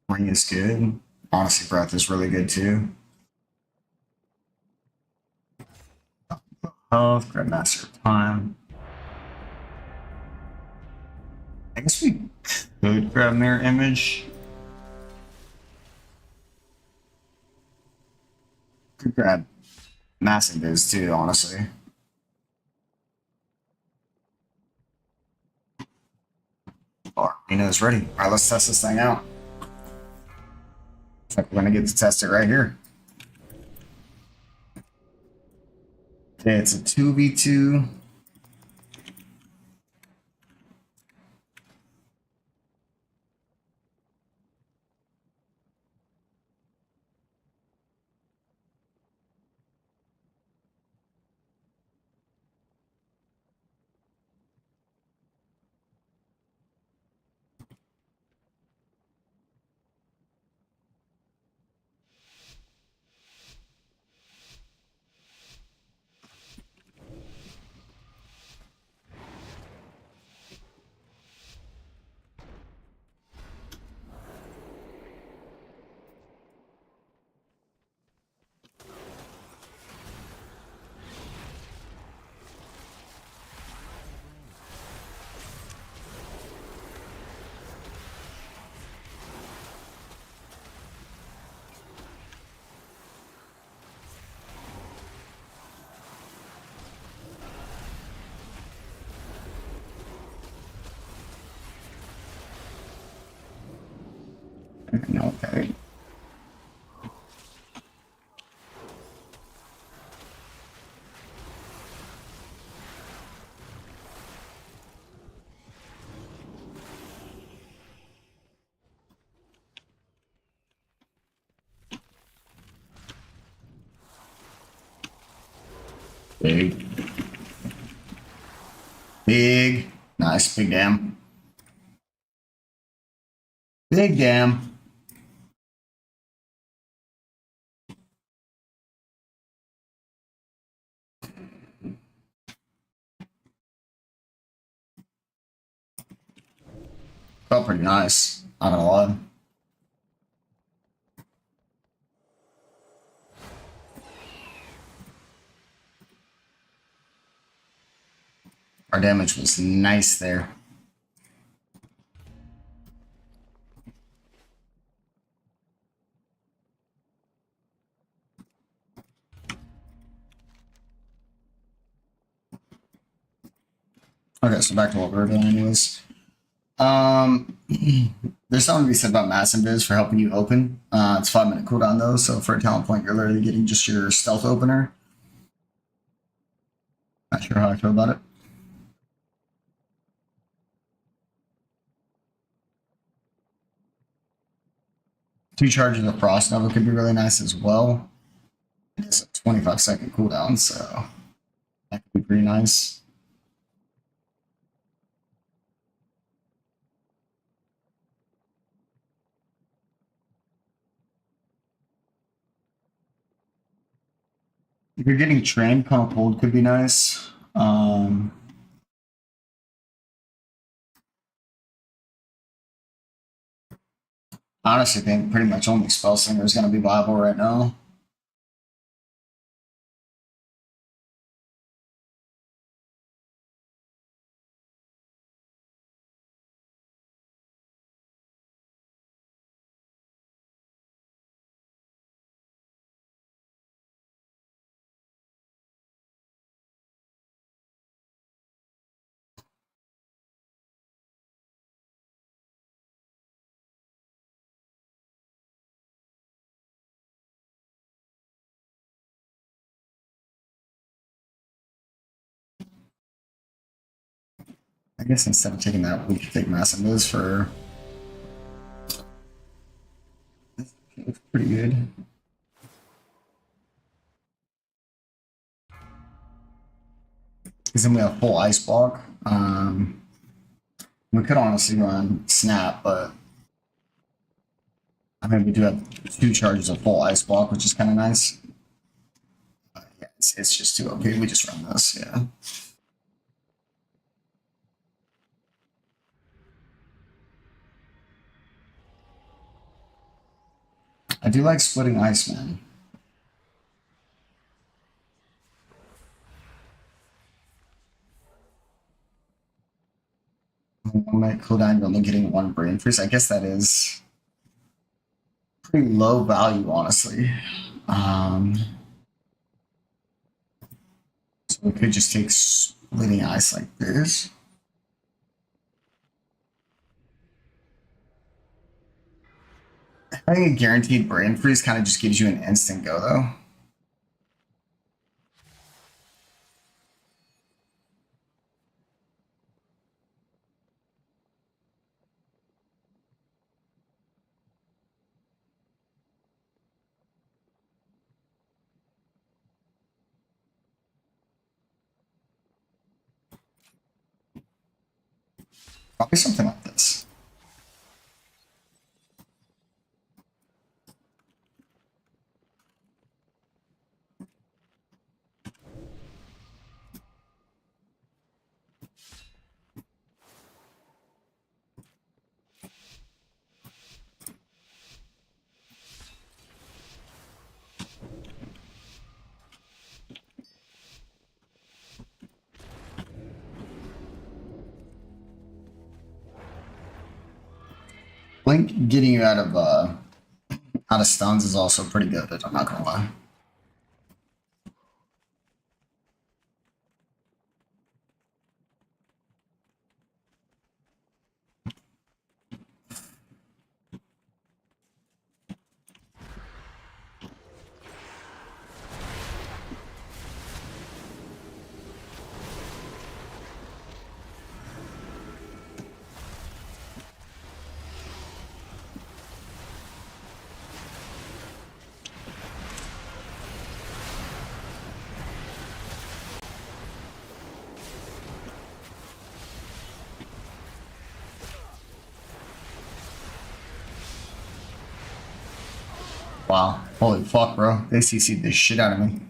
S2: Ring is good. Honestly, Breath is really good too. Health, Grandmaster of Time. I guess we could grab Mirror Image. Could grab Massive Biz too, honestly. Arena's ready. Alright, let's test this thing out. Looks like we're gonna get to test it right here. Okay, it's a 2v2. Okay. Big. Big. Nice. Big dam. Big dam. Felt pretty nice. Not gonna lie. Our damage was nice there. Okay, so back to what we were doing anyways. There's something to be said about Mass Invis for helping you open. It's 5-minute cooldown though, so for a talent point, you're literally getting just your stealth opener. Not sure how I feel about it. Two charges of Frost Nova could be really nice as well. It's a 25-second cooldown, so that could be pretty nice. If you're getting trained, kind of cold could be nice. I honestly think pretty much only Spell Slinger is going to be viable right now. I guess instead of taking that, we could take Massive Miz for. It's pretty good. Because then we have full Ice Block. We could honestly run Snap, but I mean, we do have 2 charges of full Ice Block, which is kind of nice. Yeah, it's just too OP. We just run this, yeah. I do like splitting Iceman. might cool down. You're only getting 1 brain freeze. I guess that is pretty low value, honestly. So we could just take splitting ice like this. Having a guaranteed brain freeze kind of just gives you an instant go, though. Probably something like this. Blink getting you out of stuns is also pretty good, I'm not gonna lie. Wow. Holy fuck, bro. They CC'd the shit out of me.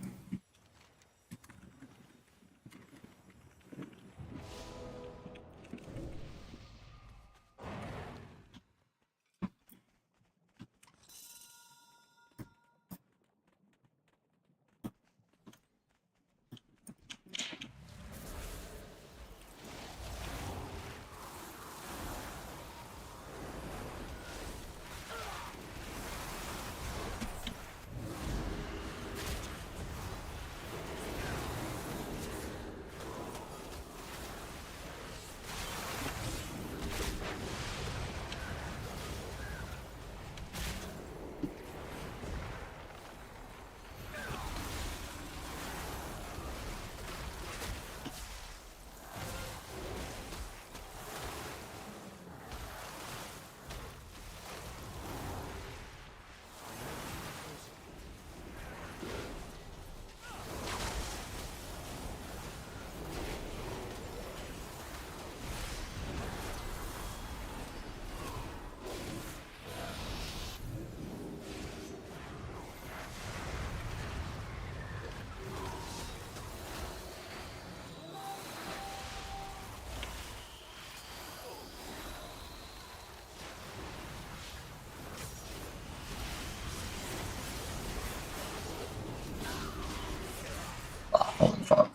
S2: Holy fuck.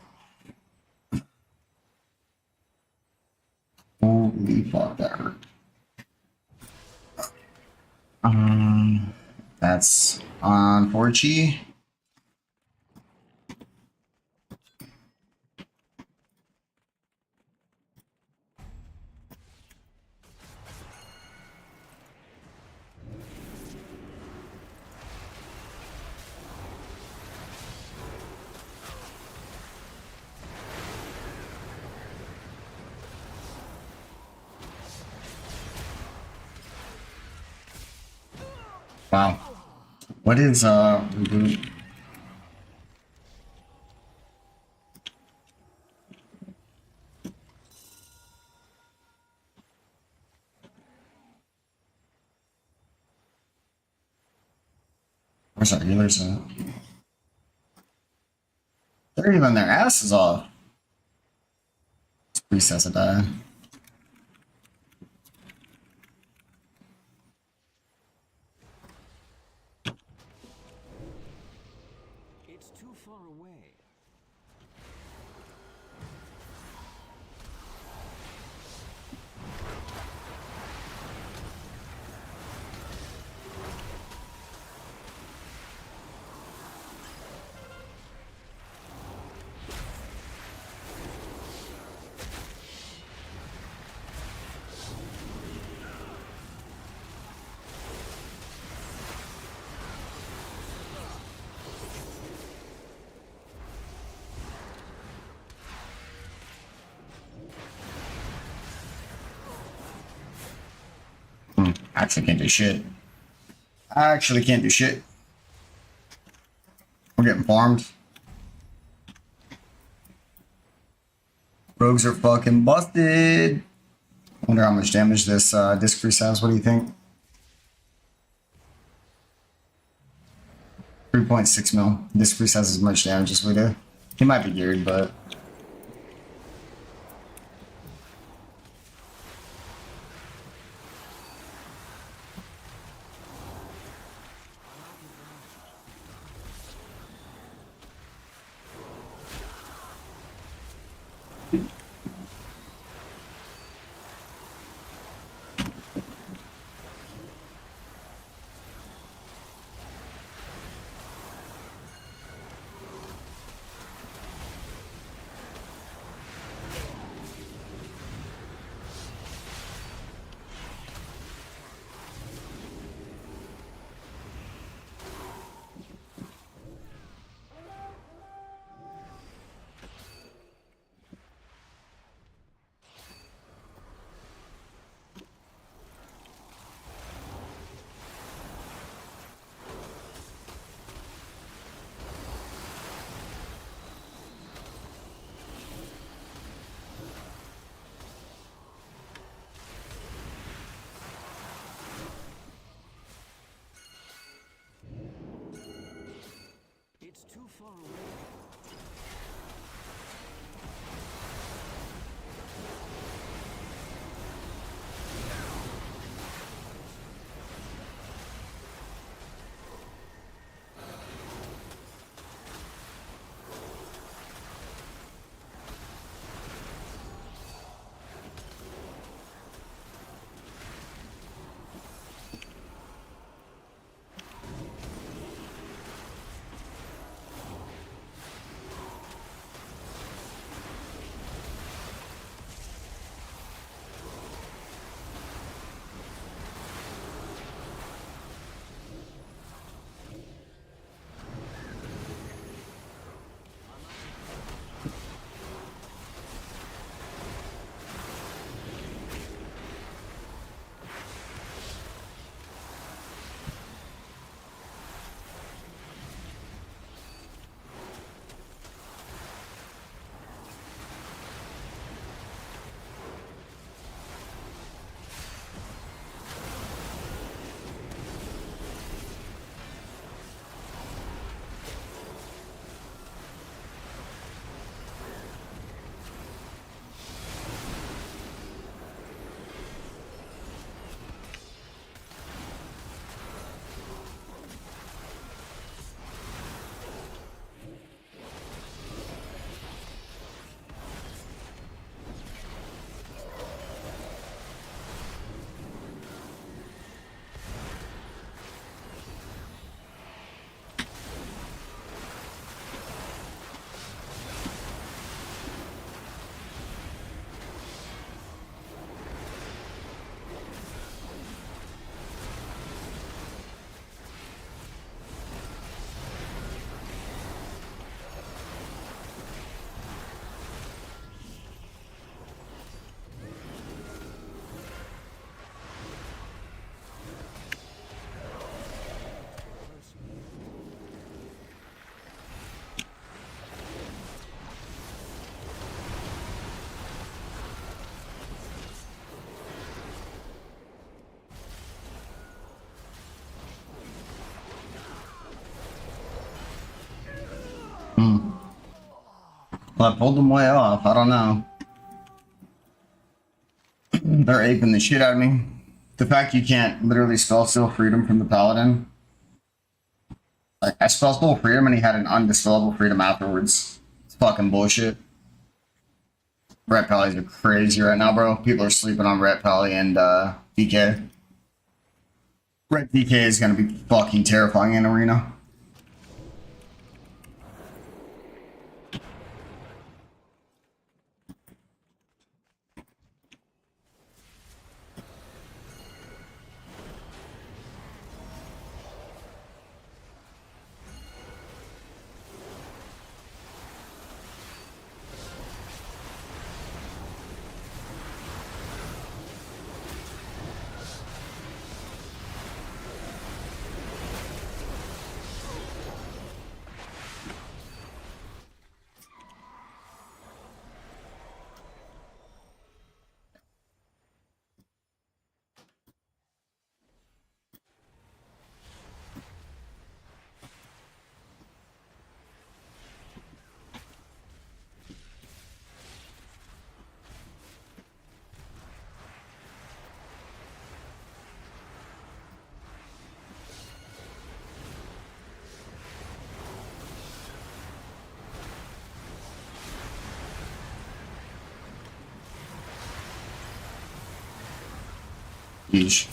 S2: Holy fuck, that hurt. That's on 4G. Wow. What is reboot? Where's our healers at? They're even their asses off. Spriest has to die.
S6: It's too far away.
S2: Actually can't do shit. I actually can't do shit. We're getting farmed. Rogues are fucking busted. Wonder how much damage this disc priest has. What do you think? 3.6 mil. Disc priest has as much damage as we do. He might be geared, but
S6: It's too far away.
S2: I pulled them way off. I don't know. They're aping the shit out of me. The fact you can't literally spell Still Freedom from the Paladin. Like, I spell Still Freedom and he had an undispellable freedom afterwards. It's fucking bullshit. Ret Pallies are crazy right now, bro. People are sleeping on Ret Pally and DK. Ret DK is gonna be fucking terrifying in Arena. Yeesh.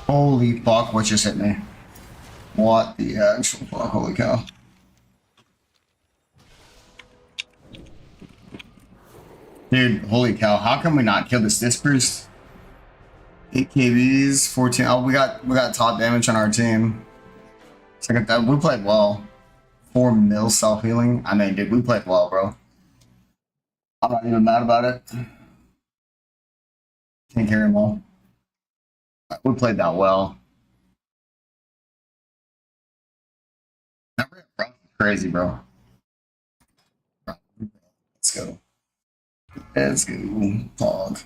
S2: Holy fuck, what just hit me? What the actual fuck? Holy cow. Dude, holy cow. How come we not kill this Spriest? 8 KBs, 14. Oh, we got top damage on our team. Second that we played well. 4 mil self-healing. I mean, dude, we played well, bro. I'm not even mad about it. Can't carry them all. We played that well. That rip, bro. Crazy, bro. Let's go. Let's go. Fog.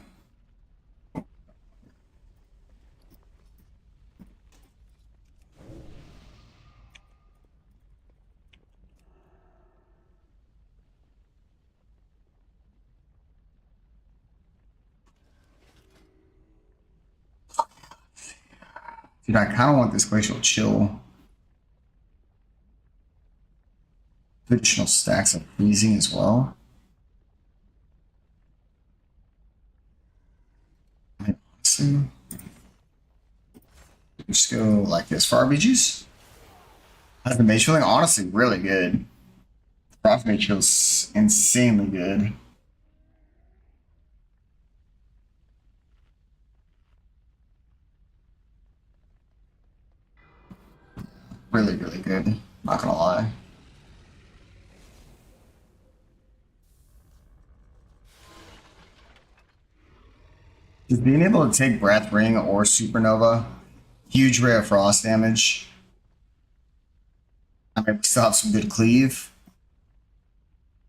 S2: Dude, I kind of want this glacial chill. Additional stacks of freezing as well. I mean, honestly, just go like this for RBGs. How's the mage feeling? Honestly, really good. The Frost mage feels insanely good. Really, really good. Not gonna lie. Just being able to take Breath Ring or Supernova, huge ray of frost damage. I mean, we still have some good cleave.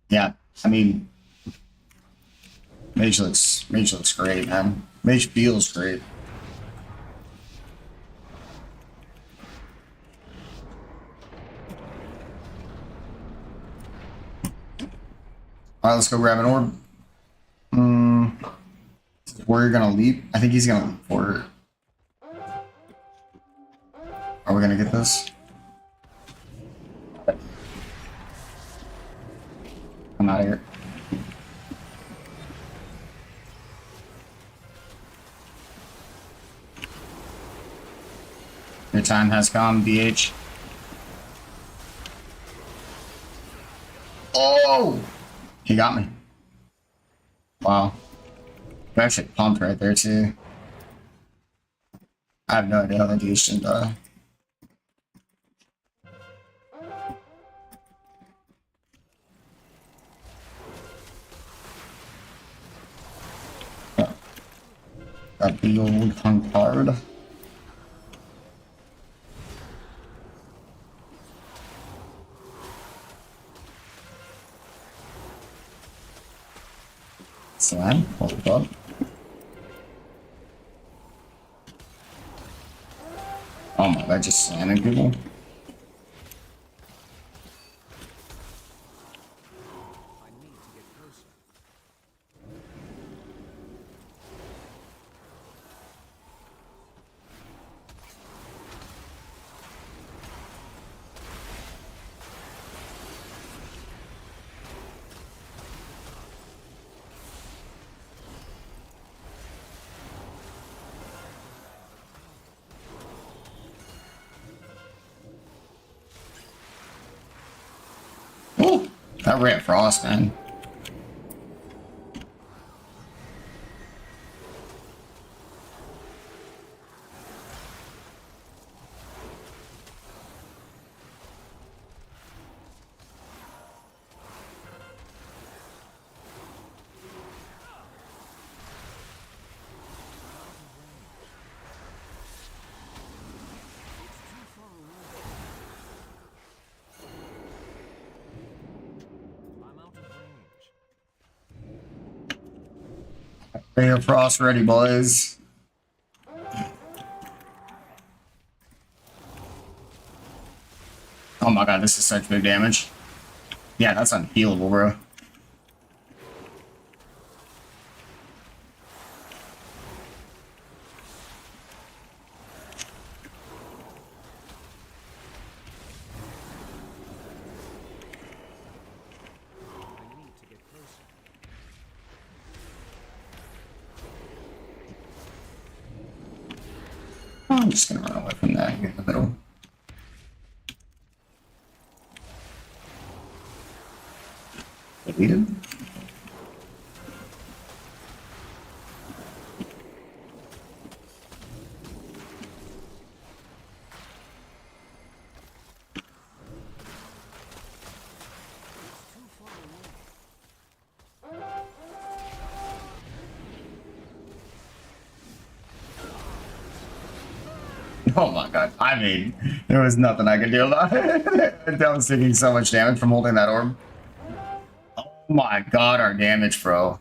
S2: Yeah, I mean, Mage looks great, man. Mage feels great. All right, let's go grab an orb. Where you're gonna leap? I think he's gonna leap for it. Are we gonna get this? I'm out of here. Your time has come, BH. Oh! He got me. Wow. I'm actually pumped right there, too. I have no idea how that dude should die. Got the old hunt card. Slam, hold up. Oh my god, just slamming people. Oh, that red frost, man. Ray of Frost ready, boys. Oh my god, this is such big damage. Yeah, that's unhealable, bro. I'm just gonna run away from that here in the middle. Deleted. Oh my god, I mean, there was nothing I could do about it. That was taking so much damage from holding that orb. Oh my god, our damage, bro.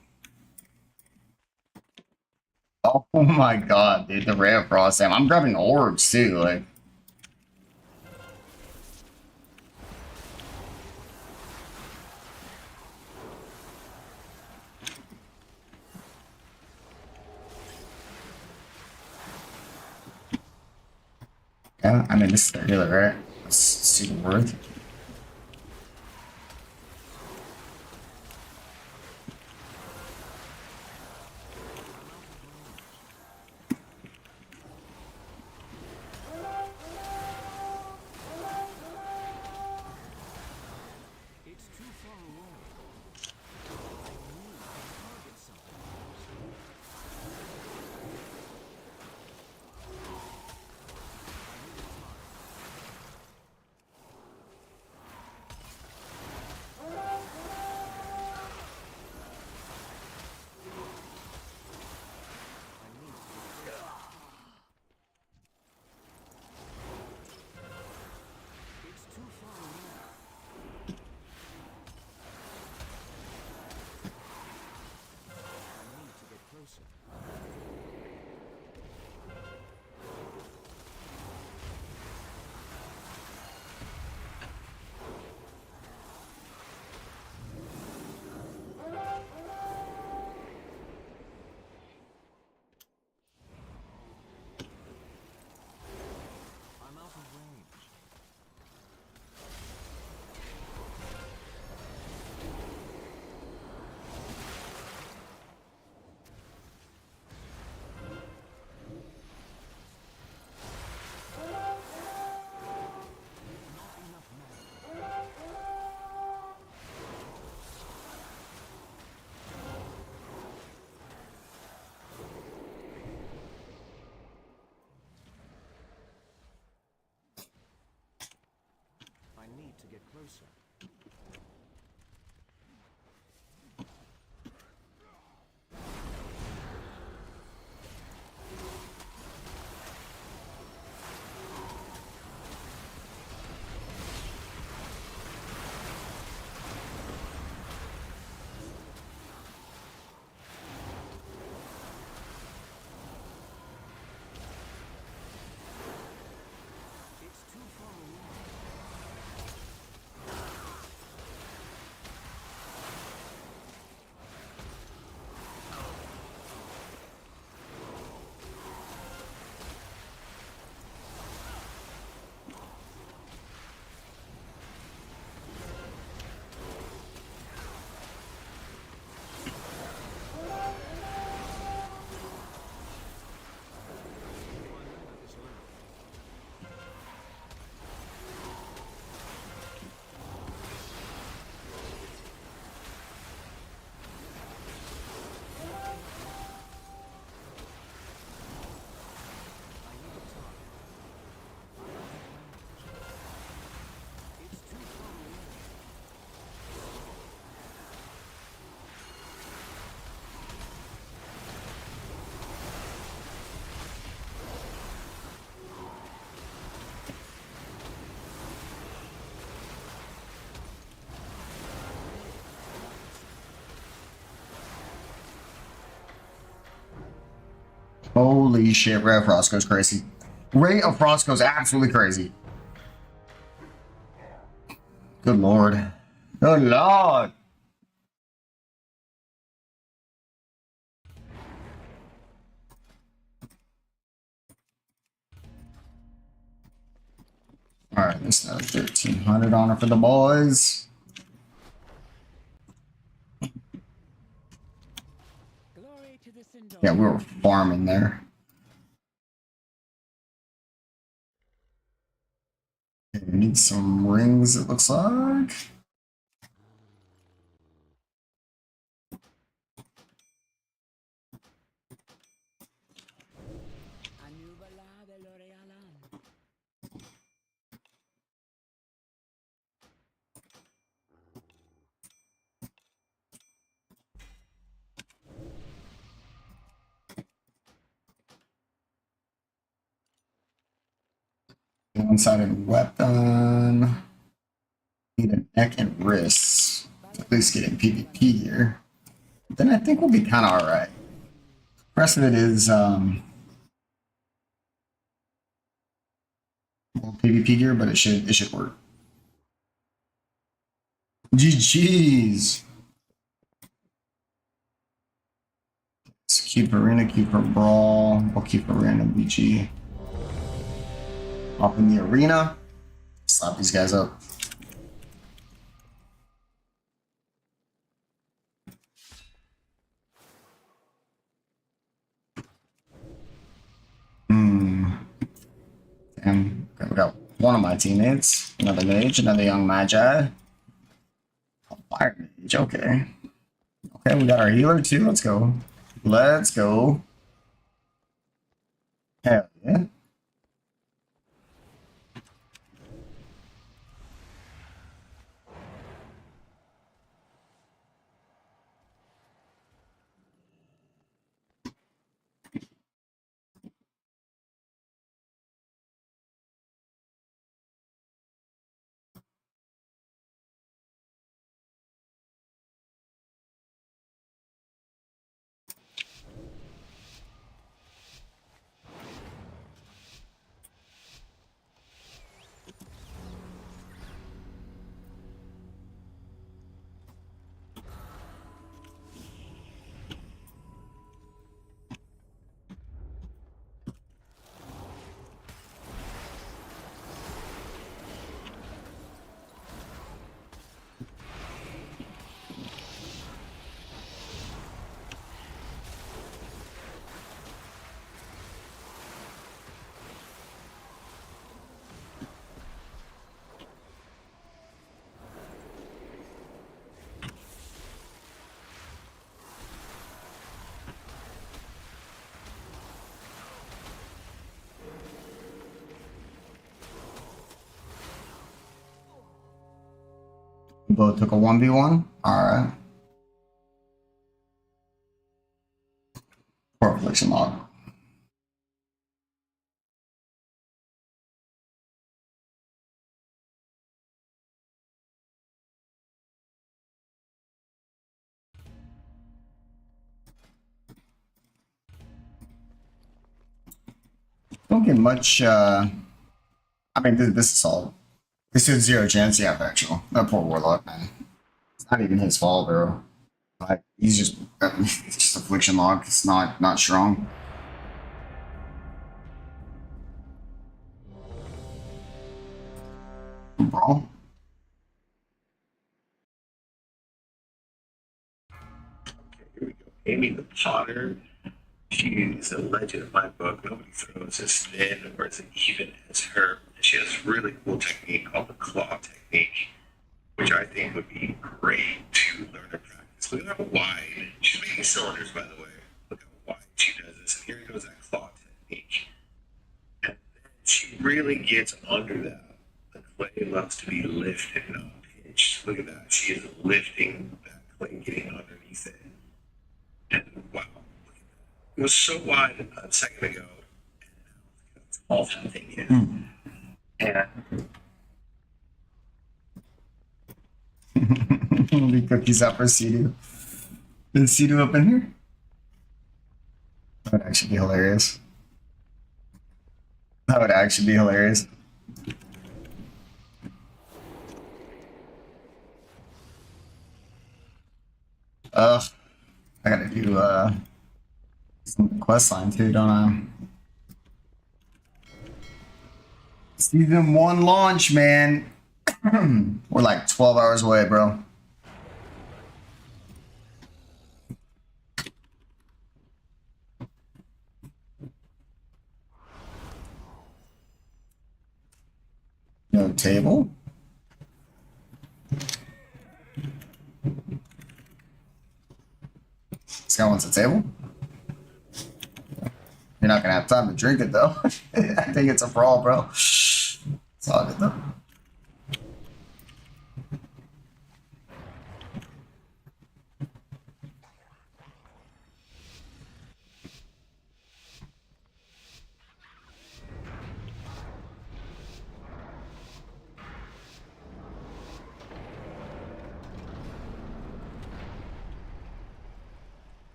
S2: Oh my god, dude, the Ray of Frost, Sam. I'm grabbing orbs too, like. Yeah, I mean, this is the healer, right? That's super worth.
S6: It's too far away. I need to target something. It's too far away. I need to get closer. I'm out of range. Not enough mana. I need to get closer. It's too far away. It's too far away.
S2: Holy shit, Ray of Frost goes crazy. Ray of Frost goes absolutely crazy. Good lord. Good lord. Alright, let's have 1300 on it for the boys.
S3: Glory to the Sindor.
S2: Yeah, we were farming there. Okay, we need some rings, it looks like.
S3: Anubala de L'Orealan.
S2: One-sided weapon. Need a neck and wrists. At least getting PvP gear. Then I think we'll be kind of alright. The rest of it is well, PvP gear, but it should work. GG's. Let's keep arena, keep her brawl. We'll keep arena BG. Hop in the arena. Slap these guys up. Damn. Okay, we got one of my teammates. Another mage, another young Magi. A fire mage, okay. Okay, we got our healer too. Let's go. Let's go. Hell yeah. We both took a 1v1. Alright. Poor affliction log. Don't get much I mean this is all this is zero chance, yeah, actual. That poor warlock, man. It's not even his fault, bro. Like he's just it's just affliction log. It's not strong. Bro.
S9: Here we go. Amy the Potter. She's a legend in my book. Nobody throws as thin or as even as her. She has a really cool technique called the claw technique, which I think would be great to learn and practice. Look at how wide. She's making cylinders, by the way. Look how wide she does this. And here goes that claw technique. And then she really gets under that. The clay loves to be lifted, not pinched. Look at that. She is lifting that clay, getting underneath it. And wow. It was so wide a second ago, and now it's all that thing is. And
S2: Leave cookies up for Cedu. Is Cedu up in here? That would actually be hilarious. That would actually be hilarious. Ugh. I gotta do some quest line too, don't I? Season 1 launch, man. We're like 12 hours away, bro. No table. This guy wants a table. You're not gonna have time to drink it though. I think it's a brawl, bro. It's all good though.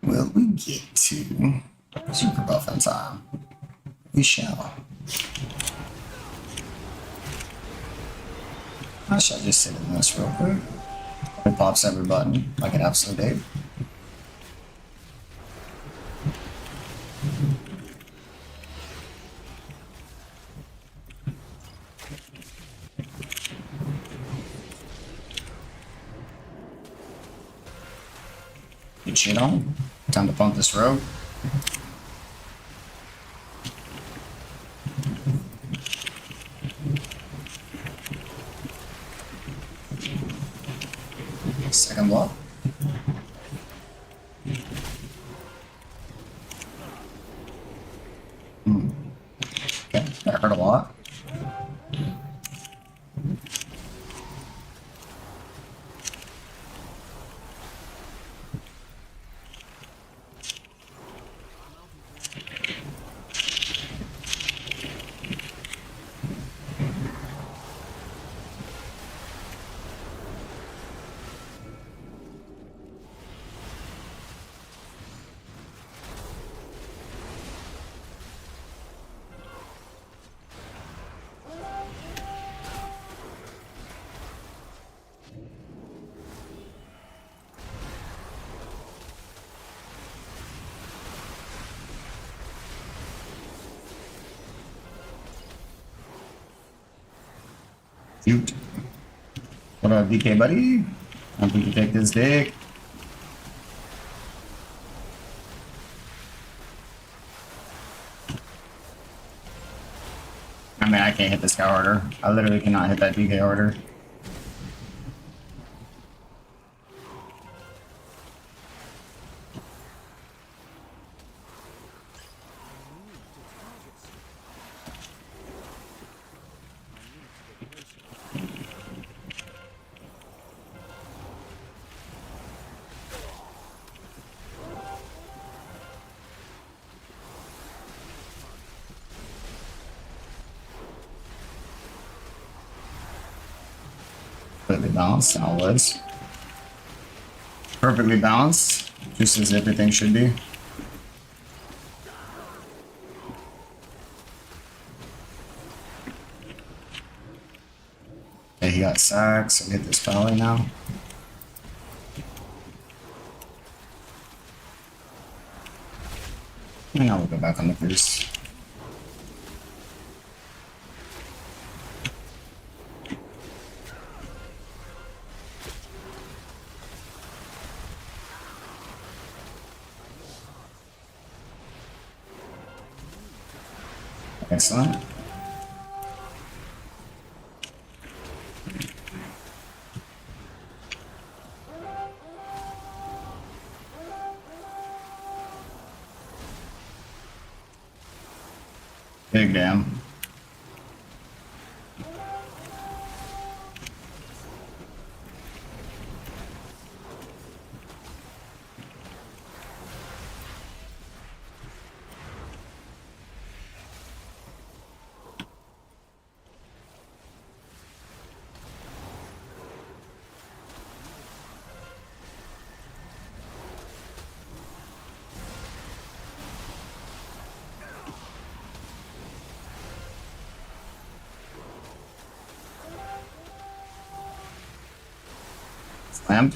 S2: Will we get to super buff in time? We shall. I shall just sit in this real quick. It pops every button like an absolute Dave. Get shit on. Time to pump this rogue. Second block. Okay, that hurt a lot. Cute. What up, DK buddy? I think you take this dick. I mean, I can't hit this guy harder. I literally cannot hit that DK harder. Perfectly balanced, now was. Perfectly balanced, just as everything should be. Okay, he got sacks, so we hit this valley now. And now we'll go back on the priest. Excellent. Big damn. Slammed.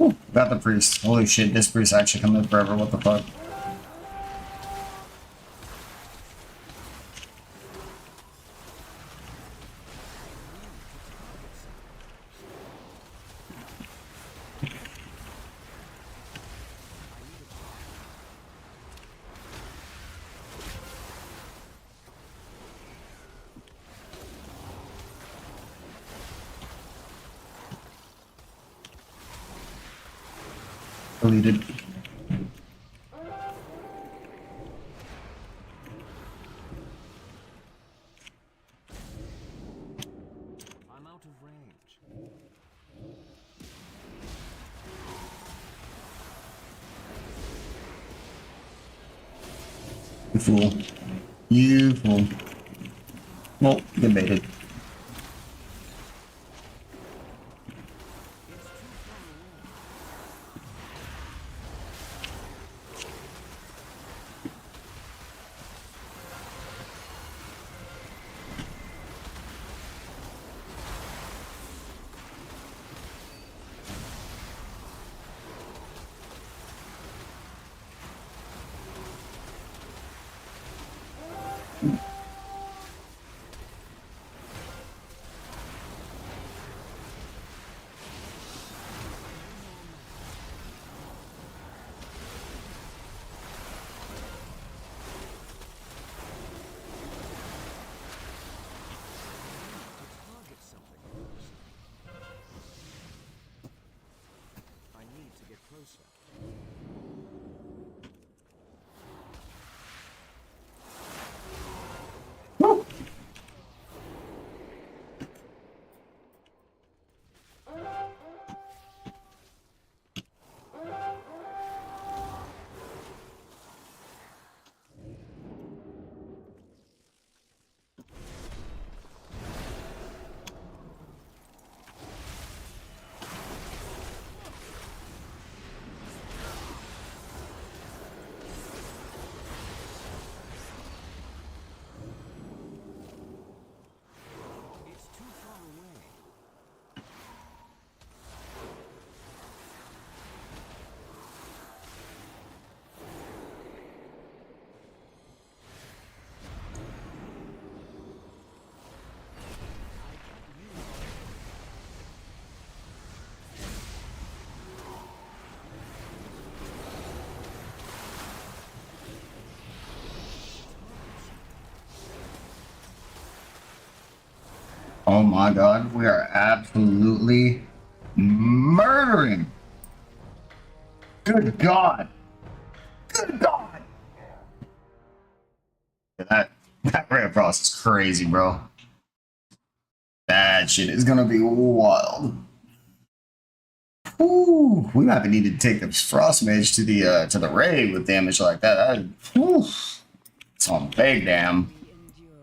S2: Ooh, got the priest. Holy shit, this priest actually can live forever. What the fuck? Deleted.
S6: I'm out of range.
S2: You fool. You fool. Well, get baited.
S6: Target something first. I need to get closer.
S2: Woo!
S6: It's too far away.
S2: Oh my god, we are absolutely murdering. Good god. Good god. That Ray of Frost is crazy, bro. That shit is gonna be wild. Ooh, we might need to take the Frost Mage to the Ray with damage like that. Ooh, it's on big damn.
S3: We endure.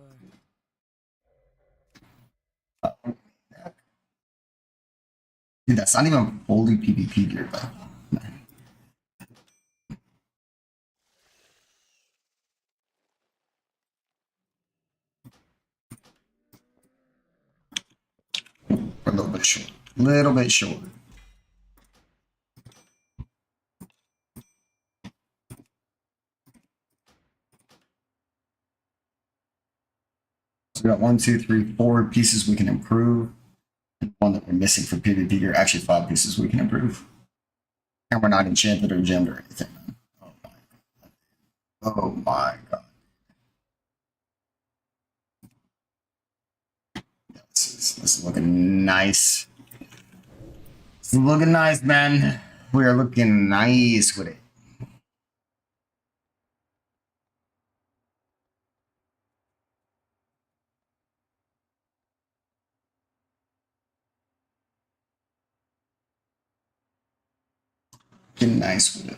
S2: Dude, that's not even fully PvP gear, but we're a little bit short. Little bit short. So we got 1, 2, 3, 4 pieces we can improve. And one that we're missing for PvP gear. Actually, 5 pieces we can improve. And we're not enchanted or gemmed or anything. Oh my god. Oh my god. Yeah, this is looking nice. This is looking nice, man. We are looking nice with it. Looking nice with it.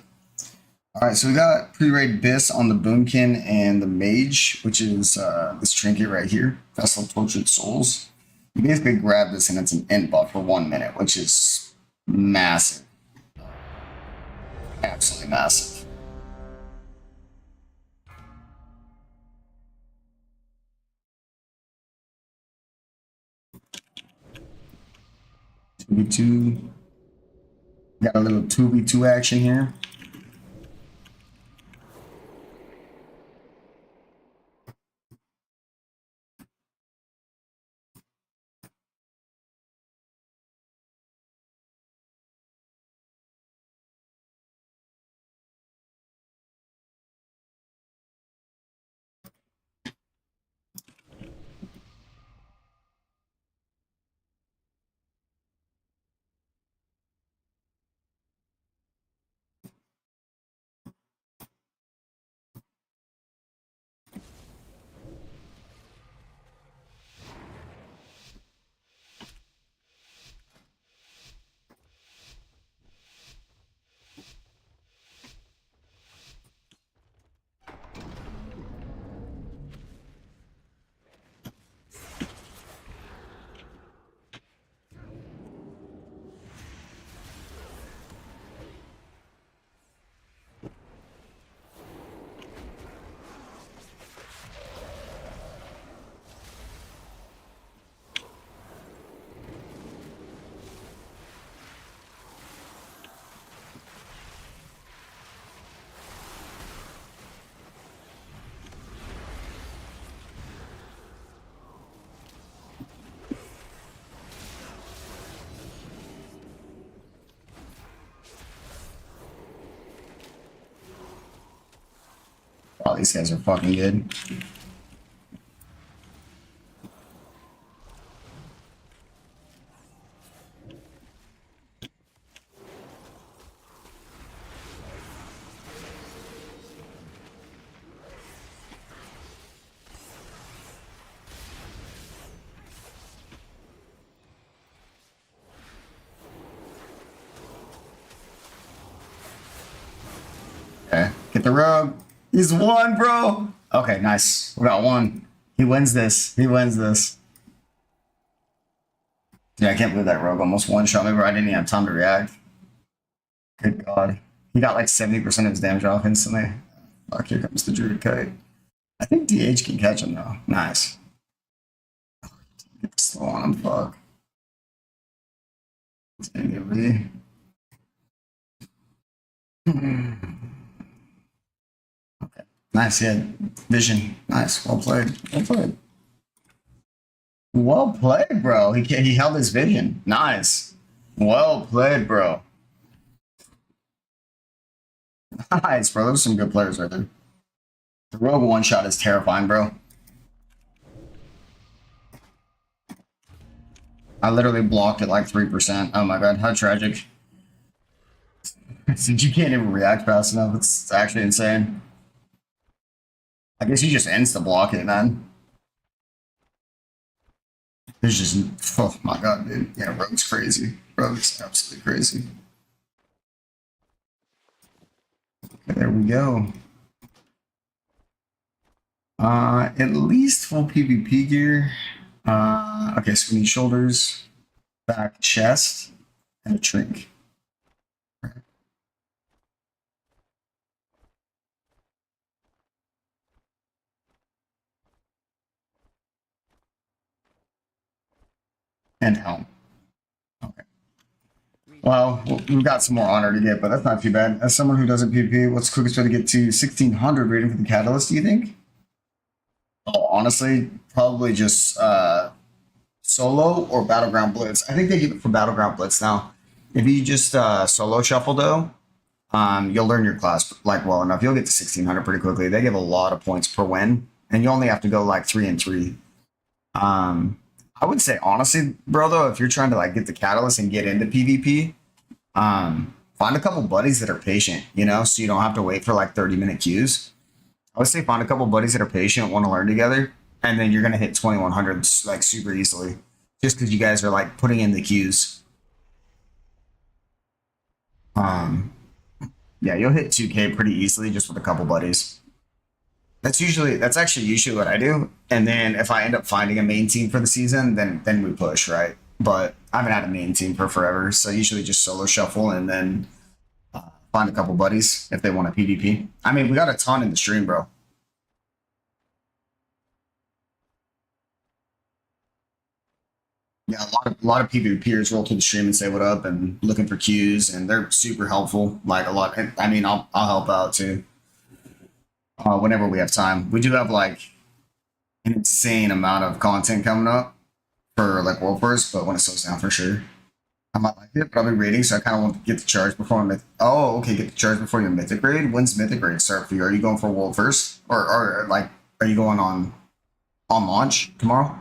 S2: Alright, so we got pre-raid Biss on the Boomkin and the Mage, which is this trinket right here, Vessel of Tortured Souls. You basically grab this and it's an int buff for 1 minute, which is massive. Absolutely massive. Two. Got a little 2v2 action here. Wow, these guys are fucking good. Okay, get the rogue. He's won, bro. Okay, nice. We got one. He wins this. He wins this. Yeah, I can't believe that rogue almost one shot me, bro. I didn't even have time to react. Good God. He got like 70% of his damage off instantly. Fuck, here comes the Druid kite. I think DH can catch him though. Nice. Get the slow on him, fuck. It's gonna get me. Okay. Nice, yeah. Vision. Nice. Well played. Well played. Well played, bro. He held his vision. Nice. Well played, bro. Nice, bro. Those are some good players right there. The rogue one shot is terrifying, bro. I literally blocked it like 3%. Oh my god, how tragic. Since you can't even react fast enough, it's actually insane. I guess you just insta block it, man. There's just, oh my god, dude. Yeah, rogue's crazy. Rogue's absolutely crazy. Okay, there we go. At least full PvP gear. Okay, so we need shoulders, back, chest, and a trink. And helm. Okay. Well, we've got some more honor to get, but that's not too bad. As someone who doesn't PvP, what's the quickest way to get to 1600 rating for the catalyst, do you think? Oh, honestly, probably just solo or Battleground Blitz. I think they give it for Battleground Blitz now. If you just solo shuffle though, you'll learn your class like well enough. You'll get to 1600 pretty quickly. They give a lot of points per win, and you only have to go like 3 and 3. I would say honestly, bro, though, if you're trying to like get the catalyst and get into PvP, find a couple buddies that are patient, you know, so you don't have to wait for like 30-minute queues. I would say find a couple buddies that are patient, want to learn together, and then you're gonna hit 2100 like super easily, just because you guys are like putting in the queues. Yeah, you'll hit 2K pretty easily just with a couple buddies. That's actually usually what I do. And then if I end up finding a main team for the season, then we push, right? But I haven't had a main team for forever, so usually just solo shuffle and then find a couple buddies if they want a PvP. I mean, we got a ton in the stream, bro. Yeah, a lot of PvPers roll to the stream and say what up and looking for queues, and they're super helpful. Like a lot. I mean, I'll help out too. Whenever we have time. We do have like an insane amount of content coming up for like World First, but when it slows down for sure. I might like it, but I'll be raiding, so I kind of want to get the charge before I'm oh, okay, get the charge before your mythic raid. When's mythic raid start for you? Are you going for World First? Or like are you going on launch tomorrow?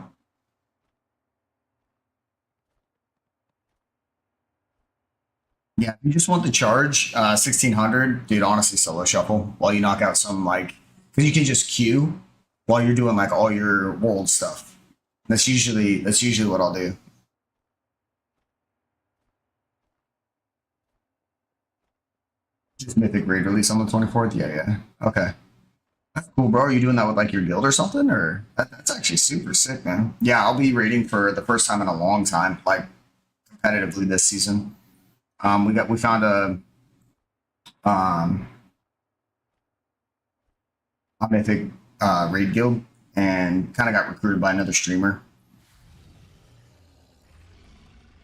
S2: Yeah, if you just want the charge, 1600, dude, honestly, solo shuffle while you knock out some, like, because you can just queue while you're doing, like, all your world stuff. That's usually what I'll do. Just Mythic Raid release on the 24th? Yeah. Okay. That's cool, bro. Are you doing that with, like, your guild or something? Or that's actually super sick, man. Yeah, I'll be raiding for the first time in a long time, like, competitively this season. We found a mythic raid guild and kind of got recruited by another streamer.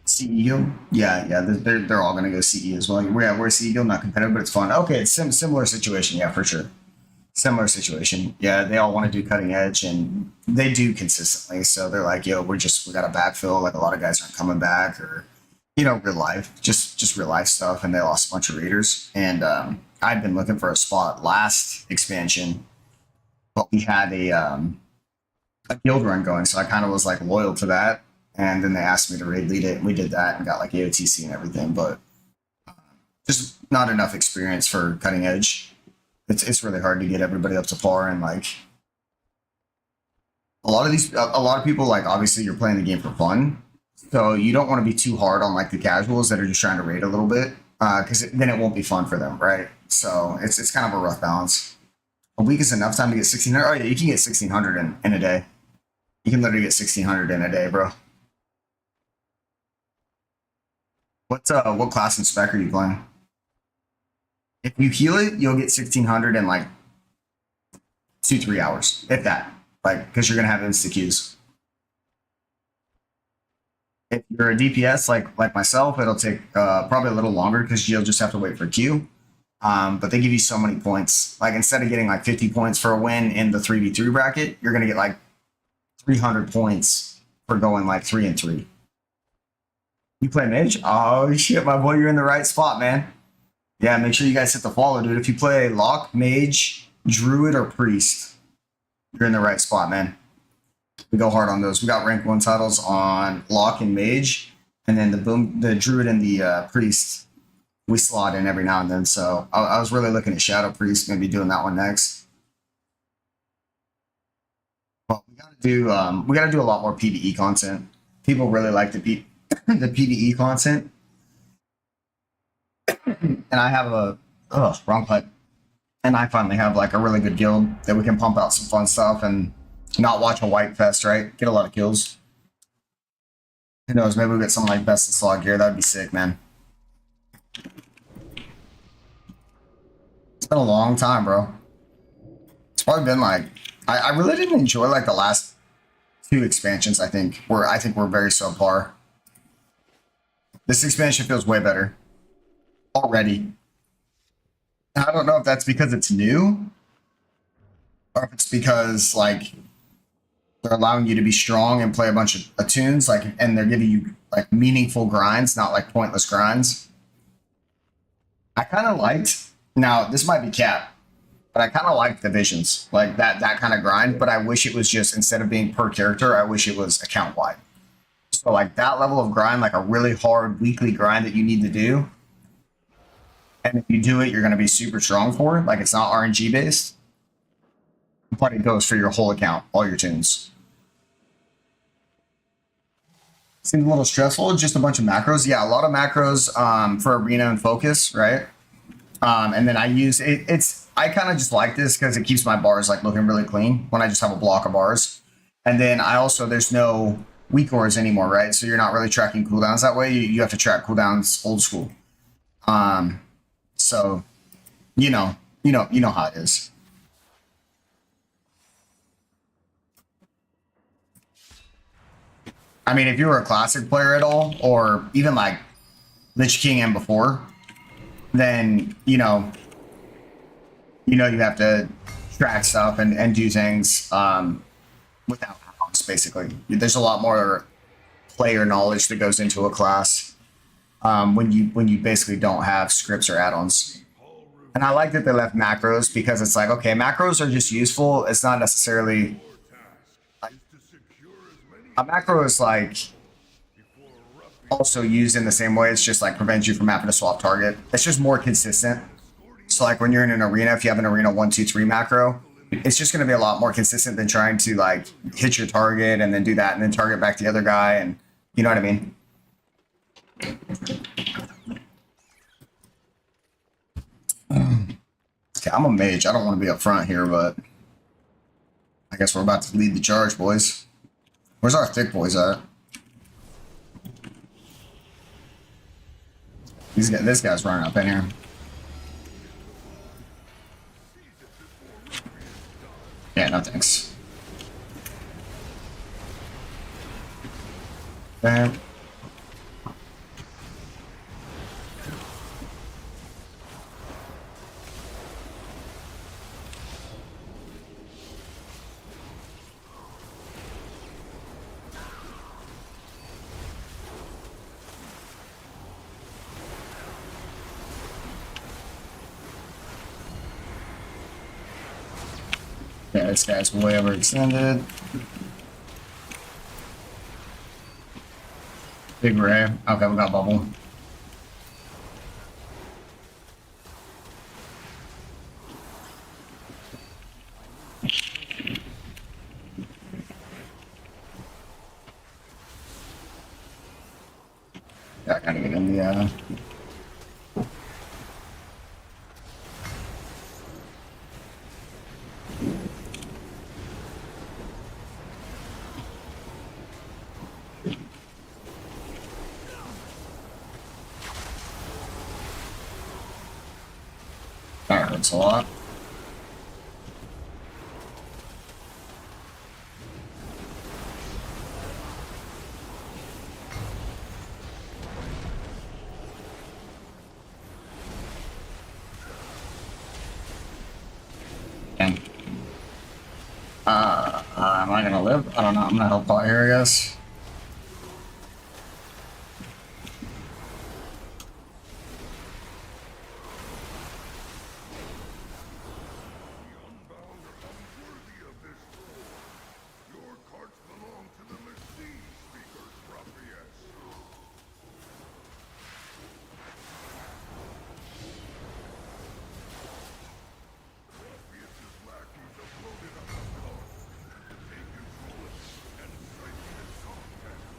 S2: CE guild, yeah, they're all gonna go CE as well. We're CE guild, not competitive, but it's fun. Okay, it's similar situation, yeah, for sure. Similar situation, yeah. They all want to do cutting edge, and they do consistently. So they're like, yo, we got to backfill. Like a lot of guys aren't coming back, or real life, just real life stuff, and they lost a bunch of raiders. And I'd been looking for a spot last expansion, but we had a guild run going, so I kind of was like loyal to that. And then they asked me to raid lead it, and we did that and got like AOTC and everything, but just not enough experience for cutting edge. It's really hard to get everybody up to par, and like a lot of people, like obviously you're playing the game for fun, so you don't want to be too hard on like the casuals that are just trying to raid a little bit, because then it won't be fun for them, right? So it's kind of a rough balance. A week is enough time to get 1600. Oh yeah, you can get 1600 in a day. You can literally get 1600 in a day, bro. What class and spec are you playing? If you heal it, you'll get 1600 in like 2-3 hours, if that. Like, because you're gonna have insta queues. If you're a DPS like myself, it'll take probably a little longer because you'll just have to wait for queue. But they give you so many points. Like instead of getting like 50 points for a win in the 3v3 bracket, you're gonna get like 300 points for going like 3-3. You play Mage? Oh shit, my boy, you're in the right spot, man. Yeah, make sure you guys hit the follow, dude. If you play Lock, Mage, Druid, or Priest, you're in the right spot, man. We go hard on those. We got rank 1 titles on Lock and Mage, and then the Druid and the Priest, we slot in every now and then. So I was really looking at Shadow Priest, maybe doing that one next. But we gotta do a lot more PvE content. People really like the PvE content. And I have wrong putt. And I finally have like a really good guild that we can pump out some fun stuff and not watch a white fest, right? Get a lot of kills. Who knows? Maybe we'll get something like best of slot gear. That'd be sick, man. It's been a long time, bro. It's probably been like I really didn't enjoy like the last 2 expansions. I think we're very subpar. This expansion feels way better already. I don't know if that's because it's new or if it's because like they're allowing you to be strong and play a bunch of attunes, like, and they're giving you like meaningful grinds, not like pointless grinds. I kind of liked, now this might be cap, but I kind of liked the visions, like that kind of grind, but I wish it was just, instead of being per character, I wish it was account wide. So like that level of grind, like a really hard weekly grind that you need to do. And if you do it, you're going to be super strong for it. Like it's not RNG based. But it goes for your whole account, all your tunes. Seems a little stressful, just a bunch of macros. Yeah, a lot of macros for arena and focus, right? And then I use it. I kind of just like this because it keeps my bars like looking really clean when I just have a block of bars. And then I also, there's no weak ores anymore, right? So you're not really tracking cooldowns that way. You have to track cooldowns old school. So, you know how it is. I mean, if you were a classic player at all, or even like Lich King and before, then you have to track stuff and do things without add-ons, basically. There's a lot more player knowledge that goes into a class when you basically don't have scripts or add-ons. And I like that they left macros because it's like, okay, macros are just useful. It's not necessarily a macro is like also used in the same way. It's just like prevents you from having to swap target. It's just more consistent. So like when you're in an arena, if you have an arena 1, 2, 3 macro, it's just going to be a lot more consistent than trying to like hit your target and then do that and then target back the other guy, and you know what I mean? Okay, I'm a mage. I don't want to be up front here, but I guess we're about to lead the charge, boys. Where's our thick boys at? This guy's running up in here. Yeah, no thanks. Bam. Yeah, this guy's way overextended. Big ray. Okay, we got bubble. Yeah, I gotta get in the that hurts a lot. Damn. Am I gonna live? I don't know. I'm gonna help out here, I guess.
S5: Your carts belong to the machine speakers, Raphael. Raphael's lackeys have loaded up the car. Take control of it and strike its contents.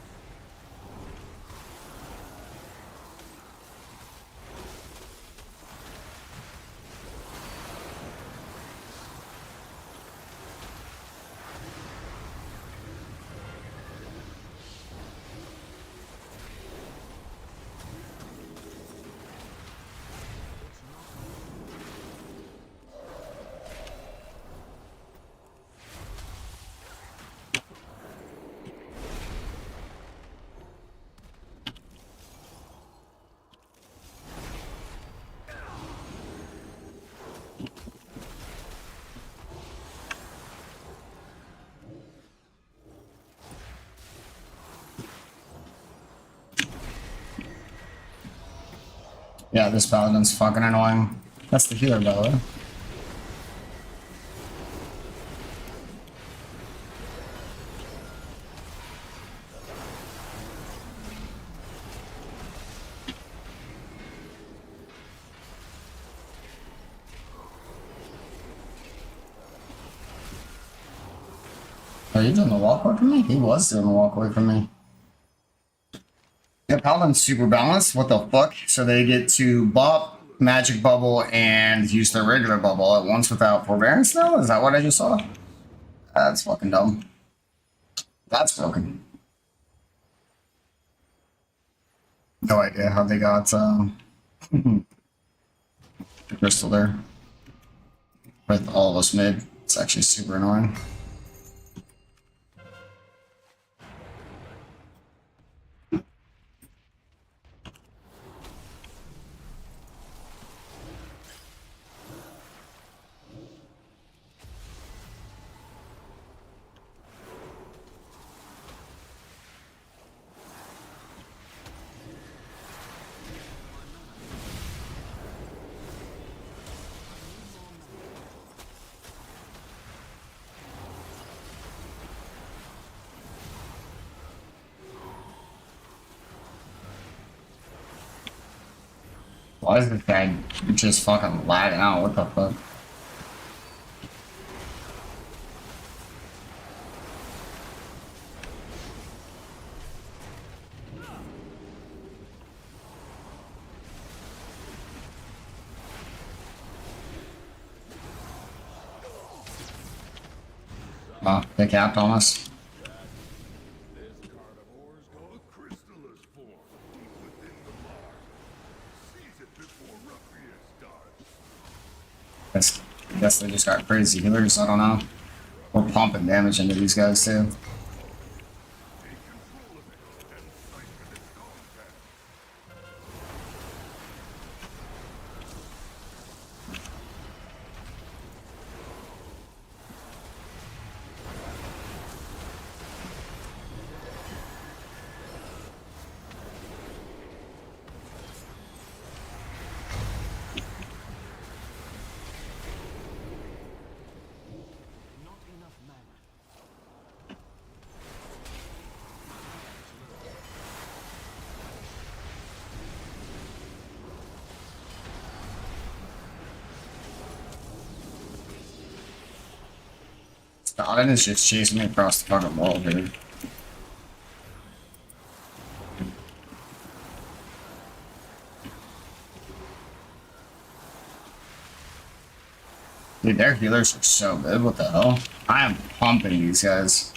S2: Yeah, this paladin's fucking annoying. That's the healer, by the way. Are you doing the walkway from me? He was doing the walkway from me. Yeah, Paladin's super balanced. What the fuck? So they get to bop, magic bubble, and use their regular bubble at once without forbearance now? Is that what I just saw? That's fucking dumb. That's broken. No idea how they got the crystal there. With all of us mid. It's actually super annoying. Why is this guy just fucking lagging out? What the fuck? Oh, they capped on us.
S5: This carnivore's got a crystallis form deep within the Mars. Seize it before Raphael dies.
S2: I guess they just got crazy healers. I don't know. We're pumping damage into these guys too.
S5: Take control of it and siphon its contents.
S6: Not
S2: Stalin is just chasing me across the fucking world, dude. Dude, their healers are so good. What the hell? I am pumping these guys.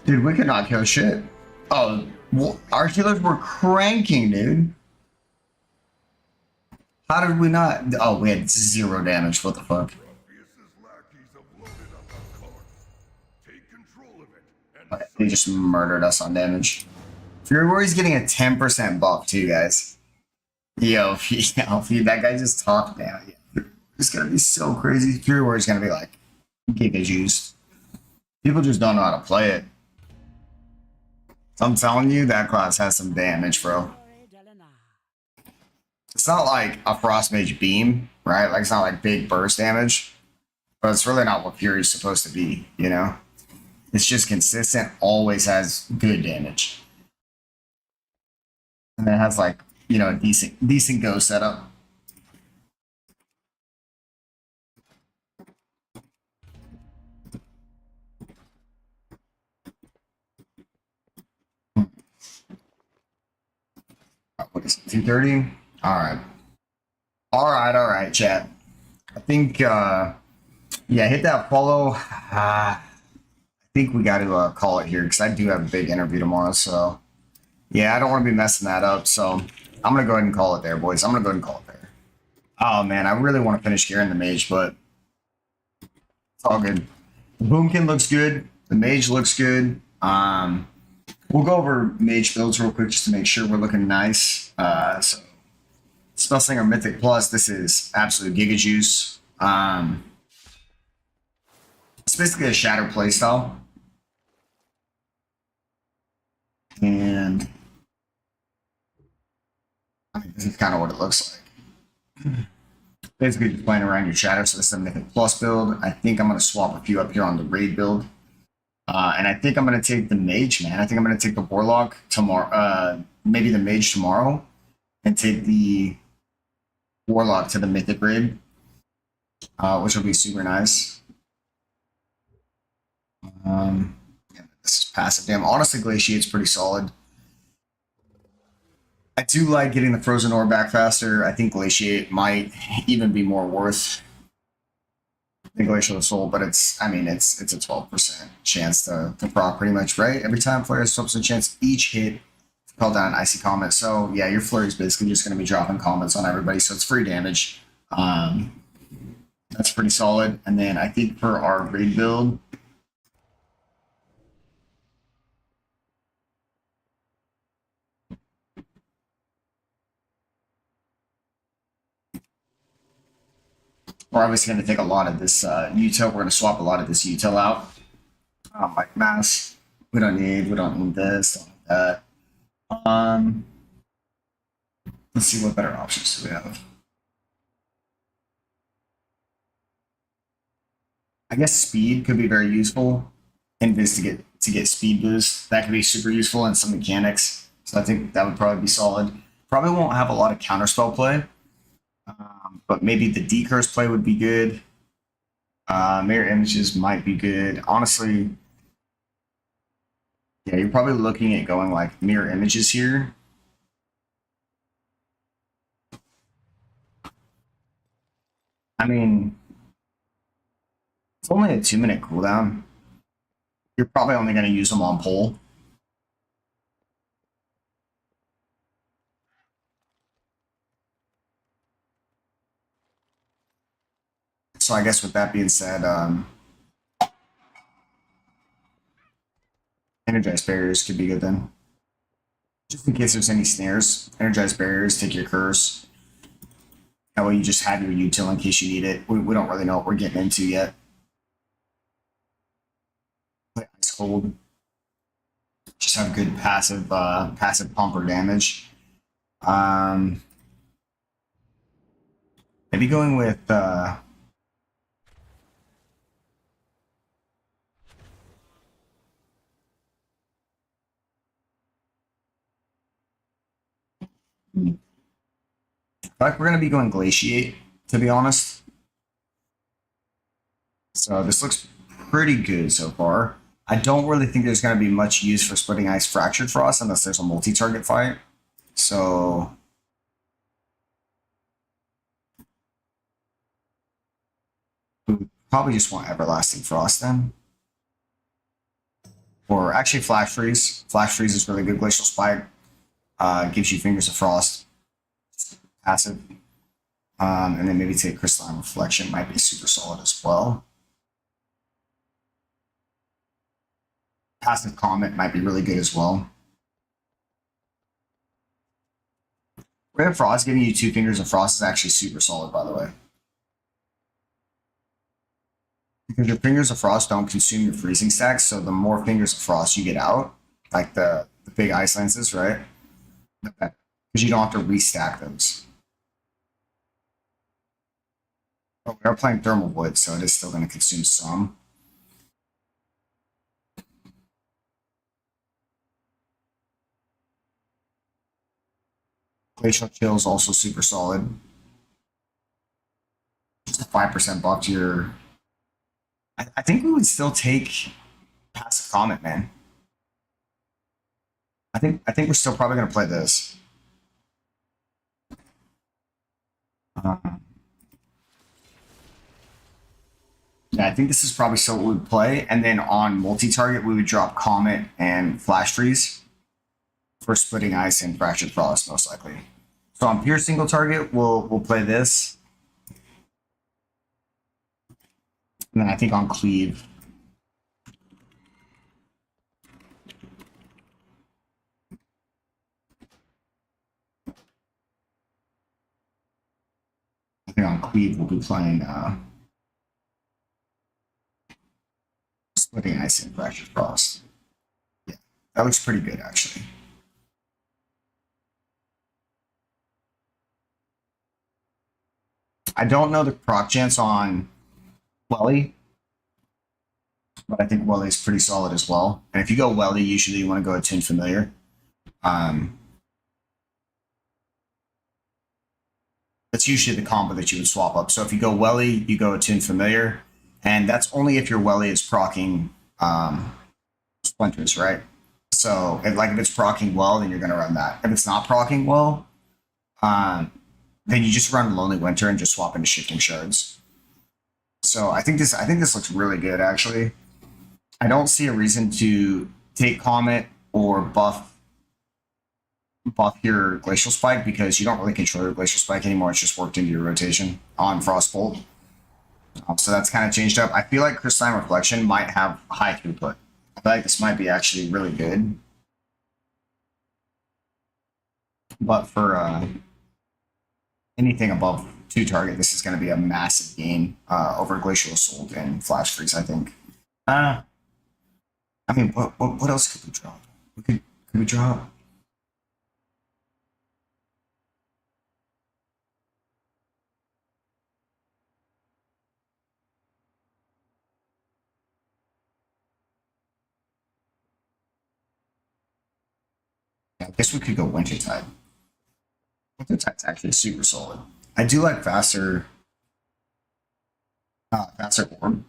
S2: Dude, we could not kill shit. Oh, our healers were cranking, dude. How did we not? Oh, we had 0 damage. What the fuck?
S5: Ruffius's lackeys have loaded up a cart. Take control of it and
S2: Okay, they just murdered us on damage. Fury Warrior's getting a 10% buff too, guys. Yo, that guy just talked now. Yeah. It's gonna be so crazy. Fury Warrior's gonna be like giga juiced. People just don't know how to play it. I'm telling you, that class has some damage, bro. It's not like a Frost Mage Beam, right? Like, it's not like big burst damage. But it's really not what Fury's supposed to be, you know? It's just consistent, always has good damage. And it has, like, you know, a decent go setup. What is it, 230? Alright. Alright, chat. I think, yeah, hit that follow. I think we got to call it here because I do have a big interview tomorrow. So, yeah, I don't want to be messing that up. So, I'm going to go ahead and call it there, boys. I'm going to go ahead and call it there. Oh, man, I really want to finish gearing the Mage, but it's all good. The Boomkin looks good. The Mage looks good. We'll go over Mage builds real quick just to make sure we're looking nice. So, Spellslinger Mythic Plus, this is absolute Giga Juice. It's basically a Shadow playstyle. And I mean, this is kind of what it looks like. Basically just playing around your Shadow, so this is a Mythic Plus build. I think I'm going to swap a few up here on the Raid build. And I think I'm going to take the Mage, man. I think I'm going to take the Warlock tomorrow, maybe the Mage tomorrow, and take the Warlock to the Mythic Raid, which will be super nice. Yeah, this is passive. Damn, honestly, Glaciate's pretty solid. I do like getting the Frozen Ore back faster. I think Glaciate might even be more worth than Glacial Soul, but it's, I mean, it's a 12% chance to proc pretty much, right? Every time Flare has 12% chance each hit to call down an Icy Comet. So yeah, your Flurry is basically just going to be dropping comments on everybody, so it's free damage. That's pretty solid. And then I think for our raid build, We're obviously going to take a lot of this util. We're going to swap a lot of this util out. Like mass. We don't need this. Don't need that. Let's see what better options do we have. I guess speed could be very useful. Invis to get speed boost. That could be super useful in some mechanics. So I think that would probably be solid. Probably won't have a lot of counterspell play. But maybe the decurse play would be good. Mirror images might be good. Honestly, yeah, you're probably looking at going like mirror images here. I mean, it's only a 2-minute cooldown. You're probably only going to use them on pull. So I guess with that being said, energized barriers could be good then. Just in case there's any snares, energized barriers, take your curse. That way you just have your util in case you need it. We don't really know what we're getting into yet. Play ice cold. Just have good passive pumper damage. Maybe going with I like we're gonna be going glaciate, to be honest. So this looks pretty good so far. I don't really think there's gonna be much use for splitting ice fractured frost unless there's a multi-target fight. So we probably just want everlasting frost then. Or actually flash freeze. Flash freeze is really good. Glacial spike gives you fingers of frost. Passive. And then maybe take crystalline reflection might be super solid as well. Passive comet might be really good as well. Ray of Frost giving you 2 fingers of frost is actually super solid, by the way. Because your fingers of frost don't consume your freezing stacks, so the more fingers of frost you get out, like the big ice lances, right? Because you don't have to restack those. But we are playing thermal wood, so it is still going to consume some. Glacial chill is also super solid. Just a 5% buff to your. I think we would still take passive comet, man. I think we're still probably going to play this. Yeah, I think this is probably still what we would play, and then on multi-target we would drop comet and flash freeze for splitting ice and fractured frost, most likely. So on pure single target, we'll play this. And then I think on cleave. I think on cleave we'll be playing splitting ice and fractured frost. Yeah, that looks pretty good actually. I don't know the proc chance on Welly, but I think Welly is pretty solid as well. And if you go Welly, usually you want to go Attune Familiar. That's usually the combo that you would swap up. So if you go Welly, you go Attune Familiar, and that's only if your Welly is proccing Splinters, right? So if it's proccing well, then you're going to run that. If it's not proccing well, then you just run Lonely Winter and just swap into Shifting Shards. So I think this looks really good actually. I don't see a reason to take Comet or buff your Glacial Spike because you don't really control your Glacial Spike anymore. It's just worked into your rotation on Frostbolt. So that's kind of changed up. I feel like Crystalline Reflection might have high throughput. I feel like this might be actually really good. But for anything above two target, this is going to be a massive gain over Glacial Assault and Flash Freeze, I think. I mean, what else could we drop? Could we drop? Yeah, I guess we could go Wintertide. Wintertide's actually super solid. I do like faster orb,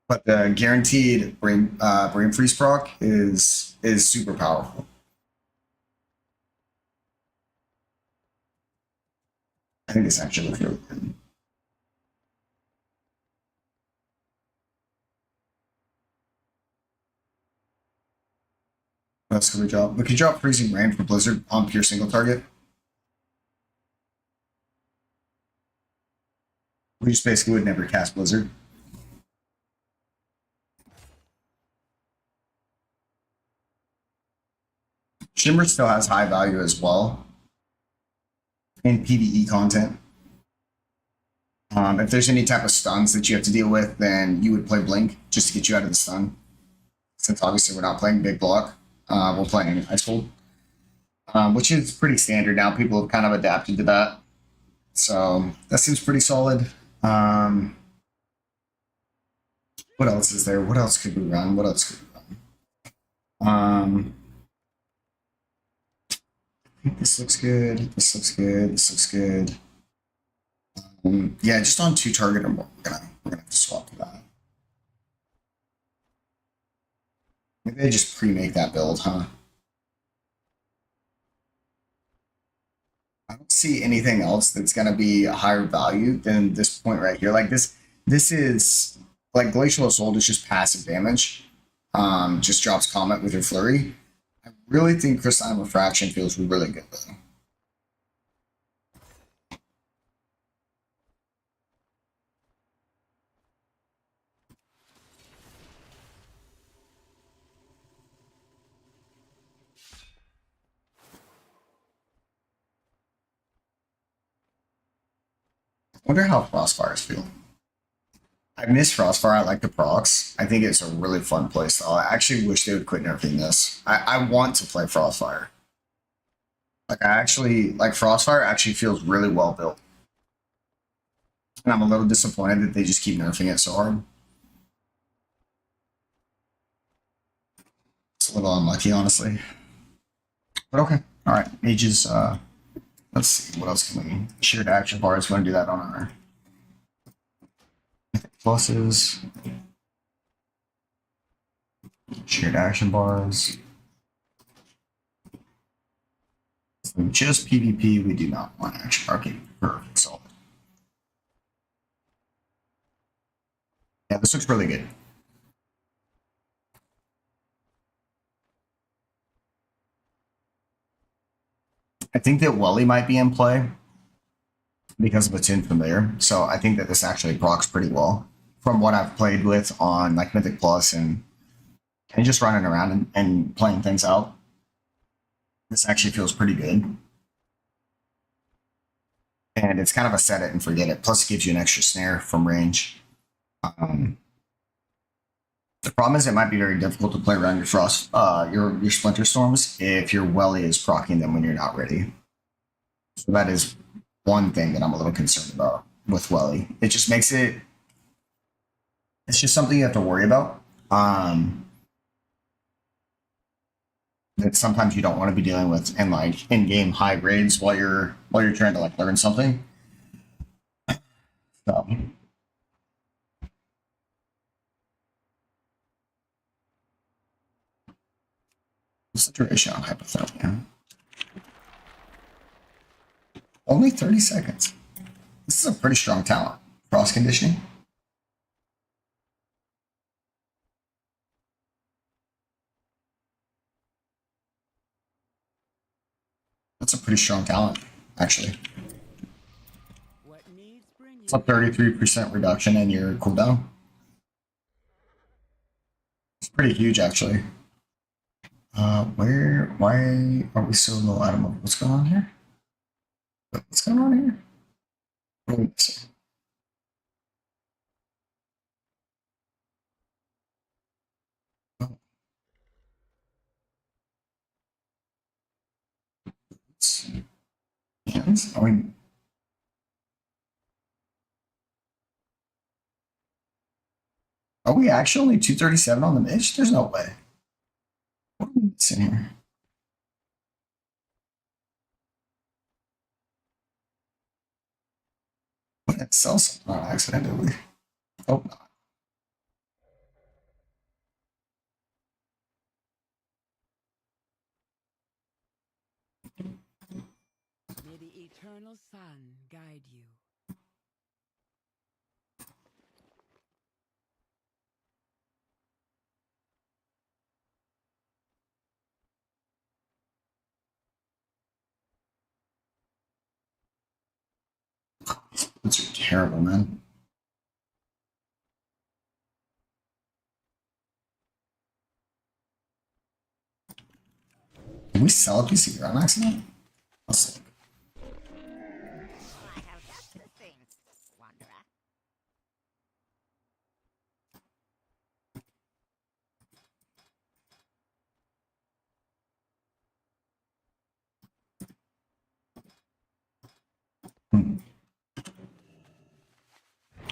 S2: but the guaranteed brain freeze proc is super powerful. I think this actually looks really good. What else could we drop? We could drop Freezing Rain for Blizzard on pure single target. We just basically would never cast Blizzard. Shimmer still has high value as well in PvE content. If there's any type of stuns that you have to deal with, then you would play Blink just to get you out of the stun. Since obviously we're not playing Big Block, we're playing Icehold, which is pretty standard now. People have kind of adapted to that. So that seems pretty solid. What else is there? What else could we run? What else could we run? I think this looks good. This looks good. This looks good. Yeah, just on two target or more. We're gonna have to swap to that. Maybe I just pre-make that build, huh? I don't see anything else that's gonna be a higher value than this point right here. Like this is like Glacial Assault is just passive damage. Just drops Comet with your Flurry. I really think Crystalline Refraction feels really good though. I wonder how Frostfire's feeling. I miss Frostfire. I like the procs. I think it's a really fun playstyle. I actually wish they would quit nerfing this. I want to play Frostfire. Like I actually like Frostfire. Actually feels really well built, and I'm a little disappointed that they just keep nerfing it so hard. It's a little unlucky, honestly. But okay, all right. Mages. Let's see what else can we shared action bars. We're gonna do that on our pluses. Shared action bars. So just PvP, we do not want action. Okay, perfect, solid. Yeah, this looks really good. I think that Welly might be in play because of Attune Familiar. So I think that this actually procs pretty well from what I've played with on like Mythic Plus and just running around and playing things out. This actually feels pretty good. And it's kind of a set it and forget it. Plus it gives you an extra snare from range. The problem is it might be very difficult to play around your frost, your Splinter Storms if your Welly is proccing them when you're not ready. So that is one thing that I'm a little concerned about with Welly. It just makes it. It's just something you have to worry about. That sometimes you don't want to be dealing with in like in-game high grades while you're trying to like learn something. So. What's the duration on hypothermia? Only 30 seconds. This is a pretty strong talent. Frost conditioning. That's a pretty strong talent, actually. It's a 33% reduction in your cooldown. It's pretty huge, actually. Why are we so low item? What's going on here? What's going on here? What are we missing? Oh. Hands? Are we actually only 237 on the Mage? There's no way. What are we missing here? What did it sell something on accident, did we? Hope not.
S3: May the eternal sun guide you.
S2: Those are terrible, man. Did we sell a piece of gear on accident? Let's see.
S7: I have just the thing, Wanderer.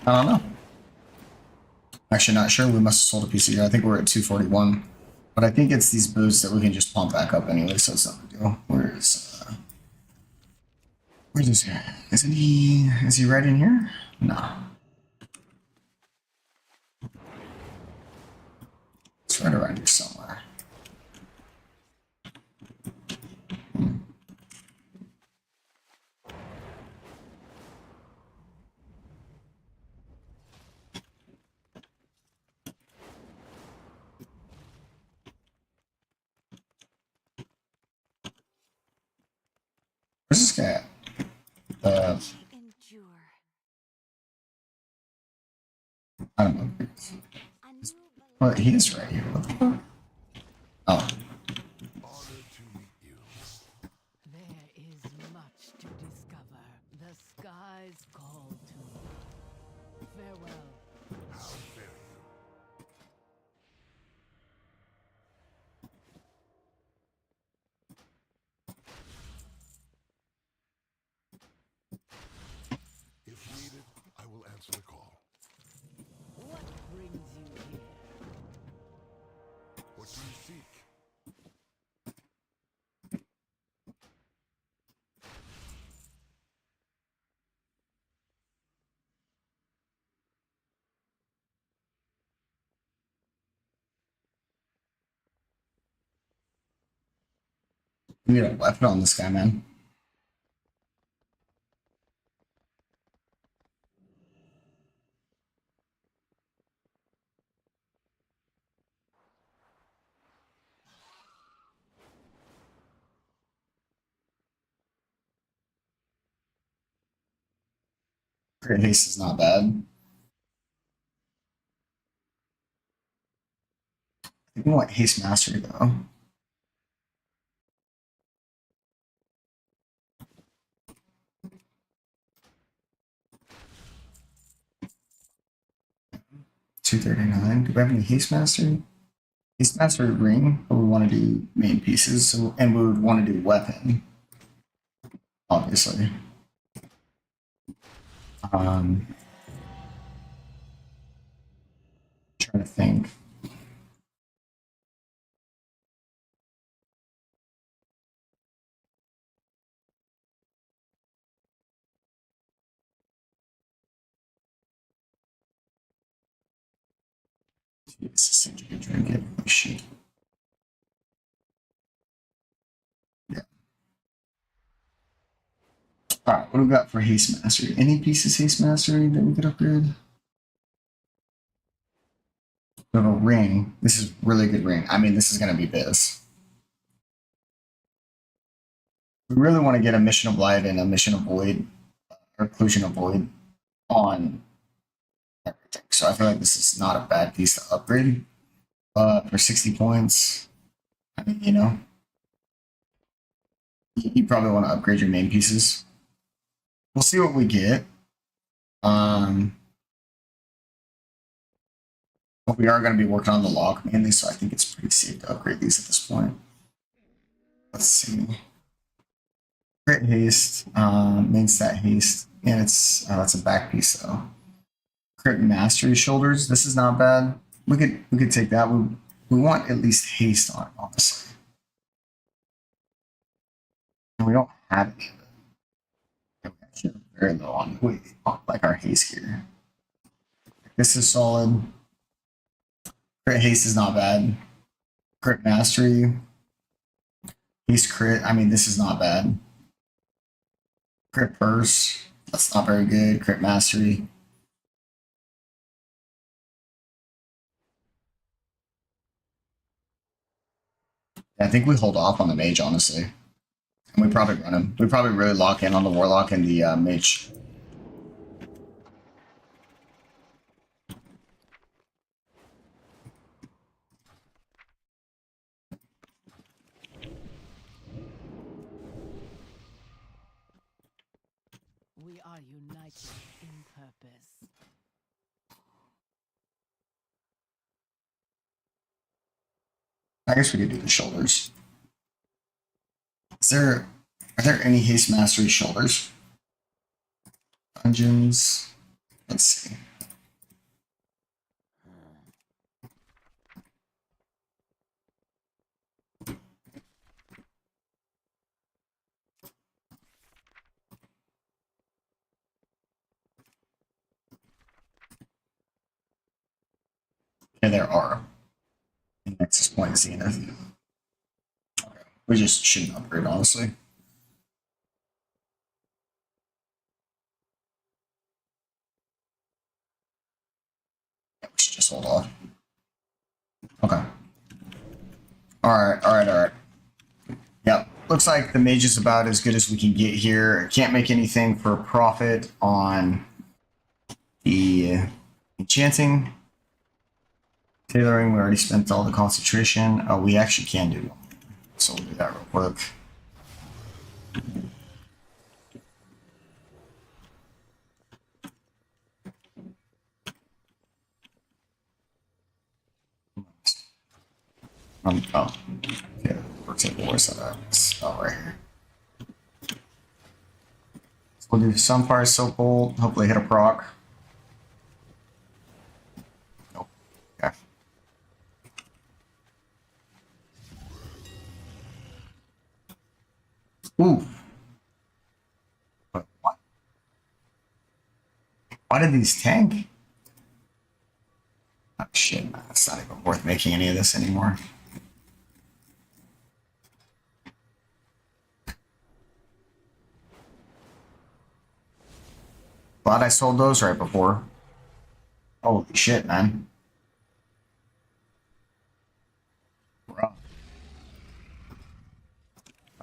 S2: I don't know. Actually, not sure. We must have sold a piece of gear. I think we're at 241. But I think it's these boosts that we can just pump back up anyway, so it's not a big deal. Where's this guy? Isn't he? Is he right in here? No. It's right around here somewhere. Where's this guy at?
S8: Endure.
S2: I don't know.
S8: A new
S2: Well, he is right here. What the fuck? Oh.
S1: Honored to meet you.
S3: There is much to discover. The skies call to you. Farewell.
S1: How dare you? If needed, I will answer the call.
S3: What brings you here?
S1: What do you seek?
S2: We need a weapon on this guy, man. Great haste is not bad. I think we want haste mastery though. $239. Do we have any haste mastery? Haste mastery ring, but we want to do main pieces, so, and we would want to do weapon, obviously. Trying to think. This is such a good drink. Oh, shit. Yeah. Alright, what do we got for haste mastery? Any pieces haste mastery that we could upgrade? We have a ring. This is really good ring. I mean, this is going to be this. We really want to get a mission of light and a mission of void, or occlusion of void on everything. So I feel like this is not a bad piece to upgrade. For 60 points, I mean, you know, you probably want to upgrade your main pieces. We'll see what we get. But we are going to be working on the lock mainly, so I think it's pretty safe to upgrade these at this point. Let's see. Crit haste, main stat haste, and it's that's a back piece though. Crit mastery shoulders. This is not bad. We could take that. We want at least haste on it, honestly. And we don't have it. We actually are very low on like our haste here. This is solid. Crit haste is not bad. Crit mastery. Haste crit. I mean, this is not bad. Crit burst. That's not very good. Crit mastery. I think we hold off on the mage, honestly. And we probably run him. We probably really lock in on the warlock and the mage.
S3: We are united in purpose.
S2: I guess we could do the shoulders. Are there any haste mastery shoulders? Dungeons. Let's see. Yeah, there are. Nexus Point Zenith. Okay. We just shouldn't upgrade, honestly. Yeah, we should just hold off. Okay. Alright. Yep. Looks like the mage is about as good as we can get here. Can't make anything for profit on the enchanting. Tailoring, we already spent all the concentration. Oh, we actually can do. So we'll do that real quick. Oh. Okay, we're taking voice of that. Oh, right here. So we'll do Sunfire Soap Bolt, hopefully hit a proc. Nope. Okay. Ooh. But what? Why did these tank? Oh shit, man. It's not even worth making any of this anymore. Glad I sold those right before. Holy shit, man. Bro.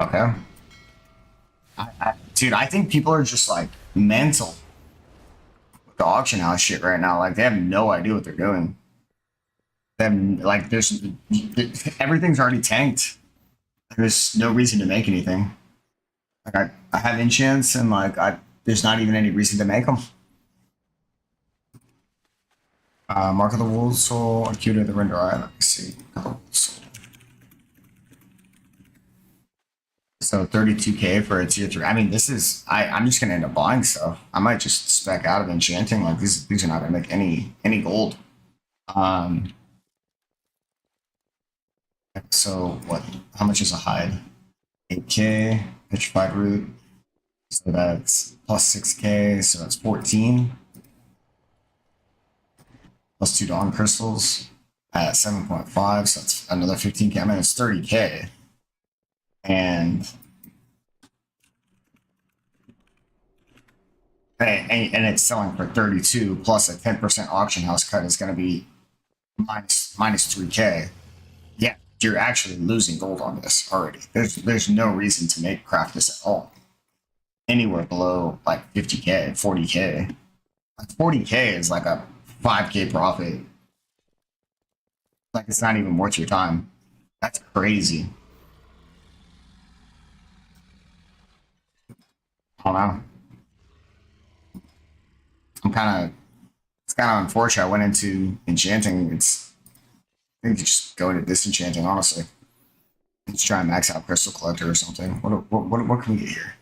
S2: Okay. Dude, I think people are just like mental with the auction house shit right now. Like, they have no idea what they're doing. Them like, there's everything's already tanked. There's no reason to make anything. Like, I have enchants and like there's not even any reason to make them. Mark of the Wolves Soul, Acute of the Render Eye. Let me see. So 32k for a tier 3. I mean, this is I'm just gonna end up buying stuff. I might just spec out of enchanting. Like, these are not gonna make any gold. So what? How much is a hide? 8k, petrified root. So that's plus 6k, so that's 14. Plus 2 dawn crystals at 7.5, so that's another 15k. I mean, it's 30k. And it's selling for 32 plus a 10% auction house cut is going to be minus 3k. Yeah, you're actually losing gold on this already. There's no reason to make craft this at all. Anywhere below like 50k, 40k. Like 40k is like a 5k profit. Like, it's not even worth your time. That's crazy. I don't know. It's kind of unfortunate. I went into enchanting. I think just go into disenchanting, honestly. Let's try and max out Crystal Collector or something. What can we get here?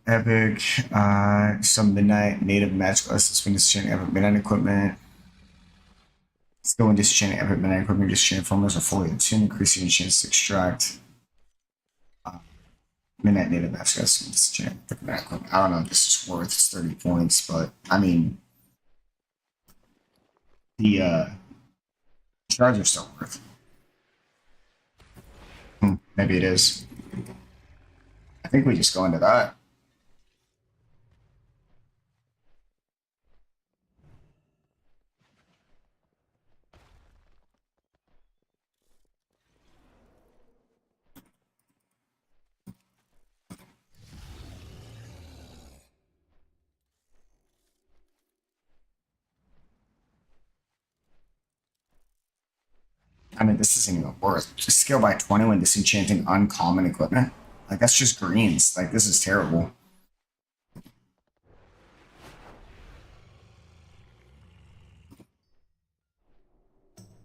S2: Epic. Some Midnight Native Magical Essence when disenchanting Epic Midnight Equipment. Let's go and disenchanting Epic Midnight Equipment. Disenchanting formulas are fully attuned, increasing your chance to extract. Midnight Native Magical Essence disenchanting Epic Midnight Equipment. I don't know if this is worth 30 points, but I mean, the shards are still worth. Maybe it is. I think we just go into that. I mean, this isn't even worth. Just scale by 20 when disenchanting uncommon equipment. Like, that's just greens. Like, this is terrible.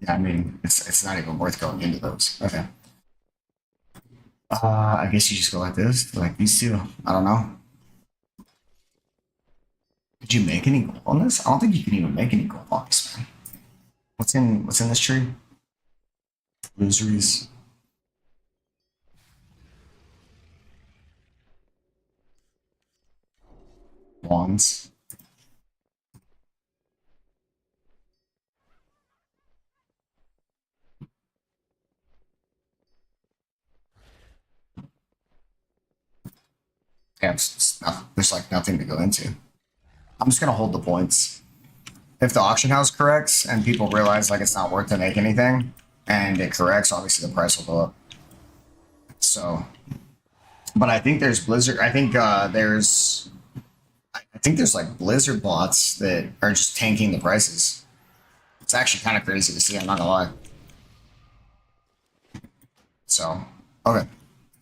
S2: Yeah, I mean, it's not even worth going into those. Okay. I guess you just go like this, like these two. I don't know. Did you make any gold on this? I don't think you can even make any gold on this, man. What's in this tree? Illusories. Wands. Yeah, there's like nothing to go into. I'm just gonna hold the points. If the auction house corrects and people realize like it's not worth to make anything, and it corrects, obviously the price will go up. So, but I think there's Blizzard. I think there's like Blizzard bots that are just tanking the prices. It's actually kind of crazy to see. I'm not gonna lie. So, okay,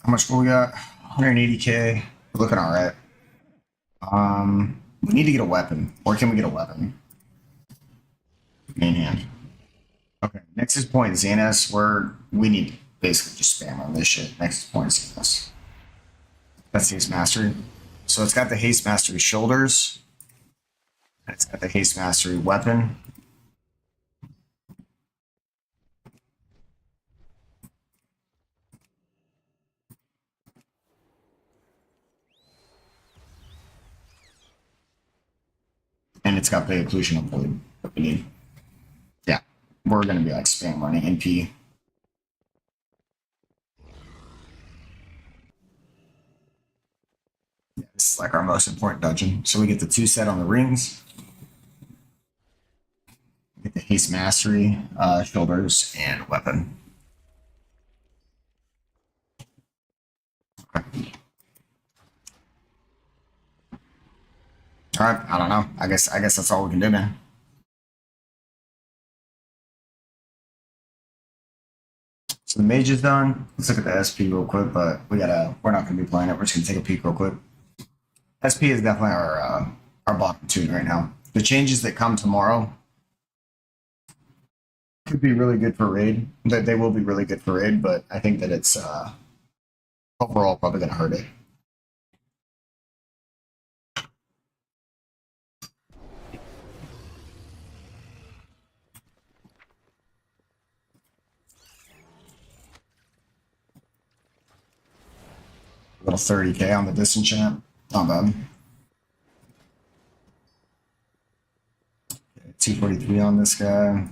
S2: how much will we got? 180k. We're looking all right. We need to get a weapon. Where can we get a weapon? Main hand. Okay, Nexus Point Xanas, we need to basically just spam on this shit. Nexus Point Xanas. That's Haste Mastery. So it's got the Haste Mastery shoulders. It's got the Haste Mastery weapon. And it's got the Occlusion of Void that we need. Yeah, we're gonna be like spam running NP. Yeah, this is like our most important dungeon. So we get the 2 set on the rings. Get the Haste Mastery, shoulders, and weapon. Okay. All right, I don't know. I guess that's all we can do, man. So the mage is done. Let's look at the SP real quick, but we're not gonna be playing it. We're just gonna take a peek real quick. SP is definitely our bottom tune right now. The changes that come tomorrow could be really good for raid. That they will be really good for raid, but I think that it's overall probably gonna hurt it. Little 30k on the disenchant. Not bad. 243 on this guy.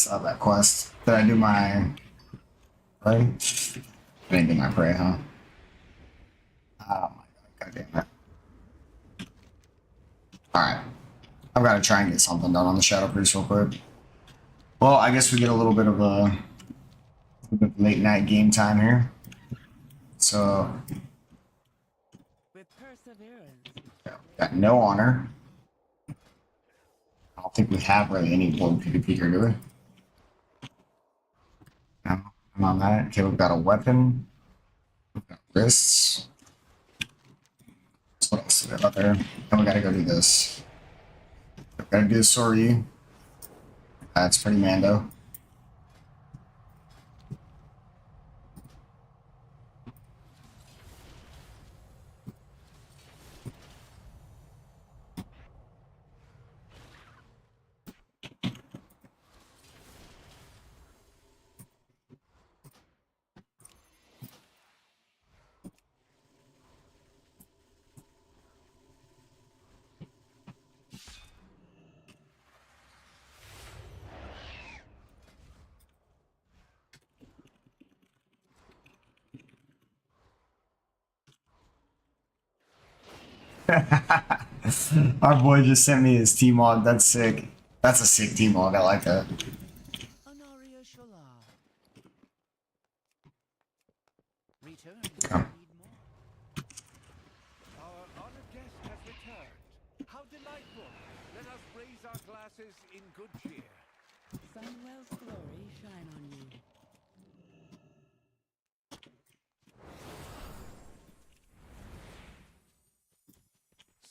S2: Saw that quest. Did I do my pray? I didn't do my pray, huh? Oh my god, god damn it. Alright. I've got to try and get something done on the Shadow Priest real quick. Well, I guess we get a little bit of late night game time here. So,
S3: With perseverance.
S2: got no honor. I don't think we have really any world PvP here, do we? No, I'm on that. Okay, we've got a weapon. We've got wrists. So what else do we got there? And we gotta go do this. We've gotta do the Sori. That's pretty Mando. Our boy just sent me his T-Mod. That's sick. That's a sick T-Mod. I like that.
S3: Honoria Shola.
S6: Return.
S2: Oh.
S3: Need more.
S5: Our honored guest has returned. How delightful. Let us raise our glasses in good cheer.
S3: Sunwell's glory shine on you.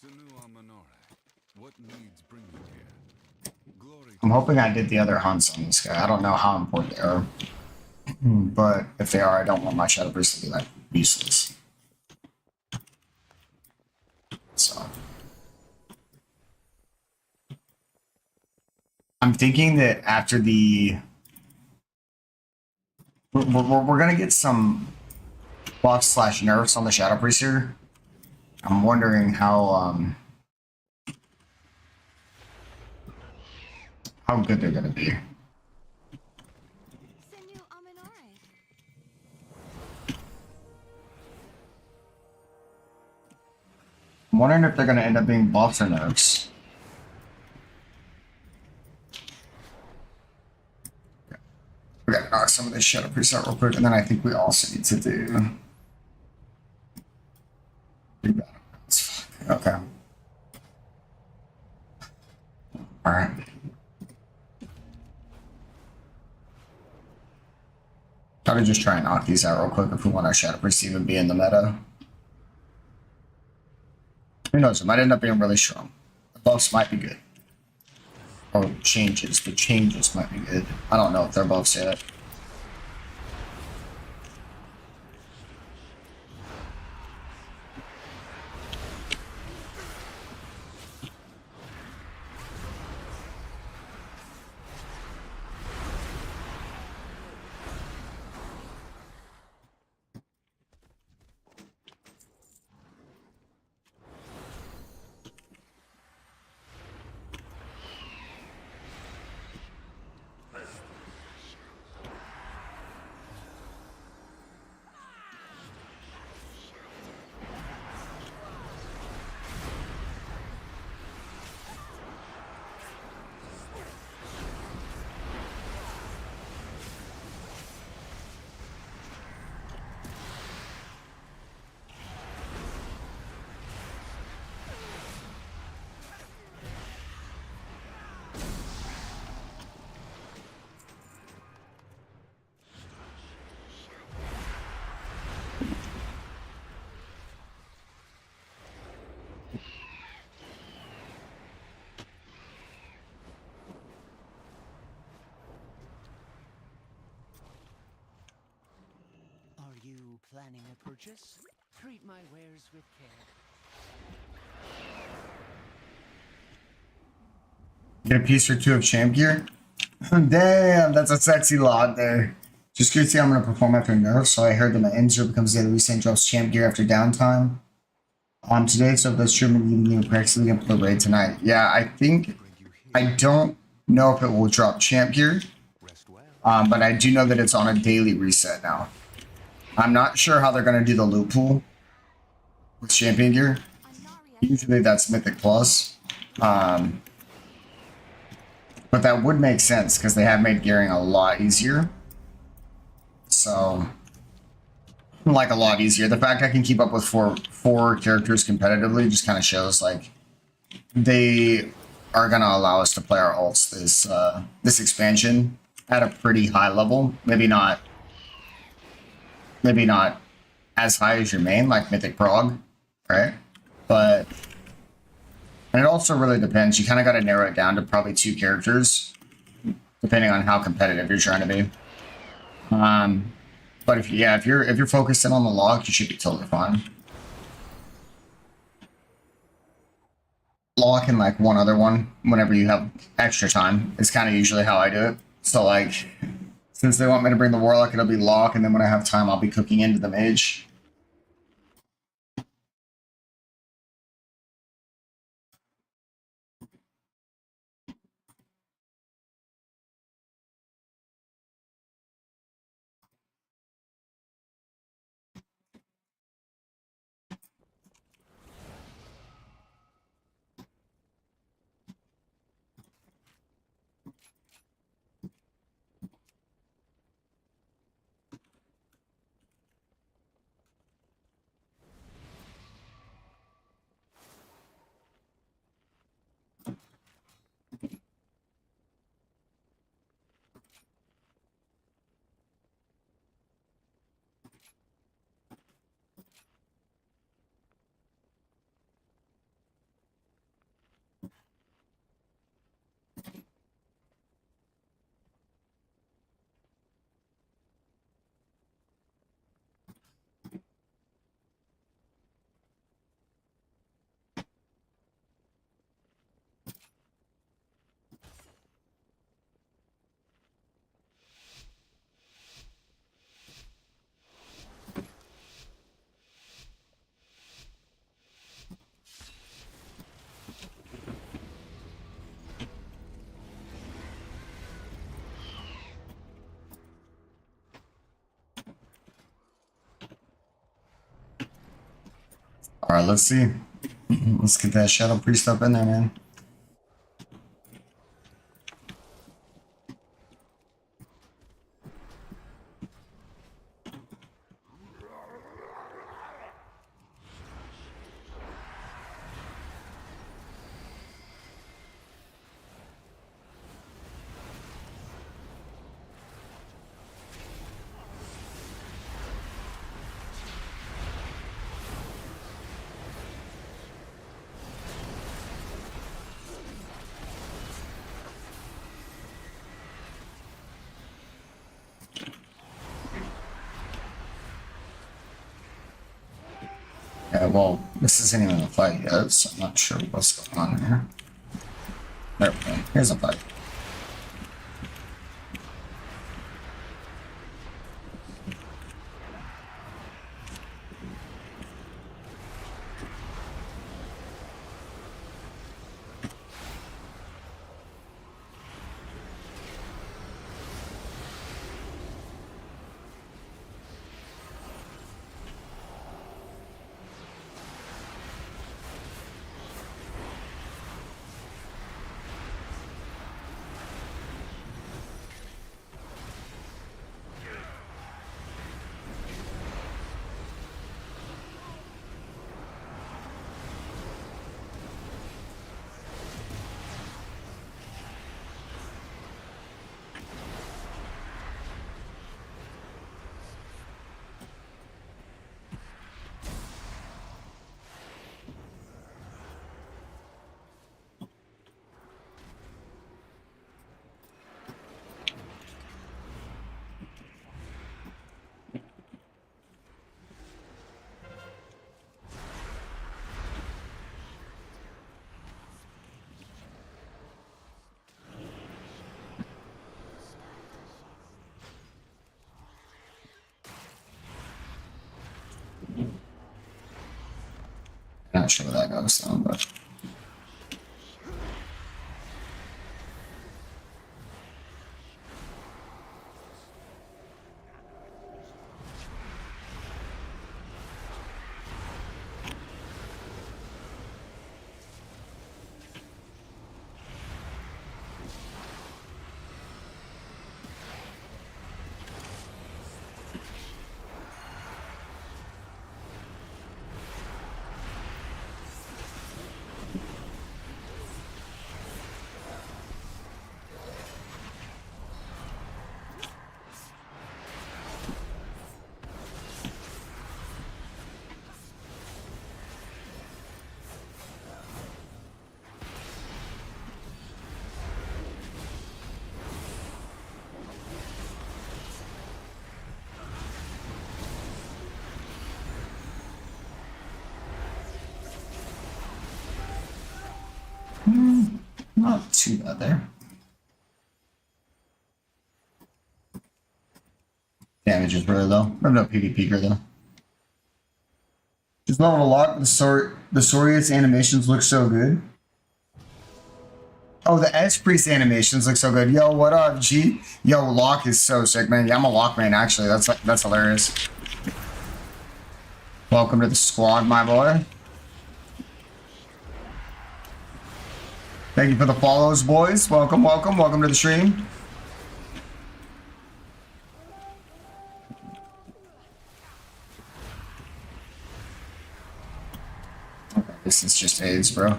S1: Senua Manore, what needs bring you here? Glory.
S2: I'm hoping I did the other hunts on this guy. I don't know how important they are. But if they are, I don't want my Shadow Priest to be like useless. So I'm thinking that after the we're gonna get some buffs slash nerfs on the Shadow Priest here. I'm wondering how good they're gonna be.
S8: Senu Aminore.
S2: I'm wondering if they're gonna end up being buffs or nerfs. We gotta knock some of this Shadow Priest out real quick, and then I think we also need to do. Okay. Alright. Gotta just try and knock these out real quick if we want our Shadow Priest to even be in the meta. Who knows? It might end up being really strong. The buffs might be good. Or changes. The changes might be good. I don't know if they're buffs yet.
S6: Are you planning a purchase? Treat my wares with care.
S2: Get a piece or two of champ gear. Damn, that's a sexy lot there. Just curious to see how I'm gonna perform after nerf. So I heard that my Enzer becomes the recent drops champ gear after downtime. On today, so if that's true, I'm gonna practically get the raid tonight. Yeah, I think I don't know if it will drop champ gear, But I do know that it's on a daily reset now. I'm not sure how they're going to do the loot pool with champion gear. Usually that's Mythic Plus. But that would make sense because they have made gearing a lot easier. So, like a lot easier. The fact I can keep up with four characters competitively just kind of shows like they are going to allow us to play our alts this expansion at a pretty high level. Maybe not as high as your main, like Mythic Prog, right? But and it also really depends. You kind of got to narrow it down to probably 2 characters, depending on how competitive you're trying to be. But if you're focusing on the lock, you should be totally fine. Lock and like one other one whenever you have extra time is kind of usually how I do it. So like, since they want me to bring the Warlock, it'll be lock, and then when I have time, I'll be cooking into the Mage. All right, let's see. Let's get that Shadow Priest up in there, man. Yeah, well, this isn't even a fight yet, so I'm not sure what's going on here. There we go. Here's a fight. Not sure where that goes though, but Not too bad there. Damage is really low. I have no PvP gear though. Just leveled a lot. The Sorius animations look so good. Oh, the Spriest animations look so good. Yo, what up, G? Yo, Lock is so sick, man. Yeah, I'm a Lock main, actually. That's hilarious. Welcome to the squad, my boy. Thank you for the follows, boys. Welcome, welcome, welcome to the stream. Okay, this is just AIDS, bro.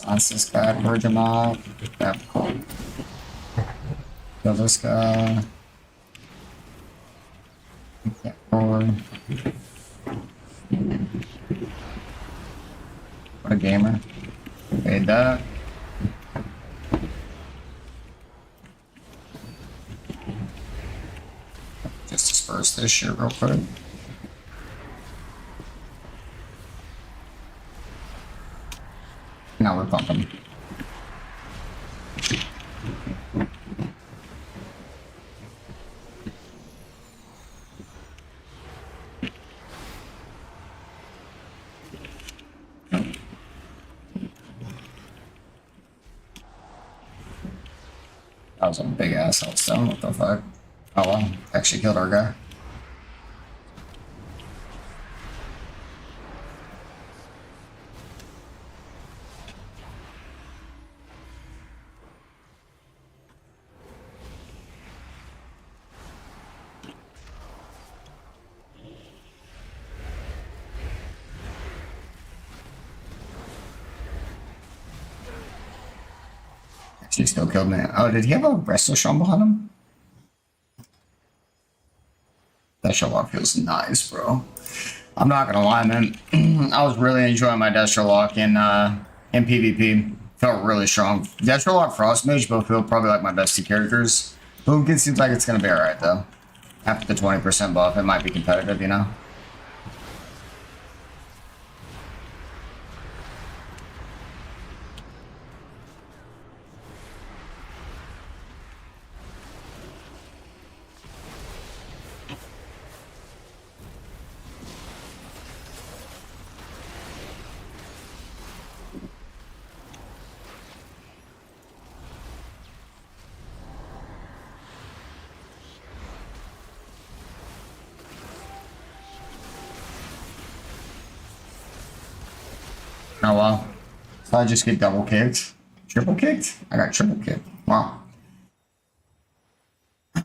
S2: That's this guy, Bergamot. Yeah, cool. Kill this guy. Okay, forward. What a gamer. Made that. Just disperse this shit real quick. Now we're pumping. That was a big ass hellstone. What the fuck? Oh well, actually killed our guy. She still killed me. Oh, did he have a wrestler shot behind him? That Sherlock feels nice, bro. I'm not gonna lie, man. I was really enjoying my Destrolock in PvP. Felt really strong. Destrolock, Frost Mage both feel probably like my best two characters. Boomkin seems like it's gonna be alright though. After the 20% buff, it might be competitive, you know? Oh wow. So I just get double kicked? Triple kicked? I got triple kicked. Wow.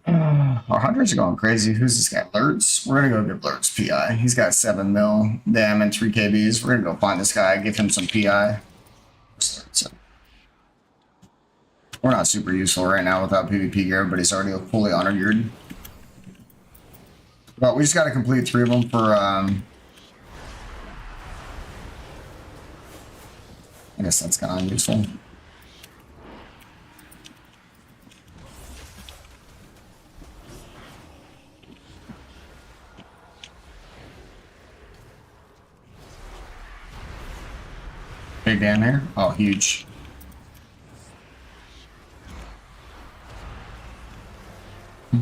S2: Our hunters are going crazy. Who's this guy? Lurtz? We're gonna go get Lurtz PI. He's got 7 mil damn and 3 KBs. We're gonna go find this guy, give him some PI. We're not super useful right now without PvP gear, but he's already a fully honor geared. But we just gotta complete 3 of them for I guess that's kind of useful. Big down here. Oh, huge.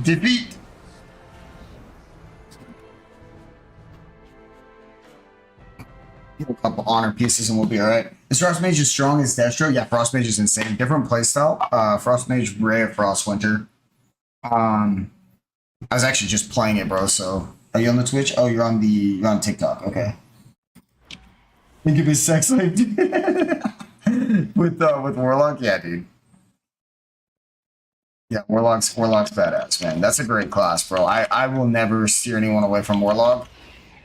S2: Defeat. A couple honor pieces and we'll be alright. Is Frost Mage as strong as Destro? Yeah, Frost Mage is insane. Different playstyle. Frost Mage, Ray of Frost Winter. I was actually just playing it, bro. So, are you on the Twitch? Oh, you're on TikTok. Okay. Think of his sex life with Warlock. Yeah, dude. Yeah, Warlock's badass, man. That's a great class, bro. I will never steer anyone away from Warlock.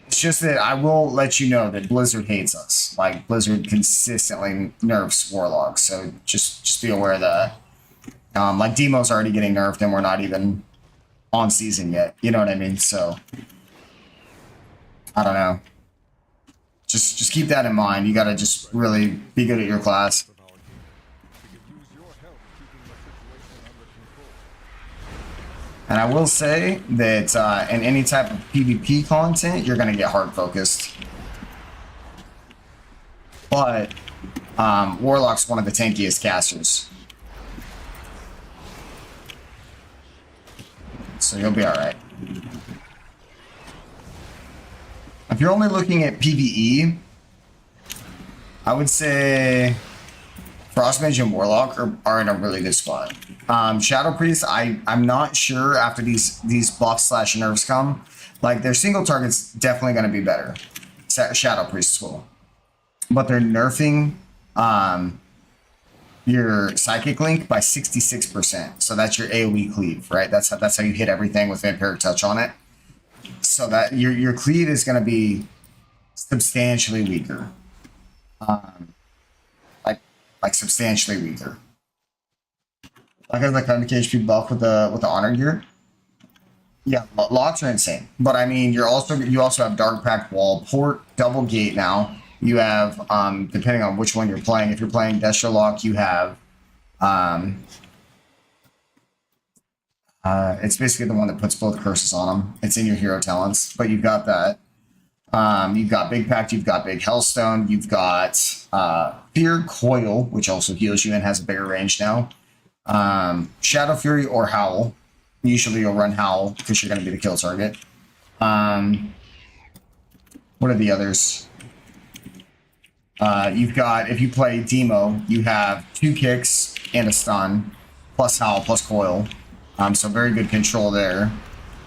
S2: It's just that I will let you know that Blizzard hates us. Like, Blizzard consistently nerfs Warlock, so just be aware of that. Like, Demo's already getting nerfed, and we're not even on season yet. You know what I mean? So, I don't know. Just keep that in mind. You gotta just really be good at your class. And I will say that in any type of PvP content, you're going to get hard focused. But Warlock's one of the tankiest casters. So you'll be alright. If you're only looking at PvE, I would say Frostmage and Warlock are in a really good spot. Shadow Priest, I'm not sure after these buffs / nerfs come. Like, their single target's definitely going to be better. Shadow Priests will. But they're nerfing your Psychic Link by 66%. So that's your AoE cleave, right? That's how you hit everything with Vampiric Touch on it. So that your cleave is going to be substantially weaker. Like substantially weaker. Like as like 100 HP buff with the honor gear. Yeah, locks are insane. But I mean, you also have Dark Pact Wall, Port, Double Gate now. You have depending on which one you're playing. If you're playing Destro Lock, you have it's basically the one that puts both curses on them. It's in your hero talents, but you've got that. You've got Big Pact, you've got Big Hellstone, you've got Fear Coil, which also heals you and has a bigger range now. Shadow Fury or Howl. Usually you'll run Howl because you're going to be the kill target. What are the others? You've got, if you play Demo, you have 2 kicks and a stun, plus Howl, plus Coil. So very good control there.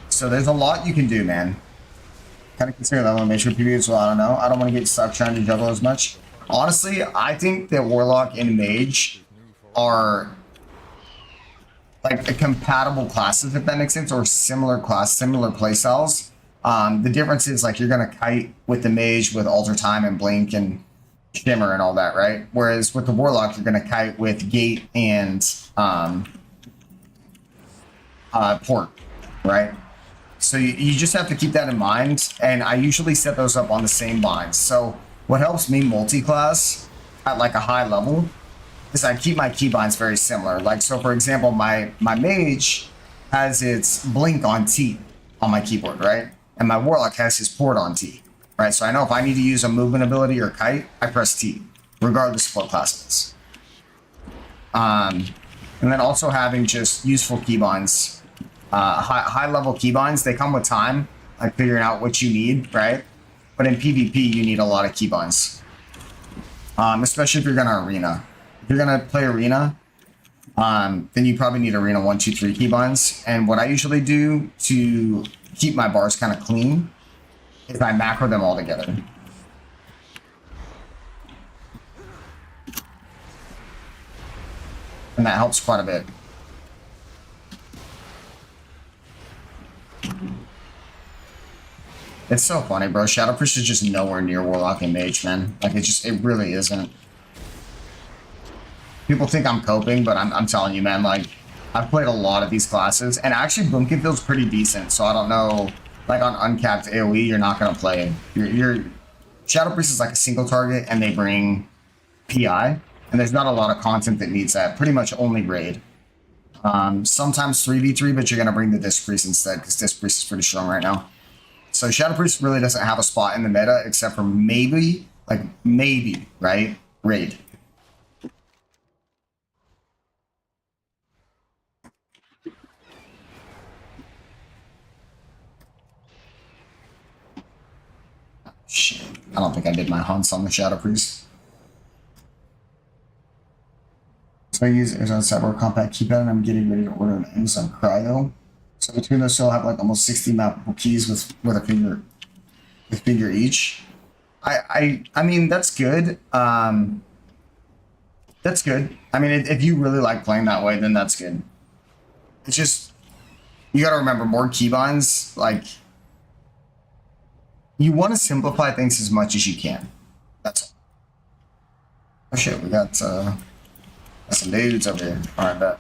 S2: So there's a lot you can do, man. Kind of consider that one Mage for PvP as well. I don't know. I don't want to get stuck trying to juggle as much. Honestly, I think that Warlock and Mage are like compatible classes, if that makes sense, or similar playstyles. The difference is like you're gonna kite with the Mage with Alter Time and Blink and Shimmer and all that, right? Whereas with the Warlock, you're gonna kite with Gate and Port, right? So you just have to keep that in mind, and I usually set those up on the same binds. So what helps me multi-class at like a high level is I keep my keybinds very similar. Like, so for example, my Mage has its Blink on T on my keyboard, right? And my Warlock has his Port on T, right? So I know if I need to use a movement ability or kite, I press T, regardless of what class it is. And then also having just useful keybinds. High level keybinds, they come with time, like figuring out what you need, right? But in PvP, you need a lot of keybinds. Especially if you're gonna arena. If you're gonna play arena, then you probably need arena 1, 2, 3 keybinds. And what I usually do to keep my bars kind of clean is I macro them all together. And that helps quite a bit. It's so funny, bro. Shadow Priest is just nowhere near Warlock and Mage, man. Like, it really isn't. People think I'm coping, but I'm telling you, man, like, I've played a lot of these classes, and actually Boomkin feels pretty decent, so I don't know, like, on uncapped AoE, you're not gonna play. Shadow Priest is like a single target, and they bring PI, and there's not a lot of content that needs that. Pretty much only raid. Sometimes 3v3, but you're gonna bring the Disc Priest instead, because Disc Priest is pretty strong right now. So Shadow Priest really doesn't have a spot in the meta, except for maybe, right? Raid. Shit. I don't think I did my hunts on the Shadow Priest. So I use it as a cyber compact keypad, and I'm getting ready to order an Amazon Cryo. So between those two, I'll have like almost 60 mappable keys with a finger each. I mean, that's good. That's good. I mean, if you really like playing that way, then that's good. It's just, you gotta remember, more keybinds, like, you want to simplify things as much as you can. That's all. Oh shit, we got some dudes over here. Alright, bet.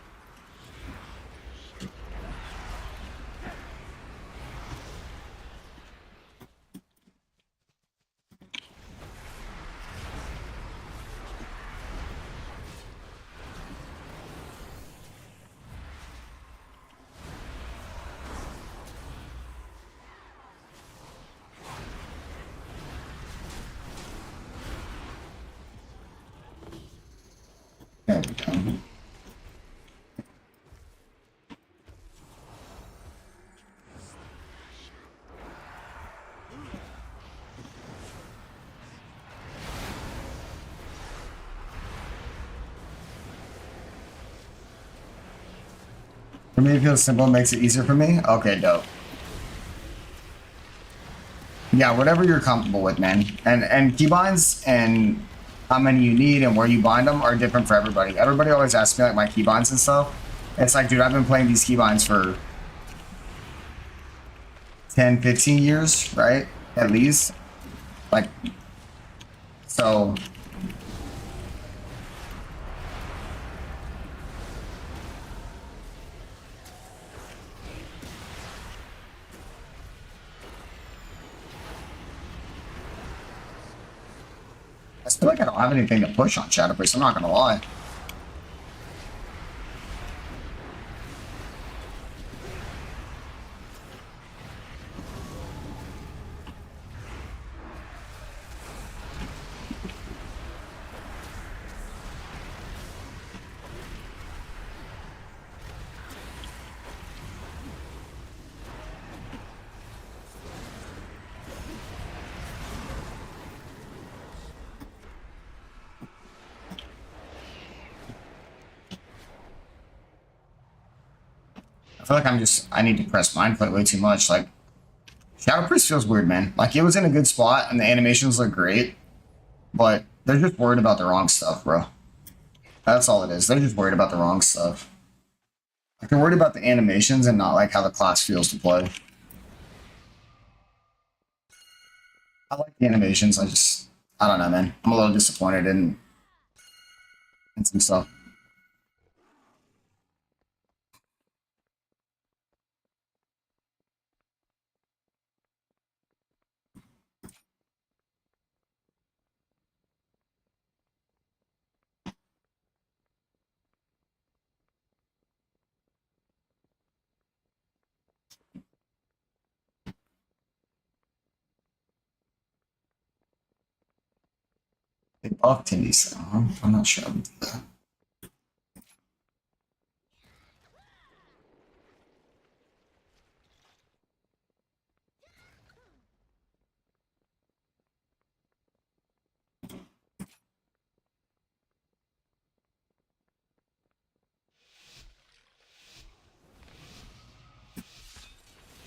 S2: For me, it feels simple and makes it easier for me. Okay, dope. Yeah, whatever you're comfortable with, man. And keybinds and how many you need and where you bind them are different for everybody. Everybody always asks me like my keybinds and stuff. It's like, dude, I've been playing these keybinds for 10, 15 years, right? At least. Like, so... I feel like I don't have anything to push on Shadow Priest, I'm not gonna lie. I feel like I need to press mind play way too much. Like, Shadow Priest feels weird, man. Like, it was in a good spot and the animations look great, but they're just worried about the wrong stuff, bro. That's all it is. They're just worried about the wrong stuff. Like, they're worried about the animations and not like how the class feels to play. I like the animations. I don't know, man. I'm a little disappointed in some stuff. They buffed Tindy's though. I'm not sure.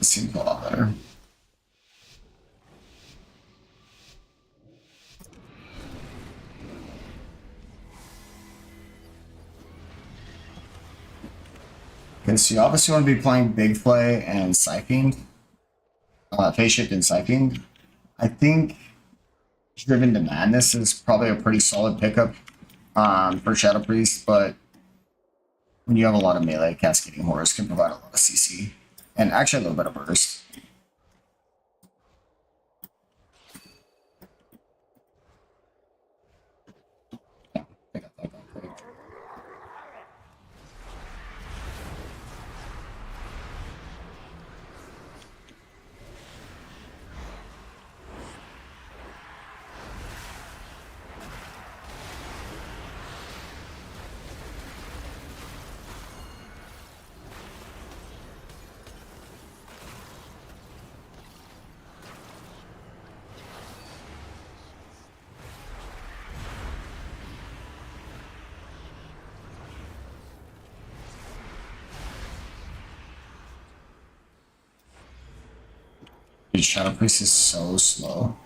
S2: It seems a lot better. Okay, so you obviously want to be playing Big Play and Siping. Phase Shift and Siping. I think Driven to Madness is probably a pretty solid pickup for Shadow Priest, but when you have a lot of melee, Cascading Horrors can provide a lot of CC. And actually a little bit of burst. Yeah, I got that going quick. Dude, Shadow Priest is so slow.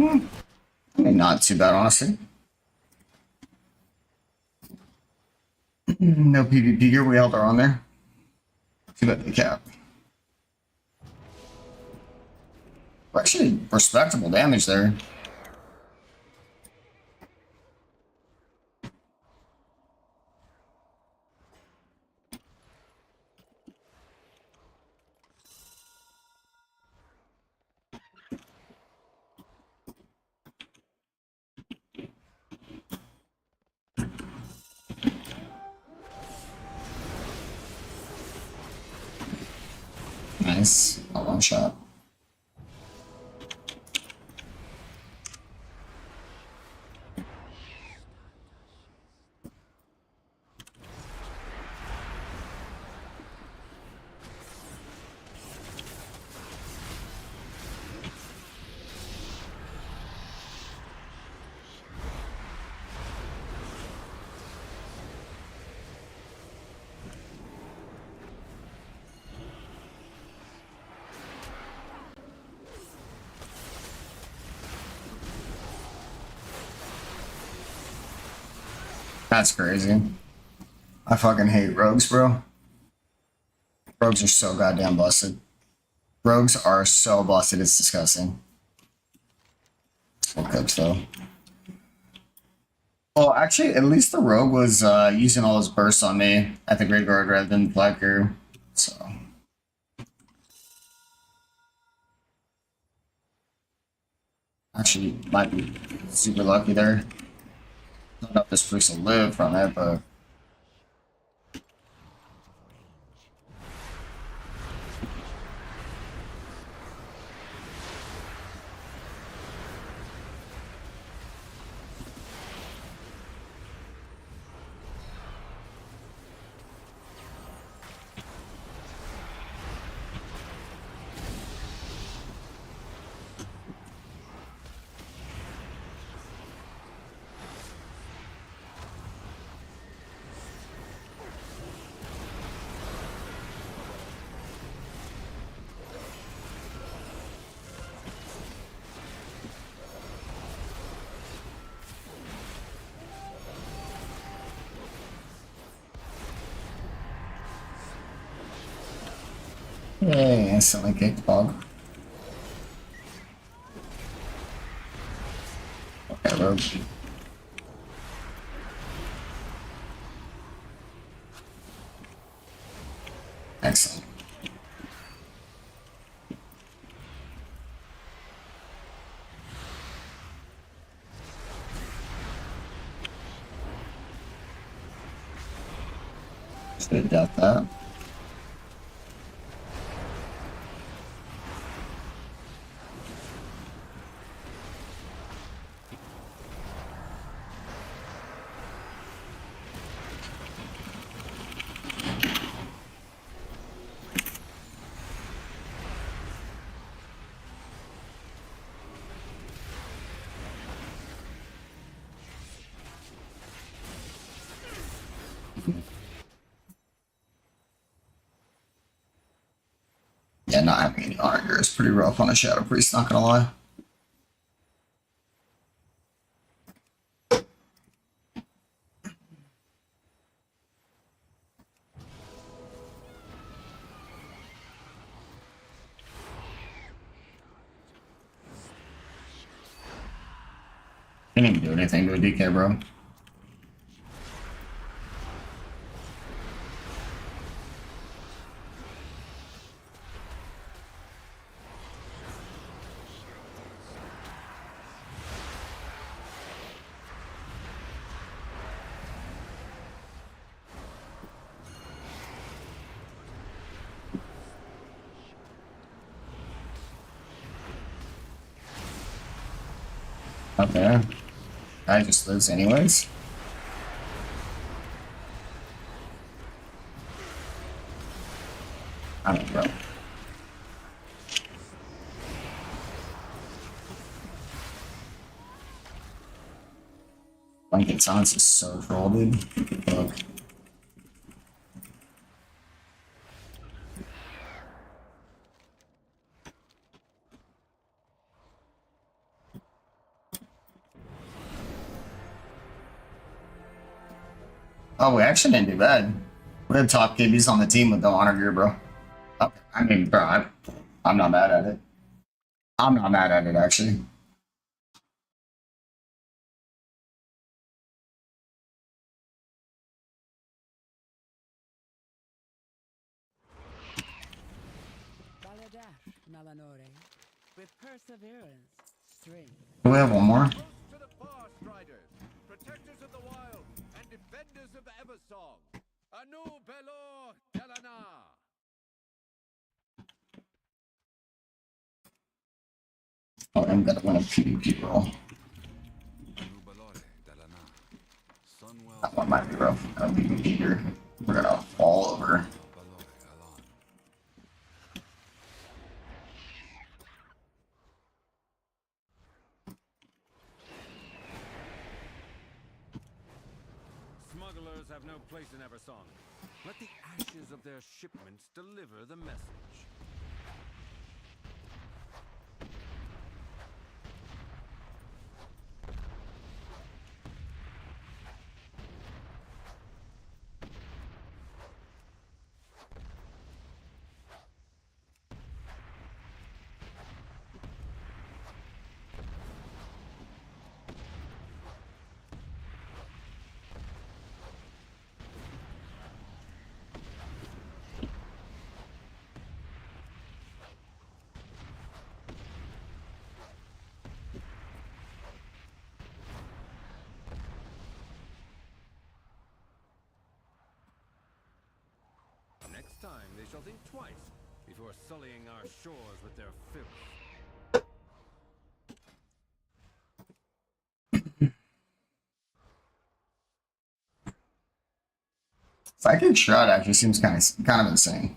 S2: I mean, not too bad, honestly. No PvP gear. We held our own there. Too bad the cap. Actually, respectable damage there. Nice. A long shot. That's crazy. I fucking hate rogues, bro. Rogues are so goddamn busted. Rogues are so busted, it's disgusting. What clips though? Well, actually, at least the rogue was using all his bursts on me at the graveyard rather than the Flacker. So. Actually, might be super lucky there. I don't know if this Spriest will live from it, but. Yay, instantly kicked bug. Okay, rogue. Excellent. Should have dealt that. Yeah, not having any honor is pretty rough on a Shadow Priest, not gonna lie. Didn't even do anything to a DK, bro. Okay. I just lose anyways. I don't know, bro. Blanket Silence is so troll, dude. Fuck. Oh, we actually didn't do bad. We had top KBs on the team with the honor gear, bro. Okay. I mean, bro, I'm not mad at it. I'm not mad at it, actually.
S3: Baladash, Nalanore. With perseverance, strength.
S2: Do we have one more?
S5: Toast to the far striders, protectors of the wild, and defenders of Eversong. Anu Belor Delana.
S2: Oh, I'm gonna win a PvP roll. That one might be rough. That'll be eager. We're gonna fall over.
S5: Smugglers have no place in Eversong. Let the ashes of their shipments deliver the message. Next time, they shall think twice before sullying our shores with their filth.
S2: Psychic Shroud actually seems kind of insane.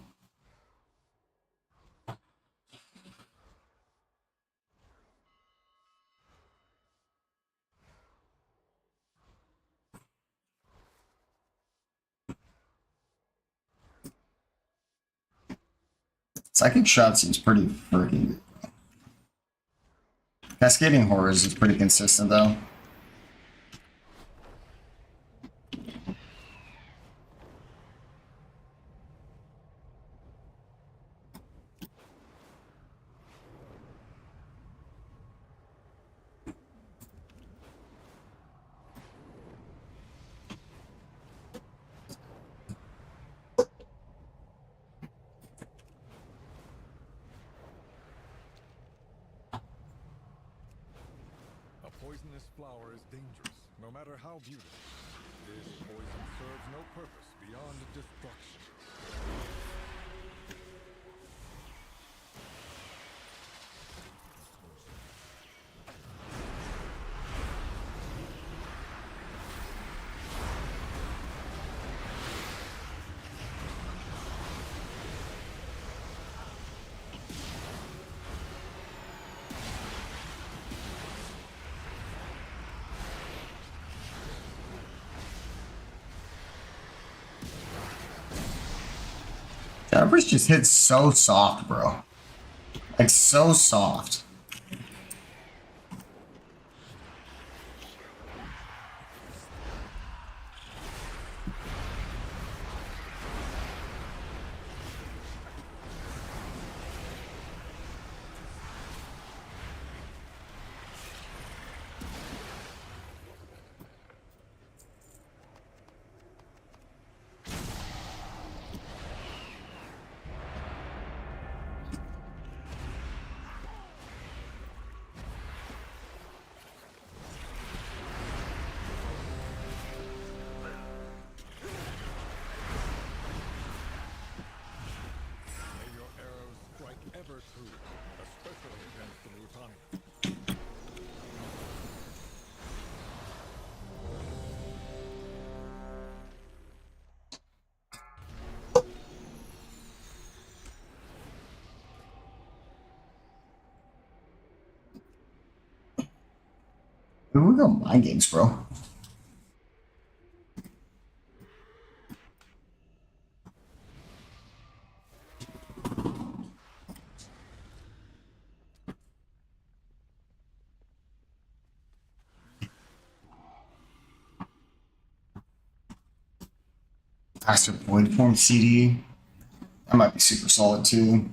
S2: Psychic Shroud seems pretty freaking good. Cascading Horrors is pretty consistent though.
S10: A poisonous flower is dangerous, no matter how beautiful. This poison serves no purpose beyond destruction.
S2: Jennifer's just hits so soft, bro. Like, so soft. May your arrows strike ever true, especially against the Lutania. Here we go, mind games, bro. Master Void Form CD. That might be super solid too.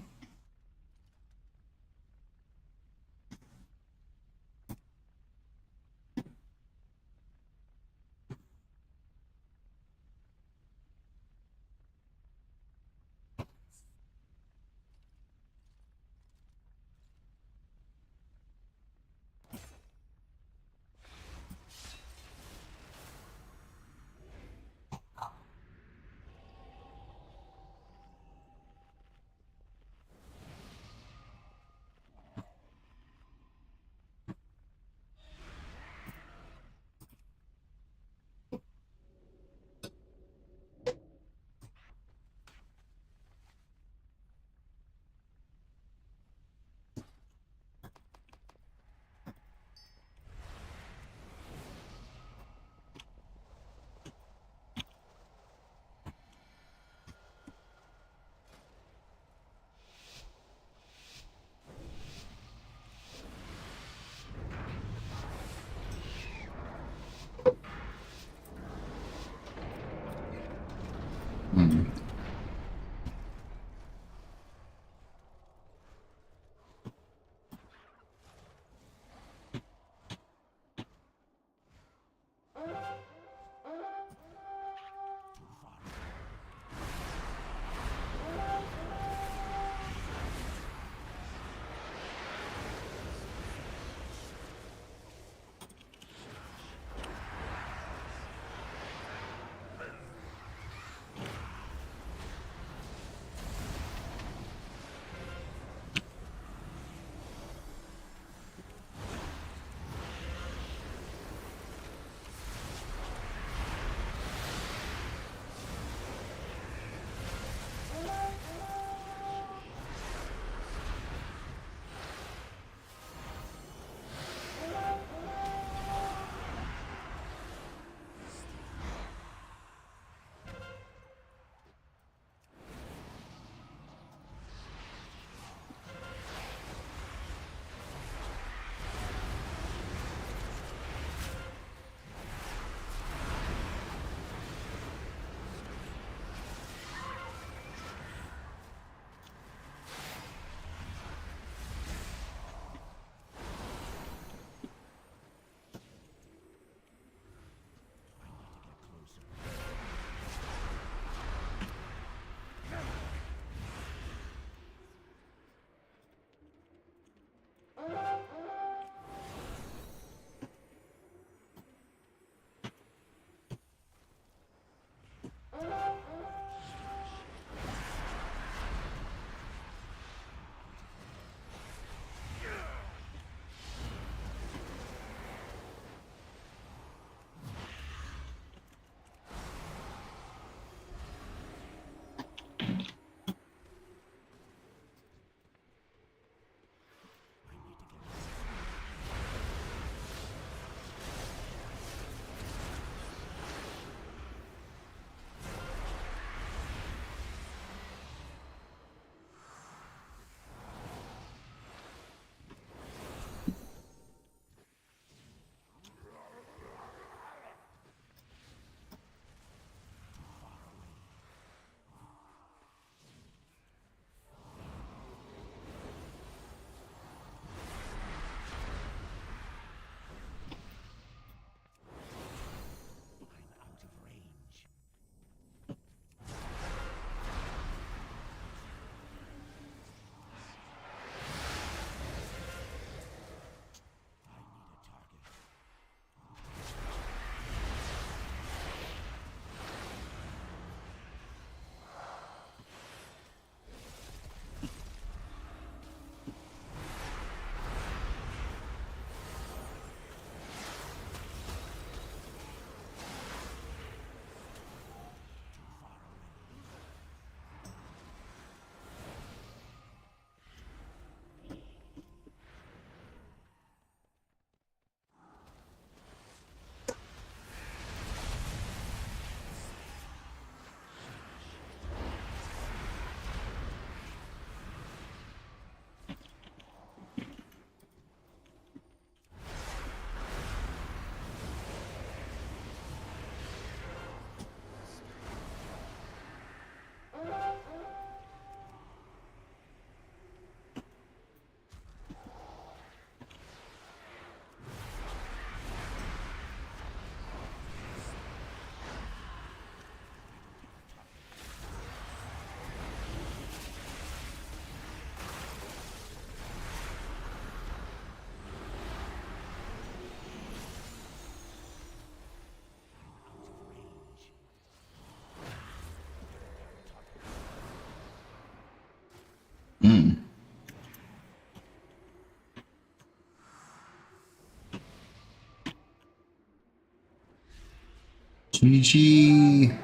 S2: GG.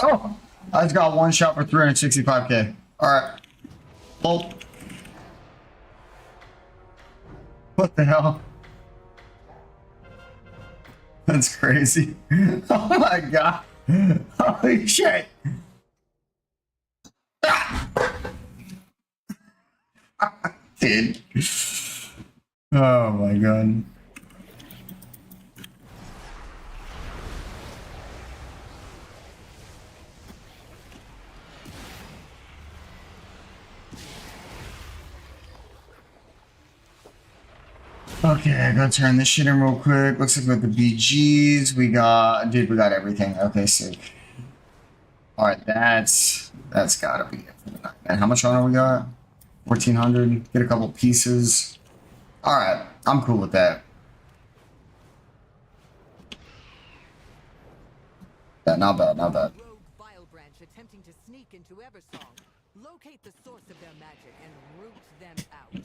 S2: Oh, I just got one shot for 365k. All right. Well, what the hell? That's crazy. Oh my god. Holy shit. Dude. Oh my god. Okay, I gotta turn this shit in real quick. Looks like with the BGs, we got, dude, we got everything. Okay, sick. All right, that's gotta be it for the night. And how much honor we got? 1400. Get a couple pieces. All right, I'm cool with that. Yeah, not bad, not bad.
S11: Rogue Vile Branch attempting to sneak into Eversong. Locate the source of their magic and root them out.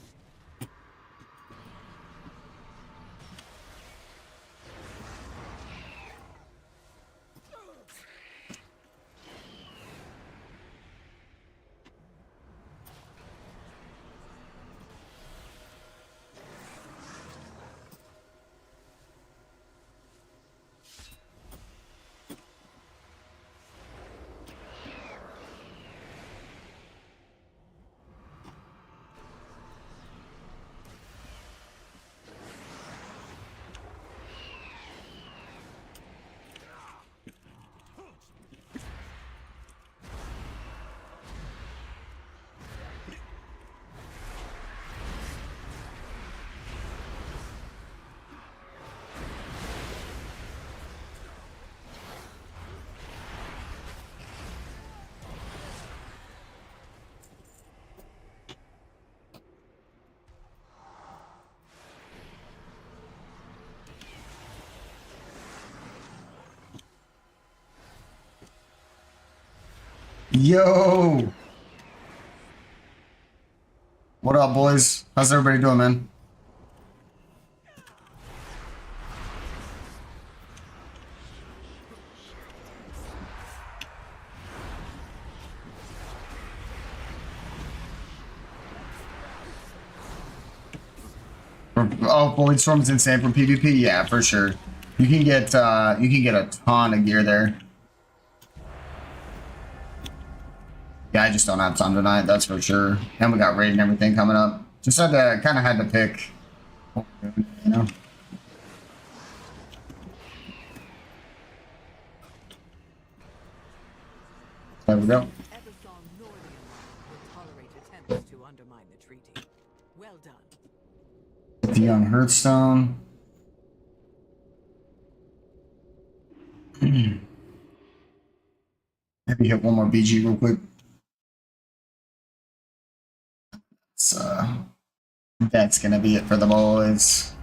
S2: Yo! What up, boys? How's everybody doing, man? Oh, Void Storm's insane from PvP? Yeah, for sure. You can get a ton of gear there. Yeah, I just don't have time tonight, that's for sure. And we got raid and everything coming up. Just had to, kind of had to pick, you know? There we go.
S11: Eversong Northern will tolerate attempts to undermine the treaty. Well done.
S2: The young Hearthstone. Maybe hit one more BG real quick. So that's gonna be it for the boys.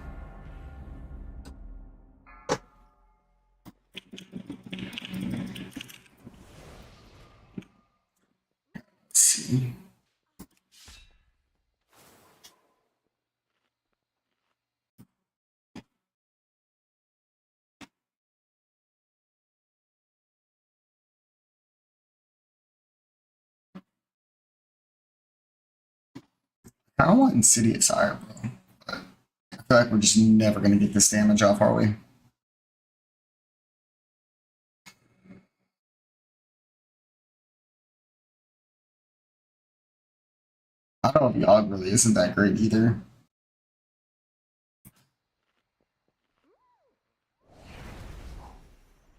S2: Let's see. I don't want Insidious higher, bro. But I feel like we're just never gonna get this damage off, are we? I don't know if Yogg really isn't that great either.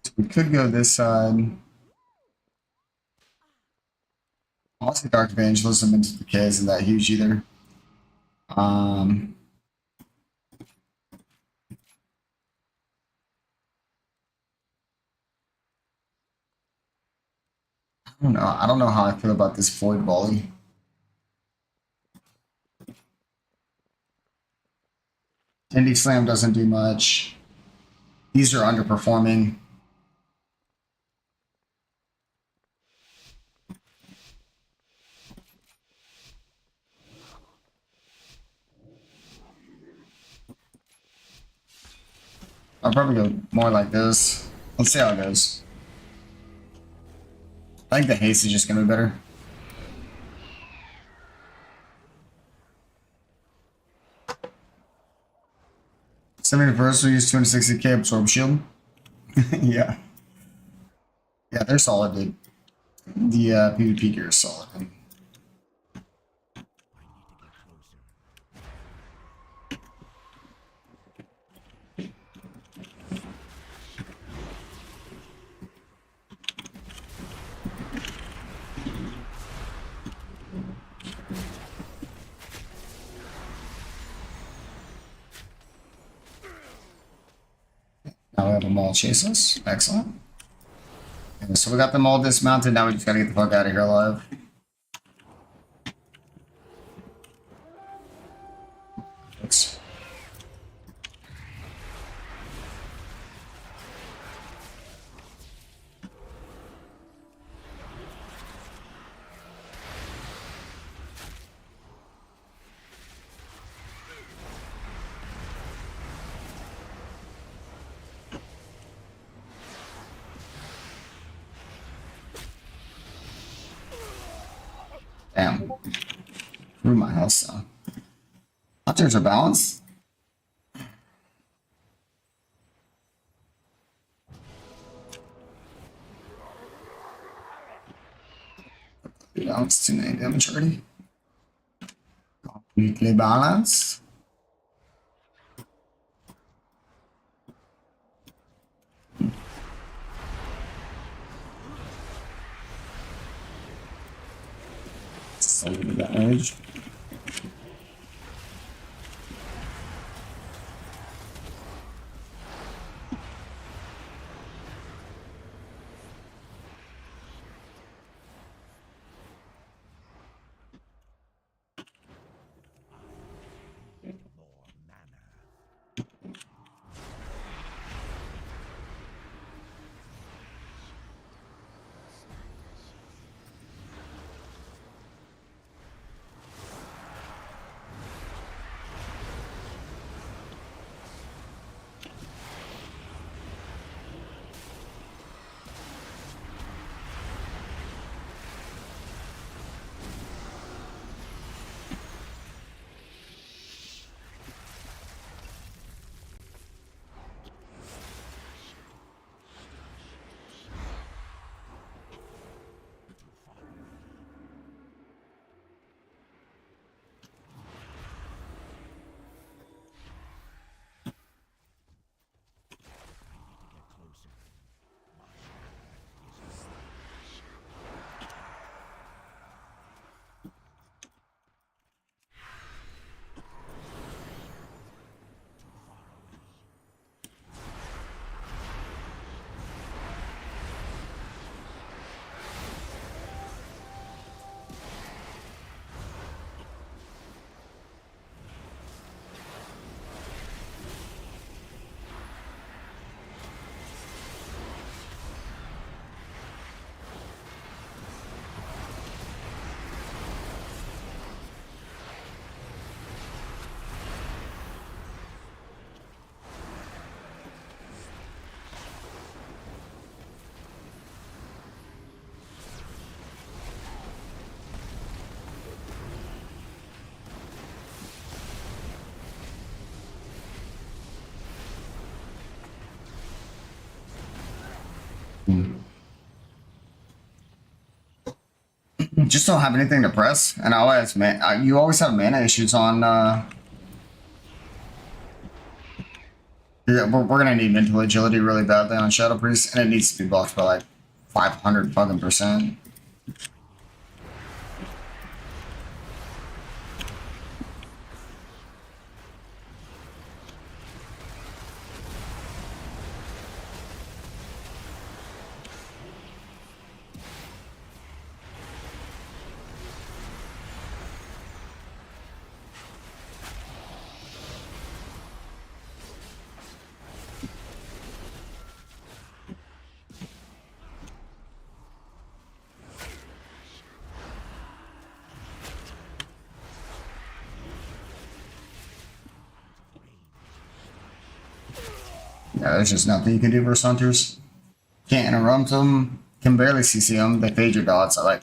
S2: So we could go this side. Honestly, Dark Evangelism into Decay isn't that huge either. I don't know. I don't know how I feel about this Void Volley. Indy Slam doesn't do much. These are underperforming. I'll probably go more like this. Let's see how it goes. I think the haste is just gonna be better. 71st will use 260k absorb shield. Yeah. Yeah, they're solid, dude. The PvP gear is solid. Now we have them all chase us. Excellent. Okay, so we got them all dismounted. Now we just gotta get the fuck out of here alive. Thanks. Damn. Threw my house down. Hunters are balanced. Balanced to 9 damage already. Completely balanced. So good damage. Just don't have anything to press, and you always have mana issues on. Yeah, we're gonna need mental agility really badly on Shadow Priest, and it needs to be blocked by like 500 fucking %. Yeah, there's just nothing you can do versus hunters. Can't interrupt them. Can barely CC them. They fade your dots. I like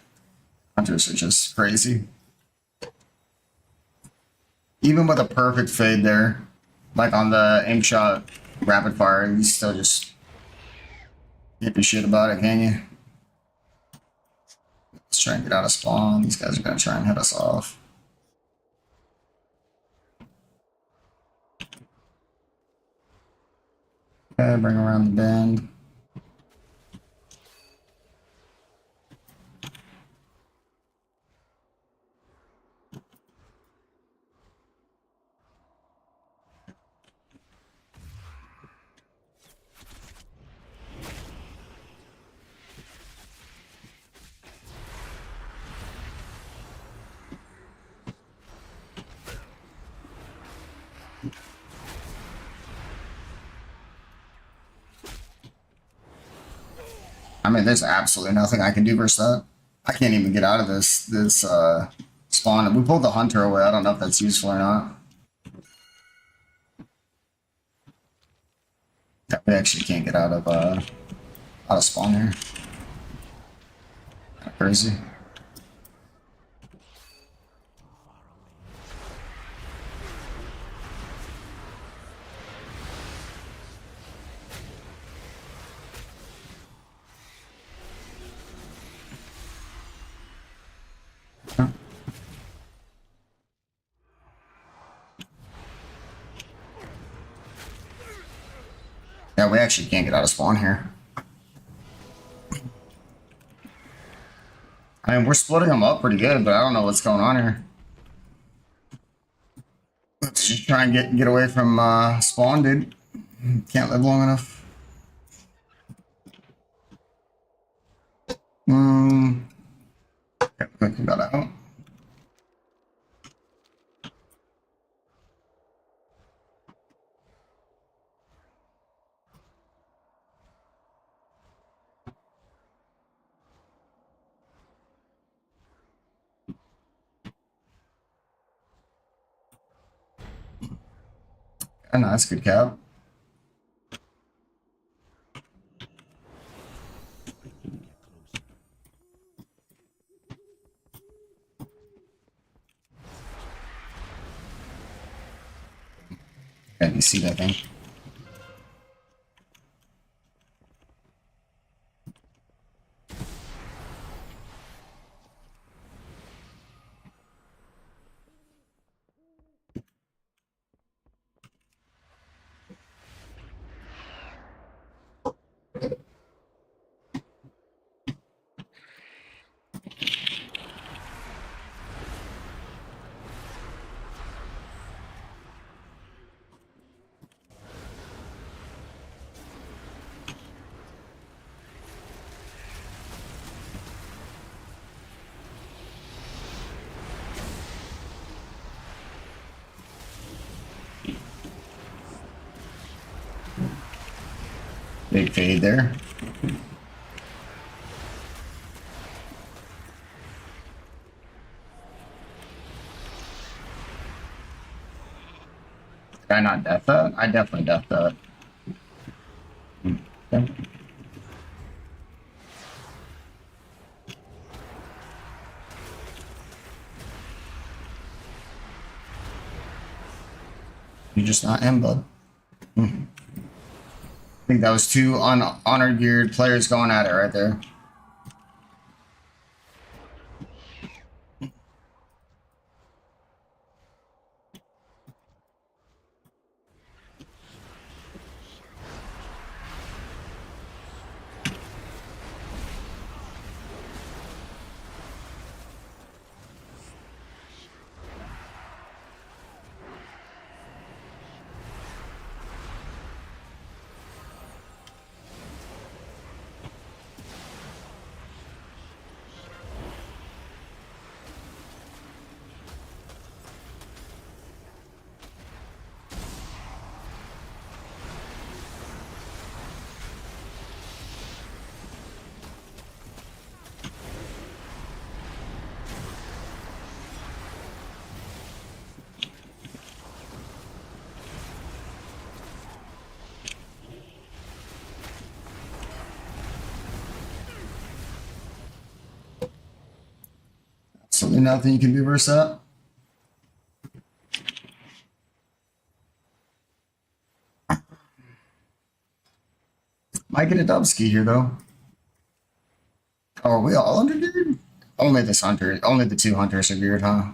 S2: hunters are just crazy. Even with a perfect fade there, like on the aim shot rapid fire, you still just can't do shit about it, can you? Let's try and get out of spawn. These guys are gonna try and head us off. Okay, bring around the bend. I mean, there's absolutely nothing I can do versus that. I can't even get out of this spawn. We pulled the hunter away. I don't know if that's useful or not. Yeah, we actually can't get out of spawn here. Kind of crazy. Yeah, we actually can't get out of spawn here. I mean, we're splitting them up pretty good, but I don't know what's going on here. Let's just try and get away from spawn, dude. Can't live long enough. Okay, we got out. Yeah, nice, good cap. Yeah, you see that thing? Big fade there. Did I not death that? I definitely death that. Okay. You're just not him, bud. I think that was two honor geared players going at it right there. absolutely nothing you can do versus that. Might get a Dubsky here though. Oh, are we all under geared? Only this hunter, only the 2 hunters are geared, huh?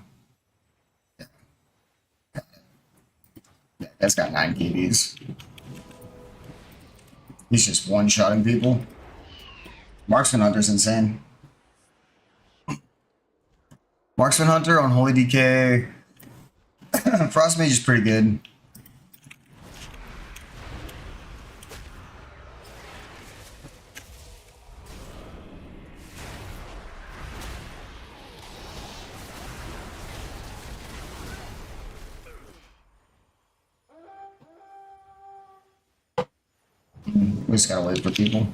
S2: Yeah, that's got 9 KBs. He's just one-shotting people. Marksman Hunter's insane. Marksman Hunter on Holy DK. Frost Mage is pretty good. We just gotta wait for people.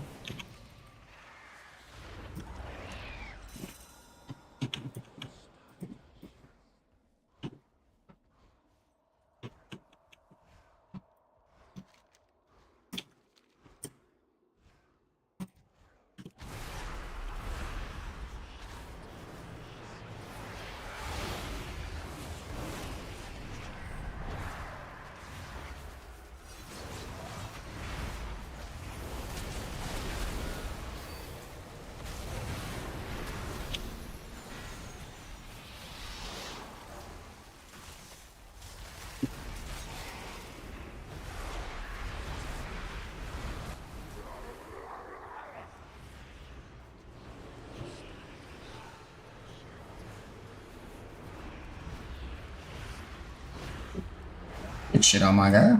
S2: Good shit on my guy.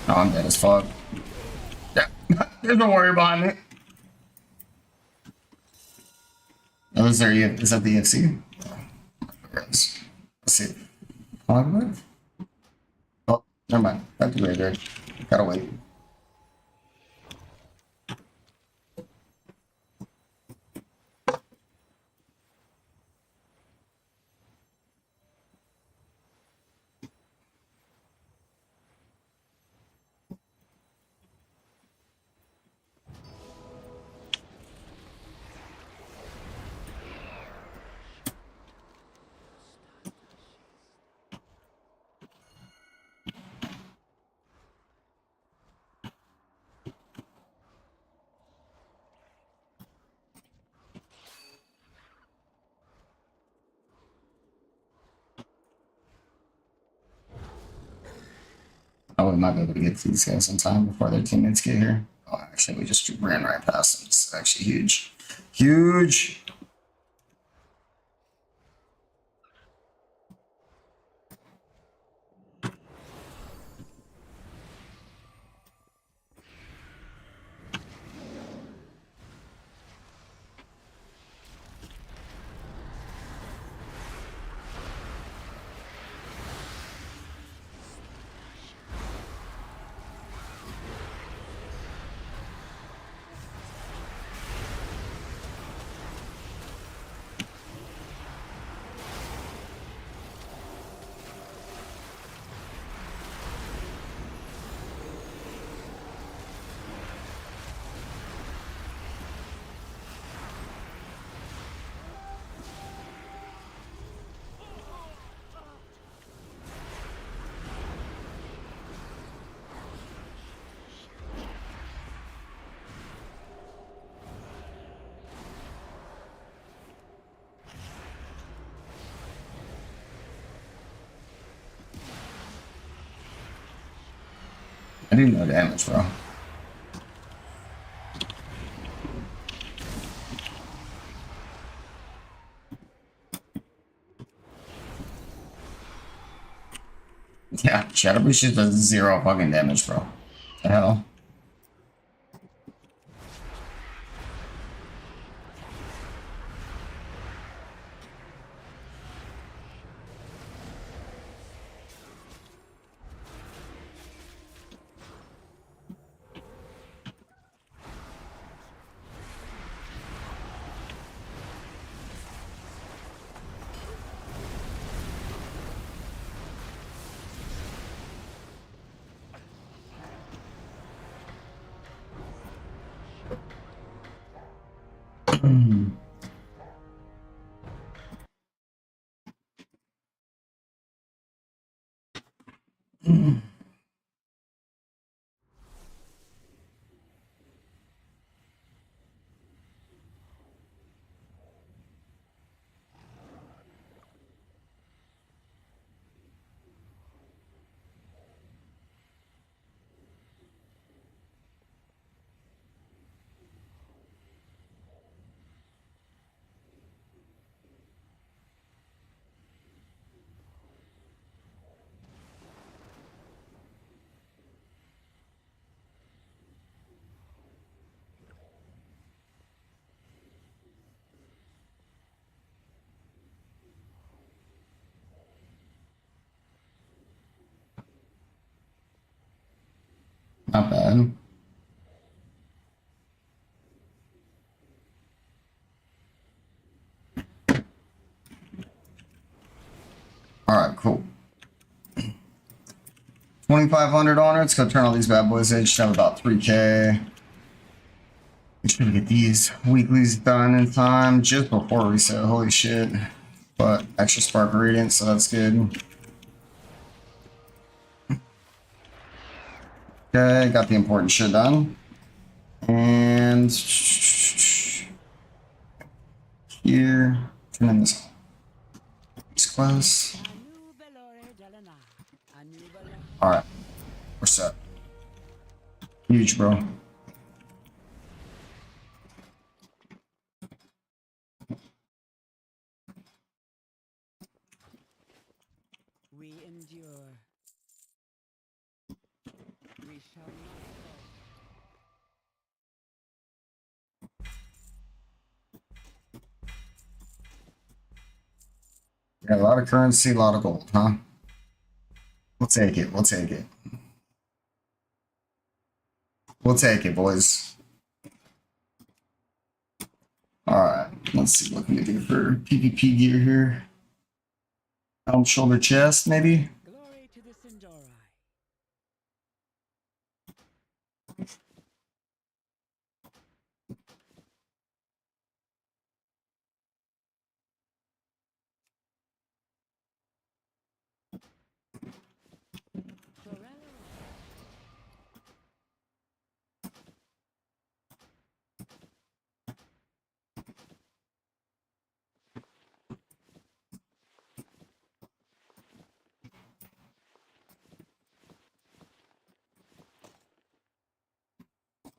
S2: Oh, I'm dead as fuck. Yeah, there's no worry behind me. Oh, is that the EFC? Let's see. Oh, never mind. Back to graveyard. Gotta wait. Oh, we might be able to get to these guys in time before their teammates get here. Oh, actually, we just ran right past them. It's actually huge. Huge! I do no damage, bro. Yeah, Shadow Boost just does 0 fucking damage, bro. The hell? Not bad. Alright, cool. 2,500 on it. Let's go turn all these bad boys in. Should have about 3K. We should get these weeklies done in time just before reset. Holy shit. But extra spark radiant, so that's good. Okay, got the important shit done. And here, turn in this quest. Alright, we're set. Huge, bro.
S3: We endure. We shall not
S2: Got a lot of currency, a lot of gold, huh? We'll take it, we'll take it. We'll take it, boys. Alright, let's see what can we do for PvP gear here. Shoulder chest, maybe?
S3: glory to the Sindori.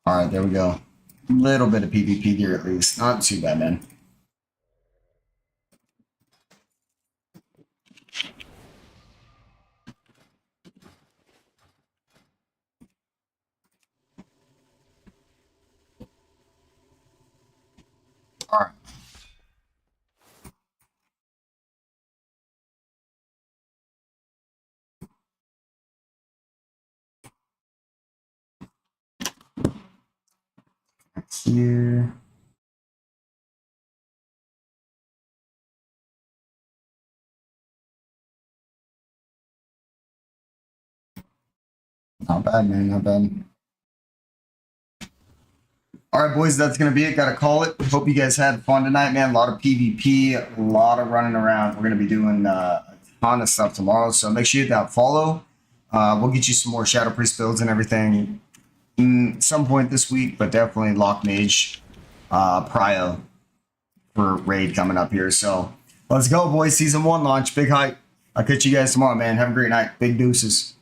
S2: Alright, there we go. Little bit of PvP gear at least. Not too bad, man. Alright. Here. Not bad, man. Not bad. All right, boys, that's going to be it. Got to call it. Hope you guys had fun tonight, man. A lot of PvP, a lot of running around. We're going to be doing a ton of stuff tomorrow, so make sure you hit that follow. We'll get you some more Shadow Priest builds and everything some point this week, but definitely lock Mage Prio for raid coming up here. So let's go, boys. Season 1 launch. Big hype. I'll catch you guys tomorrow, man. Have a great night. Big deuces.